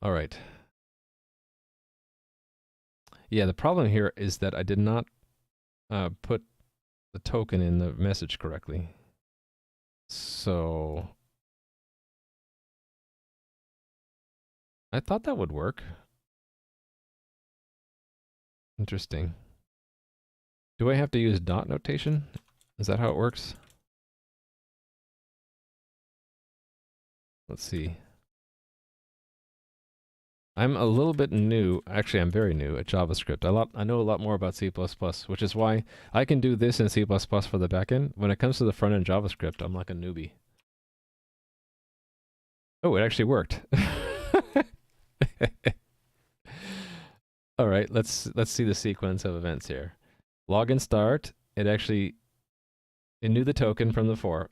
All right. Yeah, the problem here is that I did not put the token in the message correctly. So I thought that would work. Interesting. Do I have to use dot notation? Is that how it works? Let's see. I'm a little bit new. Actually, I'm very new at JavaScript. I know a lot more about C++, which is why I can do this in C++ for the backend. When it comes to the front-end JavaScript, I'm like a newbie. Oh, it actually worked. All right, let's see the sequence of events here. Login start. It knew the token from the for.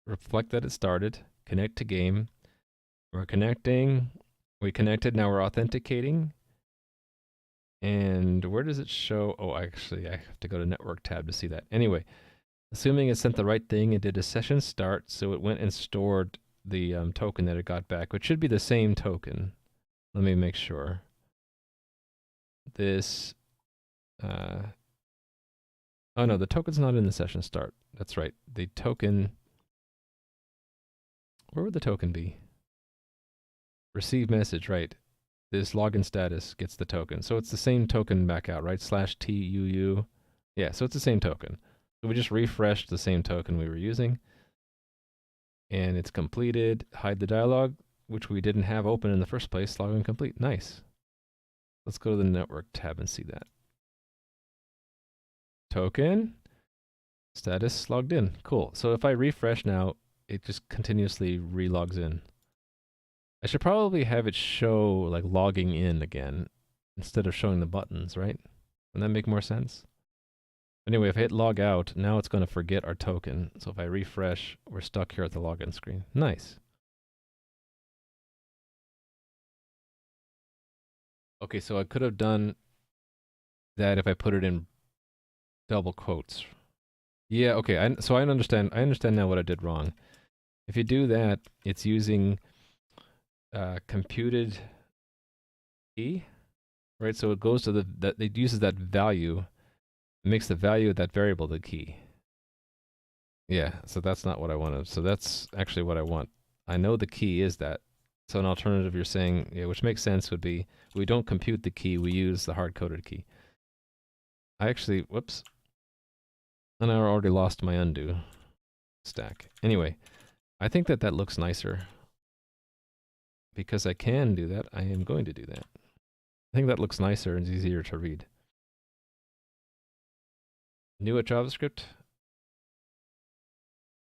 Reflect that it started. Connect to game. We're connecting. We connected, now we're authenticating. And where does it show? Oh, actually, I have to go to network tab to see that. Anyway, assuming it sent the right thing, it did a session start, so it went and stored the token that it got back, which should be the same token. Let me make sure. This, oh no, the token's not in the session start. That's right. The token, where would the token be? Receive message, right. This login status gets the token. So it's the same token back out, right? /TUU. Yeah, so it's the same token. So we just refreshed the same token we were using. And it's completed. Hide the dialog, which we didn't have open in the first place. Login complete. Nice. Let's go to the network tab and see that. Token. Status logged in. Cool. So if I refresh now, it just continuously relogs in. I should probably have it show like logging in again instead of showing the buttons, right? Wouldn't that make more sense? Anyway, if I hit log out, now it's going to forget our token. So if I refresh, we're stuck here at the login screen. Nice. Okay, so I could have done that if I put it in double quotes. Yeah, okay. So I understand now what I did wrong. If you do that, it's using computed key, right? So it goes to it uses that value, makes the value of that variable the key. Yeah, so that's not what I wanted. So that's actually what I want. I know the key is that. So an alternative you're saying, yeah, which makes sense, would be we don't compute the key, we use the hard-coded key. I actually, whoops. And I already lost my undo stack. Anyway, I think that looks nicer. Because I can do that, I am going to do that. I think that looks nicer and easier to read. New at JavaScript?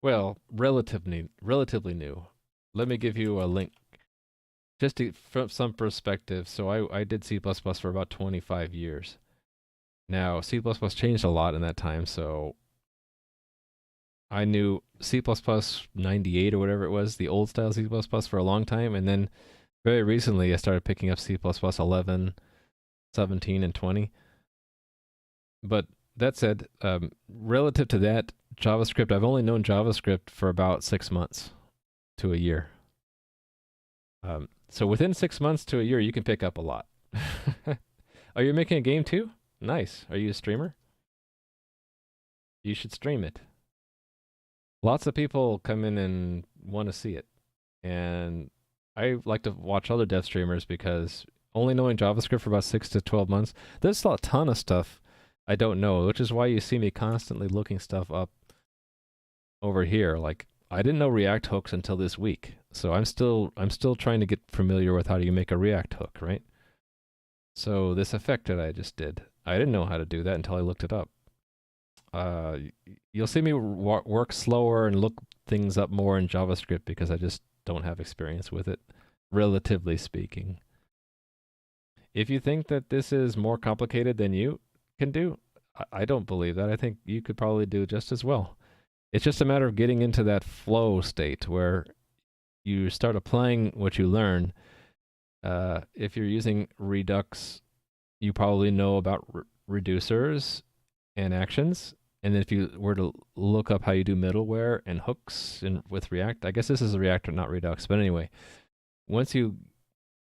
Well, relatively new. Let me give you a link. Just from some perspective, so I did C++ for about 25 years. Now, C++ changed a lot in that time, so I knew C++ 98 or whatever it was, the old style C++ for a long time, and then very recently I started picking up C++ 11, 17, and 20. But that said, relative to that, JavaScript, I've only known JavaScript for about 6 months to a year. So within 6 months to a year, you can pick up a lot. Are you making a game too? Nice. Are you a streamer? You should stream it. Lots of people come in and want to see it. And I like to watch other dev streamers because only knowing JavaScript for about 6 to 12 months, there's a ton of stuff I don't know, which is why you see me constantly looking stuff up over here. Like I didn't know React hooks until this week, so I'm still trying to get familiar with how do you make a React hook, right? So this effect that I just did, I didn't know how to do that until I looked it up. You'll see me work slower and look things up more in JavaScript because I just don't have experience with it, relatively speaking. If you think that this is more complicated than you can do, I don't believe that. I think you could probably do just as well. It's just a matter of getting into that flow state where you start applying what you learn. If you're using Redux, you probably know about reducers and actions. And then if you were to look up how you do middleware and hooks with React, I guess this is a React, not Redux. But anyway, once you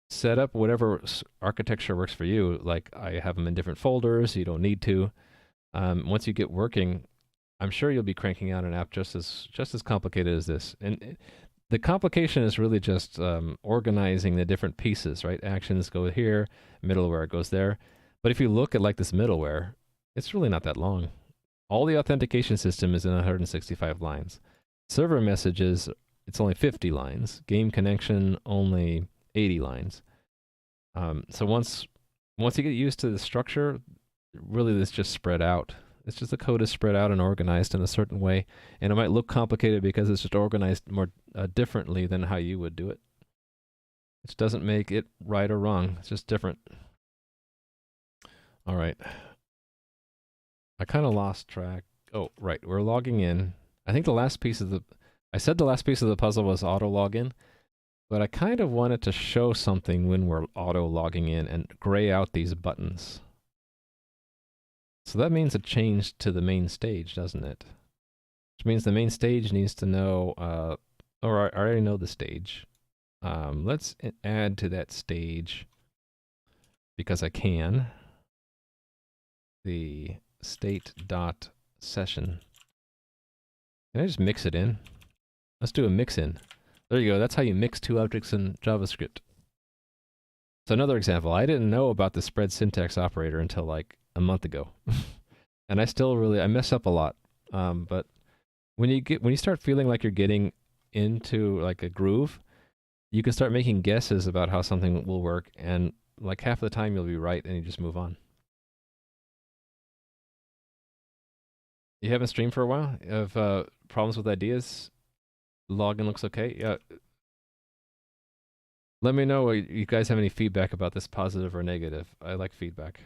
set up whatever architecture works for you, like I have them in different folders, you don't need to. Once you get working, I'm sure you'll be cranking out an app just as complicated as this. And the complication is really just organizing the different pieces, right? Actions go here, middleware goes there. But if you look at like this middleware, it's really not that long. All the authentication system is in 165 lines. Server messages, it's only 50 lines. Game connection, only 80 lines. So once you get used to the structure, really this just spread out. It's just the code is spread out and organized in a certain way, and it might look complicated because it's just organized more differently than how you would do it. Which doesn't make it right or wrong. It's just different. All right. I kind of lost track. Oh, right. We're logging in. I think I said the last piece of the puzzle was auto login, but I kind of wanted to show something when we're auto logging in and gray out these buttons. So that means a change to the main stage, doesn't it? Which means the main stage needs to know, or I already know the stage. Let's add to that stage, because I can, the state.session. Can I just mix it in? Let's do a mix in. There you go. That's how you mix two objects in JavaScript. So another example, I didn't know about the spread syntax operator until like a month ago. And I mess up a lot. But when you start feeling like you're getting into like a groove, you can start making guesses about how something will work, and like half the time you'll be right and you just move on. You haven't streamed for a while? You have problems with ideas? Login looks okay? Yeah. Let me know if you guys have any feedback about this, positive or negative. I like feedback.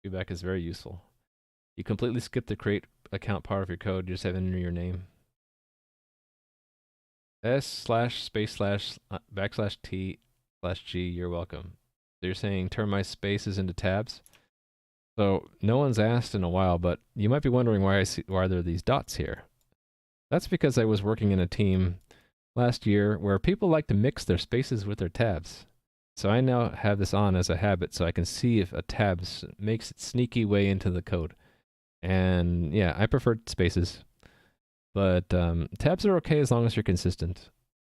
Feedback is very useful. You completely skip the create account part of your code. You just have to enter your name. S/space/backslash T/G, you're welcome. So you're saying turn my spaces into tabs? So no one's asked in a while, but you might be wondering why there are these dots here. That's because I was working in a team last year where people like to mix their spaces with their tabs. So I now have this on as a habit so I can see if a tab makes its sneaky way into the code. And yeah, I prefer spaces. But tabs are okay as long as you're consistent.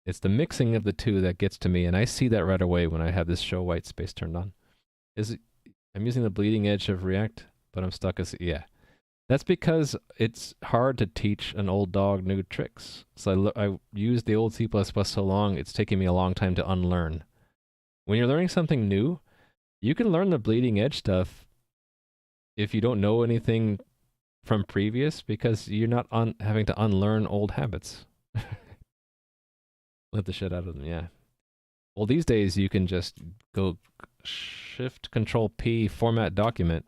It's the mixing of the two that gets to me, and I see that right away when I have this show white space turned on. I'm using the bleeding edge of React, but I'm stuck as, yeah. That's because it's hard to teach an old dog new tricks. So I used the old C++ so long, it's taking me a long time to unlearn. When you're learning something new, you can learn the bleeding edge stuff if you don't know anything from previous, because you're not having to unlearn old habits. Let the shit out of them, yeah. Well, these days you can just go Shift Control P, format document.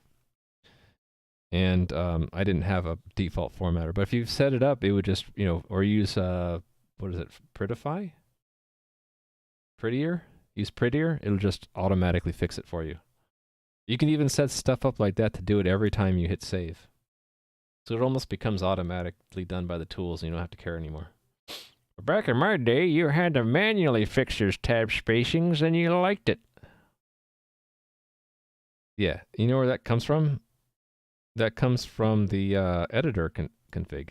And I didn't have a default formatter, but if you set it up, it would just, or use, what is it, Prettify? Prettier? Use Prettier, it'll just automatically fix it for you. You can even set stuff up like that to do it every time you hit save. So it almost becomes automatically done by the tools, and you don't have to care anymore. Back in my day, you had to manually fix your tab spacings, and you liked it. Yeah, you know where that comes from? That comes from the editor config.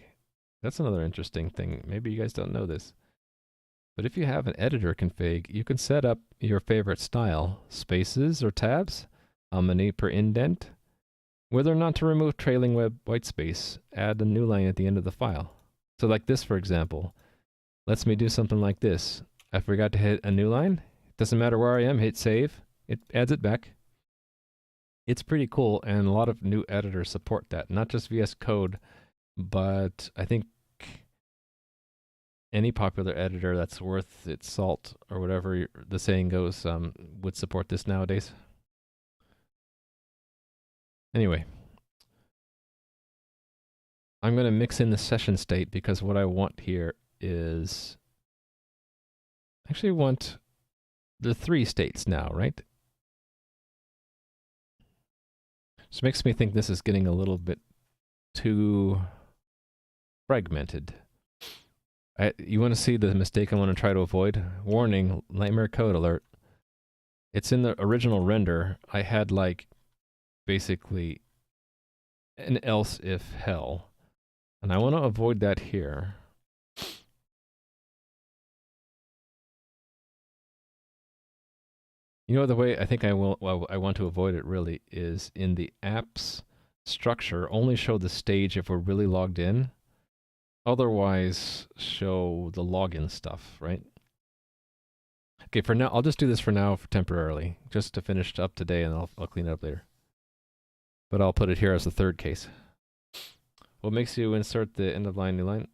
That's another interesting thing. Maybe you guys don't know this. But if you have an editor config, you can set up your favorite style, spaces or tabs, how many per indent, whether or not to remove trailing web whitespace, add a new line at the end of the file. So like this, for example, lets me do something like this. I forgot to hit a new line. Doesn't matter where I am, hit save. It adds it back. It's pretty cool, and a lot of new editors support that. Not just VS Code, but I think any popular editor that's worth its salt, or whatever the saying goes, would support this nowadays. Anyway, I'm going to mix in the session state because what I want here is... I actually want the 3 states now, right? Which makes me think this is getting a little bit too fragmented. You want to see the mistake I want to try to avoid? Warning, nightmare code alert. It's in the original render. I had like basically an else if hell. And I want to avoid that here. You know, the way I think I want to avoid it really is in the apps structure, only show the stage if we're really logged in. Otherwise, show the login stuff, right? Okay, for now, I'll just do this for now temporarily, just to finish up today, and I'll clean it up later. But I'll put it here as the 3rd case. What makes you insert the end of line, new line?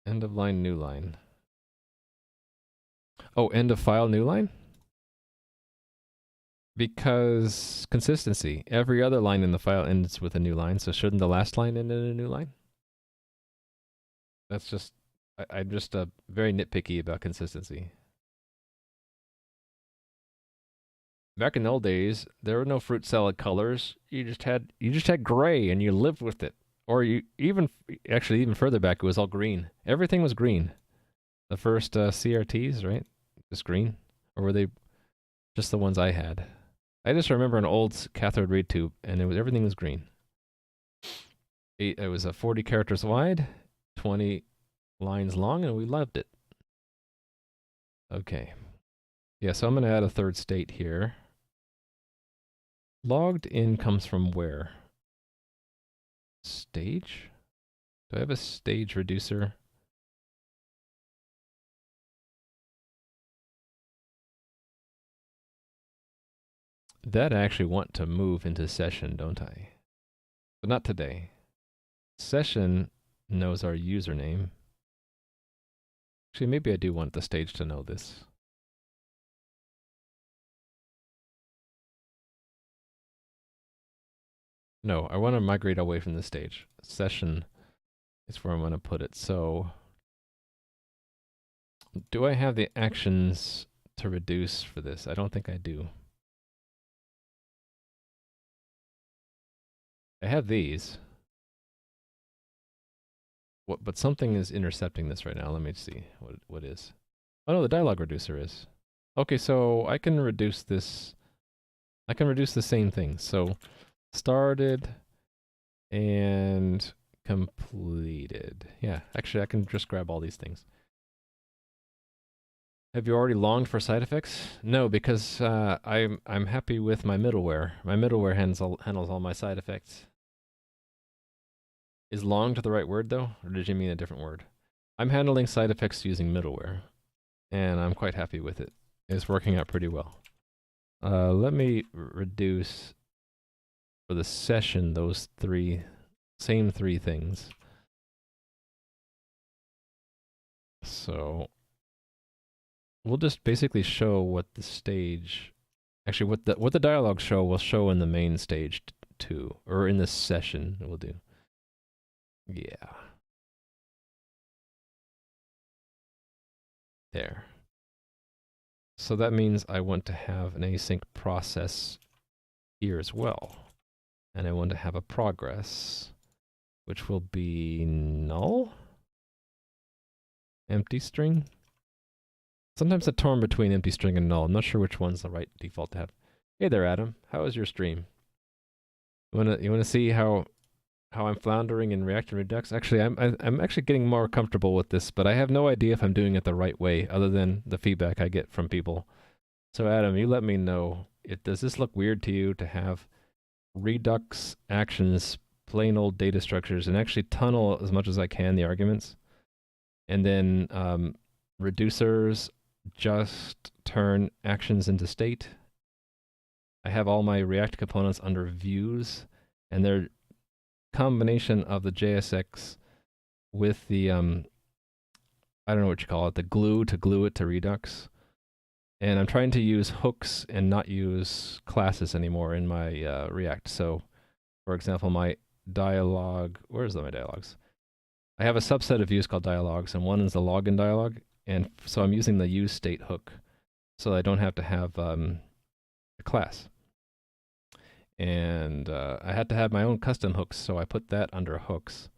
End of line, new line. Oh, end of file, new line? Because consistency. Every other line in the file ends with a new line, so shouldn't the last line end in a new line? That's just... I'm just very nitpicky about consistency. Back in the old days, there were no fruit salad colors. You just had gray, and you lived with it. Or you even further back, it was all green. Everything was green. The first CRTs, right? Just green, or were they just the ones I had? I just remember an old cathode ray tube, and everything was green. It was 40 characters wide, 20 lines long, and we loved it. Okay. Yeah, so I'm going to add a 3rd state here. Logged in comes from where? Stage? Do I have a stage reducer? That I actually want to move into session, don't I? But not today. Session knows our username. Actually, maybe I do want the stage to know this. No, I want to migrate away from the stage. Session is where I'm going to put it. So, do I have the actions to reduce for this? I don't think I do. I have these. But something is intercepting this right now. Let me see what is. Oh no, the dialog reducer is. Okay, so I can reduce this. I can reduce the same thing. So started and completed. Yeah, actually I can just grab all these things. Have you already longed for side effects? No, because I'm happy with my middleware. My middleware handles all my side effects. Is longed the right word though, or did you mean a different word? I'm handling side effects using middleware, and I'm quite happy with it. It's working out pretty well. Let me reduce for the session those same three things. So we'll just basically show what the stage, actually what the dialogue show will show in the main stage too, or in this session we'll do. Yeah. There. So that means I want to have an async process here as well. And I want to have a progress, which will be null? Empty string? Sometimes I'm torn between empty string and null. I'm not sure which one's the right default to have. Hey there, Adam. How was your stream? You wanna see how how I'm floundering in React and Redux. Actually, I'm actually getting more comfortable with this, but I have no idea if I'm doing it the right way, other than the feedback I get from people. So Adam, you let me know. Does this look weird to you to have Redux actions, plain old data structures, and actually tunnel as much as I can the arguments, and then reducers just turn actions into state? I have all my React components under views, and they're combination of the JSX with the I don't know what you call it, the glue to glue it to Redux. And I'm trying to use hooks and not use classes anymore in my React. So, for example, my dialog, where's my dialogs? I have a subset of views called dialogs, and one is the login dialog. And so I'm using the use state hook, so I don't have to have a class. And I had to have my own custom hooks, so I put that under hooks.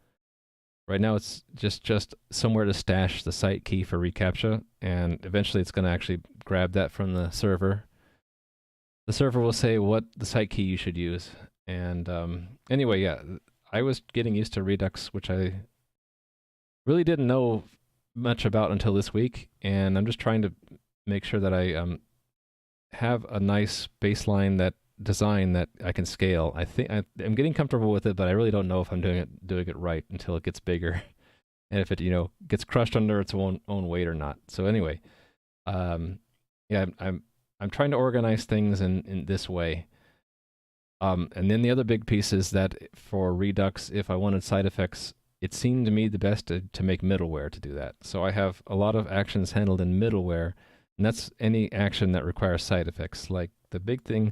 Right now it's just somewhere to stash the site key for reCAPTCHA, and eventually it's going to actually grab that from the server. The server will say what the site key you should use. And anyway, yeah, I was getting used to Redux, which I really didn't know much about until this week, and I'm just trying to make sure that I have a nice baseline design that I can scale. I think I'm getting comfortable with it, but I really don't know if I'm doing it right until it gets bigger, and if it gets crushed under its own weight or not. So anyway, yeah, I'm trying to organize things in this way. And then the other big piece is that for Redux, if I wanted side effects, it seemed to me the best to make middleware to do that. So I have a lot of actions handled in middleware, and that's any action that requires side effects. Like the big thing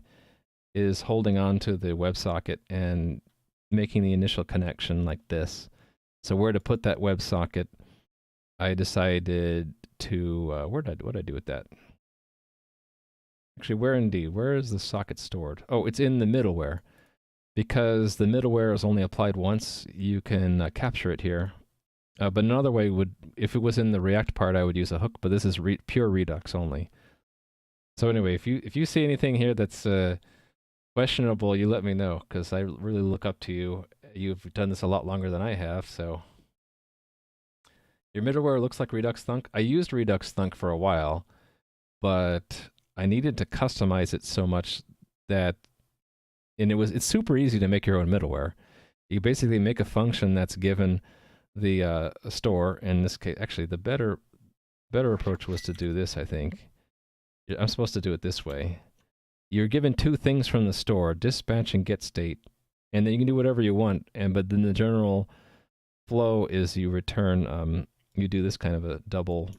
is holding on to the WebSocket and making the initial connection like this. So where to put that WebSocket, I decided to, what did I do with that? Actually, where is the socket stored? Oh, it's in the middleware. Because the middleware is only applied once, you can capture it here. But another way would, if it was in the React part, I would use a hook, but this is pure Redux only. So anyway, if you see anything here that's questionable, you let me know, because I really look up to you. You've done this a lot longer than I have, so. Your middleware looks like Redux Thunk. I used Redux Thunk for a while, but I needed to customize it so much that, and it's super easy to make your own middleware. You basically make a function that's given the store. In this case, actually, the better approach was to do this, I think. I'm supposed to do it this way. You're given two things from the store, dispatch and get state, and then you can do whatever you want. But then the general flow is you return, you do this kind of a double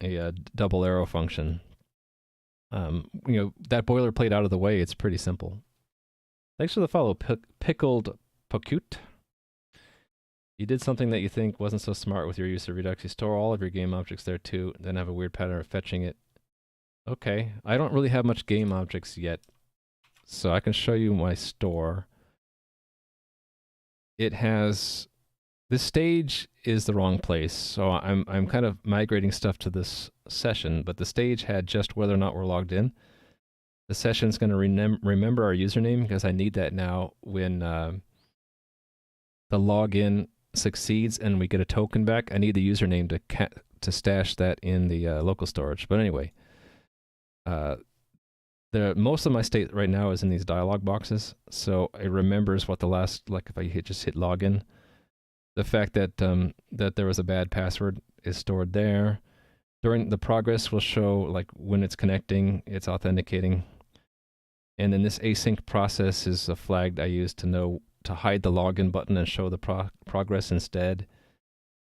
arrow function. That boilerplate out of the way, it's pretty simple. Thanks for the follow, Pickled Pokute. You did something that you think wasn't so smart with your use of Redux. You store all of your game objects there too, then have a weird pattern of fetching it. Okay, I don't really have much game objects yet, so I can show you my store. It has, this stage is the wrong place, so I'm kind of migrating stuff to this session, but the stage had just whether or not we're logged in. The session's going to remember our username, because I need that now when the login succeeds and we get a token back. I need the username to stash that in the local storage. But anyway, most of my state right now is in these dialog boxes, so it remembers what the last, like if I just hit login, the fact that that there was a bad password is stored there. During the progress will show like when it's connecting, it's authenticating. And then this async process is a flag I use to know to hide the login button and show the progress instead.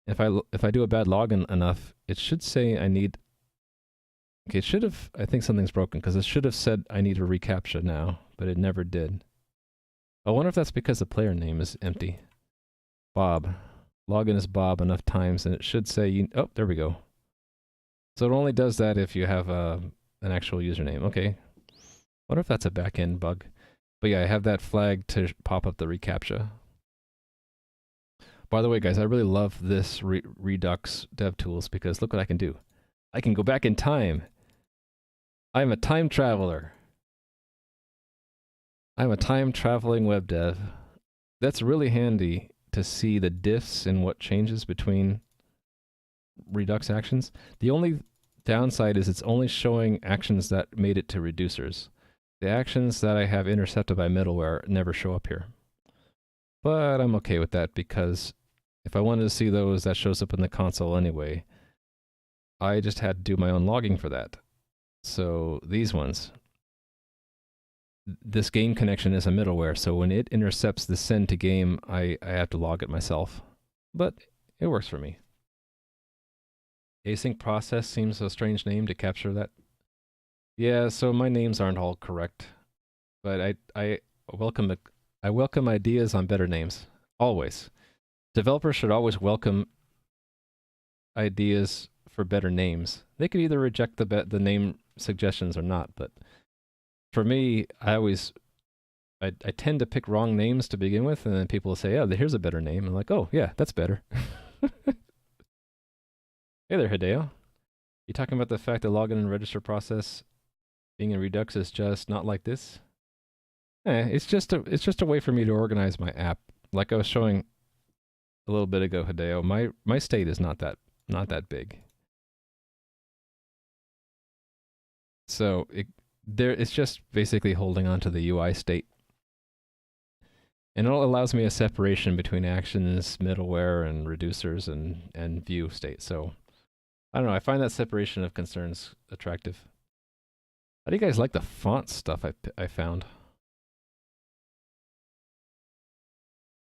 If I do a bad login enough, it should say I need. Okay, it should have. I think something's broken, because it should have said I need a reCAPTCHA now, but it never did. I wonder if that's because the player name is empty. Bob. Login is Bob enough times, and it should say oh, there we go. So it only does that if you have an actual username. Okay. Wonder if that's a back-end bug. But yeah, I have that flag to pop up the reCAPTCHA. By the way, guys, I really love this Redux DevTools, because look what I can do. I can go back in time. I'm a time traveler. I'm a time-traveling web dev. that's really handy to see the diffs and what changes between Redux actions. The only downside is it's only showing actions that made it to reducers. The actions that I have intercepted by middleware never show up here. But I'm okay with that because if I wanted to see those, that shows up in the console anyway. I just had to do my own logging for that. So these ones, this game connection is a middleware, so when it intercepts the send to game, I have to log it myself. But it works for me. Async process seems a strange name to capture that. Yeah, so my names aren't all correct, but I welcome ideas on better names. Always. Developers should always welcome ideas for better names. They could either reject the name suggestions or not, but for me, I tend to pick wrong names to begin with, and then people will say, "Oh, here's a better name." I'm like, "Oh, yeah, that's better." Hey there, Hideo. You talking about the fact that login and register process being in Redux is just not like this? It's just a way for me to organize my app. Like I was showing a little bit ago, Hideo, my state is not that big. So it's just basically holding on to the UI state. And it allows me a separation between actions, middleware, and reducers and view state. So I don't know, I find that separation of concerns attractive. How do you guys like the font stuff I found?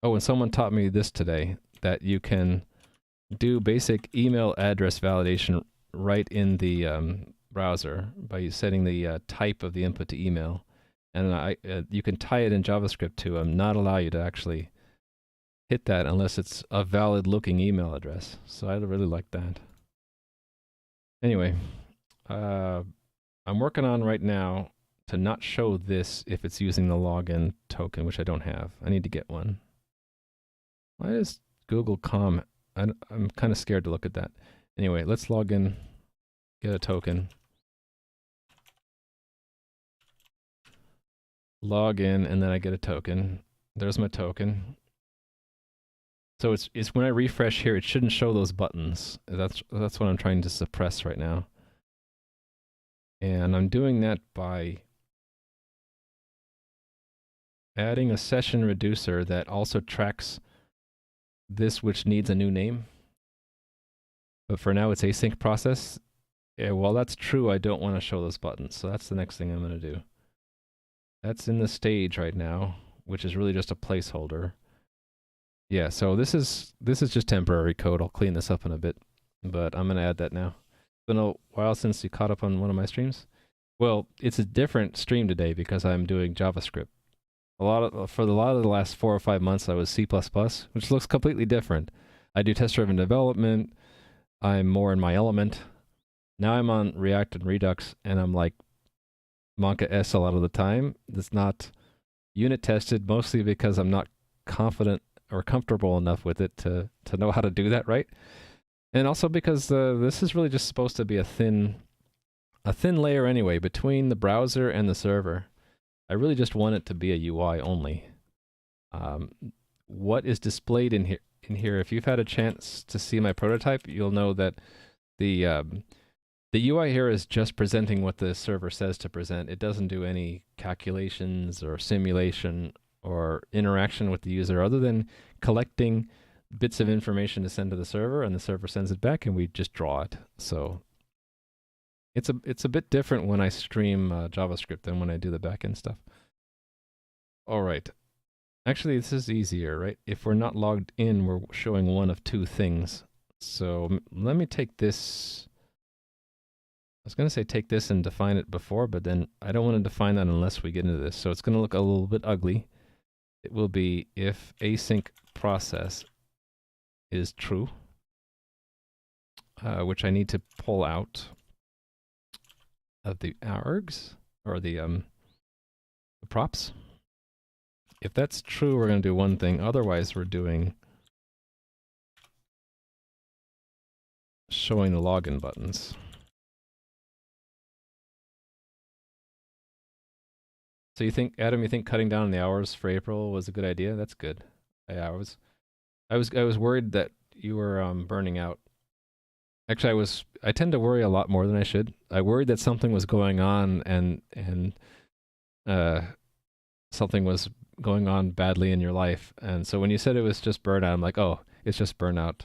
Oh, and someone taught me this today, that you can do basic email address validation right in the browser by setting the type of the input to email. And you can tie it in JavaScript to not allow you to actually hit that unless it's a valid looking email address. So I really like that. Anyway, I'm working on right now to not show this if it's using the login token, which I don't have. I need to get one. Why is Google Com? I'm kind of scared to look at that. Anyway, let's log in, get a token. Log in, and then I get a token. There's my token. So it's when I refresh here, it shouldn't show those buttons. That's what I'm trying to suppress right now. And I'm doing that by adding a session reducer that also tracks this, which needs a new name. But for now, it's async process. Yeah, while that's true, I don't want to show those buttons. So that's the next thing I'm going to do. That's in the stage right now, which is really just a placeholder. Yeah, so this is just temporary code. I'll clean this up in a bit, but I'm going to add that now. It's been a while since you caught up on one of my streams. Well, it's a different stream today because I'm doing JavaScript. For a lot of the last 4 or 5 months, I was C++, which looks completely different. I do test-driven development. I'm more in my element. Now I'm on React and Redux, and I'm like Monka S a lot of the time. It's not unit tested, mostly because I'm not confident or comfortable enough with it to know how to do that right. And also because this is really just supposed to be a thin layer anyway between the browser and the server. I really just want it to be a UI only. What is displayed in here, if you've had a chance to see my prototype, you'll know that the UI here is just presenting what the server says to present. It doesn't do any calculations or simulation or interaction with the user other than collecting bits of information to send to the server, and the server sends it back and we just draw it. So it's a bit different when I stream JavaScript than when I do the backend stuff. All right. Actually, this is easier, right? If we're not logged in, we're showing one of two things. So let me take this. I was going to say take this and define it before, but then I don't want to define that unless we get into this. So it's going to look a little bit ugly. It will be if async process is true, which I need to pull out of the args, or the props. If that's true, we're going to do one thing. Otherwise, we're doing showing the login buttons. So you think, Adam, you think cutting down the hours for April was a good idea? That's good. Yeah, I was worried that you were burning out. Actually, I tend to worry a lot more than I should. I worried that something was going on and uh something was going on badly in your life. And so when you said it was just burnout, I'm like, "Oh, it's just burnout.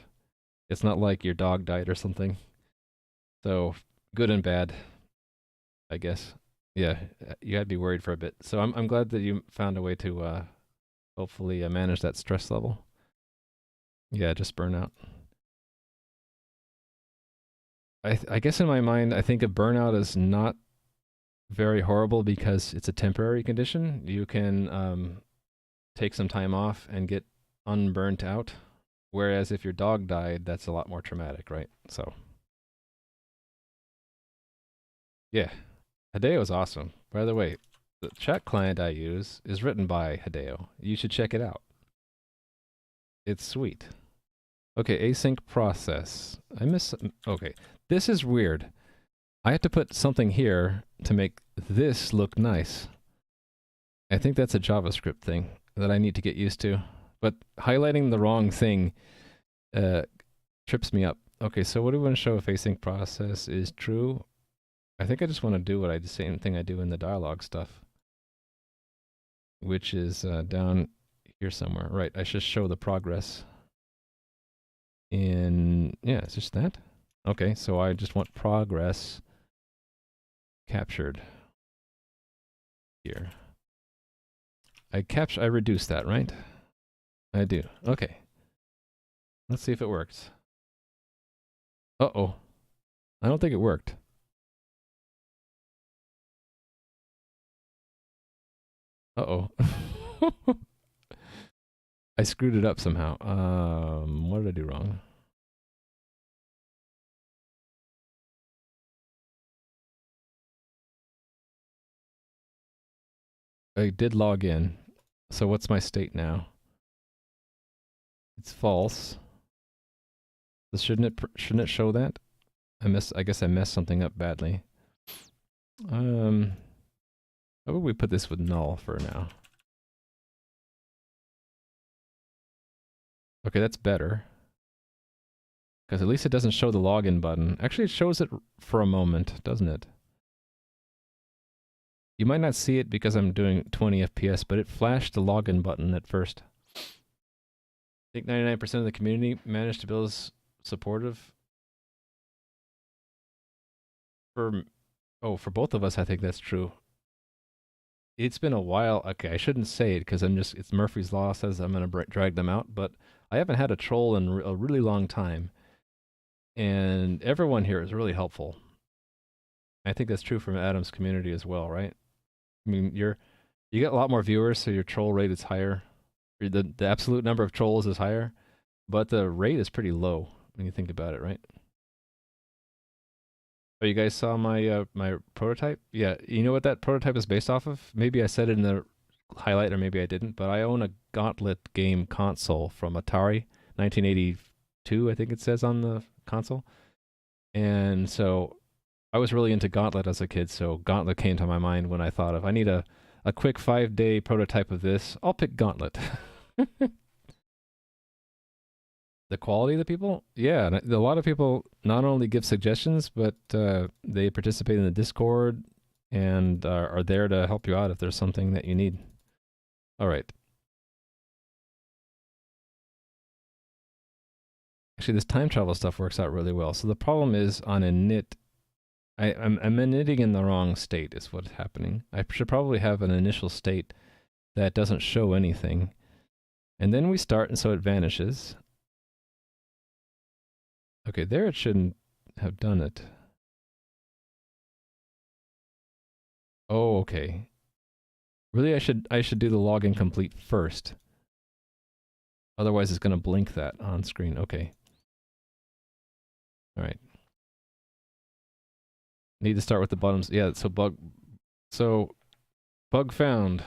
It's not like your dog died or something." So, good and bad, I guess. Yeah, you had to be worried for a bit. So I'm glad that you found a way to hopefully manage that stress level. Yeah, just burnout. I guess in my mind, I think a burnout is not very horrible because it's a temporary condition. You can take some time off and get unburnt out. Whereas if your dog died, that's a lot more traumatic, right? So, yeah, Hideo is awesome. By the way, the chat client I use is written by Hideo. You should check it out. It's sweet. Okay, async process. Okay, this is weird. I have to put something here to make this look nice. I think that's a JavaScript thing that I need to get used to. But highlighting the wrong thing trips me up. Okay, so what do we want to show if async process is true? I think I just want to do the same thing I do in the dialog stuff, which is down here somewhere. Right, I should show the progress yeah, it's just that. Okay, so I just want progress captured here. I reduce that, right? I do. Okay. Let's see if it works. Uh-oh. I don't think it worked. Uh-oh. I screwed it up somehow. What did I do wrong? I did log in. So what's my state now? It's false. So shouldn't it show that? I guess I messed something up badly. How about we put this with null for now? Okay, that's better. Because at least it doesn't show the login button. Actually, it shows it for a moment, doesn't it? You might not see it because I'm doing 20 FPS, but it flashed the login button at first. I think 99% of the community managed to build supportive. For both of us, I think that's true. It's been a while. Okay, I shouldn't say it because it's Murphy's Law says I'm going to drag them out, but I haven't had a troll in a really long time. And everyone here is really helpful. I think that's true from Adam's community as well, right? I mean, you get a lot more viewers, so your troll rate is higher. The absolute number of trolls is higher, but the rate is pretty low when you think about it, right? Oh, you guys saw my my prototype? Yeah, you know what that prototype is based off of? Maybe I said it in the highlight, or maybe I didn't. But I own a Gauntlet game console from Atari, 1982, I think it says on the console. And so I was really into Gauntlet as a kid, so Gauntlet came to my mind when I thought of I need a quick 5-day prototype of this. I'll pick Gauntlet. The quality of the people? Yeah, a lot of people not only give suggestions, but they participate in the Discord and are there to help you out if there's something that you need. All right. Actually, this time travel stuff works out really well. So the problem is on init, I'm initting in the wrong state is what's happening. I should probably have an initial state that doesn't show anything. And then we start, and so it vanishes. Okay, there it shouldn't have done it. Oh, okay. Really, I should do the login complete first. Otherwise, it's going to blink that on screen. Okay. All right. Need to start with the bottoms. Yeah, so bug found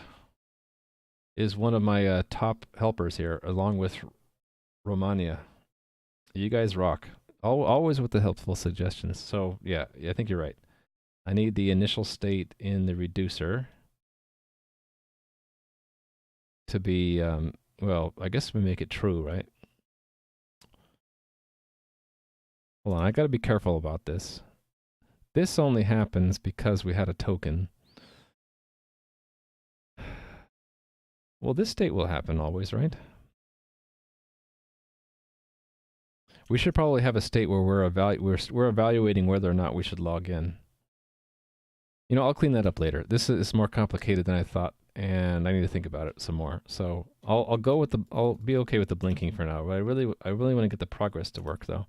is one of my top helpers here, along with Romania. You guys rock. Always with the helpful suggestions. So yeah, I think you're right. I need the initial state in the reducer to be well, I guess we make it true, right? Hold on, I gotta be careful about this. This only happens because we had a token. Well, this state will happen always, right? We should probably have a state where we're evaluating whether or not we should log in. You know, I'll clean that up later. This is more complicated than I thought, and I need to think about it some more. So I'll be okay with the blinking for now. But I really want to get the progress to work though.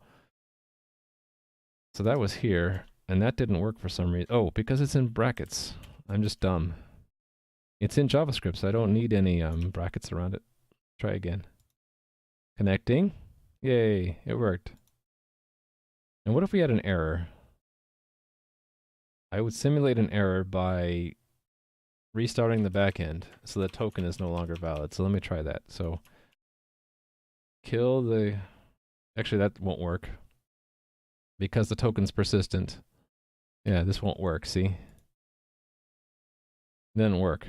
So that was here, and that didn't work for some reason. Oh, because it's in brackets. I'm just dumb. It's in JavaScript, so I don't need any brackets around it. Try again. Connecting. Yay, it worked. And what if we had an error? I would simulate an error by restarting the backend, so the token is no longer valid. So let me try that. So kill the... Actually, that won't work. Because the token's persistent. Yeah, this won't work, see? Didn't work.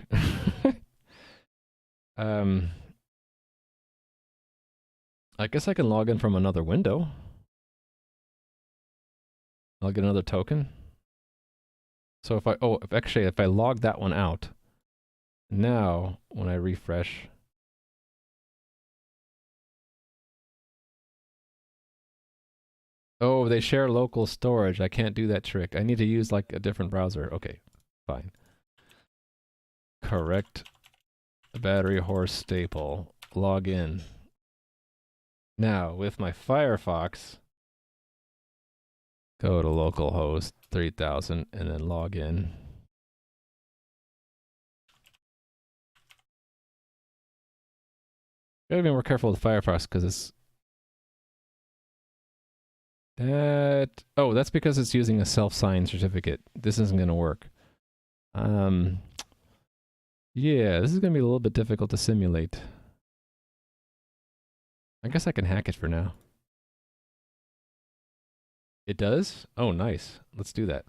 I guess I can log in from another window. I'll get another token. So if I log that one out, now when I refresh, oh, they share local storage. I can't do that trick. I need to use like a different browser. Okay, fine. Correct. Battery horse staple. Log in. Now with my Firefox, go to localhost 3000 and then log in. Gotta be more careful with Firefox because it's oh, that's because it's using a self-signed certificate. This isn't gonna work. Yeah, this is gonna be a little bit difficult to simulate. I guess I can hack it for now. It does? Oh, nice. Let's do that.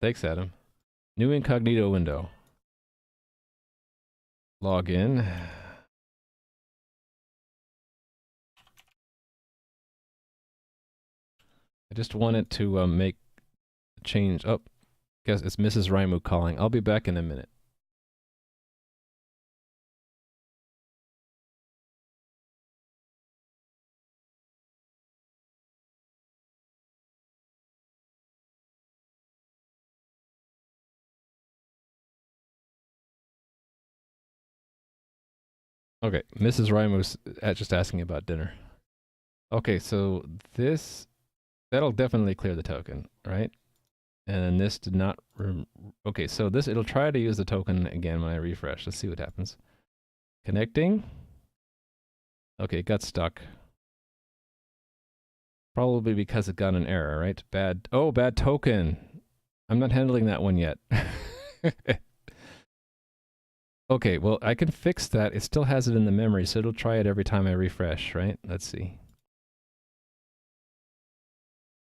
Thanks, Adam. New incognito window. Log in. I just wanted to make a change. Oh, guess it's Mrs. Raimu calling. I'll be back in a minute. Okay, Mrs. Raimu's just asking about dinner. Okay, so that'll definitely clear the token, right? And this did not... Okay, so it'll try to use the token again when I refresh. Let's see what happens. Connecting. Okay, it got stuck. Probably because it got an error, right? Bad token. I'm not handling that one yet. Okay, well, I can fix that. It still has it in the memory, so it'll try it every time I refresh, right? Let's see.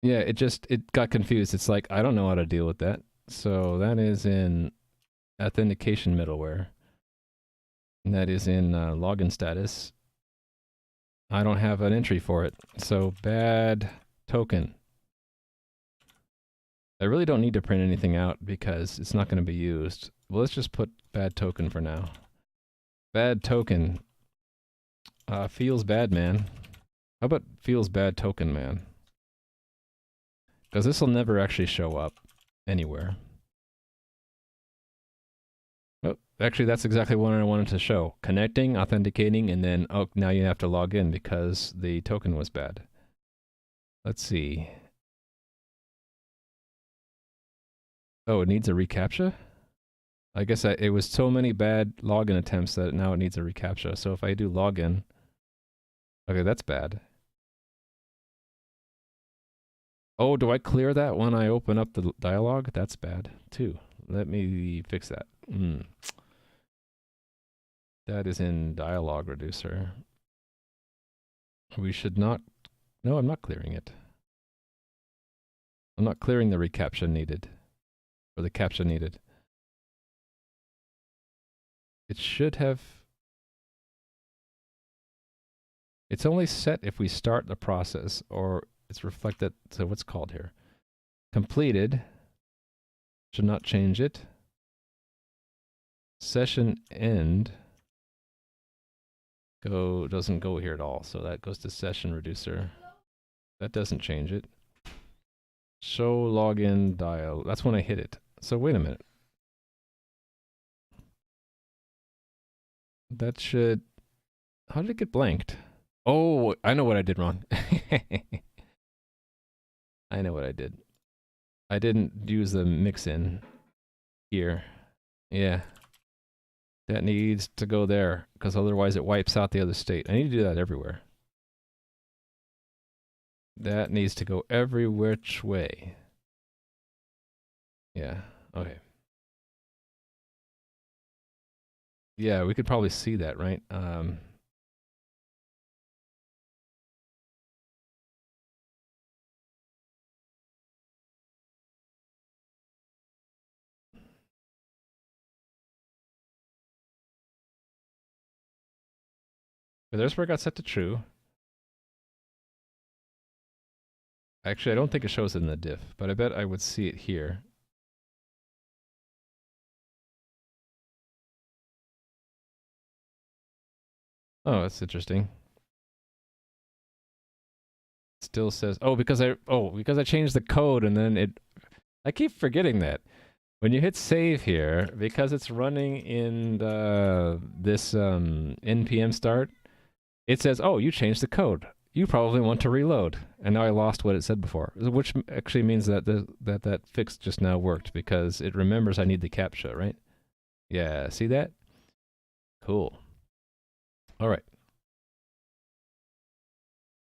Yeah, it got confused. It's like, I don't know how to deal with that. So that is in authentication middleware. And that is in login status. I don't have an entry for it. So bad token. I really don't need to print anything out because it's not going to be used. Well, let's just put bad token for now. Bad token. Feels bad, man. How about feels bad token, man? Because this will never actually show up anywhere. Oh, actually, that's exactly what I wanted to show. Connecting, authenticating, and then, oh, now you have to log in because the token was bad. Let's see. Oh, it needs a reCAPTCHA? I guess it was so many bad login attempts that now it needs a reCAPTCHA. So if I do login, okay, that's bad. Oh, do I clear that when I open up the dialog? That's bad too. Let me fix that. That is in dialog reducer. We should not... No, I'm not clearing it. I'm not clearing the reCAPTCHA needed. Or the CAPTCHA needed. It should have... It's only set if we start the process, or it's reflected. So what's called here? Completed. Should not change it. Session end. Doesn't go here at all. So that goes to session reducer. That doesn't change it. Show login dial. That's when I hit it. So wait a minute. That should... How did it get blanked? Oh, I know what I did wrong. I know what I did. I didn't use the mix-in here. Yeah. That needs to go there, because otherwise it wipes out the other state. I need to do that everywhere. That needs to go every which way. Yeah, okay. Yeah, we could probably see that, right? But there's where it got set to true. Actually, I don't think it shows it in the diff, but I bet I would see it here. Oh, that's interesting. Still says, oh, because I changed the code and then it, I keep forgetting that. When you hit save here, because it's running in this npm start, it says, oh, you changed the code. You probably want to reload. And now I lost what it said before, which actually means that that fix just now worked because it remembers I need the CAPTCHA, right? Yeah, see that? Cool. All right.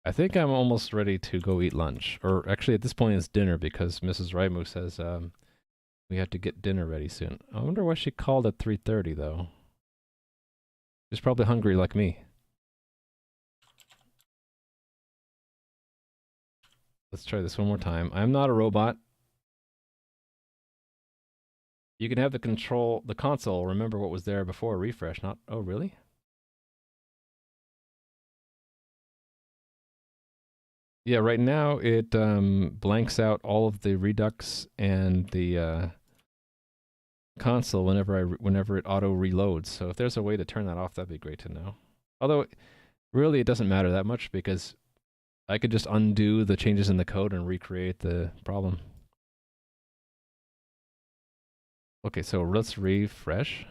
I think I'm almost ready to go eat lunch. Or actually, at this point, it's dinner because Mrs. Raimu says we have to get dinner ready soon. I wonder why she called at 3:30, though. She's probably hungry like me. Let's try this one more time. I'm not a robot. You can have the console, remember what was there before refresh, not... Oh, really? Yeah, right now it blanks out all of the Redux and the console whenever it auto reloads. So if there's a way to turn that off, that'd be great to know. Although, really, it doesn't matter that much because I could just undo the changes in the code and recreate the problem. Okay, so let's refresh.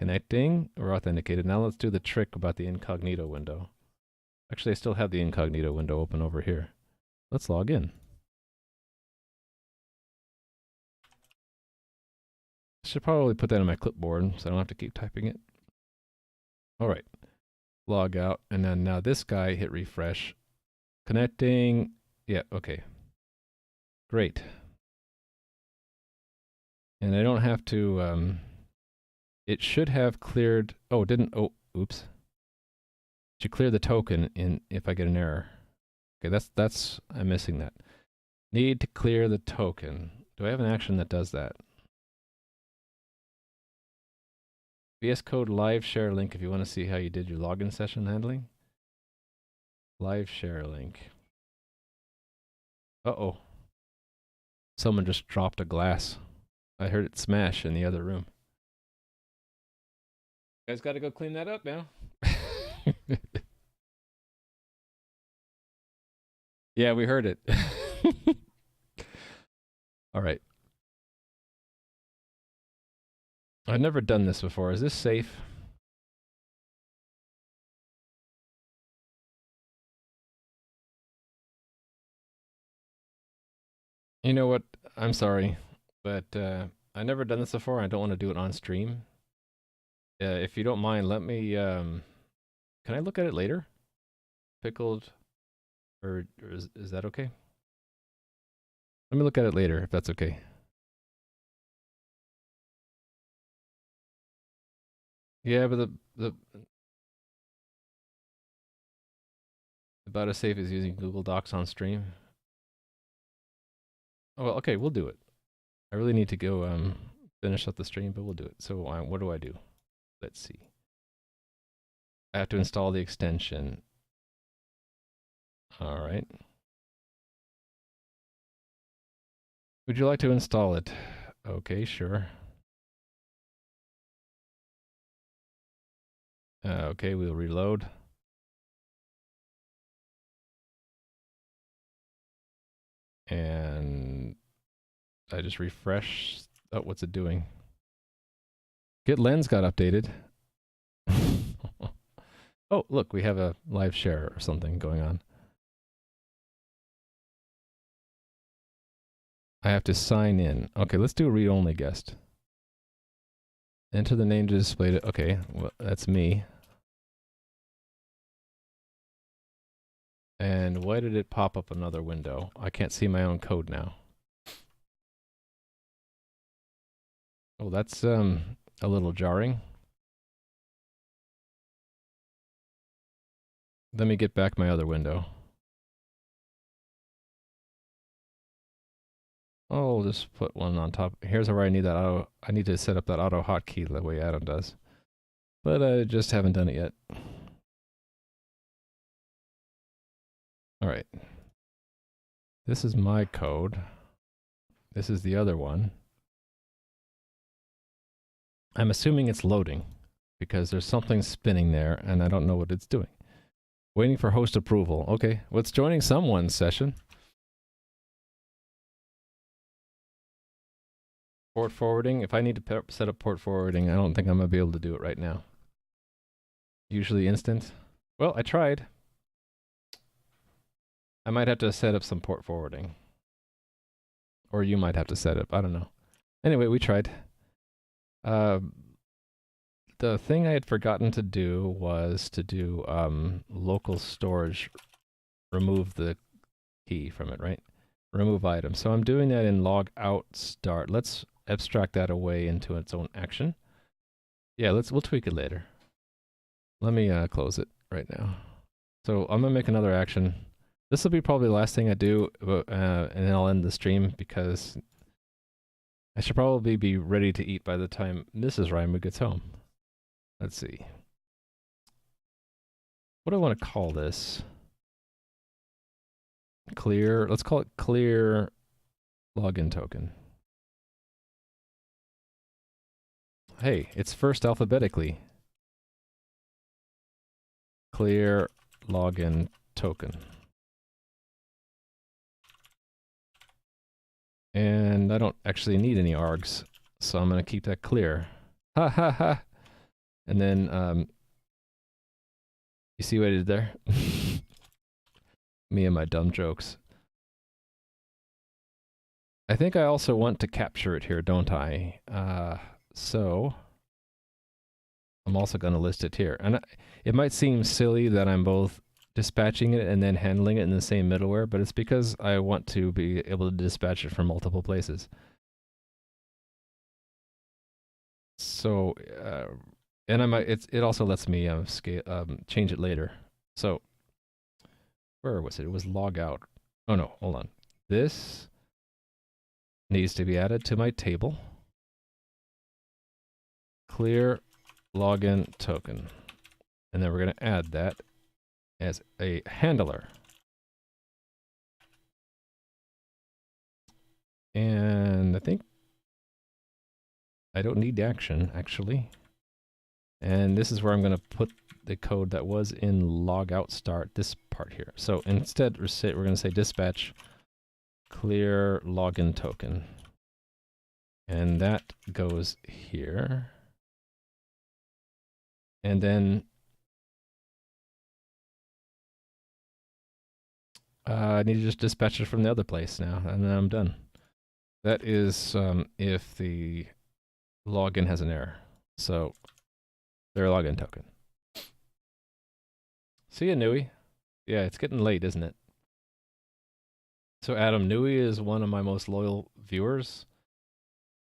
Connecting. We're authenticated. Now let's do the trick about the incognito window. Actually, I still have the incognito window open over here. Let's log in. Should probably put that on my clipboard so I don't have to keep typing it. All right. Log out. And then now this guy, hit refresh. Connecting. Yeah, okay. Great. And I don't have to... it should have cleared... Oh, it didn't... Oh, oops. It should clear the token if I get an error. Okay, that's... I'm missing that. Need to clear the token. Do I have an action that does that? VS Code live share link if you want to see how you did your login session handling. Live share link. Uh-oh. Someone just dropped a glass. I heard it smash in the other room. You guys gotta go clean that up now. Yeah, we heard it. All right. I've never done this before. Is this safe? You know what? I'm sorry, but I've never done this before. I don't want to do it on stream. If you don't mind, let me... can I look at it later? Pickled... Or is that okay? Let me look at it later, if that's okay. Yeah, but the about as safe as using Google Docs on stream. Oh, well, okay, we'll do it. I really need to go finish up the stream, but we'll do it. So what do I do? Let's see. I have to install the extension. All right. Would you like to install it? Okay, sure. Okay, we'll reload. And I just refresh. Oh, what's it doing? Git lens got updated. Oh, look, we have a live share or something going on. I have to sign in. Okay, let's do a read-only guest. Enter the name to display it. Okay, well, that's me. And why did it pop up another window? I can't see my own code now. Oh, that's a little jarring. Let me get back my other window. Oh, I'll just put one on top. Here's where I need that auto. I need to set up that auto hotkey the way Adam does. But I just haven't done it yet. All right. This is my code. This is the other one. I'm assuming it's loading because there's something spinning there and I don't know what it's doing. Waiting for host approval. Okay, well, it's joining someone's session. Port forwarding. If I need to set up port forwarding, I don't think I'm going to be able to do it right now. Usually instant. Well, I tried. I might have to set up some port forwarding. Or you might have to set up. I don't know. Anyway, we tried. The thing I had forgotten to do was to do local storage. Remove the key from it, right? Remove item. So I'm doing that in log out start. Let's abstract that away into its own action. Yeah, we'll tweak it later. Let me close it right now. So I'm gonna make another action. This will be probably the last thing I do, and then I'll end the stream because I should probably be ready to eat by the time Mrs. Reimer gets home. Let's see. What do I want to call this? Clear. Let's call it clear login token. Hey, it's first alphabetically. Clear login token. And I don't actually need any args, so I'm going to keep that clear. Ha ha ha! And then, you see what I did there? Me and my dumb jokes. I think I also want to capture it here, don't I? So I'm also going to list it here. And it might seem silly that I'm both dispatching it and then handling it in the same middleware, but it's because I want to be able to dispatch it from multiple places. So, and I might, it also lets me change it later. So, where was it? It was log out. Oh no, hold on. This needs to be added to my table. Clear login token. And then we're going to add that as a handler. And I think I don't need action, actually. And this is where I'm going to put the code that was in logout start, this part here. So instead, we're going to say dispatch clear login token. And that goes here. And then I need to just dispatch it from the other place now, and then I'm done. That is if the login has an error. So, their login token. See ya, Nui. Yeah, it's getting late, isn't it? So, Adam, Nui is one of my most loyal viewers.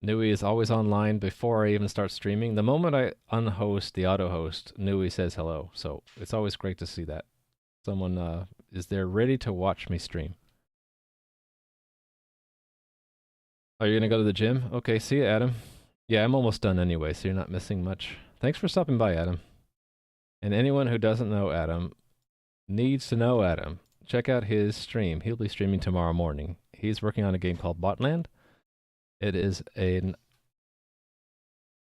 Nui is always online before I even start streaming. The moment I unhost the auto host, Nui says hello. So, it's always great to see that. Someone is there ready to watch me stream. Are you going to go to the gym? Okay, see you, Adam. Yeah, I'm almost done anyway, so you're not missing much. Thanks for stopping by, Adam. And anyone who doesn't know Adam needs to know Adam. check out his stream. He'll be streaming tomorrow morning. He's working on a game called Botland. It is a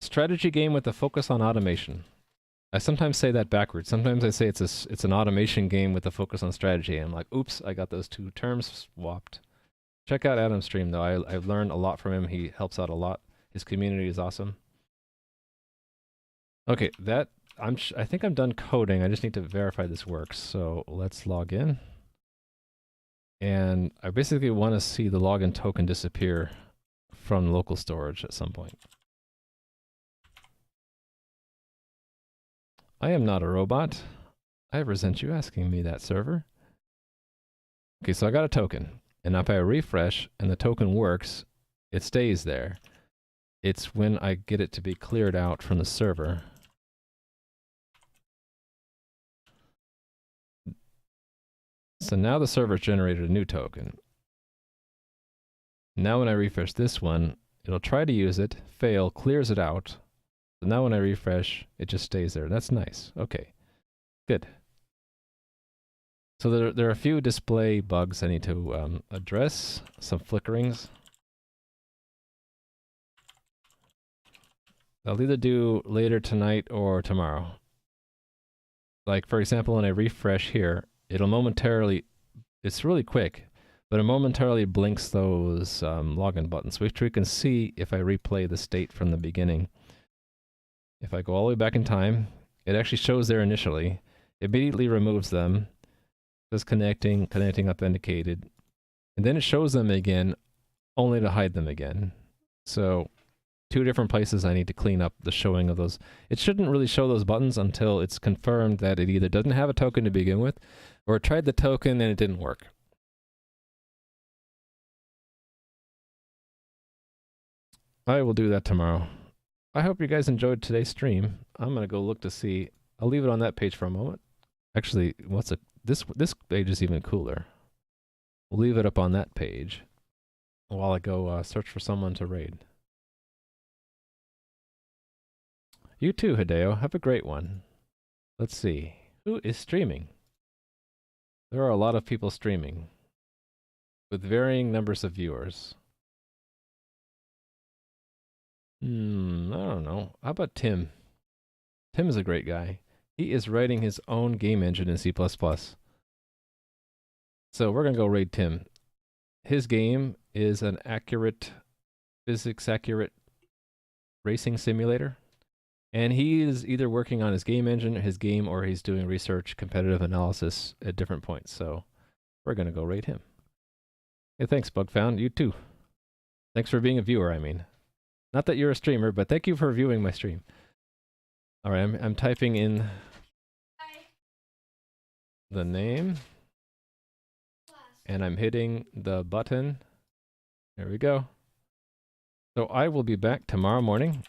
strategy game with a focus on automation. I sometimes say that backwards. Sometimes I say it's an automation game with a focus on strategy. And I'm like, oops, I got those two terms swapped. Check out Adam's stream, though. I've learned a lot from him. He helps out a lot. His community is awesome. Okay, I think I'm done coding. I just need to verify this works. So let's log in. And I basically want to see the login token disappear from local storage at some point. I am not a robot. I resent you asking me that, server. Okay, so I got a token. And if I refresh and the token works, it stays there. It's when I get it to be cleared out from the server. So now the server generated a new token. Now when I refresh this one, it'll try to use it, fail, clears it out. So now when I refresh, it just stays there. That's nice. Okay, good. So there are a few display bugs I need to address, some flickerings. I'll either do later tonight or tomorrow. Like, for example, when I refresh here, it'll momentarily, it's really quick, but it momentarily blinks those login buttons, which we can see if I replay the state from the beginning. If I go all the way back in time, it actually shows there initially, immediately removes them, says connecting authenticated, and then it shows them again, only to hide them again. So, two different places I need to clean up the showing of those. It shouldn't really show those buttons until it's confirmed that it either doesn't have a token to begin with, or it tried the token and it didn't work. I will do that tomorrow. I hope you guys enjoyed today's stream. I'm gonna go look to see. I'll leave it on that page for a moment. Actually, this page is even cooler. We'll leave it up on that page while I go search for someone to raid. You too, Hideo. Have a great one. Let's see. Who is streaming? There are a lot of people streaming with varying numbers of viewers. I don't know. How about Tim? Tim is a great guy. He is writing his own game engine in C++. So we're going to go raid Tim. His game is an physics-accurate racing simulator. And he is either working on his game engine, his game, or he's doing research, competitive analysis at different points. So we're going to go raid him. Hey, thanks, Bugfound. You too. Thanks for being a viewer, I mean. Not that you're a streamer, but thank you for viewing my stream. All right, I'm typing in the name. And I'm hitting the button. There we go. So I will be back tomorrow morning.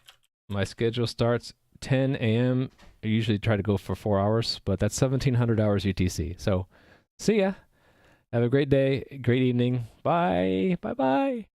My schedule starts 10 a.m. I usually try to go for 4 hours, but that's 1700 hours UTC. So see ya. Have a great day, great evening. Bye. Bye-bye.